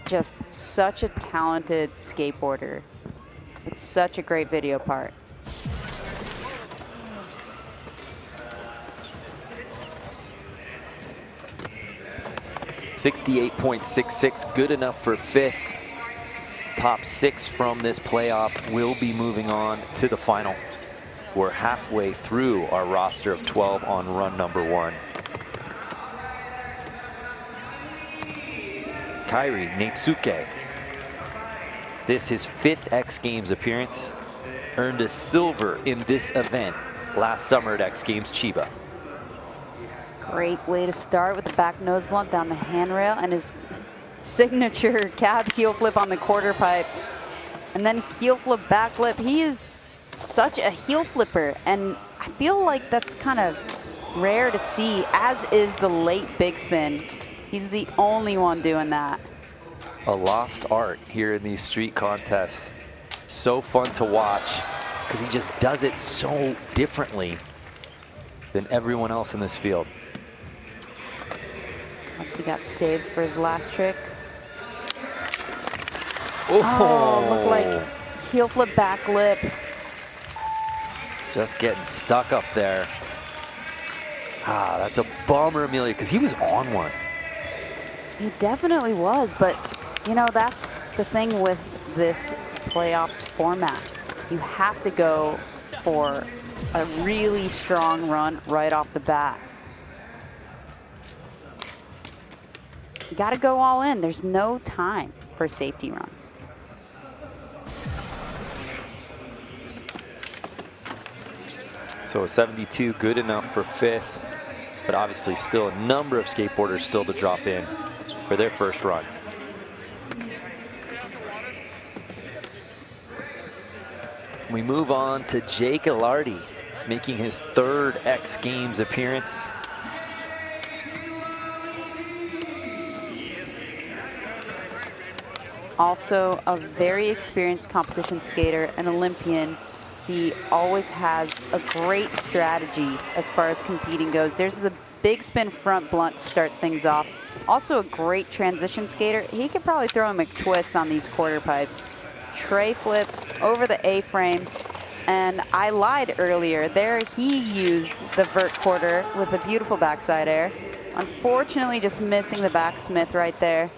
just such a talented skateboarder. It's such a great video part. .66, good enough for 5th. Top 6 from this playoffs will be moving on to the final. We're halfway through our roster of 12 on run number 1. Kairi Natsuke. This his 5th X Games appearance. Earned a silver in this event last summer at X Games Chiba. Great way to start with the back nose blunt down the handrail and his signature cab heel flip on the quarter pipe. And then heel flip back lip. He is such a heel flipper, and I feel like that's kind of rare to see, as is the late big spin. He's the only one doing that. A lost art here in these street contests. So fun to watch because he just does it so differently than everyone else in this field. Once he got saved for his last trick. Oh, looked like heel flip back lip. Just getting stuck up there. Ah, that's a bummer, Amelia, because he was on one. He definitely was, but you know, that's the thing with this playoffs format. You have to go for a really strong run right off the bat. You got to go all in. There's no time for safety runs. So a 72, good enough for 5th, but obviously still a number of skateboarders still to drop in for their first run. We move on to Jake Ilardi, making his 3rd X Games appearance. Also a very experienced competition skater, an Olympian. He always has a great strategy as far as competing goes. There's the big spin front blunt to start things off. Also a great transition skater. He could probably throw a McTwist on these quarter pipes. Tray flip over the A-frame. And I lied earlier. There he used the vert quarter with a beautiful backside air. Unfortunately, just missing the backsmith right there.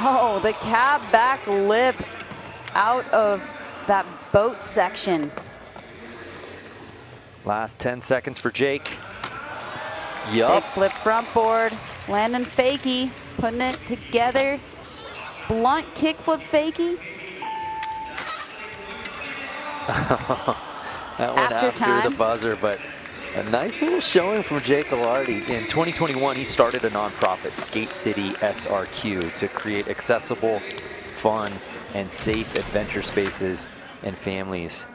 Oh, the cab back lip out of that boat section. Last 10 seconds for Jake. Yup. Big flip front board. Landon fakie, putting it together. Blunt kickflip fakie. That went after the buzzer, but a nice little showing from Jake Ilardi. In 2021, he started a nonprofit, Skate City SRQ, to create accessible, fun, and safe adventure spaces and families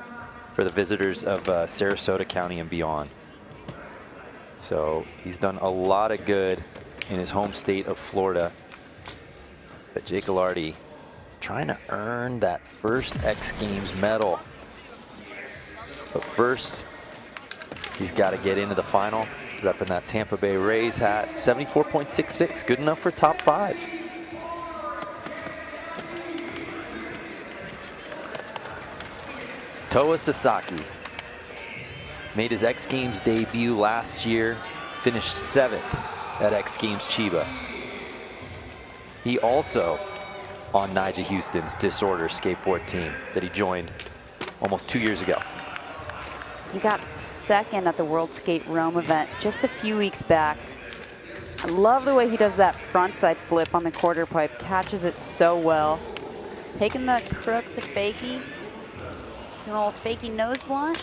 for the visitors of Sarasota County and beyond. So he's done a lot of good in his home state of Florida. But Jake Ilardi trying to earn that first X Games medal. But first, he's got to get into the final. Repping that Tampa Bay Rays hat. 74.66, good enough for top 5. Toa Sasaki made his X Games debut last year, finished 7th at X Games Chiba. He also on Nyjah Houston's Disorder skateboard team that he joined almost 2 years ago. He got 2nd at the World Skate Rome event just a few weeks back. I love the way he does that frontside flip on the quarter pipe, catches it so well. Taking the crook to fakie. An old fakie nose blunt.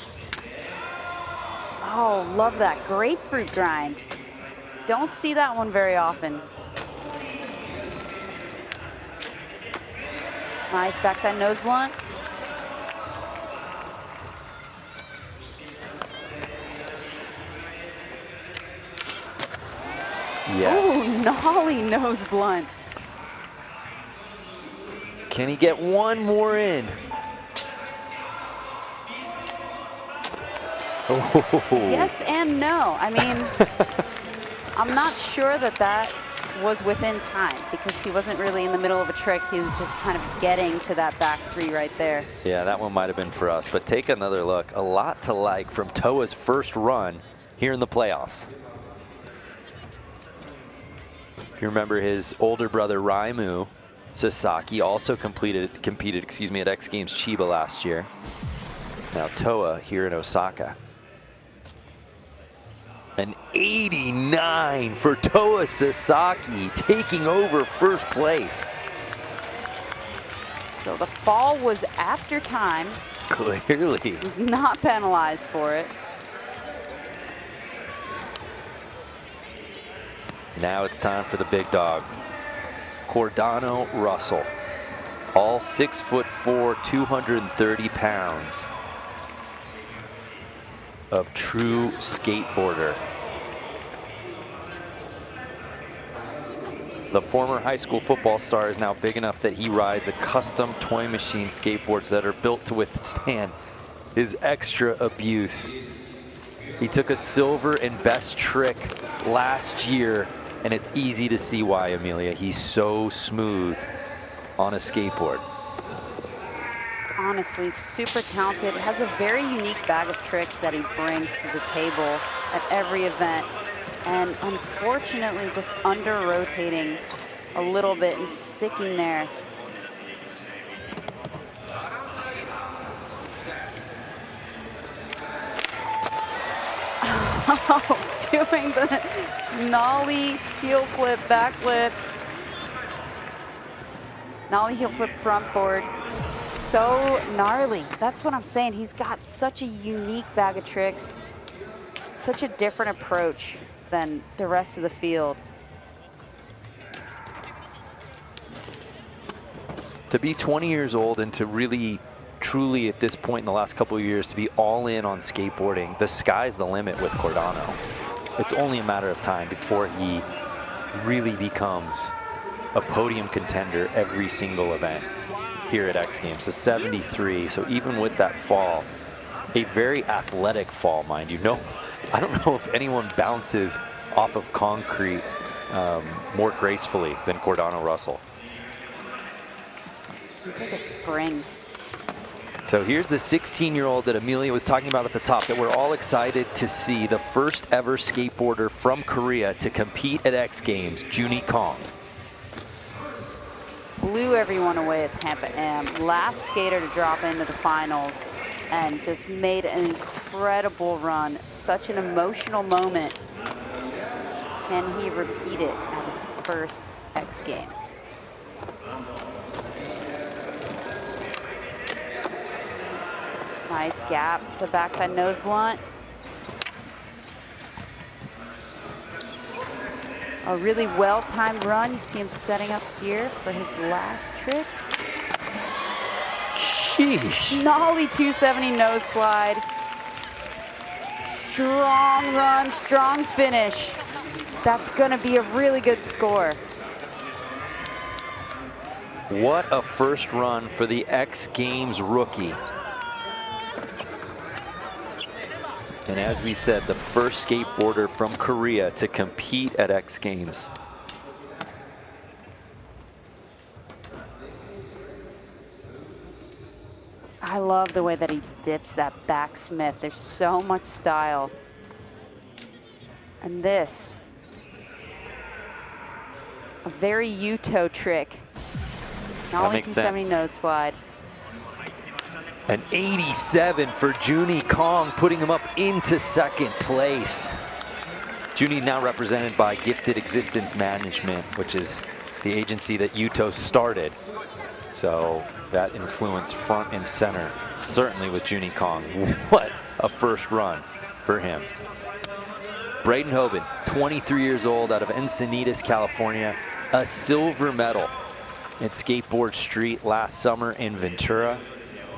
Oh, love that grapefruit grind. Don't see that one very often. Nice backside nose blunt. Yes. Ooh, nollie nose blunt. Can he get one more in? Oh. Yes and no. I mean, I'm not sure that that was within time because he wasn't really in the middle of a trick. He was just kind of getting to that back 3 right there. Yeah, that one might have been for us, but take another look. A lot to like from Toa's first run here in the playoffs. You remember his older brother Raimu Sasaki also competed at X Games Chiba last year. Now Toa here in Osaka. An 89 for Toa Sasaki, taking over first place. So the fall was after time. Clearly. He was not penalized for it. Now it's time for the big dog, Cordano Russell. All 6'4", 230 pounds of true skateboarder. The former high school football star is now big enough that he rides a custom toy machine skateboards that are built to withstand his extra abuse. He took a silver and best trick last year, and it's easy to see why, Amelia. He's so smooth on a skateboard. Honestly, super talented. Has a very unique bag of tricks that he brings to the table at every event. And unfortunately, just under-rotating a little bit and sticking there. Oh, doing the nollie heel flip, back flip. Nollie heel flip front board. So gnarly. That's what I'm saying. He's got such a unique bag of tricks. Such a different approach than the rest of the field. To be 20 years old and to really, truly at this point in the last couple of years to be all in on skateboarding, the sky's the limit with Cordano. It's only a matter of time before he really becomes a podium contender every single event here at X Games. So 73, so even with that fall, a very athletic fall, mind you. No, I don't know if anyone bounces off of concrete more gracefully than Cordano Russell. He's like a spring. So here's the 16-year-old that Amelia was talking about at the top that we're all excited to see, the first ever skateboarder from Korea to compete at X Games, Juni Kong. Blew everyone away at Tampa Am. Last skater to drop into the finals and just made an incredible run. Such an emotional moment. Can he repeat it at his first X Games? Nice gap to backside nose blunt. A really well-timed run. You see him setting up here for his last trick. Sheesh. Nollie 270 nose slide. Strong run, strong finish. That's gonna be a really good score. What a first run for the X Games rookie. And as we said, the first skateboarder from Korea to compete at X Games. I love the way that he dips that backsmith. There's so much style. And this, a very Yuto trick. Nollie 270 nose slide. An 87 for Juni Kong, putting him up into second place. Juni now represented by Gifted Existence Management, which is the agency that Yuto started. So that influence front and center, certainly with Juni Kong. What a first run for him. Braden Hoban, 23 years old, out of Encinitas, California, a silver medal at Skateboard Street last summer in Ventura.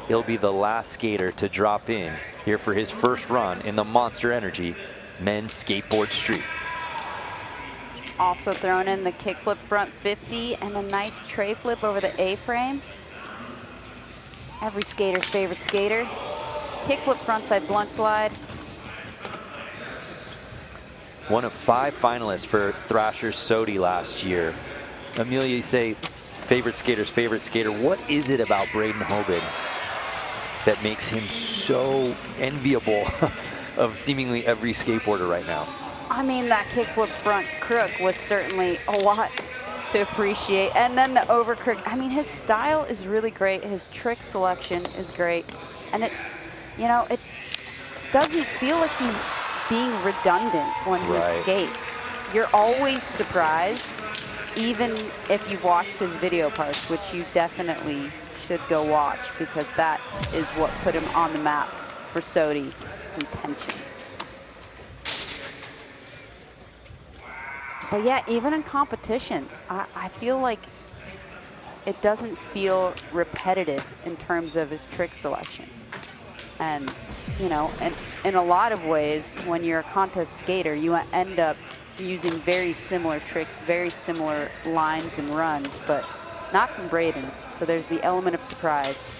He'll be the last skater to drop in here for his first run in the Monster Energy Men's Skateboard Street. Also thrown in the kickflip front 50 and a nice tray flip over the A-frame. Every skater's favorite skater. Kickflip frontside blunt slide. One of 5 finalists for Thrasher's Sodi last year. Amelia, you say favorite skater's favorite skater. What is it about Braden Hoban that makes him so enviable of seemingly every skateboarder right now? I mean, that kickflip front crook was certainly a lot to appreciate. And then the over crook. I mean, his style is really great. His trick selection is great. And it, you know, it doesn't feel like he's being redundant when he skates. You're always surprised, even if you've watched his video parts, which you definitely should go watch, because that is what put him on the map for Sodi contention. But yeah, even in competition, I feel like it doesn't feel repetitive in terms of his trick selection. And, you know, in a lot of ways, when you're a contest skater, you end up using very similar tricks, very similar lines and runs, but not from Braden. So there's the element of surprise.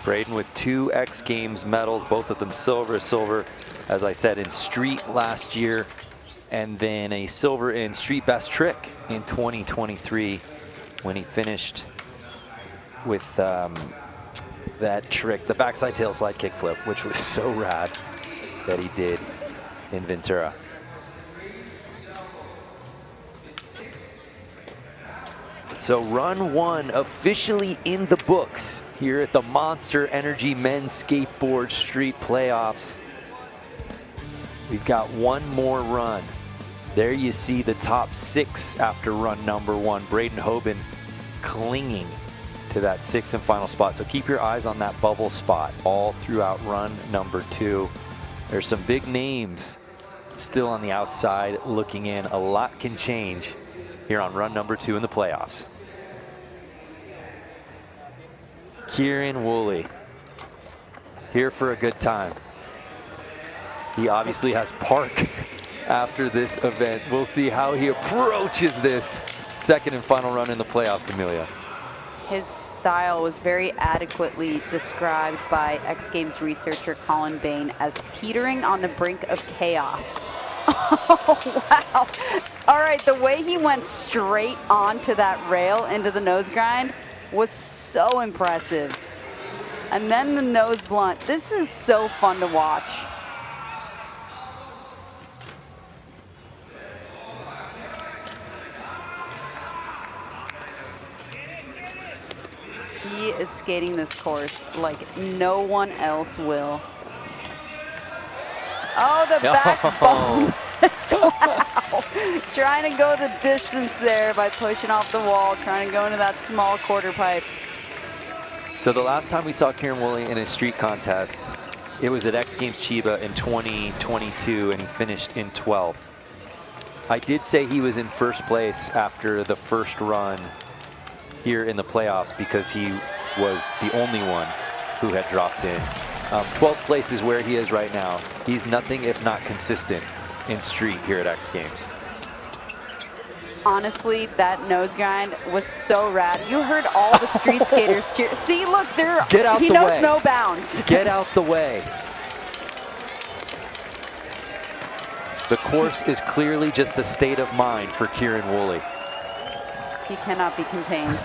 Braden with 2 X Games medals, both of them silver, as I said, in street last year, and then a silver in street best trick in 2023 when he finished with that trick, the backside tail slide kickflip, which was so rad that he did in Ventura. So run 1 officially in the books here at the Monster Energy Men's Skateboard Street Playoffs. We've got one more run. There you see the top 6 after run number 1. Braden Hoban clinging to that 6th and final spot. So keep your eyes on that bubble spot all throughout run number 2. There's some big names still on the outside looking in. A lot can change here on run number 2 in the playoffs. Kieran Woolley here for a good time. He obviously has Park after this event. We'll see how he approaches this 2nd and final run in the playoffs, Amelia. His style was very adequately described by X Games researcher Colin Bain as teetering on the brink of chaos. Oh, wow. All right, the way he went straight onto that rail into the nose grind was so impressive. And then the nose blunt. This is so fun to watch. He is skating this course like no one else will. Oh, the back bonus. Wow. Trying to go the distance there by pushing off the wall, trying to go into that small quarter pipe. So the last time we saw Kieran Woolley in a street contest, it was at X Games Chiba in 2022, and he finished in 12th. I did say he was in first place after the first run here in the playoffs because he was the only one who had dropped in. 12th place is where he is right now. He's nothing if not consistent in street here at X Games. Honestly, that nose grind was so rad. You heard all the street skaters cheer. See, look, he knows no bounds. Get out the way. The course is clearly just a state of mind for Kieran Woolley. He cannot be contained.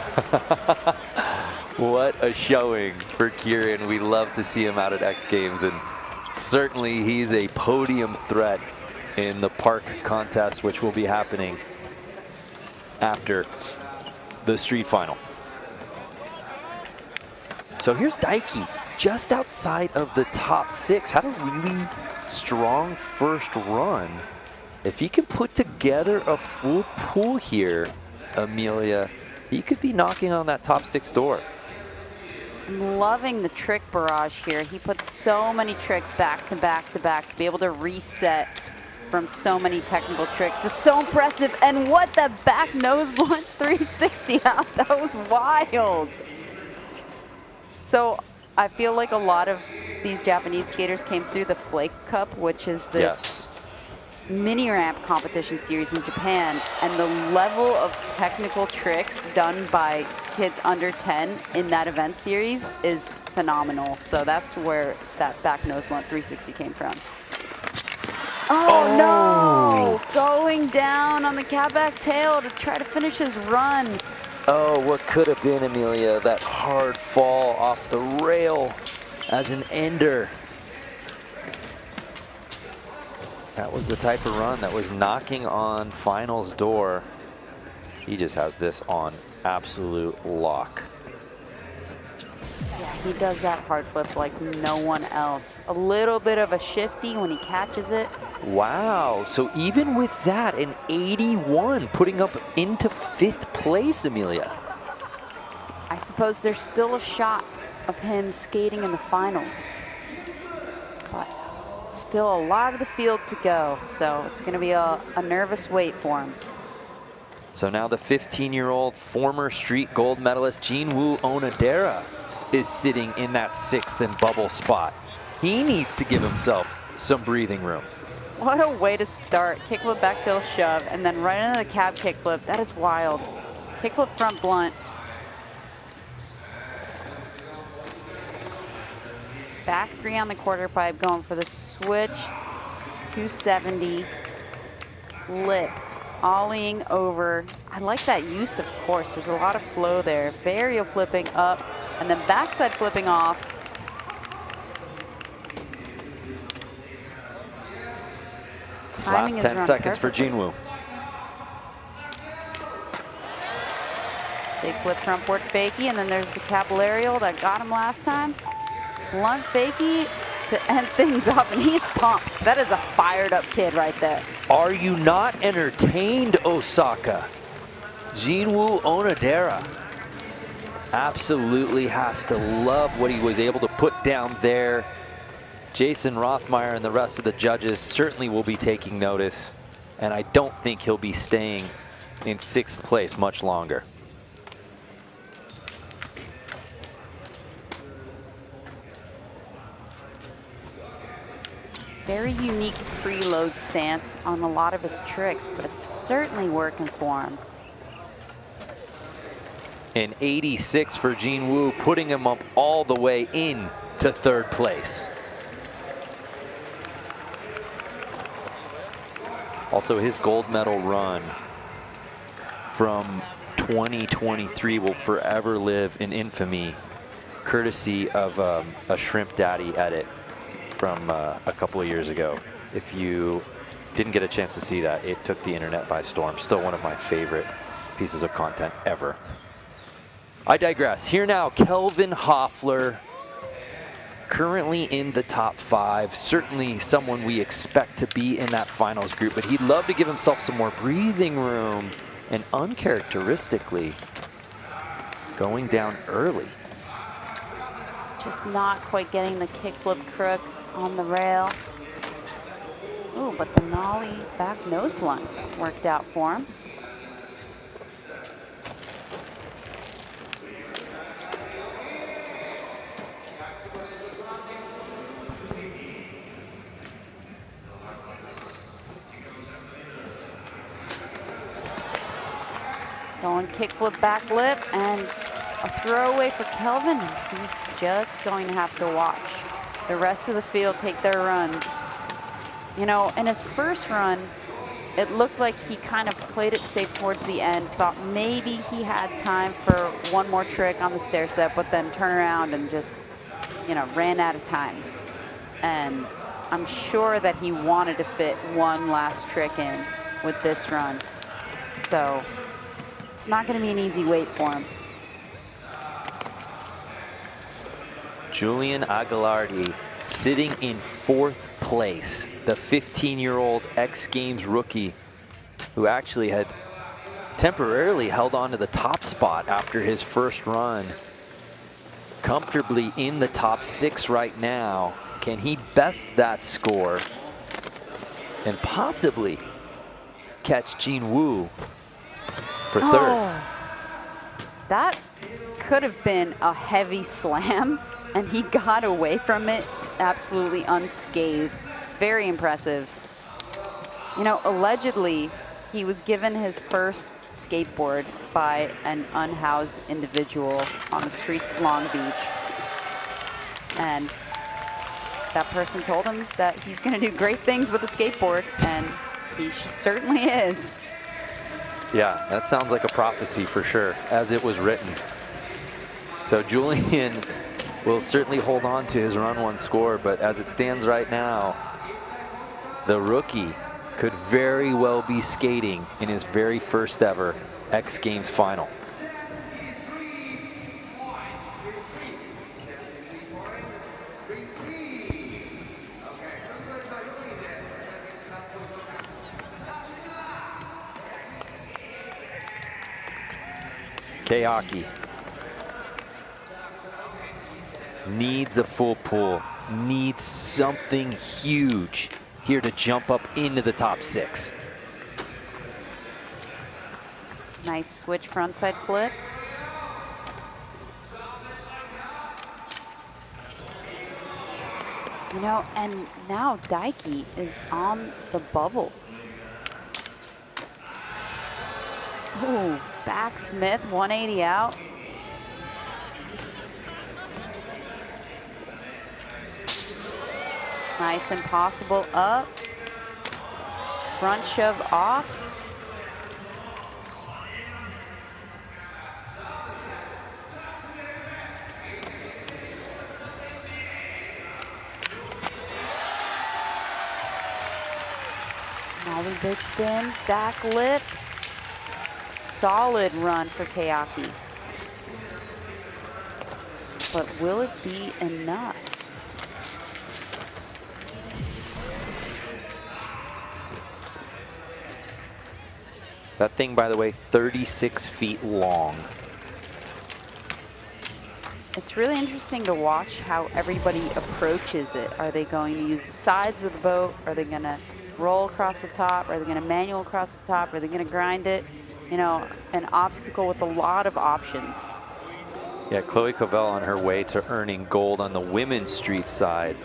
What a showing for Kieran. We love to see him out at X Games, and certainly he's a podium threat in the park contest, which will be happening after the street final. So here's Daiki, just outside of the top 6. Had a really strong first run. If he can put together a full pool here, Amelia, he could be knocking on that top 6 door. I'm loving the trick barrage here. He puts so many tricks back to back to back to be able to reset from so many technical tricks. It's so impressive. And what the back nose blunt 360 out. That was wild. So I feel like a lot of these Japanese skaters came through the Flake Cup, which is this mini ramp competition series in Japan, and the level of technical tricks done by kids under 10 in that event series is phenomenal. So that's where that back nose blunt 360 came from. Oh no! Going down on the catback tail to try to finish his run. Oh, what could have been, Amelia, that hard fall off the rail as an ender. That was the type of run that was knocking on finals door. He just has this on absolute lock. Yeah, he does that hard flip like no one else. A little bit of a shifty when he catches it. Wow, so even with that, an 81 putting up into 5th place, Amelia. I suppose there's still a shot of him skating in the finals. But still a lot of the field to go, so it's going to be a nervous wait for him. So now the 15-year-old former street gold medalist Jinwoo Onodera is sitting in that 6th and bubble spot. He needs to give himself some breathing room. What a way to start. Kickflip back tail shove, and then right into the cab kickflip. That is wild. Kickflip front blunt. Back 3 on the quarter pipe, going for the switch. 270. Lip. Ollieing over. I like that use, of course. There's a lot of flow there. Varial flipping up, and then backside flipping off. Last 10 seconds for Jinwoo. Big flip front port fakie, and then there's the caballerial that got him last time. Blunt fakie, to end things up, and he's pumped. That is a fired up kid right there. Are you not entertained, Osaka? Jinwoo Onodera absolutely has to love what he was able to put down there. Jason Rothmeyer and the rest of the judges certainly will be taking notice, and I don't think he'll be staying in 6th place much longer. Very unique preload stance on a lot of his tricks, but it's certainly working for him. An 86 for Jinwoo, putting him up all the way in to 3rd place. Also, his gold medal run from 2023 will forever live in infamy, courtesy of a Shrimp Daddy edit from a couple of years ago. If you didn't get a chance to see that, it took the internet by storm. Still one of my favorite pieces of content ever. I digress. Here now, Kelvin Hoffler, currently in the top 5. Certainly someone we expect to be in that finals group, but he'd love to give himself some more breathing room, and uncharacteristically going down early. Just not quite getting the kickflip crook on the rail. Ooh, but the nollie back nose blunt worked out for him. Going kickflip back lip and a throwaway for Kelvin. He's just going to have to watch the rest of the field take their runs. You know, in his first run, it looked like he kind of played it safe towards the end, thought maybe he had time for one more trick on the stair step, but then turn around and just, you know, ran out of time. And I'm sure that he wanted to fit one last trick in with this run. So it's not going to be an easy wait for him. Julian Aguilardi sitting in 4th place, the 15-year-old X Games rookie who actually had temporarily held on to the top spot after his first run. Comfortably in the top 6 right now. Can he best that score and possibly catch Jinwoo for 3rd? Oh, that could have been a heavy slam, and he got away from it absolutely unscathed. Very impressive. You know, allegedly, he was given his first skateboard by an unhoused individual on the streets of Long Beach. And that person told him that he's going to do great things with a skateboard, and he certainly is. Yeah, that sounds like a prophecy for sure, as it was written. So Julian will certainly hold on to his run 1 score, but as it stands right now, the rookie could very well be skating in his very first ever X Games final. Kayaki needs a full pull, needs something huge here to jump up into the top 6. Nice switch frontside flip. You know, and now Daiki is on the bubble. Ooh, back Smith, 180 out. Nice impossible up. Front shove off. Nollie big spin, back lip. Solid run for Kayaki. But will it be enough? That thing, by the way, 36 feet long. It's really interesting to watch how everybody approaches it. Are they going to use the sides of the boat? Are they going to roll across the top? Are they going to manual across the top? Are they going to grind it? You know, an obstacle with a lot of options. Yeah, Chloe Covell on her way to earning gold on the women's street side,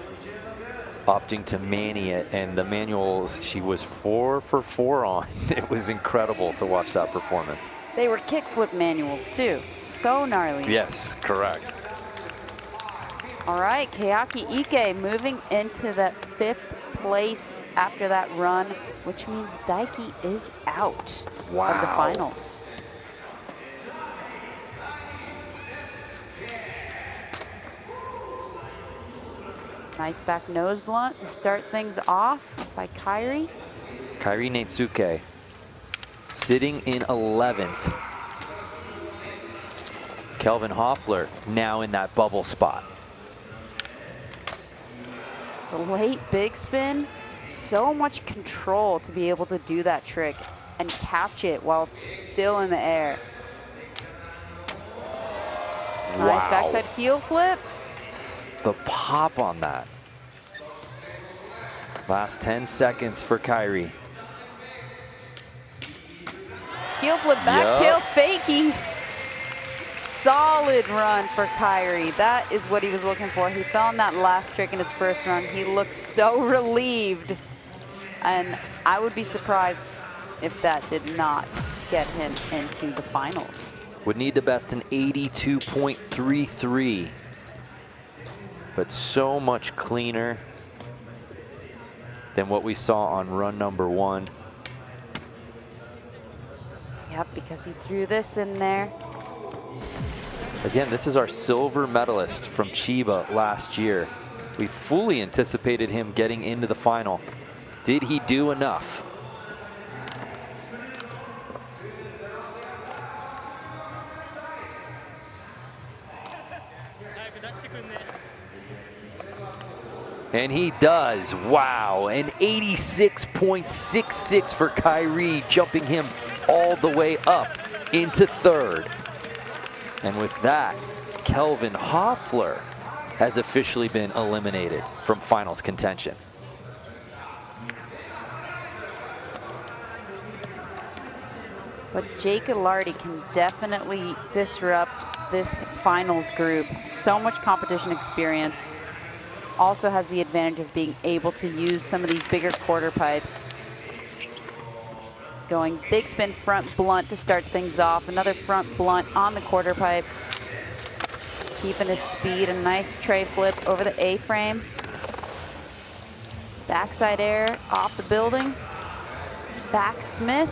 opting to mani it, and the manuals she was 4 for 4 on. It was incredible to watch that performance. They were kickflip manuals too, so gnarly. Yes, correct. All right, Kayaki Ike moving into that 5th place after that run, which means Daiki is out of the finals. Nice back nose blunt to start things off by Kairi. Kairi Natsuke sitting in 11th. Kelvin Hoffler now in that bubble spot. The late big spin, so much control to be able to do that trick and catch it while it's still in the air. Nice backside heel flip. The pop on that. Last 10 seconds for Kairi. Heel flip back tail fakie. Solid run for Kairi. That is what he was looking for. He fell on that last trick in his first run. He looked so relieved. And I would be surprised if that did not get him into the finals. Would need the best in 82.33. But so much cleaner than what we saw on run number 1. Yep, because he threw this in there. Again, this is our silver medalist from Chiba last year. We fully anticipated him getting into the final. Did he do enough? And he does. Wow, an 86.66 for Kairi, jumping him all the way up into 3rd. And with that, Kelvin Hoffler has officially been eliminated from finals contention. But Jake Ilardi can definitely disrupt this finals group. So much competition experience. Also has the advantage of being able to use some of these bigger quarter pipes. Going big spin front blunt to start things off. Another front blunt on the quarter pipe. Keeping his speed, a nice tray flip over the A-frame. Backside air off the building. Back Smith.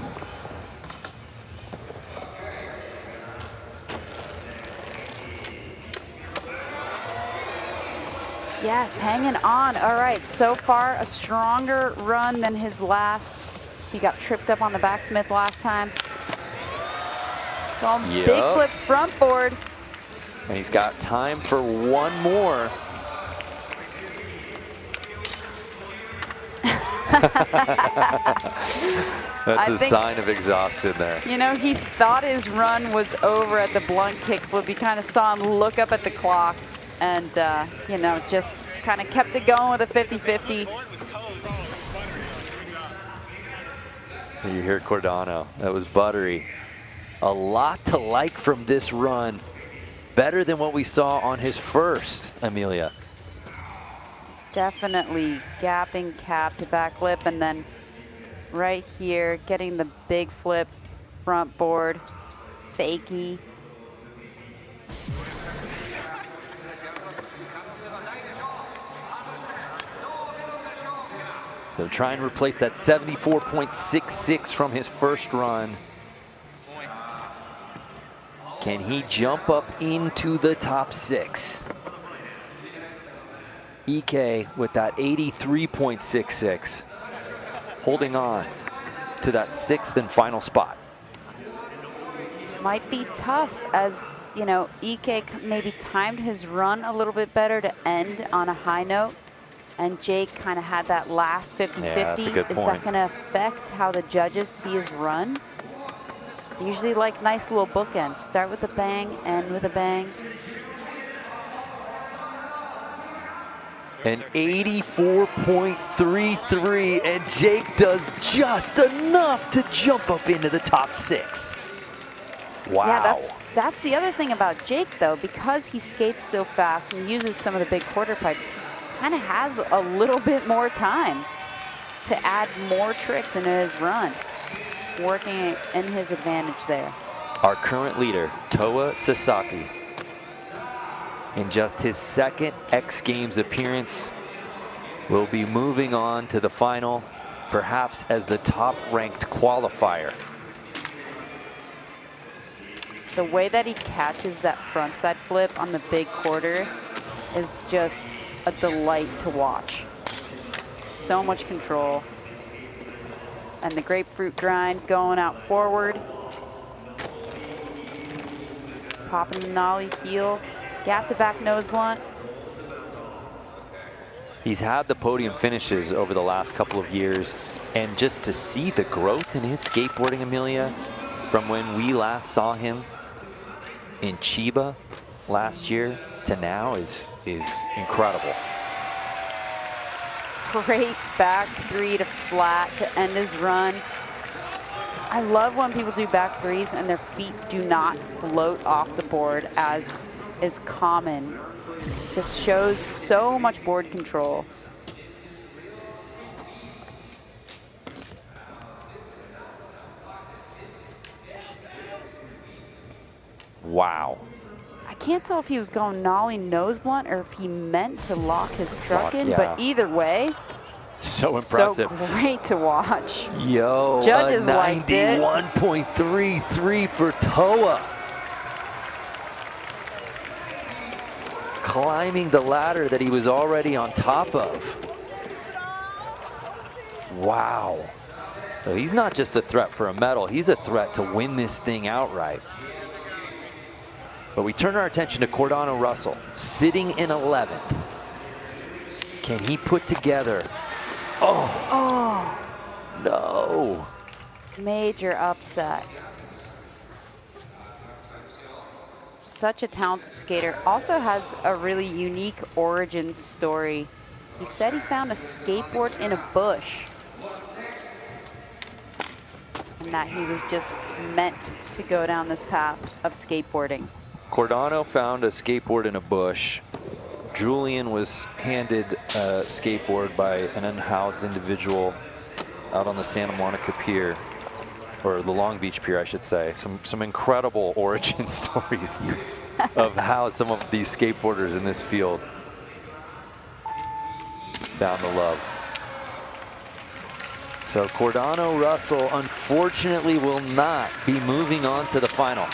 Yes, hanging on. All right, so far a stronger run than his last. He got tripped up on the backsmith last time. So big flip front board. And he's got time for one more. That's a sign of exhaustion there. You know, he thought his run was over at the blunt kickflip. You kind of saw him look up at the clock and, you know, just kind of kept it going with a 50-50. You hear Cordano, that was buttery. A lot to like from this run. Better than what we saw on his first, Amelia. Definitely gapping cap to back lip, and then right here, getting the big flip front board, fakie. So try and replace that 74.66 from his first run. Can he jump up into the top 6? EK with that 83.66, holding on to that 6th and final spot. Might be tough, as you know, EK maybe timed his run a little bit better to end on a high note, and Jake kind of had that last 50-50. Yeah, that's a good point. Is that going to affect how the judges see his run? They usually like nice little bookends. Start with a bang, end with a bang. An 84.33, and Jake does just enough to jump up into the top 6. Wow. Yeah, that's the other thing about Jake, though. Because he skates so fast and uses some of the big quarter pipes, he kind of has a little bit more time to add more tricks into his run, working in his advantage there. Our current leader, Toa Sasaki, in just his second X Games appearance, will be moving on to the final, perhaps as the top-ranked qualifier. The way that he catches that frontside flip on the big quarter is just a delight to watch. So much control. And the grapefruit grind going out forward. Popping the nollie heel. Gap to back nose blunt. He's had the podium finishes over the last couple of years, and just to see the growth in his skateboarding, Amelia, from when we last saw him in Chiba last year to now is incredible. Great back 3 to flat to end his run. I love when people do back 3s and their feet do not float off the board, as is common. Just shows so much board control. Wow. I can't tell if he was going nollie nose blunt or if he meant to lock his truck in, yeah. but either way, so impressive. So great to watch. Yo, Judges liked it. 91.33 for Toa. Climbing the ladder that he was already on top of. Wow. So he's not just a threat for a medal, he's a threat to win this thing outright. But we turn our attention to Cordano Russell, sitting in 11th. Can he put together? Oh, no. Major upset. Such a talented skater. Also has a really unique origin story. He said he found a skateboard in a bush, and that he was just meant to go down this path of skateboarding. Cordano found a skateboard in a bush. Julian was handed a skateboard by an unhoused individual out on the Santa Monica Pier, or the Long Beach Pier, I should say. Some incredible origin stories of how some of these skateboarders in this field found the love. So Cordano Russell, unfortunately, will not be moving on to the final.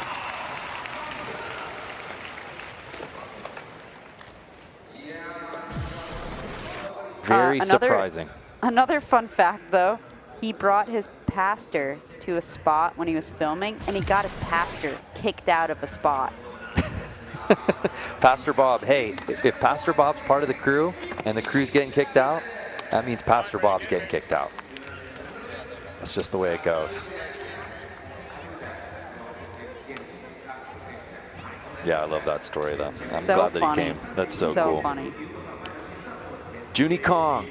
Very surprising. Another fun fact, though, he brought his pastor to a spot when he was filming, and he got his pastor kicked out of a spot. Pastor Bob, hey, if Pastor Bob's part of the crew and the crew's getting kicked out, that means Pastor Bob's getting kicked out. That's just the way it goes. Yeah, I love that story, though. I'm glad that he came. That's so cool. So funny. Junie Kong,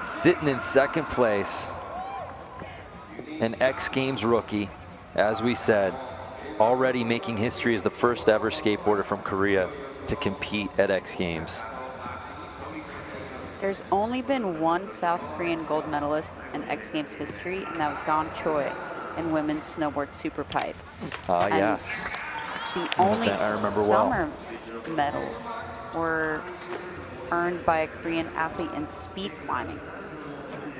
sitting in second place. An X Games rookie, as we said, already making history as the first ever skateboarder from Korea to compete at X Games. There's only been one South Korean gold medalist in X Games history, and that was Gon Choi in women's snowboard superpipe. Ah, yes. The only summer medals were earned by a Korean athlete in speed climbing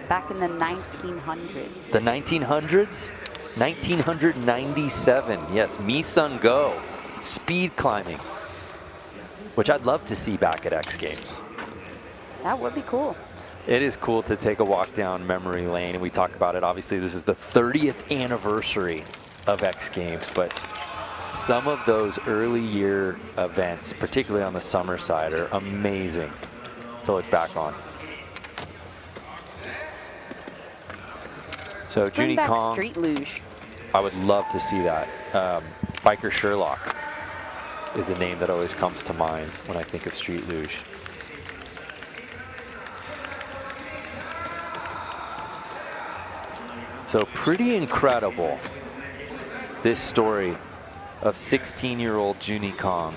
back in the 1900s. The 1900s? 1997, yes, Mi Sun Go, speed climbing, which I'd love to see back at X Games. That would be cool. It is cool to take a walk down memory lane, and we talk about it. Obviously, this is the 30th anniversary of X Games, but some of those early year events, particularly on the summer side, are amazing to look back on. So Let's bring Junie back Kong, street luge. I would love to see that. Biker Sherlock is a name that always comes to mind when I think of street luge. So pretty incredible, this story of 16-year-old Junie Kong.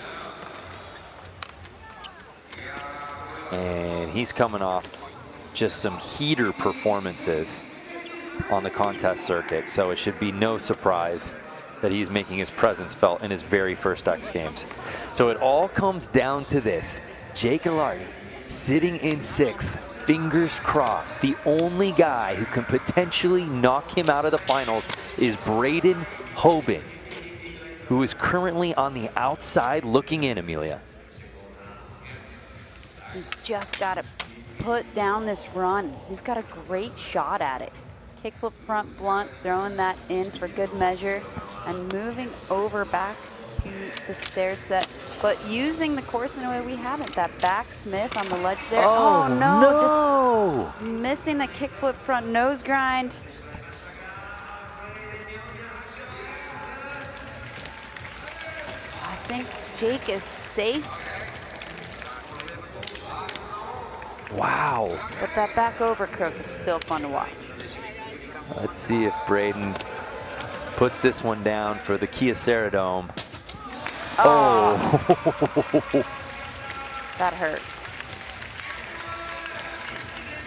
And he's coming off just some heater performances on the contest circuit, so it should be no surprise that he's making his presence felt in his very first X Games. So it all comes down to this. Jake Ilardi sitting in 6th, fingers crossed. The only guy who can potentially knock him out of the finals is Braden Hoban, who is currently on the outside looking in, Amelia. He's just got to put down this run. He's got a great shot at it. Kickflip front blunt, throwing that in for good measure, and moving over back to the stair set, but using the course in a way we haven't. That back Smith on the ledge there. Oh, no! Just missing the kickflip front nose grind. I think Jake is safe. Wow. But that back overcrook is still fun to watch. Let's see if Braden puts this one down for the Kia Ceradome. Oh. That hurt.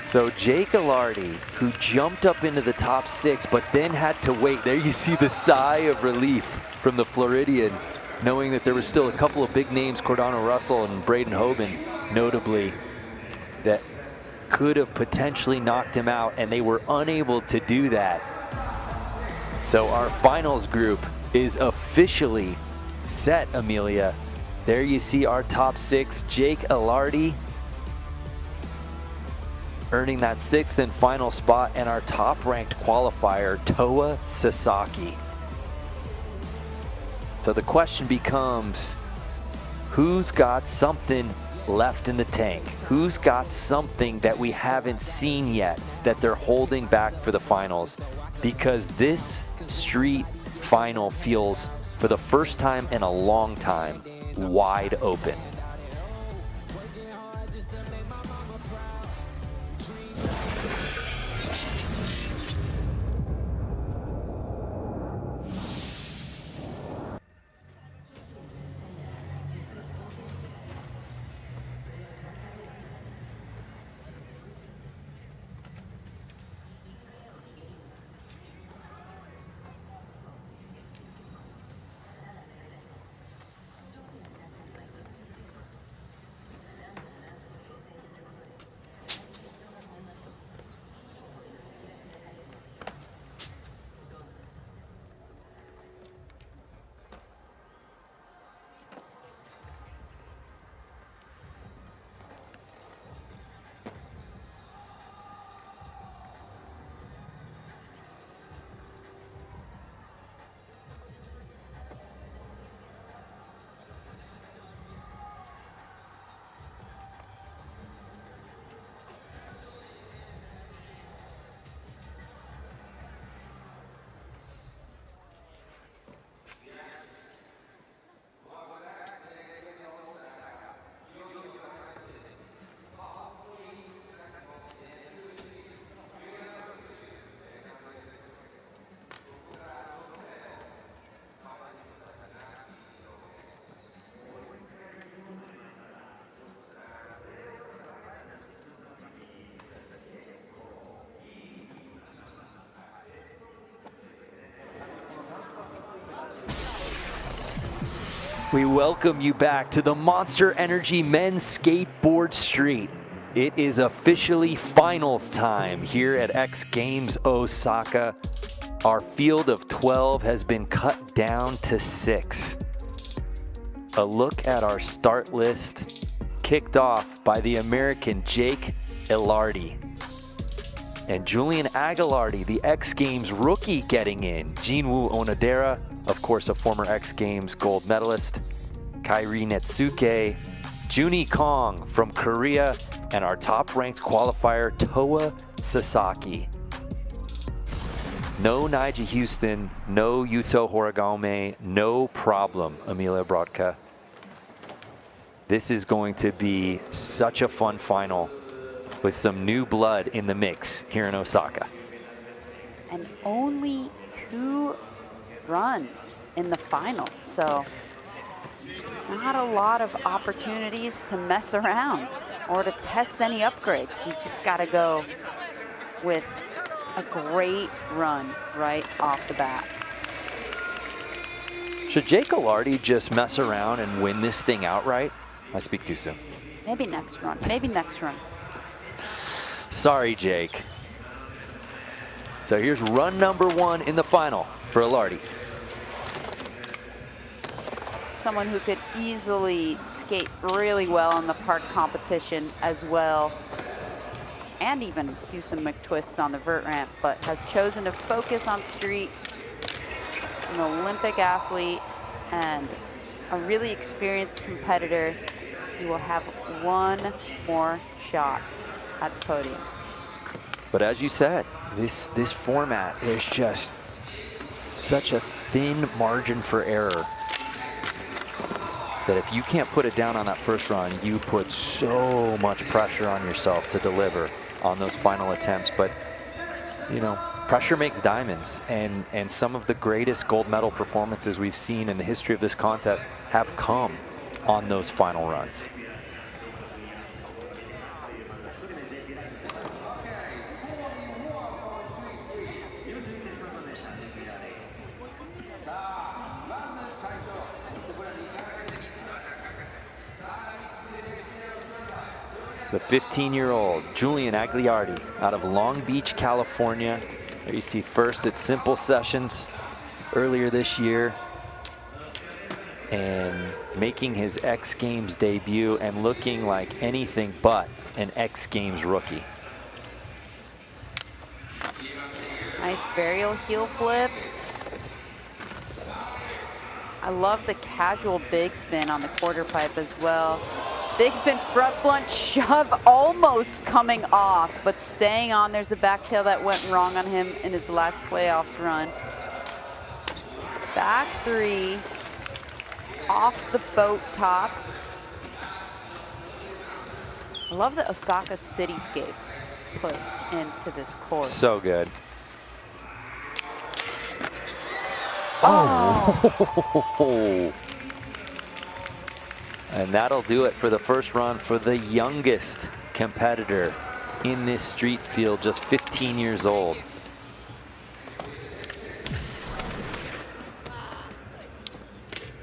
So Jake Ilardi, who jumped up into the top 6, but then had to wait. There you see the sigh of relief from the Floridian, knowing that there was still a couple of big names, Cordano Russell and Braden Hoban, notably, that could have potentially knocked him out, and they were unable to do that. So our finals group is officially set, Amelia. There you see our top 6. Jake Ilardi earning that 6th and final spot, and our top-ranked qualifier, Toa Sasaki. So the question becomes, who's got something left in the tank? Who's got something that we haven't seen yet that they're holding back for the finals? Because this street final feels, for the first time in a long time, wide open. We welcome you back to the Monster Energy Men's Skateboard Street. It is officially finals time here at X Games Osaka. Our field of 12 has been cut down to 6. A look at our start list, kicked off by the American Jake Ilardi. And Julian Aguilardi, the X Games rookie, getting in. Jinwoo Onodera, of course, a former X Games gold medalist. Kairi Netsuke, Junie Kong from Korea, and our top-ranked qualifier, Toa Sasaki. No Nigel Houston, no Yuto Horigome, no problem, Emilia Brodka. This is going to be such a fun final with some new blood in the mix here in Osaka. And only 2 runs in the final, so not a lot of opportunities to mess around or to test any upgrades. You just got to go with a great run right off the bat. Should Jake Alardi just mess around and win this thing outright? I speak too soon. Maybe next run, maybe next run. Sorry, Jake. So here's run number 1 in the final for Alardi. Someone who could easily skate really well in the park competition as well, and even do some McTwists on the vert ramp, but has chosen to focus on street. An Olympic athlete and a really experienced competitor. He will have 1 more shot at the podium. But as you said, this format, there's just such a thin margin for error that if you can't put it down on that first run, you put so much pressure on yourself to deliver on those final attempts. But, you know, pressure makes diamonds, and some of the greatest gold medal performances we've seen in the history of this contest have come on those final runs. The 15-year-old Julian Agliardi out of Long Beach, California. There you see first at Simple Sessions earlier this year, and making his X Games debut and looking like anything but an X Games rookie. Nice varial heel flip. I love the casual big spin on the quarter pipe as well. Big spin front blunt shove almost coming off, but staying on. There's the back tail that went wrong on him in his last playoffs run. Back 3 off the boat top. I love the Osaka cityscape put into this course. So good. Oh! And that'll do it for the first run for the youngest competitor in this street field, just 15 years old.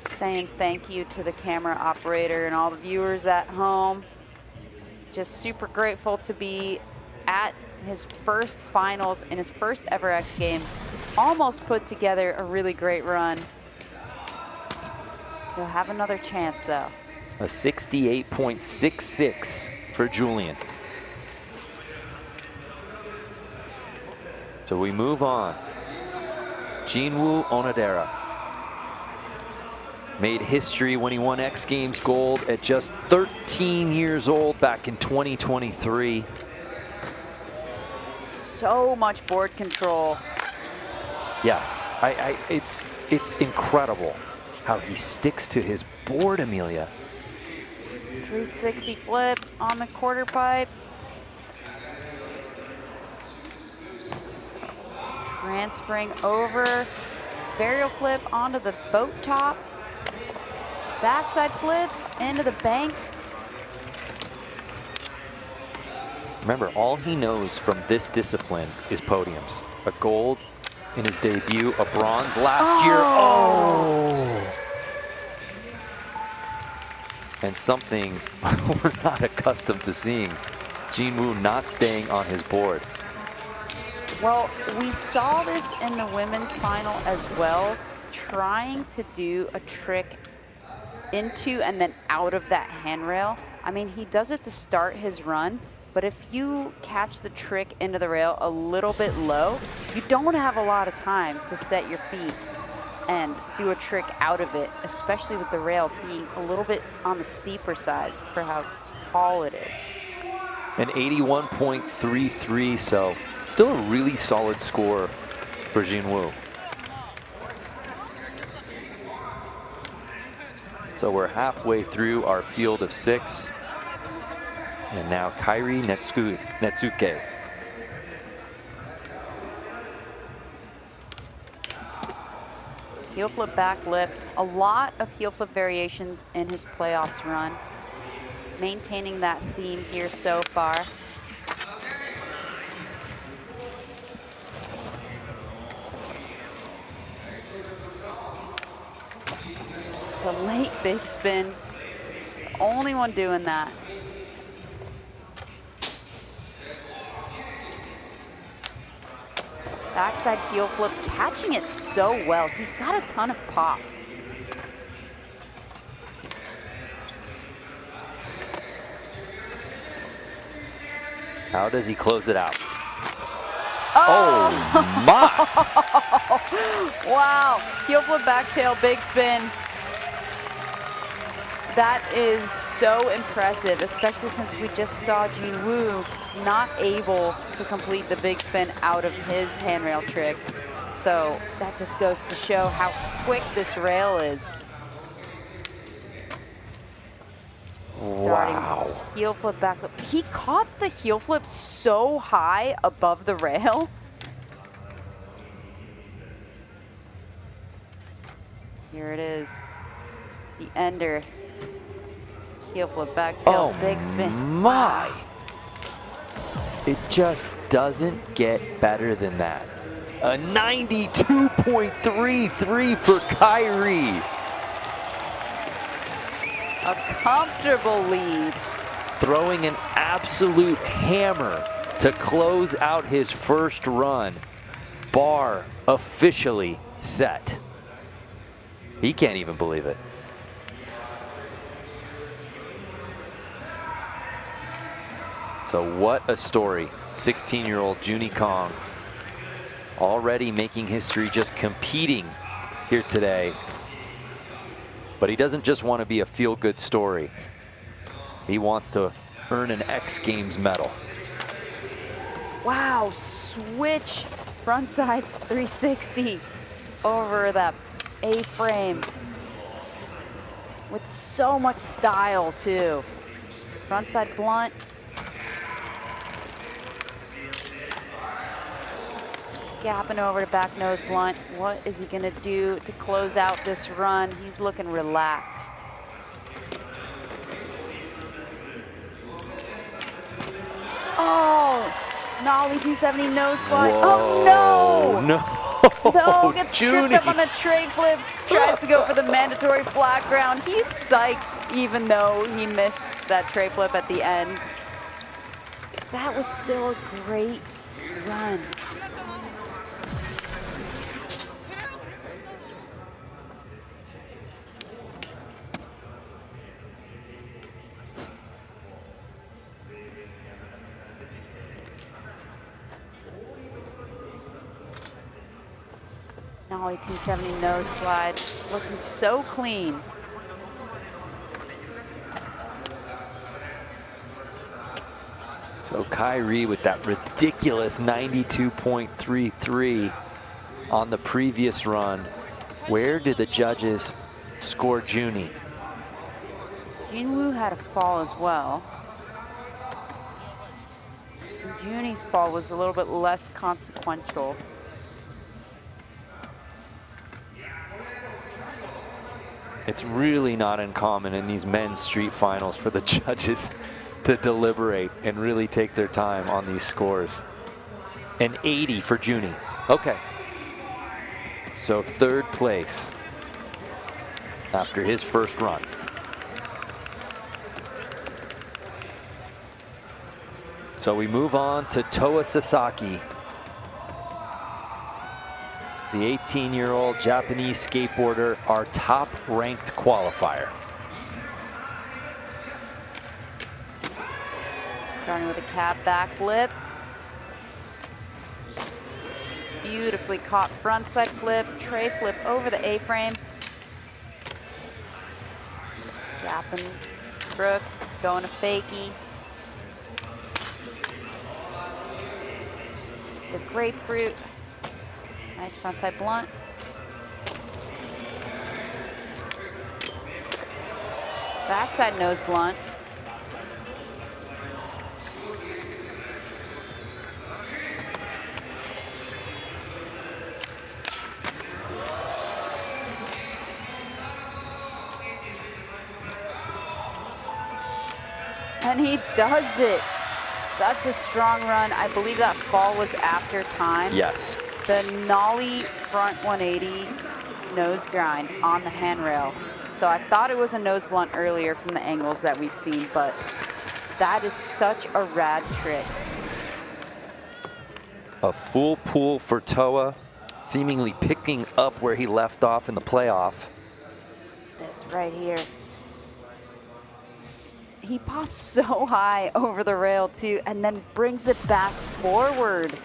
Saying thank you to the camera operator and all the viewers at home. Just super grateful to be at his first finals in his first ever X Games. Almost put together a really great run. He'll have another chance though. A 68.66 for Julian. So we move on. Jinwoo Onodera made history when he won X Games gold at just 13 years old back in 2023. So much board control. Yes, it's incredible how he sticks to his board, Emilia. 360 flip on the quarter pipe. Handspring over, varial flip onto the boat top. Backside flip into the bank. Remember, all he knows from this discipline is podiums. A gold in his debut, a bronze last year. Oh! And something we're not accustomed to seeing. Jinwoo not staying on his board. Well, we saw this in the women's final as well, trying to do a trick into and then out of that handrail. I mean, he does it to start his run, but if you catch the trick into the rail a little bit low, you don't have a lot of time to set your feet and do a trick out of it, especially with the rail being a little bit on the steeper side for how tall it is. An 81.33, so still a really solid score for Jinwoo. So we're halfway through our field of 6. And now Kairi Netsuke. Heel flip back lip. A lot of heel flip variations in his playoffs run. Maintaining that theme here so far. The late big spin. The only one doing that. Backside heel flip, catching it so well. He's got a ton of pop. How does he close it out? Oh my! Wow, heel flip back tail, big spin. That is so impressive, especially since we just saw Jinwoo not able to complete the big spin out of his handrail trick. So that just goes to show how quick this rail is. Starting heel flip back flip. He caught the heel flip so high above the rail. Here it is, the ender. Heel flip back tail, big spin. My! It just doesn't get better than that. A 92.33 for Kairi. A comfortable lead. Throwing an absolute hammer to close out his first run. Bar officially set. He can't even believe it. So what a story. 16-year-old Junie Kong already making history, just competing here today. But he doesn't just want to be a feel-good story. He wants to earn an X Games medal. Wow, switch frontside 360 over that A-frame. With so much style too. Frontside blunt. Gapping over to back nose blunt. What is he gonna do to close out this run? He's looking relaxed. Oh, Nollie 270 nose slide. Whoa, oh no! No, Gets tripped up on the tray flip. Tries to go for the mandatory flat ground. He's psyched even though he missed that tray flip at the end. Because that was still a great run. Nollie 270 nose slide, looking so clean. So Kairi with that ridiculous 92.33 on the previous run. Where did the judges score Junie? Jinwoo had a fall as well. And Junie's fall was a little bit less consequential. It's really not uncommon in these men's street finals for the judges to deliberate and really take their time on these scores. An 80 for Junie. Okay. So third place after his first run. So we move on to Toa Sasaki, the 18-year-old Japanese skateboarder, our top-ranked qualifier. Starting with a cab back flip. Beautifully caught frontside flip, tray flip over the A-frame. Gapping, crook, going to fakie. The grapefruit. Nice frontside blunt. Backside nose blunt. And he does it. Such a strong run. I believe that fall was after time. Yes. The nollie front 180 nose grind on the handrail. So I thought it was a nose blunt earlier from the angles that we've seen, but that is such a rad trick. A full pull for Toa, seemingly picking up where he left off in the playoff. This right here. He pops so high over the rail too, and then brings it back forward.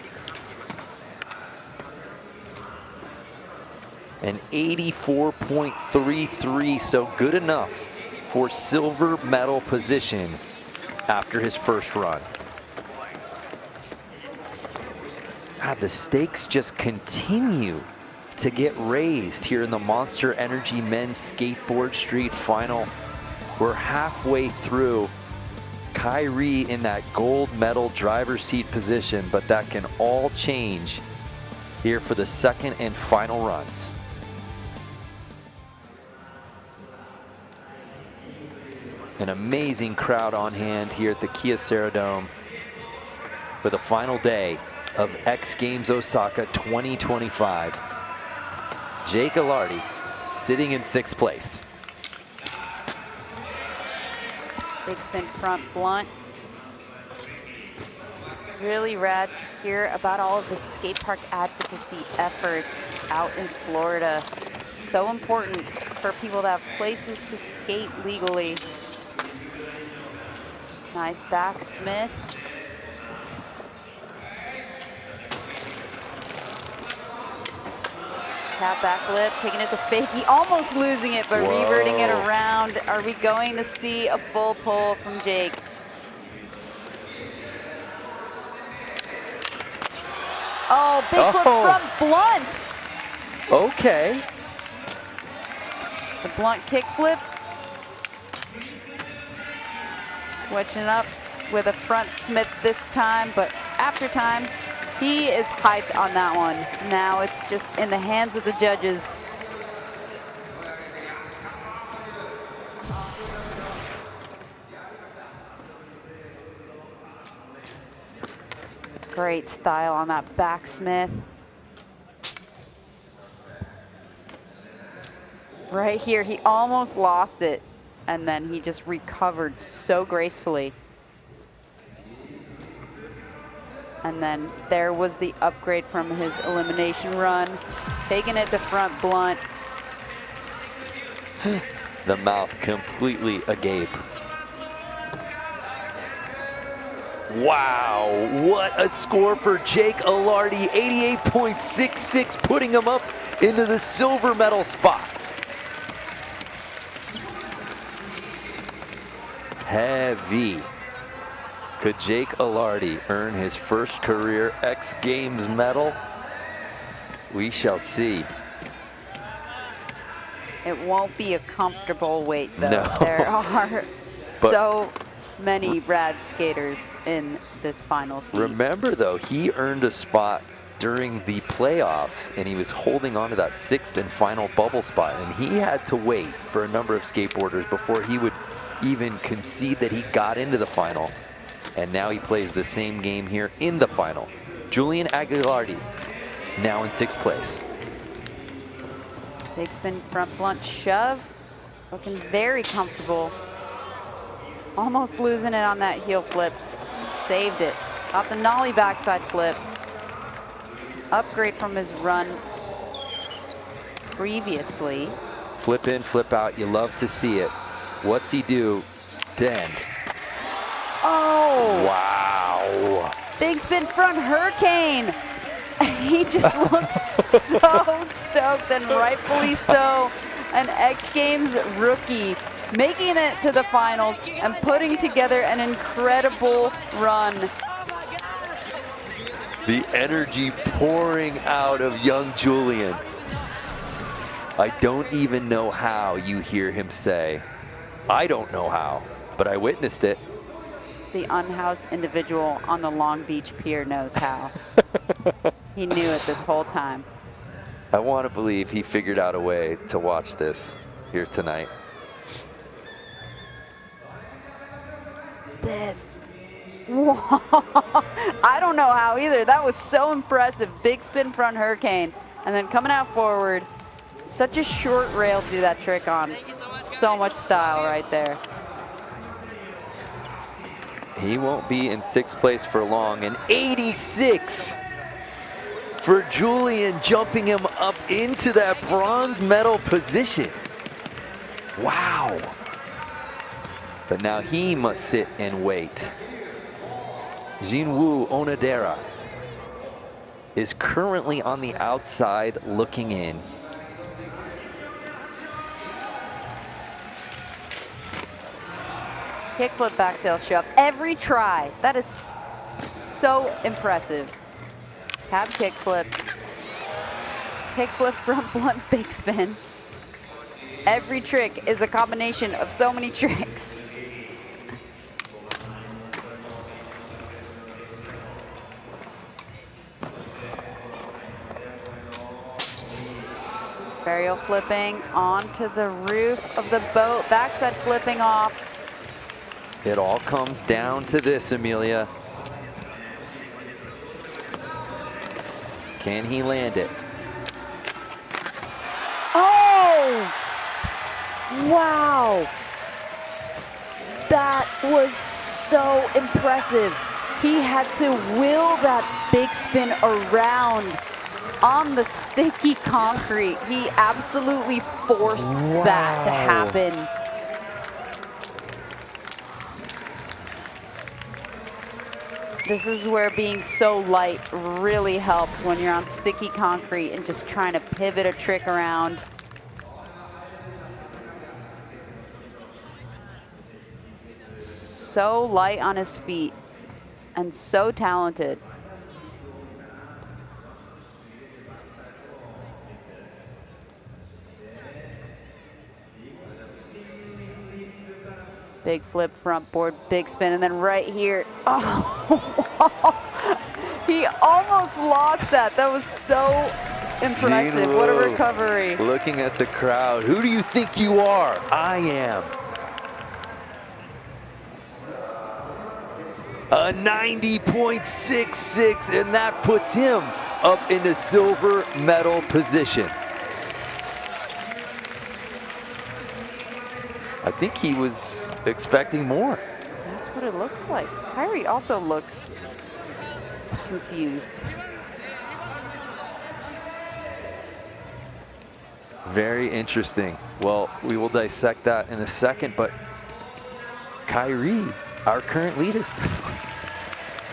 An 84.33, so good enough for silver medal position after his first run. God, the stakes just continue to get raised here in the Monster Energy Men's Skateboard Street Final. We're halfway through. Kyrie in that gold medal driver's seat position, but that can all change here for the second and final runs. An amazing crowd on hand here at the Kyocera Dome for the final day of X Games Osaka 2025. Jake Ilardi sitting in 6th place. Big spin front blunt. Really rad to hear about all of the skate park advocacy efforts out in Florida. So important for people to have places to skate legally. Nice back Smith. Tap back lip, taking it to fakie, almost losing it, but reverting it around. Are we going to see a full pull from Jake? Oh, big flip front blunt. Okay. The blunt kick flip. Switching up with a front Smith this time, but after time, he is hyped on that one. Now it's just in the hands of the judges. Great style on that back Smith. Right here, he almost lost it, and then he just recovered so gracefully. And then there was the upgrade from his elimination run, taking it to front blunt. The mouth completely agape. Wow, what a score for Jake Ilardi, 88.66, putting him up into the silver medal spot. Heavy. Could Jake Ilardi earn his first career X Games medal? We shall see. It won't be a comfortable weight though. No. There are so many rad skaters in this finals heat. Remember though, he earned a spot during the playoffs and he was holding on to that 6th and final bubble spot, and he had to wait for a number of skateboarders before he would even concede that he got into the final. And now he plays the same game here in the final. Julian Aguilardi now in 6th place. Big spin front blunt shove, looking very comfortable. Almost losing it on that heel flip. Saved it. Got the nollie backside flip. Upgrade from his run previously. Flip in, flip out. You love to see it. What's he do to end? Oh! Wow. Big spin front hurricane. He just looks so stoked, and rightfully so. An X Games rookie making it to the finals and putting together an incredible run. The energy pouring out of young Julian. I don't even know how, you hear him say. I don't know how, but I witnessed it. The unhoused individual on the Long Beach pier knows how. He knew it this whole time. I want to believe he figured out a way to watch this here tonight. This. Whoa. I don't know how either. That was so impressive. Big spin front hurricane. And then coming out forward. Such a short rail to do that trick on. So much style right there. He won't be in 6th place for long. And 86 for Julian, jumping him up into that bronze medal position. Wow. But now he must sit and wait. Jinwoo Onodera is currently on the outside looking in. Kickflip backtail shove every try. That is so impressive. Cab kickflip. Kickflip front blunt big spin. Every trick is a combination of so many tricks. Burial flipping onto the roof of the boat. Backside flipping off. It all comes down to this, Amelia. Can he land it? Oh! Wow! That was so impressive. He had to will that big spin around on the sticky concrete. He absolutely forced that to happen. This is where being so light really helps when you're on sticky concrete and just trying to pivot a trick around. So light on his feet and so talented. Big flip front board, big spin, and then right here, oh, he almost lost that. That was so impressive. What a recovery. Looking at the crowd, who do you think you are? I am. A 90.66, and that puts him up in the silver medal position. I think he was expecting more. That's what it looks like. Kyrie also looks confused. Very interesting. Well, we will dissect that in a second, but Kyrie, our current leader.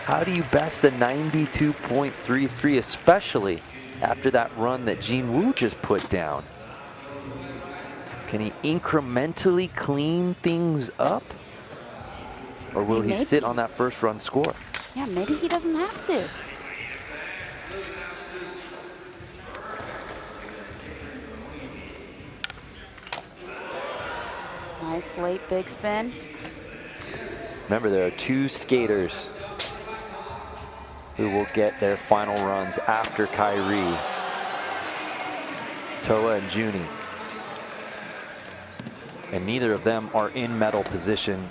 How do you best the 92.33, especially after that run that Jinwoo just put down? Can he incrementally clean things up? Or will he sit on that first run score? Yeah, maybe he doesn't have to. Nice late big spin. Remember, there are 2 skaters who will get their final runs after Kyrie. Toa and Junie. And neither of them are in medal position.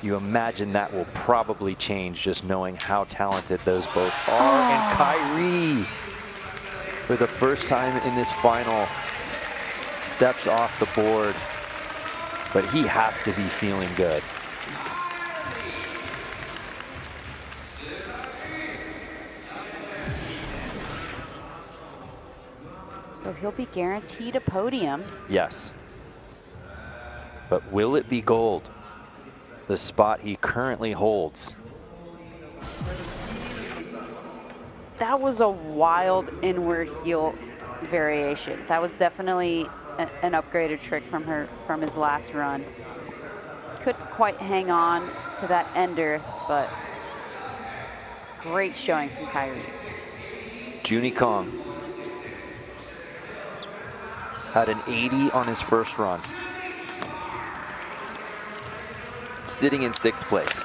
You imagine that will probably change just knowing how talented those both are. And Kyrie, for the first time in this final, steps off the board. But he has to be feeling good. So he'll be guaranteed a podium. Yes. But will it be gold? The spot he currently holds. That was a wild inward heel variation. That was definitely an upgraded trick from his last run. Couldn't quite hang on to that ender, but Great showing from Kyrie. Junie Kong had an 80 on his first run. Sitting in 6th place.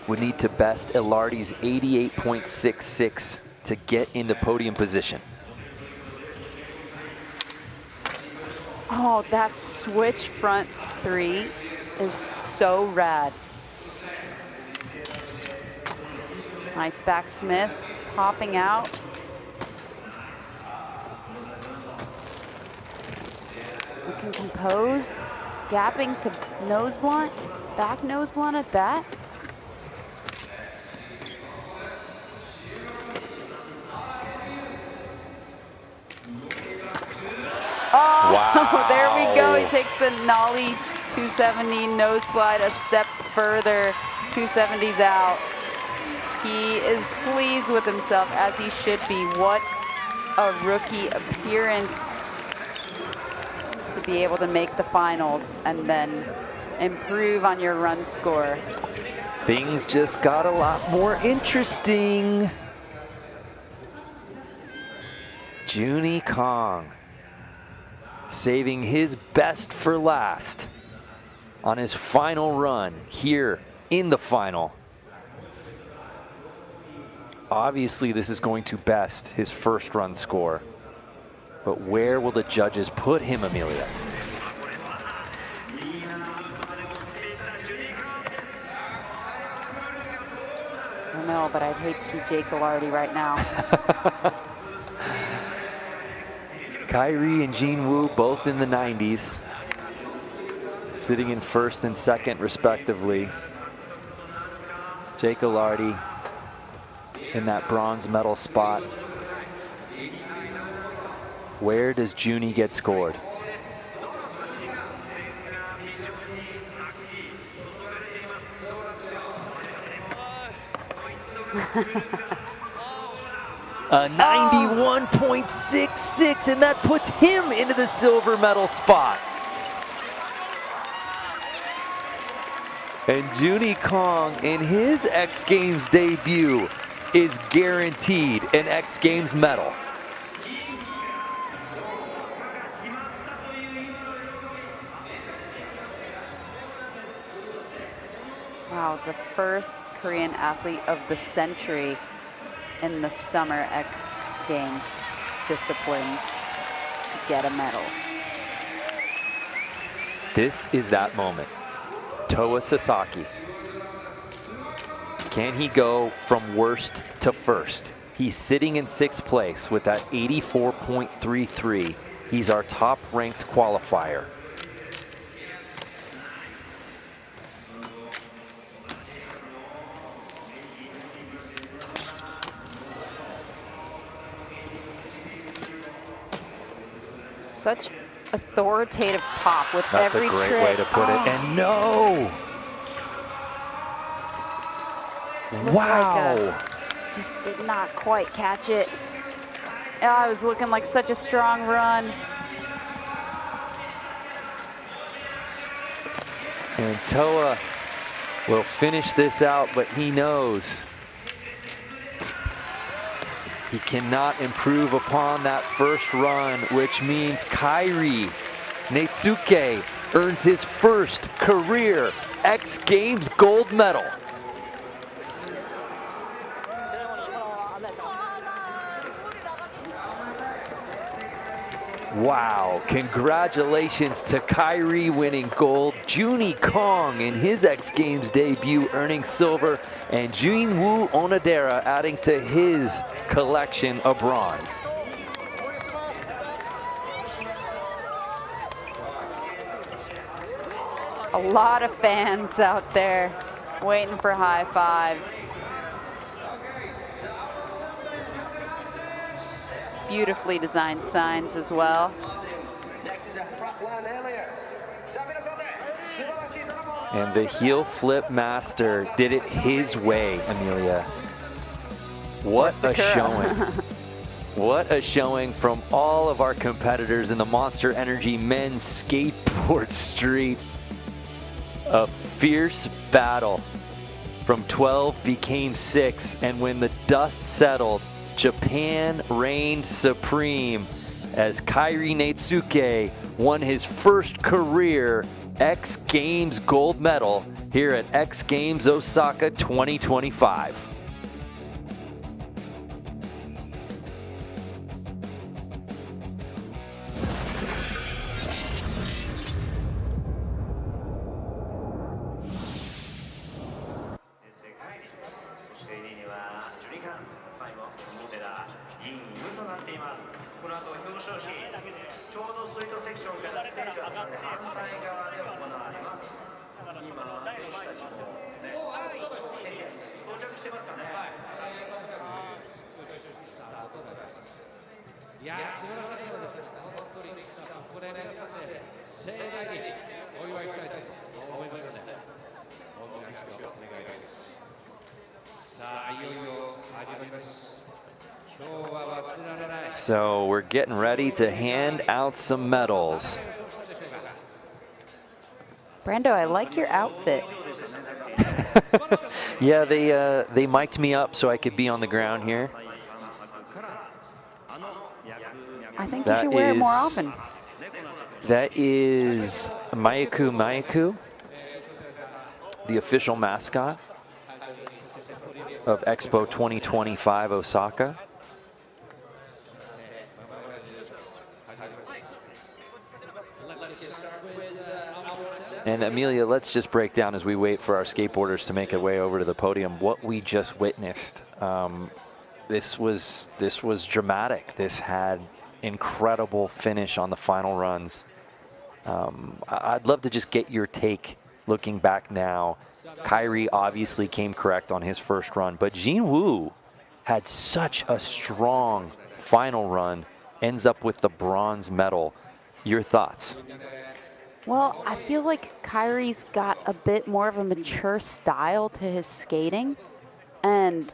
Would need to best Ilardi's 88.66 to get into podium position. Oh, that switch front 3 is so rad. Nice backsmith, popping out. Looking composed, gapping to nose blunt, back nose blunt at that. Oh, wow. There we go. He takes the nollie 270 nose slide a step further. 270's out. He is pleased with himself, as he should be. What a rookie appearance to be able to make the finals and then improve on your run score. Things just got a lot more interesting. Junie Kong saving his best for last on his final run here in the final. Obviously, this is going to best his first run score, but where will the judges put him, Amelia? I don't know, but I'd hate to be Jake Ilardi right now. Kyrie and Jean Wu both in the 90s, sitting in 1st and 2nd respectively. Jake Ilardi in that bronze medal spot. Where does Junie get scored? A 91.66, and that puts him into the silver medal spot. And Junie Kong, in his X Games debut, is guaranteed an X Games medal. Wow, the first Korean athlete of the century in the summer X Games disciplines to get a medal. This is that moment. Toa Sasaki. Can he go from worst to first? He's sitting in 6th place with that 84.33. He's our top ranked qualifier. Such authoritative pop with That's every a great trick. way to put it. And no! Wow! Just did not quite catch it. Oh, it was looking like such a strong run. And Toa will finish this out, but he knows he cannot improve upon that first run, which means Kairi Natsuke earns his first career X Games gold medal. Wow, congratulations to Kairi winning gold, Junie Kong in his X Games debut earning silver, and Jinwoo Onodera adding to his collection of bronze. A lot of fans out there waiting for high fives. Beautifully designed signs as well. And the heel flip master did it his way, Amelia. What a showing. What a showing from all of our competitors in the Monster Energy Men's Skateboard Street. A fierce battle from 12 became 6, and when the dust settled, Japan reigned supreme as Kairi Natsuke won his first career X Games gold medal here at X Games Osaka 2025. So we're getting ready to hand out some medals. Brando, I like your outfit. Yeah, they mic'd me up so I could be on the ground here. I think you should wear it more often. That is Mayaku, the official mascot of Expo 2025 Osaka. And Amelia, let's just break down as we wait for our skateboarders to make their way over to the podium what we just witnessed. This was dramatic. This had incredible finish on the final runs. I'd love to just get your take looking back now. Kairi obviously came correct on his first run, but Jinwoo had such a strong final run, ends up with the bronze medal. Your thoughts? Well, I feel like Kairi's got a bit more of a mature style to his skating. And,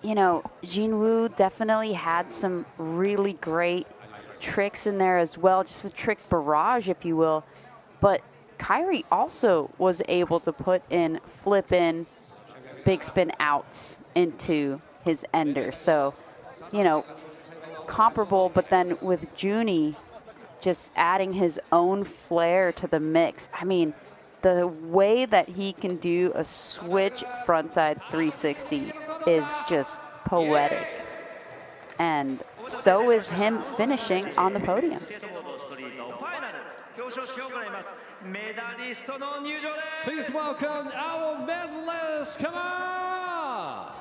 you know, Jinwoo definitely had some really great tricks in there as well, just a trick barrage, if you will. But Kairi also was able to put in flip in, big spin outs into his ender. So, you know, comparable, but then with Junie just adding his own flair to the mix. I mean, the way that he can do a switch frontside 360 is just poetic. And so is him finishing on the podium. Please welcome our medalists. Come on!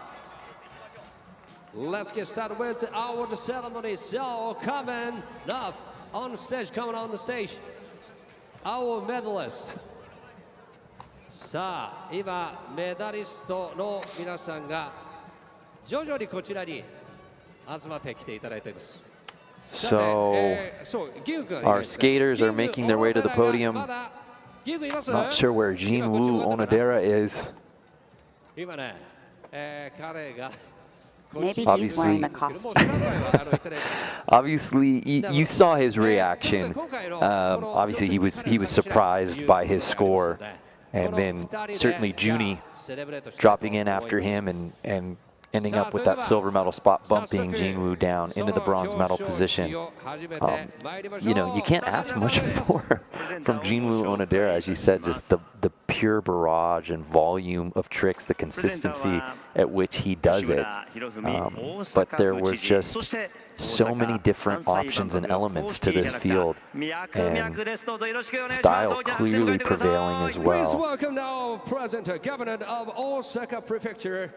Let's get started with our ceremony. So coming up on the stage, our medalists. さあ、今メダリストの皆さんが徐々にこちらに集まってきていただいています。 So our skaters are making their way to the podium. Not sure where Jinwoo Onodera is. Maybe he's wearing the costume. Obviously, you saw his reaction. Obviously, he was surprised by his score, and then certainly Junie dropping in after him and ending up with that silver medal spot, bumping Jinwoo down into the bronze medal position. You know, you can't ask much more from Jinwoo Onodera, as you said, just the pure barrage and volume of tricks, the consistency at which he does it. But there were just so many different options and elements to this field, and style clearly prevailing as well. Please welcome now President, Governor of Osaka Prefecture,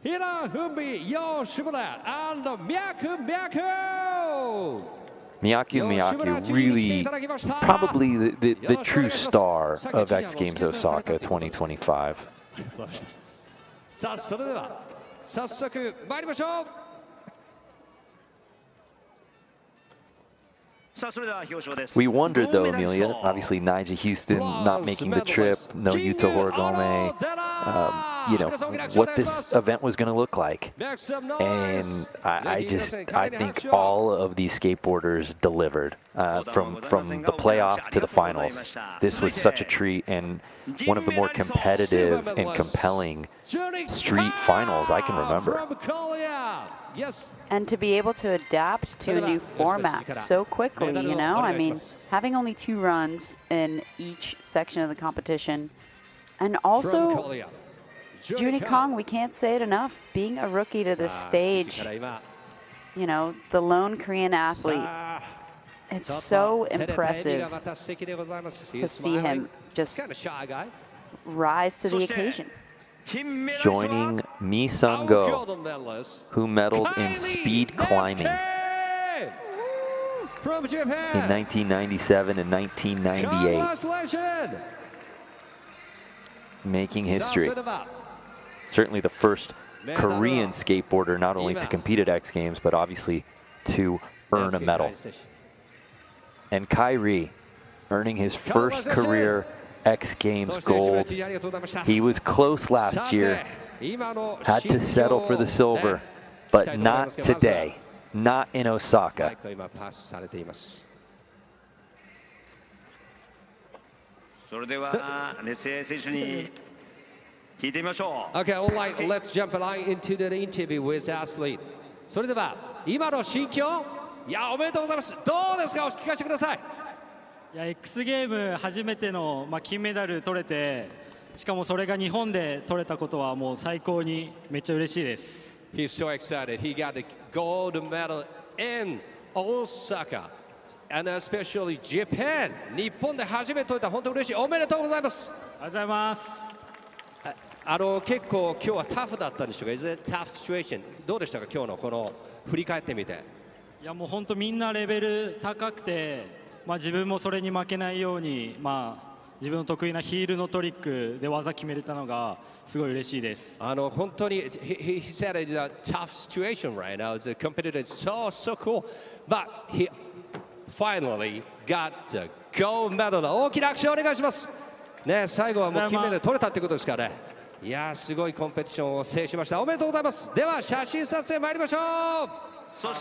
Hirafumi Yoshimura and Myaku really probably the true star of X Games Osaka 2025. We wondered though, Amelia, obviously Nyjah Huston not making the trip, no Yuta Horigome. you know, what this event was going to look like. And I think all of these skateboarders delivered from the playoff to the finals. This was such a treat and one of the more competitive and compelling street finals I can remember. Yes. And to be able to adapt to a new format so quickly, you know, I mean, having only 2 runs in each section of the competition. And also, Juni Kong, we can't say it enough, being a rookie to this stage, you know, the lone Korean athlete, it's so impressive to see him just rise to the occasion. Joining Mi Sung Go, who medaled in speed climbing in 1997 and 1998. Making history. Certainly the first Korean skateboarder not only to compete at X Games, but obviously to earn a medal. And Kyrie earning his first career X Games gold. He was close last year, had to settle for the silver, but not today, not in Osaka. Okay, all right, let's jump right into the interview with athlete. それでは今の心境、いやおめでとうございます。どうですか、お聞かせください。いや X ゲーム初めての、金メダル取れて、しかもそれが日本で取れたことはもう最高にめっちゃ嬉しいです。He's so excited. He got the gold medal in Osaka, and especially Japan. 日本で初めて取れた、本当に嬉しい。おめでとうございます。ありがとうございます。結構今日はタフだったんでしょうか。Is it tough situation? どうでしたか、今日のこの振り返ってみて。いやもう本当みんなレベル高くて、自分もそれに負けないように、自分の得意なヒールのトリックで技決めれたのがすごい嬉しいです。本当に he said it's a tough situation right now. The competitor is so cool, but he finally got the gold medal. 大きな拍手をお願いします。ね、最後はもう金メダル取れたってことですからね。いやすごいコンペティションを制しました。おめでとうございます。では写真撮影参りましょう。Well,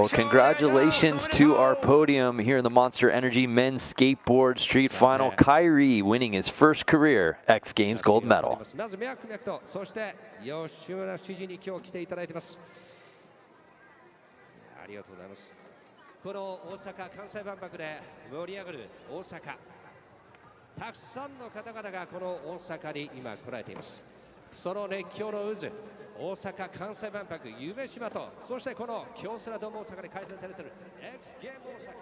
congratulations to our podium here in the Monster Energy Men's Skateboard Street Final. Kyrie winning his first career X Games gold medal. まず脈々と、そして吉村知事に今日来ていただいています。ありがとうございます。この大阪・関西万博で盛り上がる大阪。たくさんの方々がこの大阪に今来られています。その熱狂の渦、大阪・関西万博夢島と、そしてこの京セラドーム大阪で開催されている X ゲーム大阪。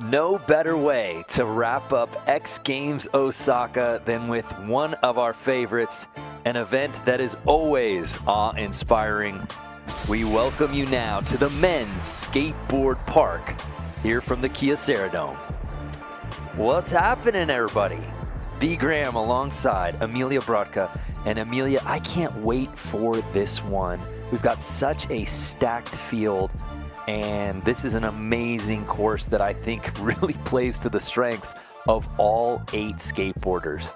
No better way to wrap up X Games Osaka than with one of our favorites, an event that is always awe-inspiring. We welcome you now to the men's Skateboard Park here from the Kyocera Dome. What's happening, everybody? B. Graham alongside Amelia Brodka. And Amelia, I can't wait for this one. We've got such a stacked field, and this is an amazing course that I think really plays to the strengths of all 8 skateboarders.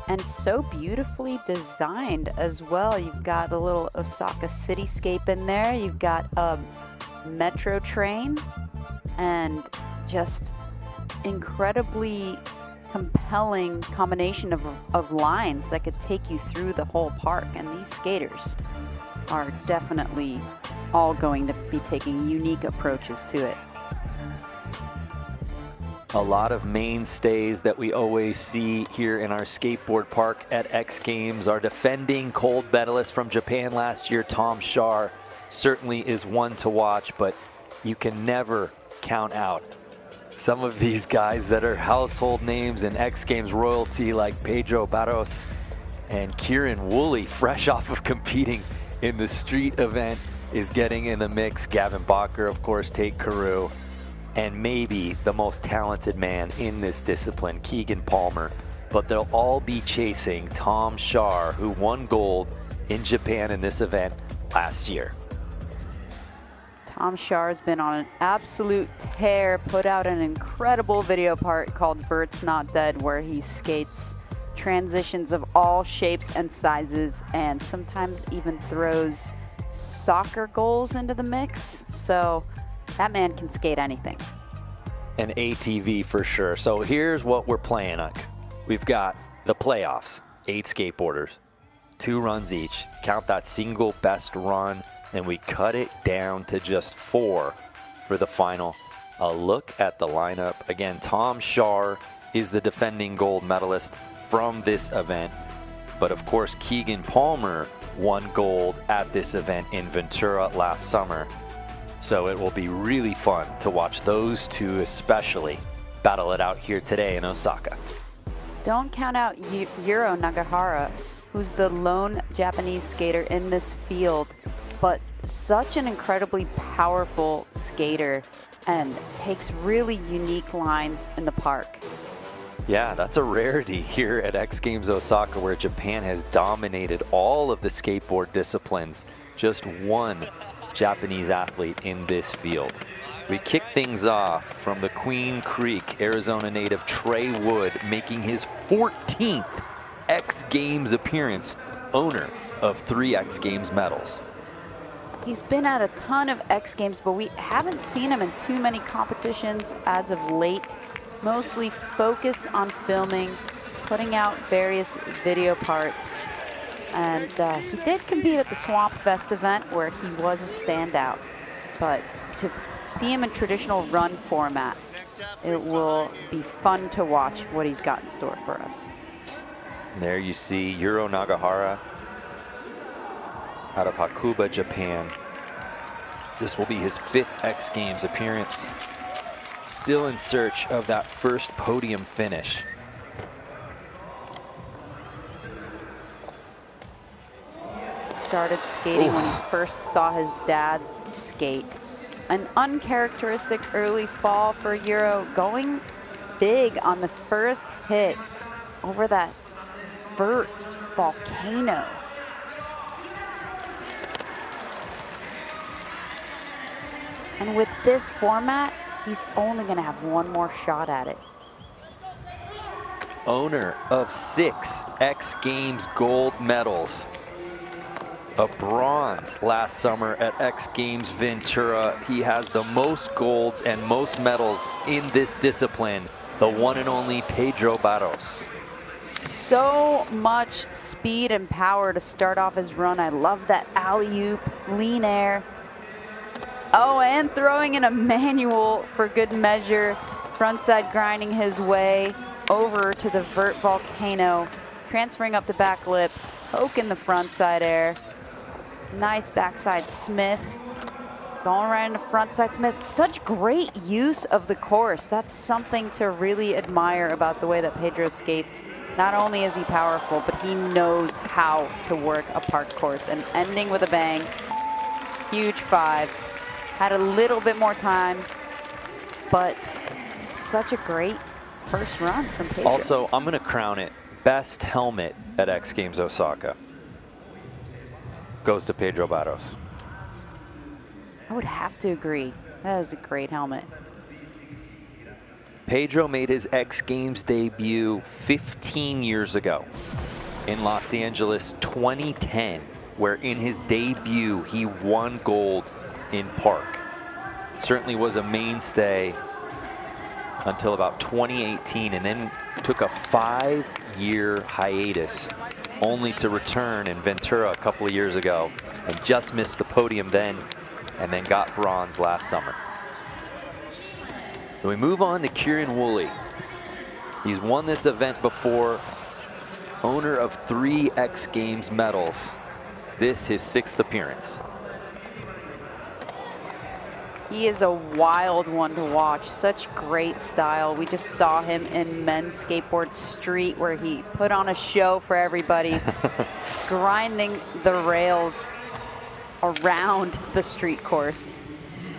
And so beautifully designed as well. You've got a little Osaka cityscape in there. You've got a metro train and just incredibly compelling combination of lines that could take you through the whole park. And these skaters are definitely all going to be taking unique approaches to it. A lot of mainstays that we always see here in our skateboard park at X Games. Our defending gold medalist from Japan last year, Tom Shar, certainly is one to watch, but you can never count out some of these guys that are household names in X Games royalty, like Pedro Barros and Kieran Woolley, fresh off of competing in the street event, is getting in the mix. Gavin Bacher, of course, Tate Carew, and maybe the most talented man in this discipline, Keegan Palmer. But they'll all be chasing Tom Shar, who won gold in Japan in this event last year. Tom Shar's been on an absolute tear, put out an incredible video part called Vert's Not Dead, where he skates transitions of all shapes and sizes, and sometimes even throws soccer goals into the mix. So that man can skate anything. An ATV for sure. So here's what we're playing on. We've got the playoffs, 8 skateboarders, 2 runs each. Count that single best run, and we cut it down to just 4 for the final. A look at the lineup. Again, Tom Shar is the defending gold medalist from this event. But of course, Keegan Palmer won gold at this event in Ventura last summer. So it will be really fun to watch those two especially battle it out here today in Osaka. Don't count out Yuro Nagahara, who's the lone Japanese skater in this field, but such an incredibly powerful skater and takes really unique lines in the park. Yeah, that's a rarity here at X Games Osaka, where Japan has dominated all of the skateboard disciplines. Just one Japanese athlete in this field. We kick things off from the Queen Creek, Arizona native Trey Wood, making his 14th X Games appearance, owner of 3 X Games medals. He's been at a ton of X Games, but we haven't seen him in too many competitions as of late. Mostly focused on filming, putting out various video parts. And he did compete at the Swamp Fest event where he was a standout. But to see him in traditional run format, it will be fun to watch what he's got in store for us. There you see Yuro Nagahara out of Hakuba, Japan. This will be his 5th X Games appearance. Still in search of that first podium finish. Started skating when he first saw his dad skate. An uncharacteristic early fall for Yuro, going big on the first hit over that vert volcano. And with this format, he's only going to have one more shot at it. Owner of 6 X Games gold medals. A bronze last summer at X Games Ventura. He has the most golds and most medals in this discipline. The one and only Pedro Barros. So much speed and power to start off his run. I love that alley-oop, lean air. Oh, and throwing in a manual for good measure. Frontside grinding his way over to the vert volcano. Transferring up the back lip, poking the frontside air. Nice backside Smith. Going right into frontside Smith. Such great use of the course. That's something to really admire about the way that Pedro skates. Not only is he powerful, but he knows how to work a park course. And ending with a bang. Huge 5. Had a little bit more time, but such a great first run from Pedro. Also, I'm going to crown it best helmet at X Games Osaka. Goes to Pedro Barros. I would have to agree. That is a great helmet. Pedro made his X Games debut 15 years ago in Los Angeles 2010, where in his debut he won gold in park. Certainly was a mainstay until about 2018, and then took a 5-year hiatus only to return in Ventura a couple of years ago and just missed the podium then, and then got bronze last summer. Then we move on to Kieran Woolley. He's won this event before, owner of 3 X Games medals. This his 6th appearance. He is a wild one to watch. Such great style. We just saw him in men's skateboard street where he put on a show for everybody, grinding the rails around the street course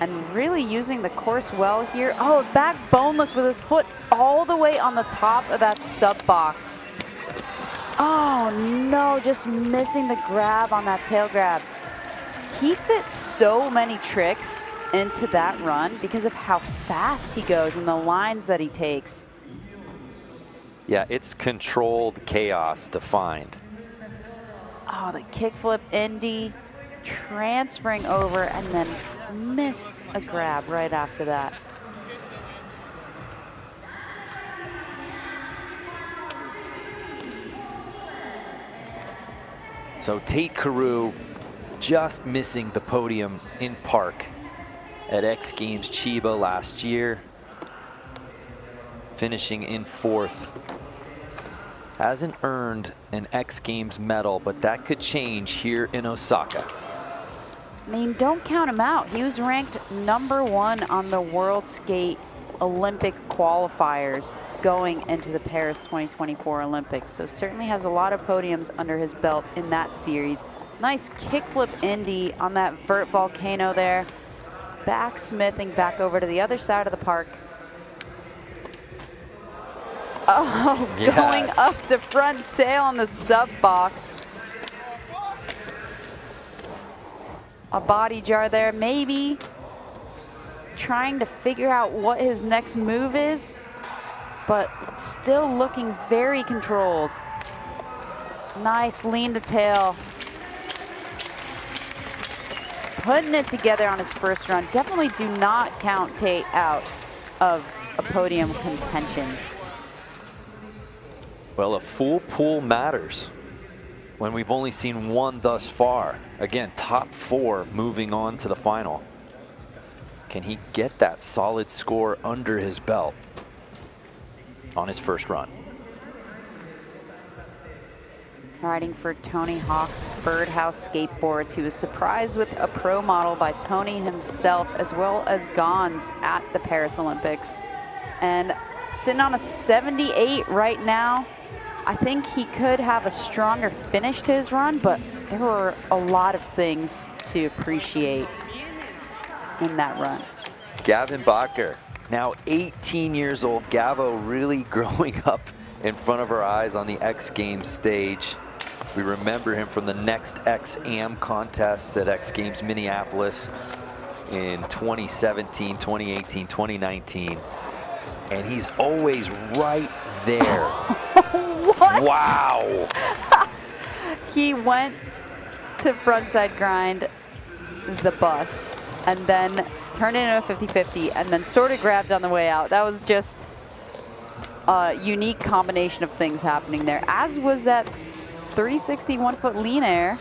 and really using the course well here. Oh, back boneless with his foot all the way on the top of that sub box. Oh no, just missing the grab on that tail grab. He fits so many tricks into that run because of how fast he goes and the lines that he takes. Yeah, it's controlled chaos to find. Oh, the kickflip Indy, transferring over and then missed a grab right after that. So Tate Carew just missing the podium in park at X Games Chiba last year, finishing in 4th. Hasn't earned an X Games medal, but that could change here in Osaka. I mean, don't count him out. He was ranked #1 on the World Skate Olympic qualifiers going into the Paris 2024 Olympics. So certainly has a lot of podiums under his belt in that series. Nice kickflip Indy on that vert volcano there. Back smithing back over to the other side of the park. Oh, yes. Going up to front tail on the sub box. A body jar there, maybe trying to figure out what his next move is, but still looking very controlled. Nice lean to tail. Putting it together on his first run. Definitely do not count Tate out of a podium contention. Well, a full pool matters when we've only seen one thus far. Again, top 4 moving on to the final. Can he get that solid score under his belt on his first run? Riding for Tony Hawk's Birdhouse Skateboards. He was surprised with a pro model by Tony himself, as well as Gons at the Paris Olympics. And sitting on a 78 right now. I think he could have a stronger finish to his run, but there were a lot of things to appreciate in that run. Gavin Bacher, now 18 years old. Gavo really growing up in front of our eyes on the X Games stage. We remember him from the Next X Am contest at X Games Minneapolis in 2017, 2018, 2019. And he's always right there. What? Wow. He went to frontside grind the bus and then turned it into a 50-50 and then sort of grabbed on the way out. That was just a unique combination of things happening there, as was that 360 1-foot lean air.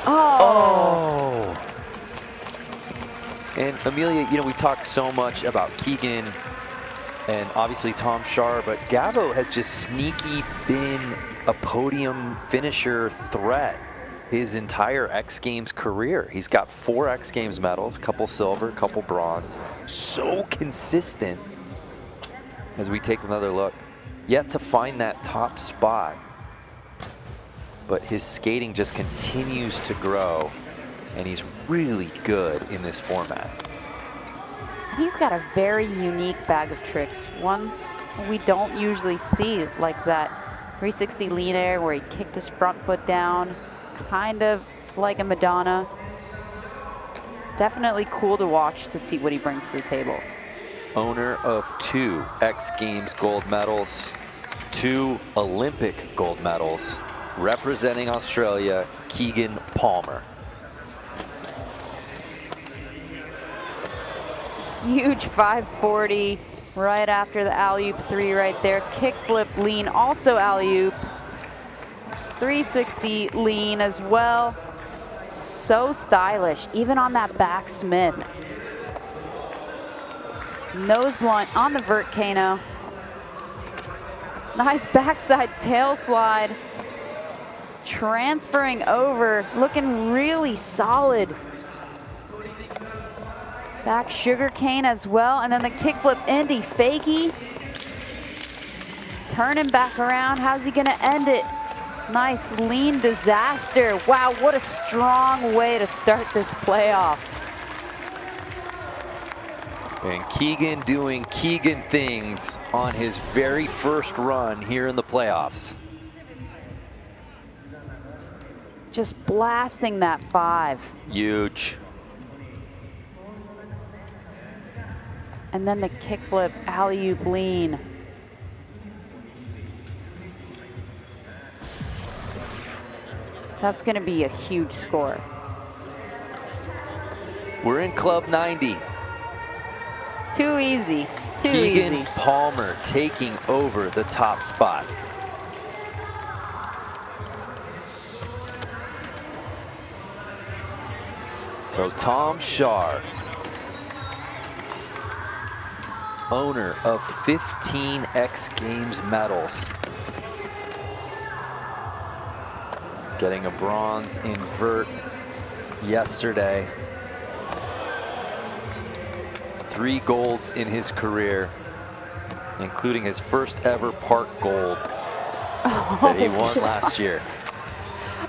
Oh. And Amelia, you know, we talk so much about Keegan and obviously Tom Schaar, but Gavo has just sneaky been a podium finisher threat his entire X Games career. He's got 4 X Games medals, a couple silver, a couple bronze. So consistent as we take another look. Yet to find that top spot. But his skating just continues to grow, and he's really good in this format. He's got a very unique bag of tricks. Ones we don't usually see, like that 360 lean air where he kicked his front foot down, kind of like a Madonna. Definitely cool to watch to see what he brings to the table. Owner of 2 X Games gold medals, 2 Olympic gold medals, representing Australia, Keegan Palmer. Huge 540 right after the alley-oop 3 right there. Kickflip lean, also alley-oop. 360 lean as well. So stylish, even on that back Smith. Nose blunt on the vert Kano. Nice backside tail slide. Transferring over, looking really solid. Back sugar cane as well, and then the kickflip Indy fakie. Turning back around, how's he gonna end it? Nice lean disaster. Wow, what a strong way to start this playoffs. And Keegan doing Keegan things on his very first run here in the playoffs. Just blasting that 5. Huge. And then the kickflip alley-oop lean. That's gonna be a huge score. We're in Club 90. Too easy, too Keegan easy. Palmer taking over the top spot. So Tom Shar, owner of 15 X Games medals, getting a bronze in vert yesterday. 3 golds in his career, including his first ever park gold that he won last year.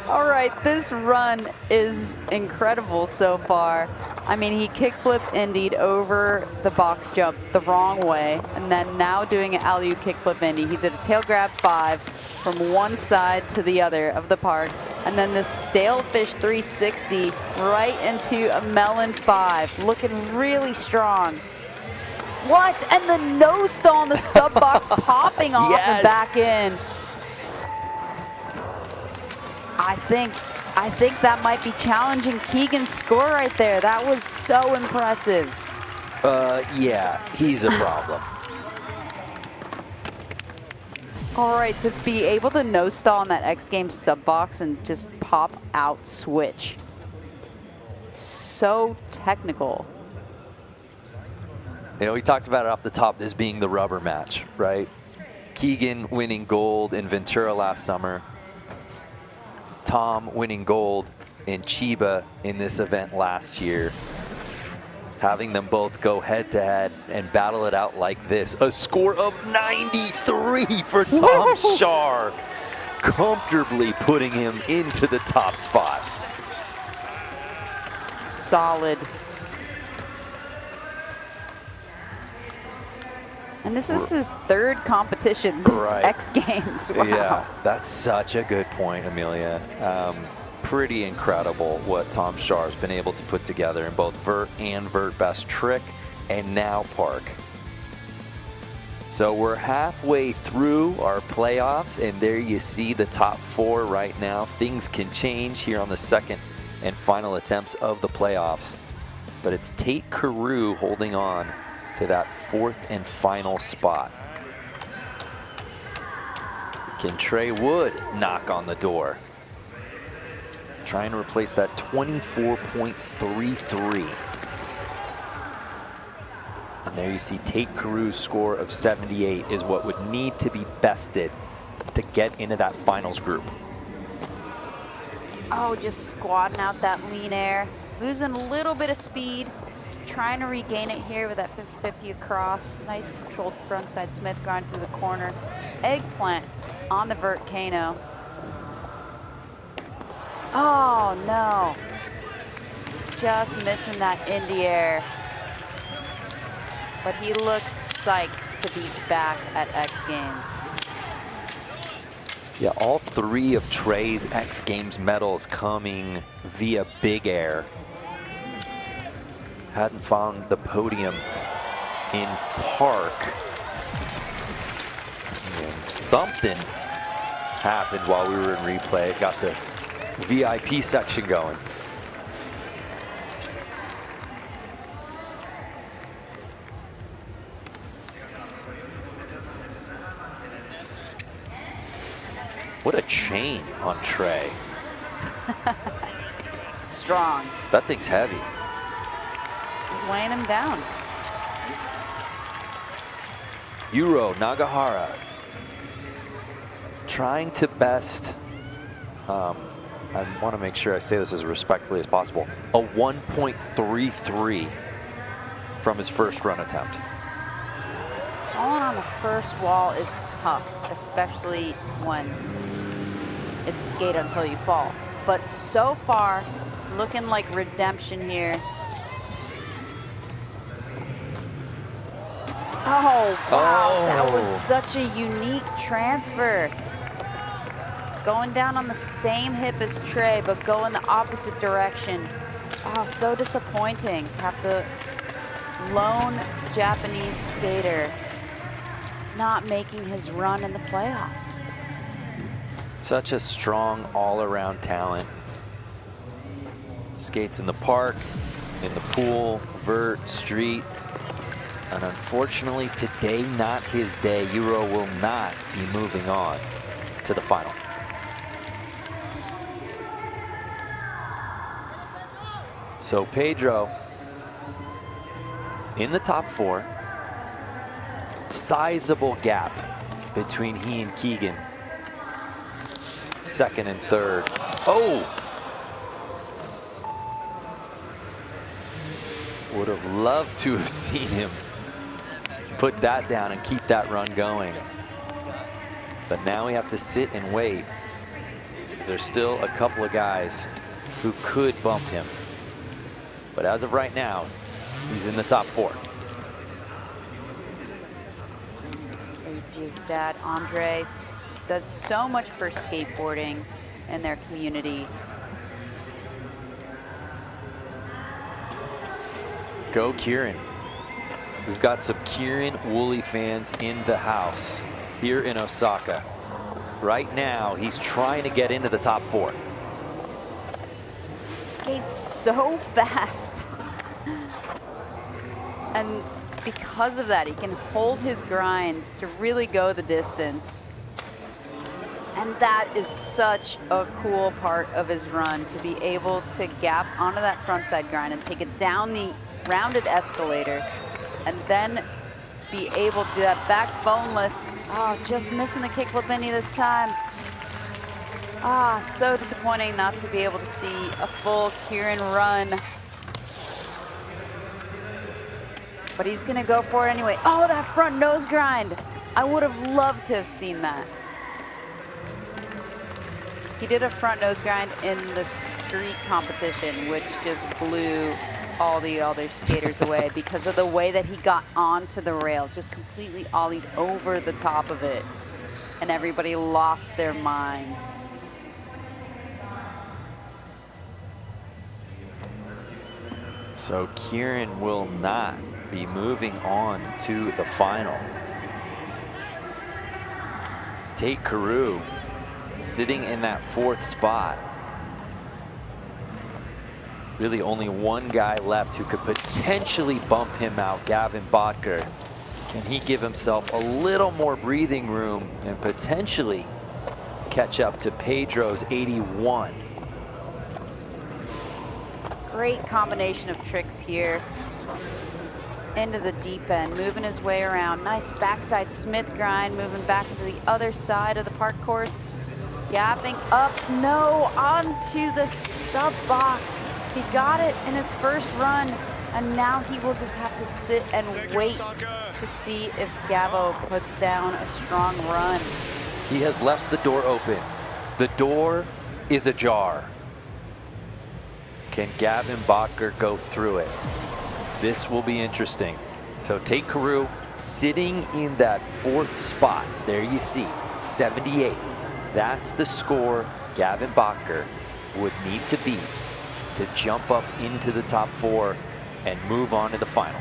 All right, this run is incredible so far. I mean, he kickflip indied over the box jump the wrong way, and then now doing an alley-oop kickflip indie. He did a tail grab 5 from one side to the other of the park, and then this stalefish 360 right into a melon 5, looking really strong. What? And the nose stall on the sub box popping off and back in. I think that might be challenging Keegan's score right there. That was so impressive. Yeah, he's a problem. All right, to be able to nose stall on that X Games sub box and just pop out switch. So technical. You know, we talked about it off the top, this being the rubber match, right? Keegan winning gold in Ventura last summer. Tom winning gold in Chiba in this event last year. Having them both go head-to-head and battle it out like this. A score of 93 for Tom Shar, comfortably putting him into the top spot. Solid. And this is his 3rd competition this X Games. Wow. Yeah, that's such a good point, Amelia. Pretty incredible what Tom Shar's been able to put together in both vert and vert best trick, and now park. So we're halfway through our playoffs, and there you see the top 4 right now. Things can change here on the 2nd and final attempts of the playoffs, but it's Tate Carew holding on to that 4th and final spot. Can Trey Wood knock on the door? Trying to replace that 24.33. And there you see Tate Carew's score of 78 is what would need to be bested to get into that finals group. Oh, just squatting out that lean air. Losing a little bit of speed. Trying to regain it here with that 50-50 across. Nice controlled frontside Smith grind through the corner. Eggplant on the vert Kano. Oh, no. Just missing that indie air. But he looks psyched to be back at X Games. Yeah, all 3 of Trey's X Games medals coming via big air. Hadn't found the podium in Park. And something happened while we were in replay. It got the VIP section going. What a chain on Trey. Strong. That thing's heavy. He's weighing him down. Yuro Nagahara trying to best, I want to make sure I say this as respectfully as possible, a 1.33 from his first run attempt. Falling on the first wall is tough, especially when it's skate until you fall. But so far, looking like redemption here. Oh, wow, that was such a unique transfer. Going down on the same hip as Trey, but going the opposite direction. Oh, so disappointing to have the lone Japanese skater not making his run in the playoffs. Such a strong all-around talent. Skates in the park, in the pool, vert, street. And unfortunately today, not his day. Yuro will not be moving on to the final. So Pedro in the top 4. Sizable gap between he and Keegan. Second and third. Oh! Would have loved to have seen him put that down and keep that run going. But now we have to sit and wait. There's still a couple of guys who could bump him. But as of right now, he's in the top 4. You see his dad, Andre, does so much for skateboarding in their community. Go Kieran. We've got some Kieran Woolley fans in the house here in Osaka. Right now, he's trying to get into the top 4. Skates so fast. And because of that, he can hold his grinds to really go the distance. And that is such a cool part of his run, to be able to gap onto that frontside grind and take it down the rounded escalator, and then be able to do that back boneless. Oh, just missing the kickflip mini this time. Ah, so disappointing not to be able to see a full Kieran run. But he's gonna go for it anyway. Oh, that front nose grind. I would have loved to have seen that. He did a front nose grind in the street competition, which just blew all the other skaters away because of the way that he got onto the rail, just completely ollied over the top of it. And everybody lost their minds. So Kieran will not be moving on to the final. Tate Carew sitting in that 4th spot. Really only one guy left who could potentially bump him out, Gavin Botker. Can he give himself a little more breathing room and potentially catch up to Pedro's 81? Great combination of tricks here. Into the deep end, moving his way around. Nice backside Smith grind, moving back to the other side of the park course. Gapping up, no, onto the sub box. He got it in his first run, and now he will just have to sit and wait to see if Gavo puts down a strong run. He has left the door open. The door is ajar. Can Gavin Bacher go through it? This will be interesting. So Tate Carew sitting in that 4th spot. There you see, 78. That's the score Gavin Bacher would need to beat to jump up into the top 4 and move on to the final.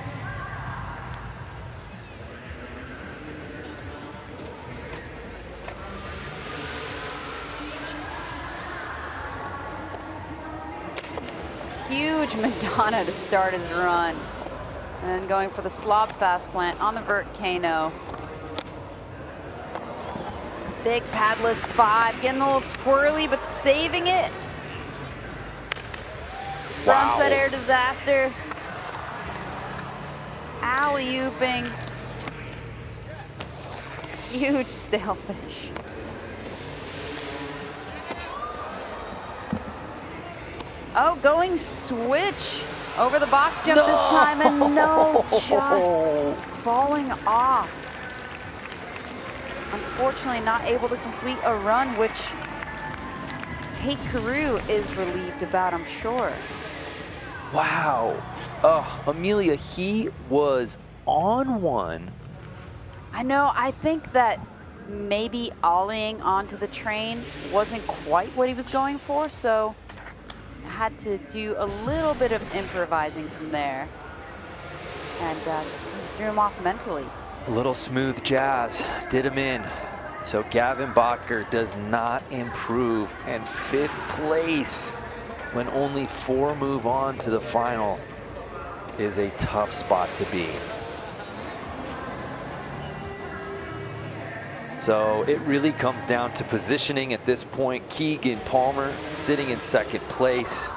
Huge Madonna to start his run. And then going for the slob fast plant on the vert Kano. Big padless 5, getting a little squirrely, but saving it. Wow. Frontside air disaster. Alley-ooping. Huge stalefish. Oh, going switch over the box jump this time, and no, just falling off. Unfortunately, not able to complete a run, which Tate Carew is relieved about, I'm sure. Wow. Oh, Amelia, he was on one. I know, I think that maybe ollieing onto the train wasn't quite what he was going for, so had to do a little bit of improvising from there. And just kind of threw him off mentally. A little smooth jazz did him in. So Gavin Bacher does not improve, and 5th place when only 4 move on to the final is a tough spot to be. So it really comes down to positioning at this point. Keegan Palmer sitting in 2nd place.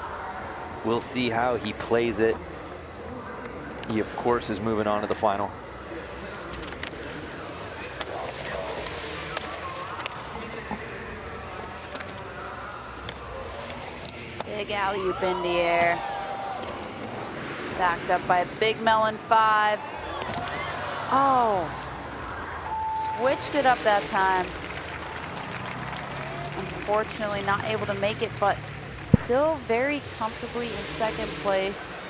We'll see how he plays it. He, of course, is moving on to the final. Big alley-oop in the air. Backed up by a big melon 5. Oh. Switched it up that time. Unfortunately, not able to make it, but still very comfortably in 2nd place,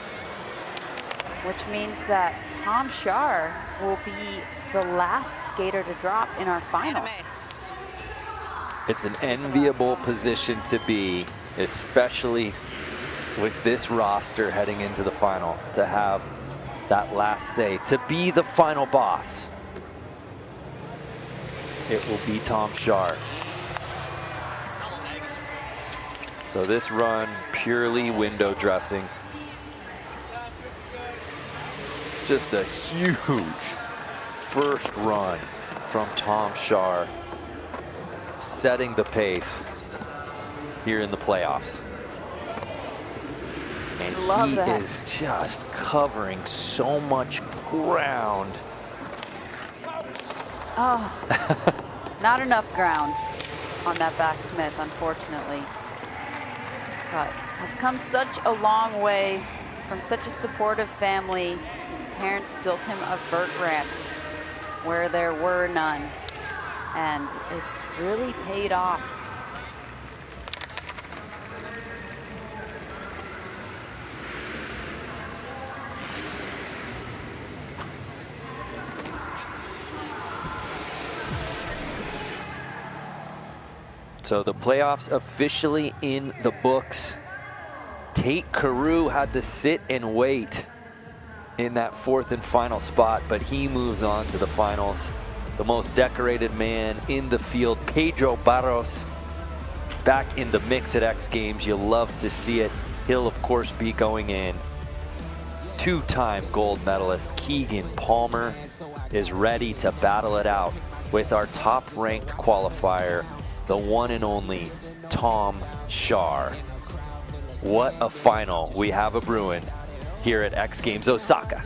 which means that Tom Shar will be the last skater to drop in our final. It's an enviable position to be, especially with this roster heading into the final, to have that last say, to be the final boss. It will be Tom Shar. So this run, purely window dressing. Just a huge first run from Tom Shar, setting the pace here in the playoffs. And he is just covering so much ground. Oh, not enough ground on that backsmith, unfortunately. But has come such a long way from such a supportive family. His parents built him a vert ramp where there were none, and it's really paid off. So the playoffs officially in the books. Tate Carew had to sit and wait in that 4th and final spot, but he moves on to the finals. The most decorated man in the field, Pedro Barros, back in the mix at X Games. You'll love to see it. He'll, of course, be going in. 2-time gold medalist Keegan Palmer is ready to battle it out with our top-ranked qualifier, the one and only Tom Shar. What a final we have a brewing here at X Games Osaka.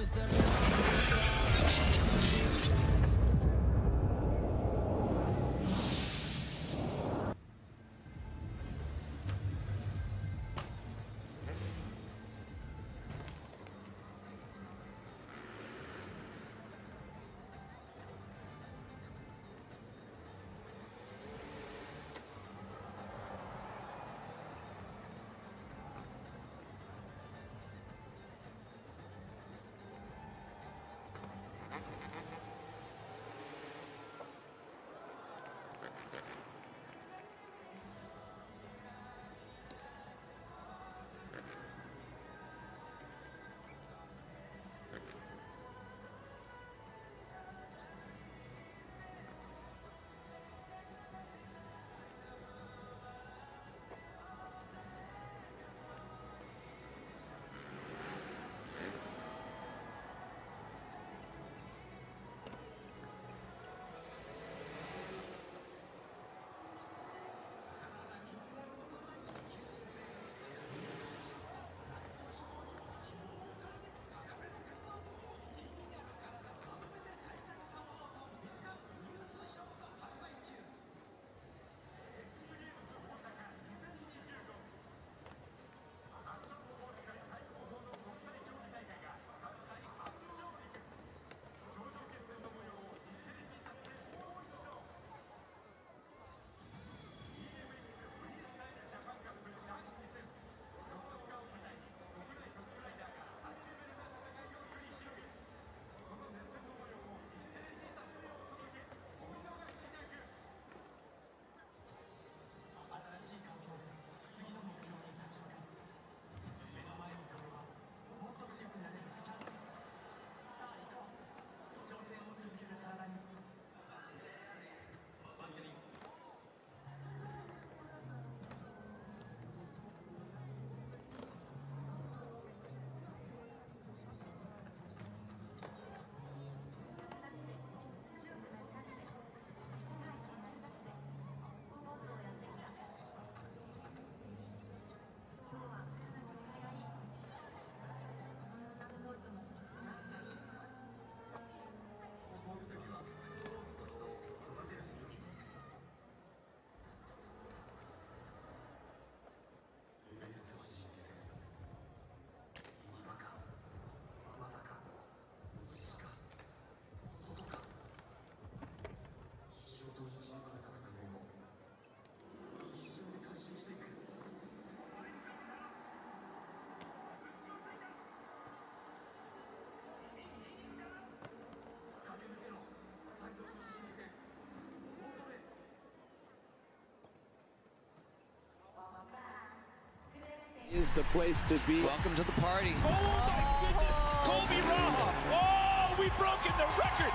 is the place to be. Welcome to the party. Oh my goodness, Colby Raha. Oh, we've broken the record.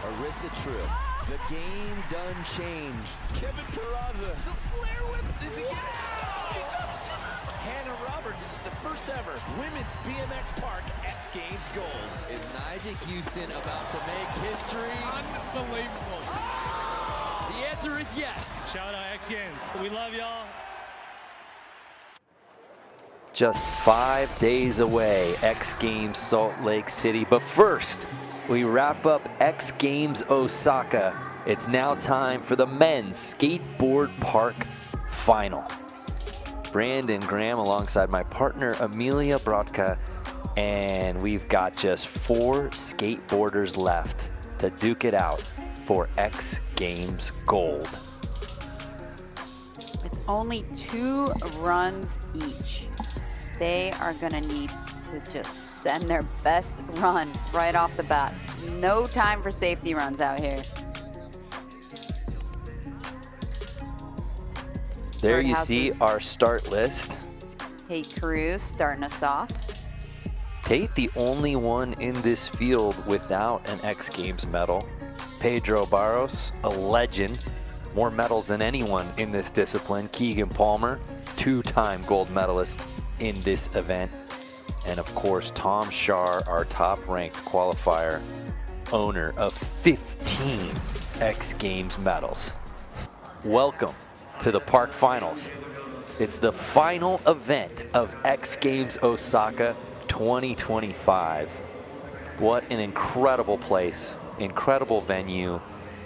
Arissa True. The game done changed. Kevin Peraza. The flare whip. Is he Hannah Roberts, the first ever women's BMX Park X Games gold. Is Nigel Houston about to make history? Unbelievable. The answer is yes. Shout out X Games. We love y'all. Just 5 days away, X Games Salt Lake City. But first, we wrap up X Games Osaka. It's now time for the men's Skateboard Park final. Brandon Graham alongside my partner Amelia Brodka, and we've got just 4 skateboarders left to duke it out for X Games gold. It's only 2 runs each. They are gonna need to just send their best run right off the bat. No time for safety runs out here. There you see our start list. Tate Carew starting us off. Tate, the only one in this field without an X Games medal. Pedro Barros, a legend, more medals than anyone in this discipline. Keegan Palmer, 2-time gold medalist in this event. And of course, Tom Shar, our top-ranked qualifier, owner of 15 X Games medals. Welcome to the Park Finals. It's the final event of X Games Osaka 2025. What an incredible place, incredible venue.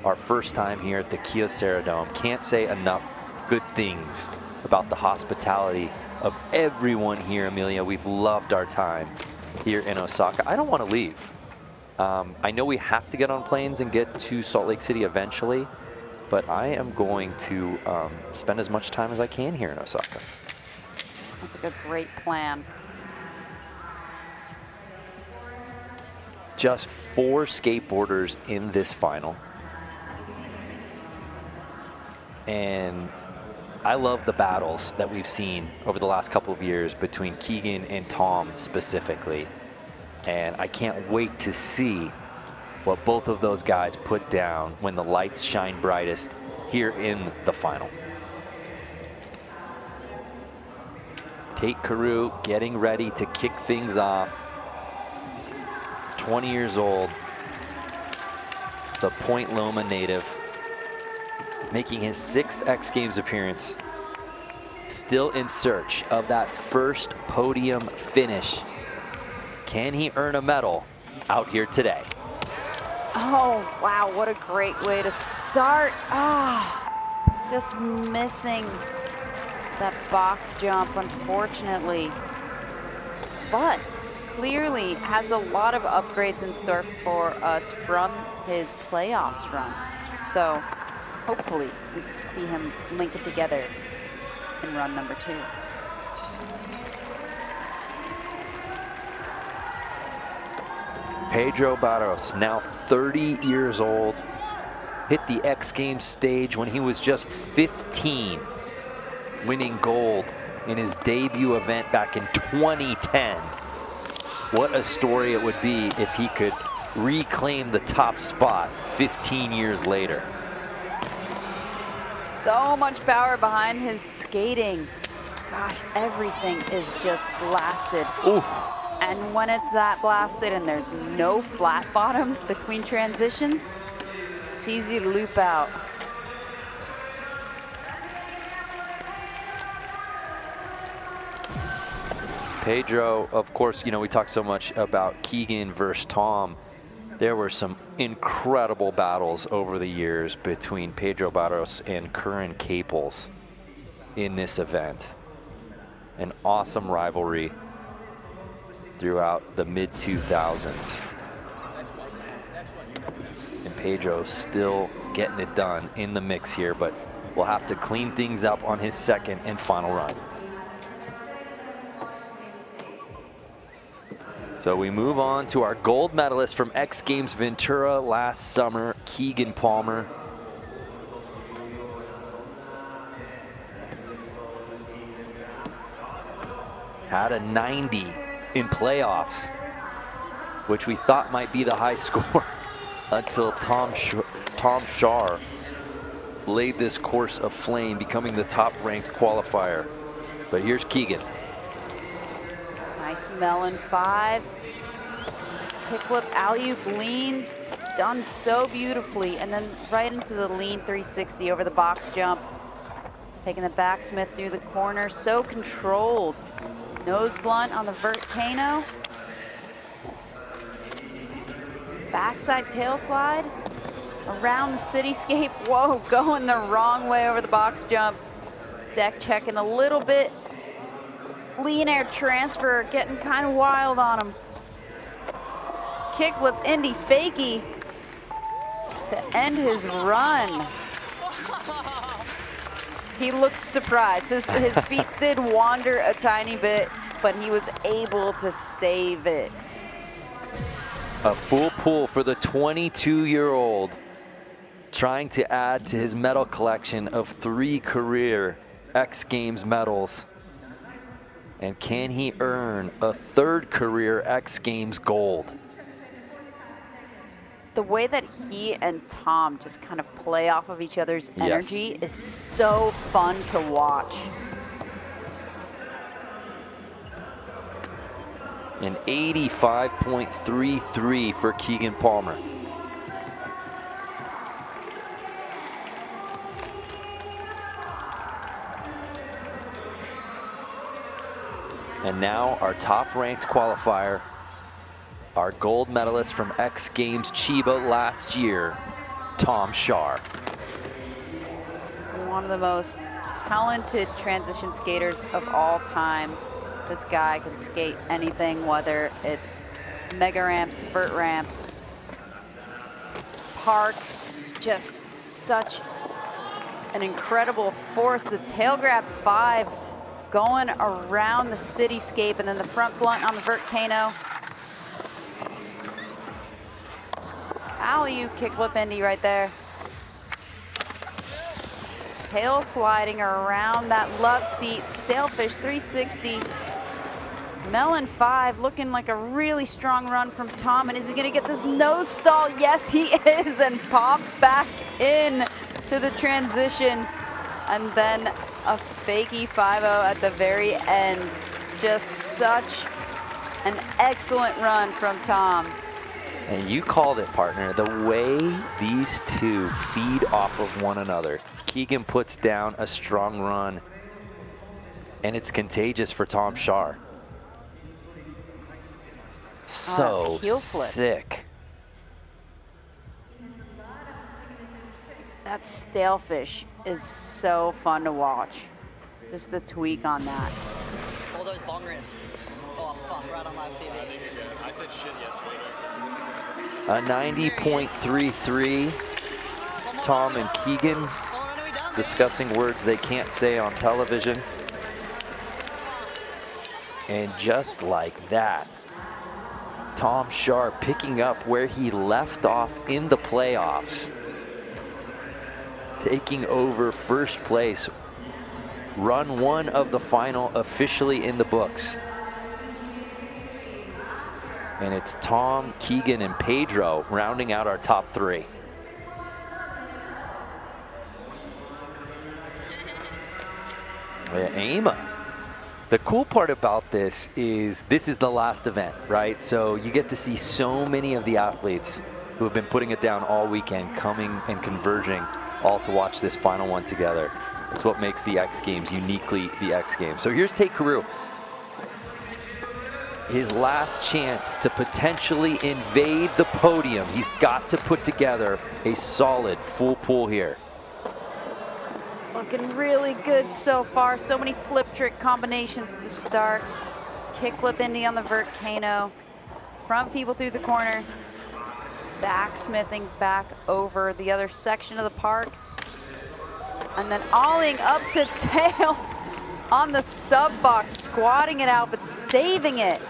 Our first time here at the Kyocera Dome. Can't say enough good things about the hospitality of everyone here, Amelia. We've loved our time here in Osaka. I don't want to leave. I know we have to get on planes and get to Salt Lake City eventually, but I am going to spend as much time as I can here in Osaka. That's a great plan. Just 4 skateboarders in this final. And I love the battles that we've seen over the last couple of years between Keegan and Tom specifically. And I can't wait to see what both of those guys put down when the lights shine brightest here in the final. Tate Carew getting ready to kick things off. 20 years old, the Point Loma native, making his 6th X Games appearance, still in search of that first podium finish. Can he earn a medal out here today? Oh, wow, what a great way to start. Just missing that box jump, unfortunately. But clearly has a lot of upgrades in store for us from his playoffs run. So hopefully we can see him link it together in run number 2. Pedro Barros, now 30 years old, hit the X Games stage when he was just 15, winning gold in his debut event back in 2010. What a story it would be if he could reclaim the top spot 15 years later. So much power behind his skating. Gosh, everything is just blasted. Ooh. And when it's that blasted and there's no flat bottom between transitions, it's easy to loop out. Pedro, of course, you know, we talk so much about Keegan versus Tom. There were some incredible battles over the years between Pedro Barros and Curran Caples in this event. An awesome rivalry throughout the mid-2000s. And Pedro still getting it done in the mix here, but will have to clean things up on his 2nd and final run. So we move on to our gold medalist from X Games Ventura last summer, Keegan Palmer. Had a 90 in playoffs, which we thought might be the high score until Tom Shar laid this course aflame, becoming the top-ranked qualifier. But here's Keegan. Nice melon 5. Kickflip alley-oop lean, done so beautifully, and then right into the lean 360 over the box jump. Taking the backsmith through the corner, so controlled. Nose blunt on the Vertcano. Backside tail slide around the cityscape. Whoa, going the wrong way over the box jump. Deck checking a little bit. Lean air transfer, getting kind of wild on him. Kickflip Indy fakie to end his run. He looked surprised. His feet did wander a tiny bit, but he was able to save it. A full pull for the 22-year-old, trying to add to his medal collection of 3 career X Games medals. And can he earn a 3rd career X Games gold? The way that he and Tom just kind of play off of each other's energy is so fun to watch. An 85.33 for Keegan Palmer. And now our top-ranked qualifier, our gold medalist from X Games Chiba last year, Tom Shar. One of the most talented transition skaters of all time. This guy can skate anything, whether it's mega ramps, vert ramps, park, just such an incredible force. The tail grab 5 going around the cityscape, and then the front blunt on the Vertcano. Alley-oop kickflip Indy right there. Tail sliding around that love seat. Stalefish 360. Melon 5 looking like a really strong run from Tom. And is he gonna get this nose stall? Yes, he is, and pop back in to the transition. And then a fakie 5-0 at the very end. Just such an excellent run from Tom. And you called it, partner. The way these two feed off of one another. Keegan puts down a strong run, and it's contagious for Tom Shar. So sick. That Stalefish is so fun to watch. Just the tweak on that. All those bong rims. Oh, fuck, right on live TV. I said shit yesterday. A 90.33. Tom and Keegan discussing words they can't say on television. And just like that, Tom Shar picking up where he left off in the playoffs. Taking over first place. Run 1 of the final officially in the books. And it's Tom, Keegan, and Pedro rounding out our top 3. Ema. The cool part about this is the last event, right? So you get to see so many of the athletes who have been putting it down all weekend coming and converging all to watch this final one together. It's what makes the X Games uniquely the X Games. So here's Tate Carew. His last chance to potentially invade the podium. He's got to put together a solid full pull here. Looking really good so far. So many flip trick combinations to start. Kickflip Indy on the Vertcano. Front people through the corner. Backsmithing back over the other section of the park. And then olling up to tail on the sub box, squatting it out, but saving it.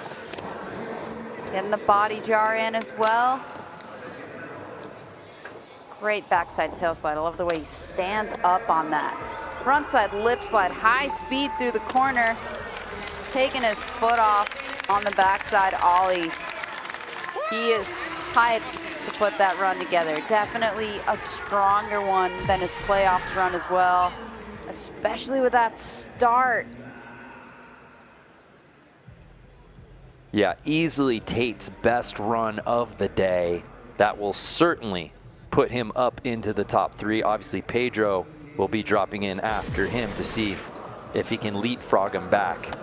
Getting the body jar in as well. Great backside tail slide. I love the way he stands up on that. Frontside lip slide, high speed through the corner. taking his foot off on the backside ollie. He is hyped to put that run together. Definitely a stronger one than his playoffs run as well, especially with that start. Yeah, easily Tate's best run of the day. That will certainly put him up into the top 3. Obviously, Pedro will be dropping in after him to see if he can leapfrog him back.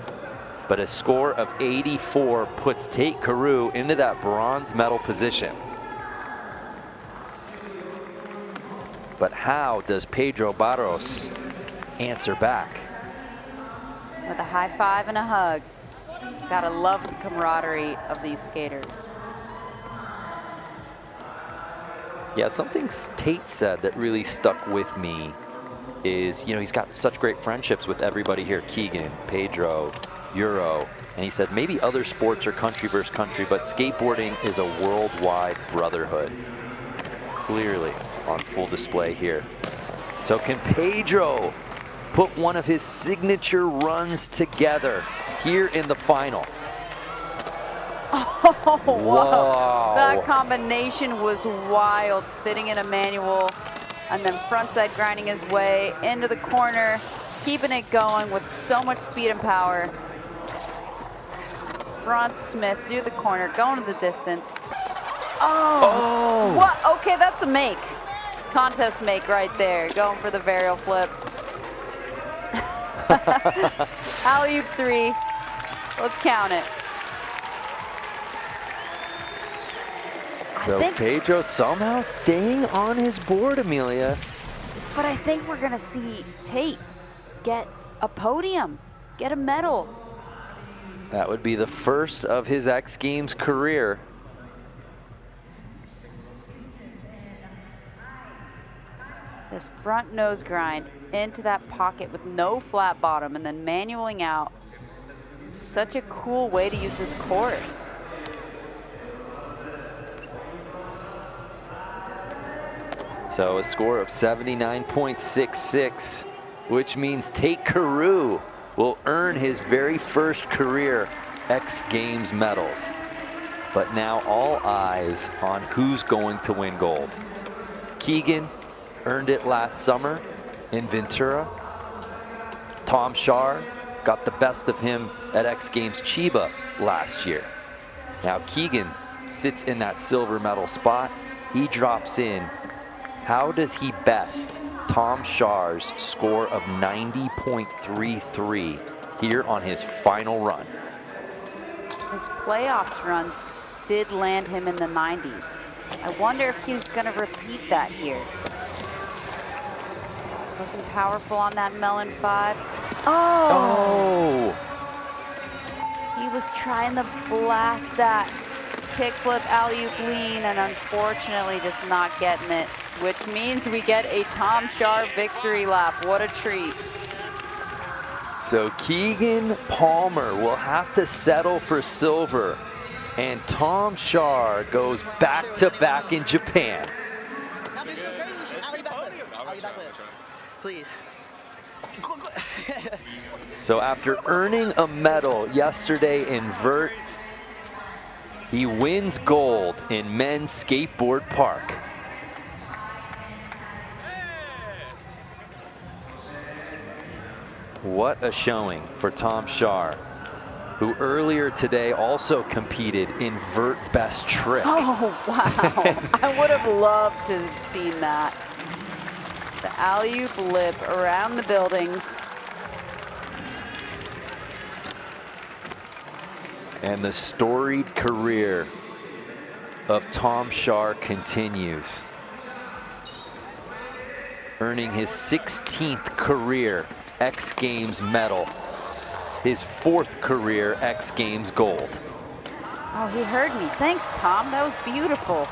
But a score of 84 puts Tate Carew into that bronze medal position. But how does Pedro Barros answer back? With a high five and a hug. Gotta love the camaraderie of these skaters. Yeah, something Tate said that really stuck with me is, you know, he's got such great friendships with everybody here, Keegan, Pedro, Euro, and he said maybe other sports are country versus country, but skateboarding is a worldwide brotherhood. Clearly on full display here. So can Pedro put one of his signature runs together here in the final? Oh, whoa. Wow. That combination was wild, fitting in a manual and then frontside grinding his way into the corner, keeping it going with so much speed and power. Front Smith through the corner, going to the distance. Oh! What? Okay, that's a make. Contest make right there, going for the varial flip. Alley-oop 3. Let's count it. So Pedro somehow staying on his board, Amelia. But I think we're gonna see Tate get a podium, get a medal. That would be the first of his X Games career. This front nose grind into that pocket with no flat bottom and then manualing out. Such a cool way to use this course. So a score of 79.66, which means Tate Carew will earn his very first career X Games medals. But now all eyes on who's going to win gold. Keegan earned it last summer in Ventura. Tom Shar got the best of him at X Games Chiba last year. Now Keegan sits in that silver medal spot. He drops in. How does he best Tom Shar's score of 90.33 here on his final run? His playoffs run did land him in the 90s. I wonder if he's going to repeat that here. Looking powerful on that melon 5. Oh! He was trying to blast that kickflip alley-oop lean and unfortunately just not getting it, which means we get a Tom Shar victory lap. What a treat. So Keegan Palmer will have to settle for silver, and Tom Shar goes back-to-back in Japan. Please. So after earning a medal yesterday in Vert, he wins gold in men's Skateboard Park. What a showing for Tom Shar, who earlier today also competed in Vert Best Trick. Oh, wow. I would have loved to have seen that. The alley-oop lip around the buildings. And the storied career of Tom Shar continues, earning his 16th career X Games medal, his 4th career X Games gold. Oh, he heard me. Thanks, Tom. That was beautiful.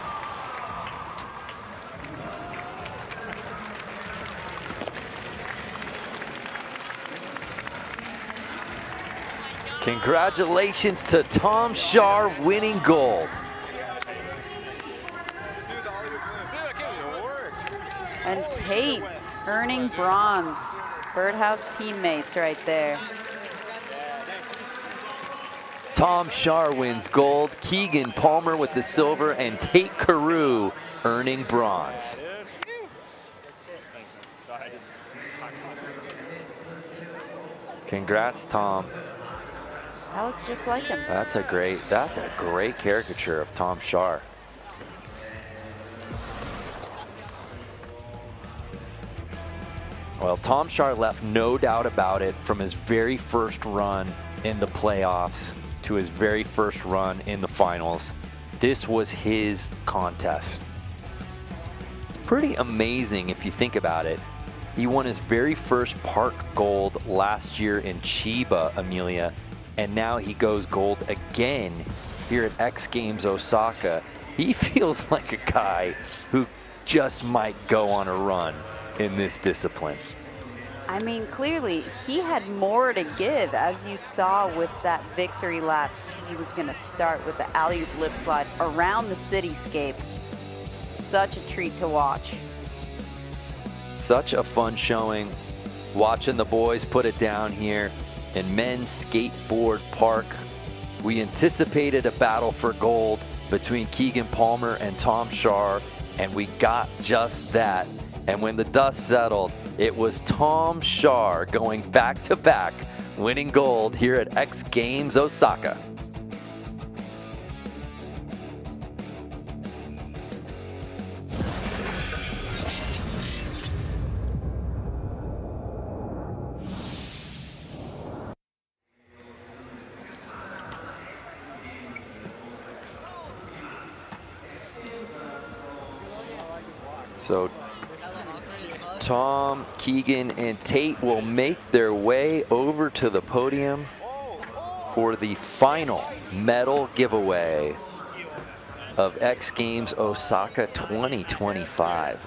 Congratulations to Tom Shar winning gold. And Tate earning bronze. Birdhouse teammates right there. Tom Shar wins gold, Keegan Palmer with the silver, and Tate Carew earning bronze. Congrats, Tom. That looks just like him. That's a great caricature of Tom Shar. Well, Tom Shar left no doubt about it from his very first run in the playoffs to his very first run in the finals. This was his contest. It's pretty amazing if you think about it. He won his very first park gold last year in Chiba, Amelia, and now he goes gold again here at X Games Osaka. He feels like a guy who just might go on a run in this discipline. I mean, clearly he had more to give, as you saw with that victory lap. He was going to start with the alley-oop lip slide around the cityscape. Such a treat to watch. Such a fun showing. Watching the boys put it down here in men's skateboard park. We anticipated a battle for gold between Keegan Palmer and Tom Shar, and we got just that. And when the dust settled, it was Tom Shar going back-to-back, winning gold here at X Games Osaka. So Tom, Keegan, and Tate will make their way over to the podium for the final medal giveaway of X Games Osaka 2025.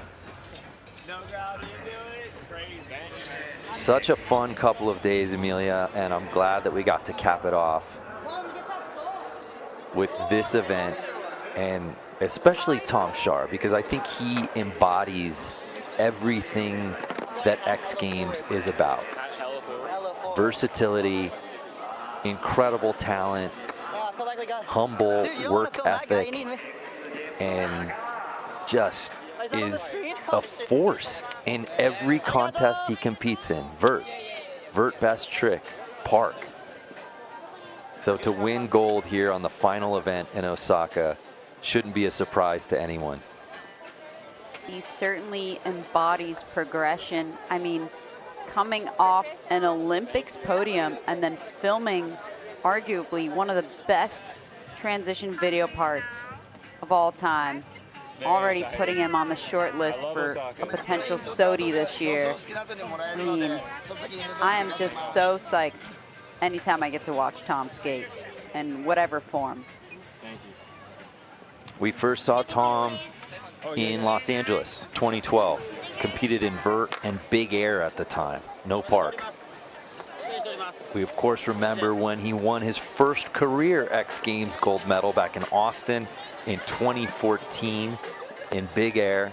Such a fun couple of days, Amelia, and I'm glad that we got to cap it off with this event, and especially Tom Shar, because I think he embodies everything that X Games is about. Versatility, incredible talent, humble work ethic, and just is a force in every contest he competes in. Vert best trick, park. So to win gold here on the final event in Osaka shouldn't be a surprise to anyone. He certainly embodies progression. I mean, coming off an Olympics podium and then filming arguably one of the best transition video parts of all time, already putting him on the short list for a potential SOTY this year. I mean, I am just so psyched anytime I get to watch Tom skate in whatever form. We first saw Tom in Los Angeles, 2012. Competed in vert and big air at the time, no park. We of course remember when he won his first career X Games gold medal back in Austin in 2014 in big air.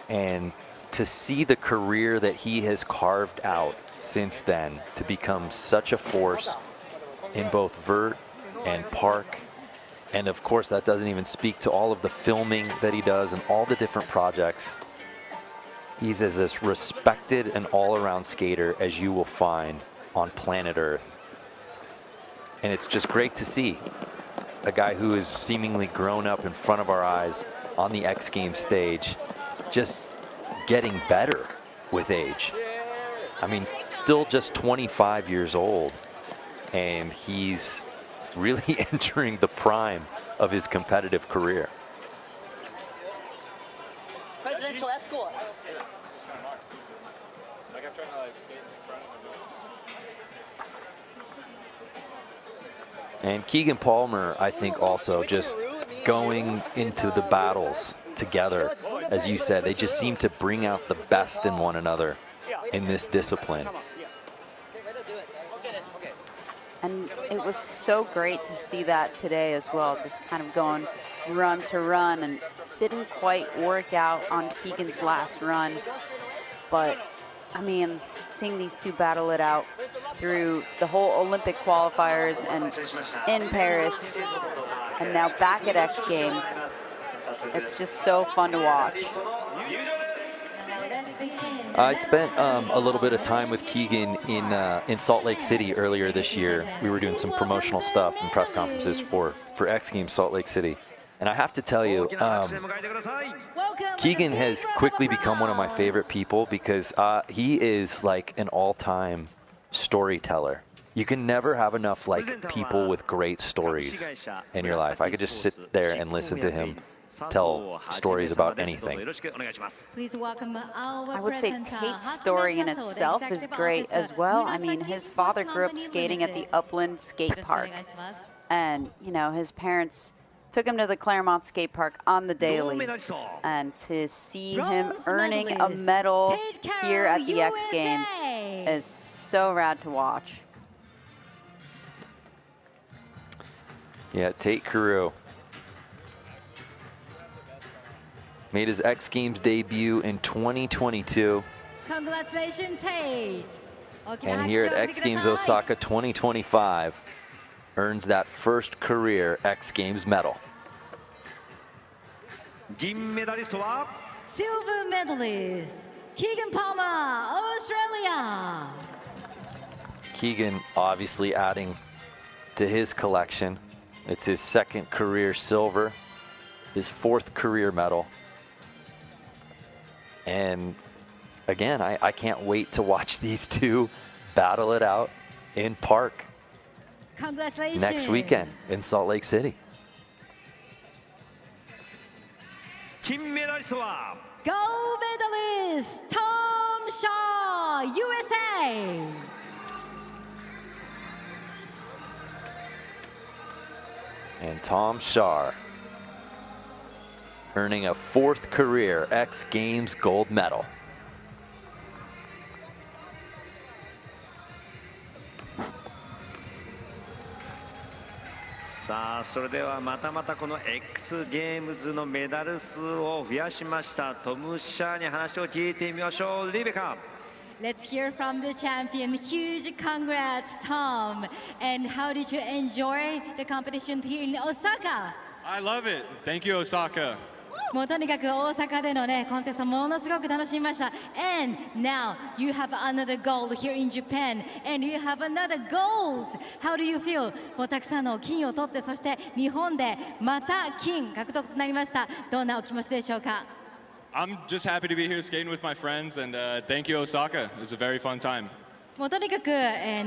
And to see the career that he has carved out since then, to become such a force in both vert and park. And of course, that doesn't even speak to all of the filming that he does and all the different projects. He's as respected and all-around skater as you will find on planet Earth. And it's just great to see a guy who is seemingly grown up in front of our eyes on the X Games stage, just getting better with age. I mean, still just 25 years old, and he's really entering the prime of his competitive career. Presidential escort. And Keegan Palmer, I think, also just going into the battles together. As you said, they just seem to bring out the best in one another in this discipline. And it was so great to see that today as well, just kind of going run to run, and didn't quite work out on Keegan's last run. But I mean, seeing these two battle it out through the whole Olympic qualifiers and in Paris, and now back at X Games. It's just so fun to watch. I spent a little bit of time with Keegan in Salt Lake City earlier this year. We were doing some promotional stuff and press conferences for X Games Salt Lake City. And I have to tell you, Keegan has quickly become one of my favorite people because he is like an all-time storyteller. You can never have enough like people with great stories in your life. I could just sit there and listen to him tell stories about anything. Please welcome our I would say Tate's story in itself is great as well. I mean, his father grew up skating at the Upland Skate Park. And, you know, his parents took him to the Claremont Skate Park on the daily. And to see him earning a medal here at the X Games is so rad to watch. Yeah, Tate Carew made his X Games debut in 2022. Congratulations, Tate. And here at X Games Osaka 2025, earns that first career X Games medal. Silver medalist, Keegan Palmer, Australia. Keegan obviously adding to his collection. It's his second career silver, his fourth career medal. And again, I can't wait to watch these two battle it out in Park Congratulations. next weekend in Salt Lake City. Gold medalist, Tom Shaw, USA. And Tom Shaw earning a fourth career X Games gold medal. Saあそれではまたまたこの X ゲームズのメダル数を増やしましたトム・シャーに話を聞いてみましょう。リベカ。 Let's hear from the champion. Huge congrats, Tom. And how did you enjoy the competition here in Osaka? I love it. Thank you, Osaka. もうとにかく大阪でのねコンテストものすごく楽しみました。And now you have another gold here in Japan, and you have another gold. How do you feel? もうたくさんの金を取ってそして日本でまた金獲得となりました。どんなお気持ちでしょうか? I'm just happy to be here skating with my friends, and thank you, Osaka. It was a very fun time. もうとにかく、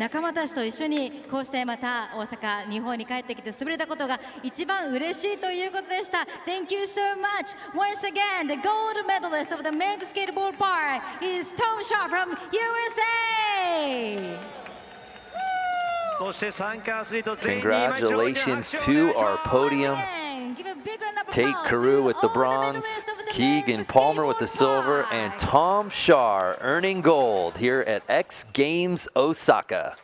仲間たちと一緒にこうしてまた大阪、日本に帰ってきて滑れたことが一番嬉しいということでした。Thank you so much. Once again, the gold medalist of the men's skateboard park is Tom Shaw from USA. Congratulations to our podium. Tate Carew with the bronze, Keegan Palmer with the silver, and Tom Shaw earning gold here at X Games Osaka.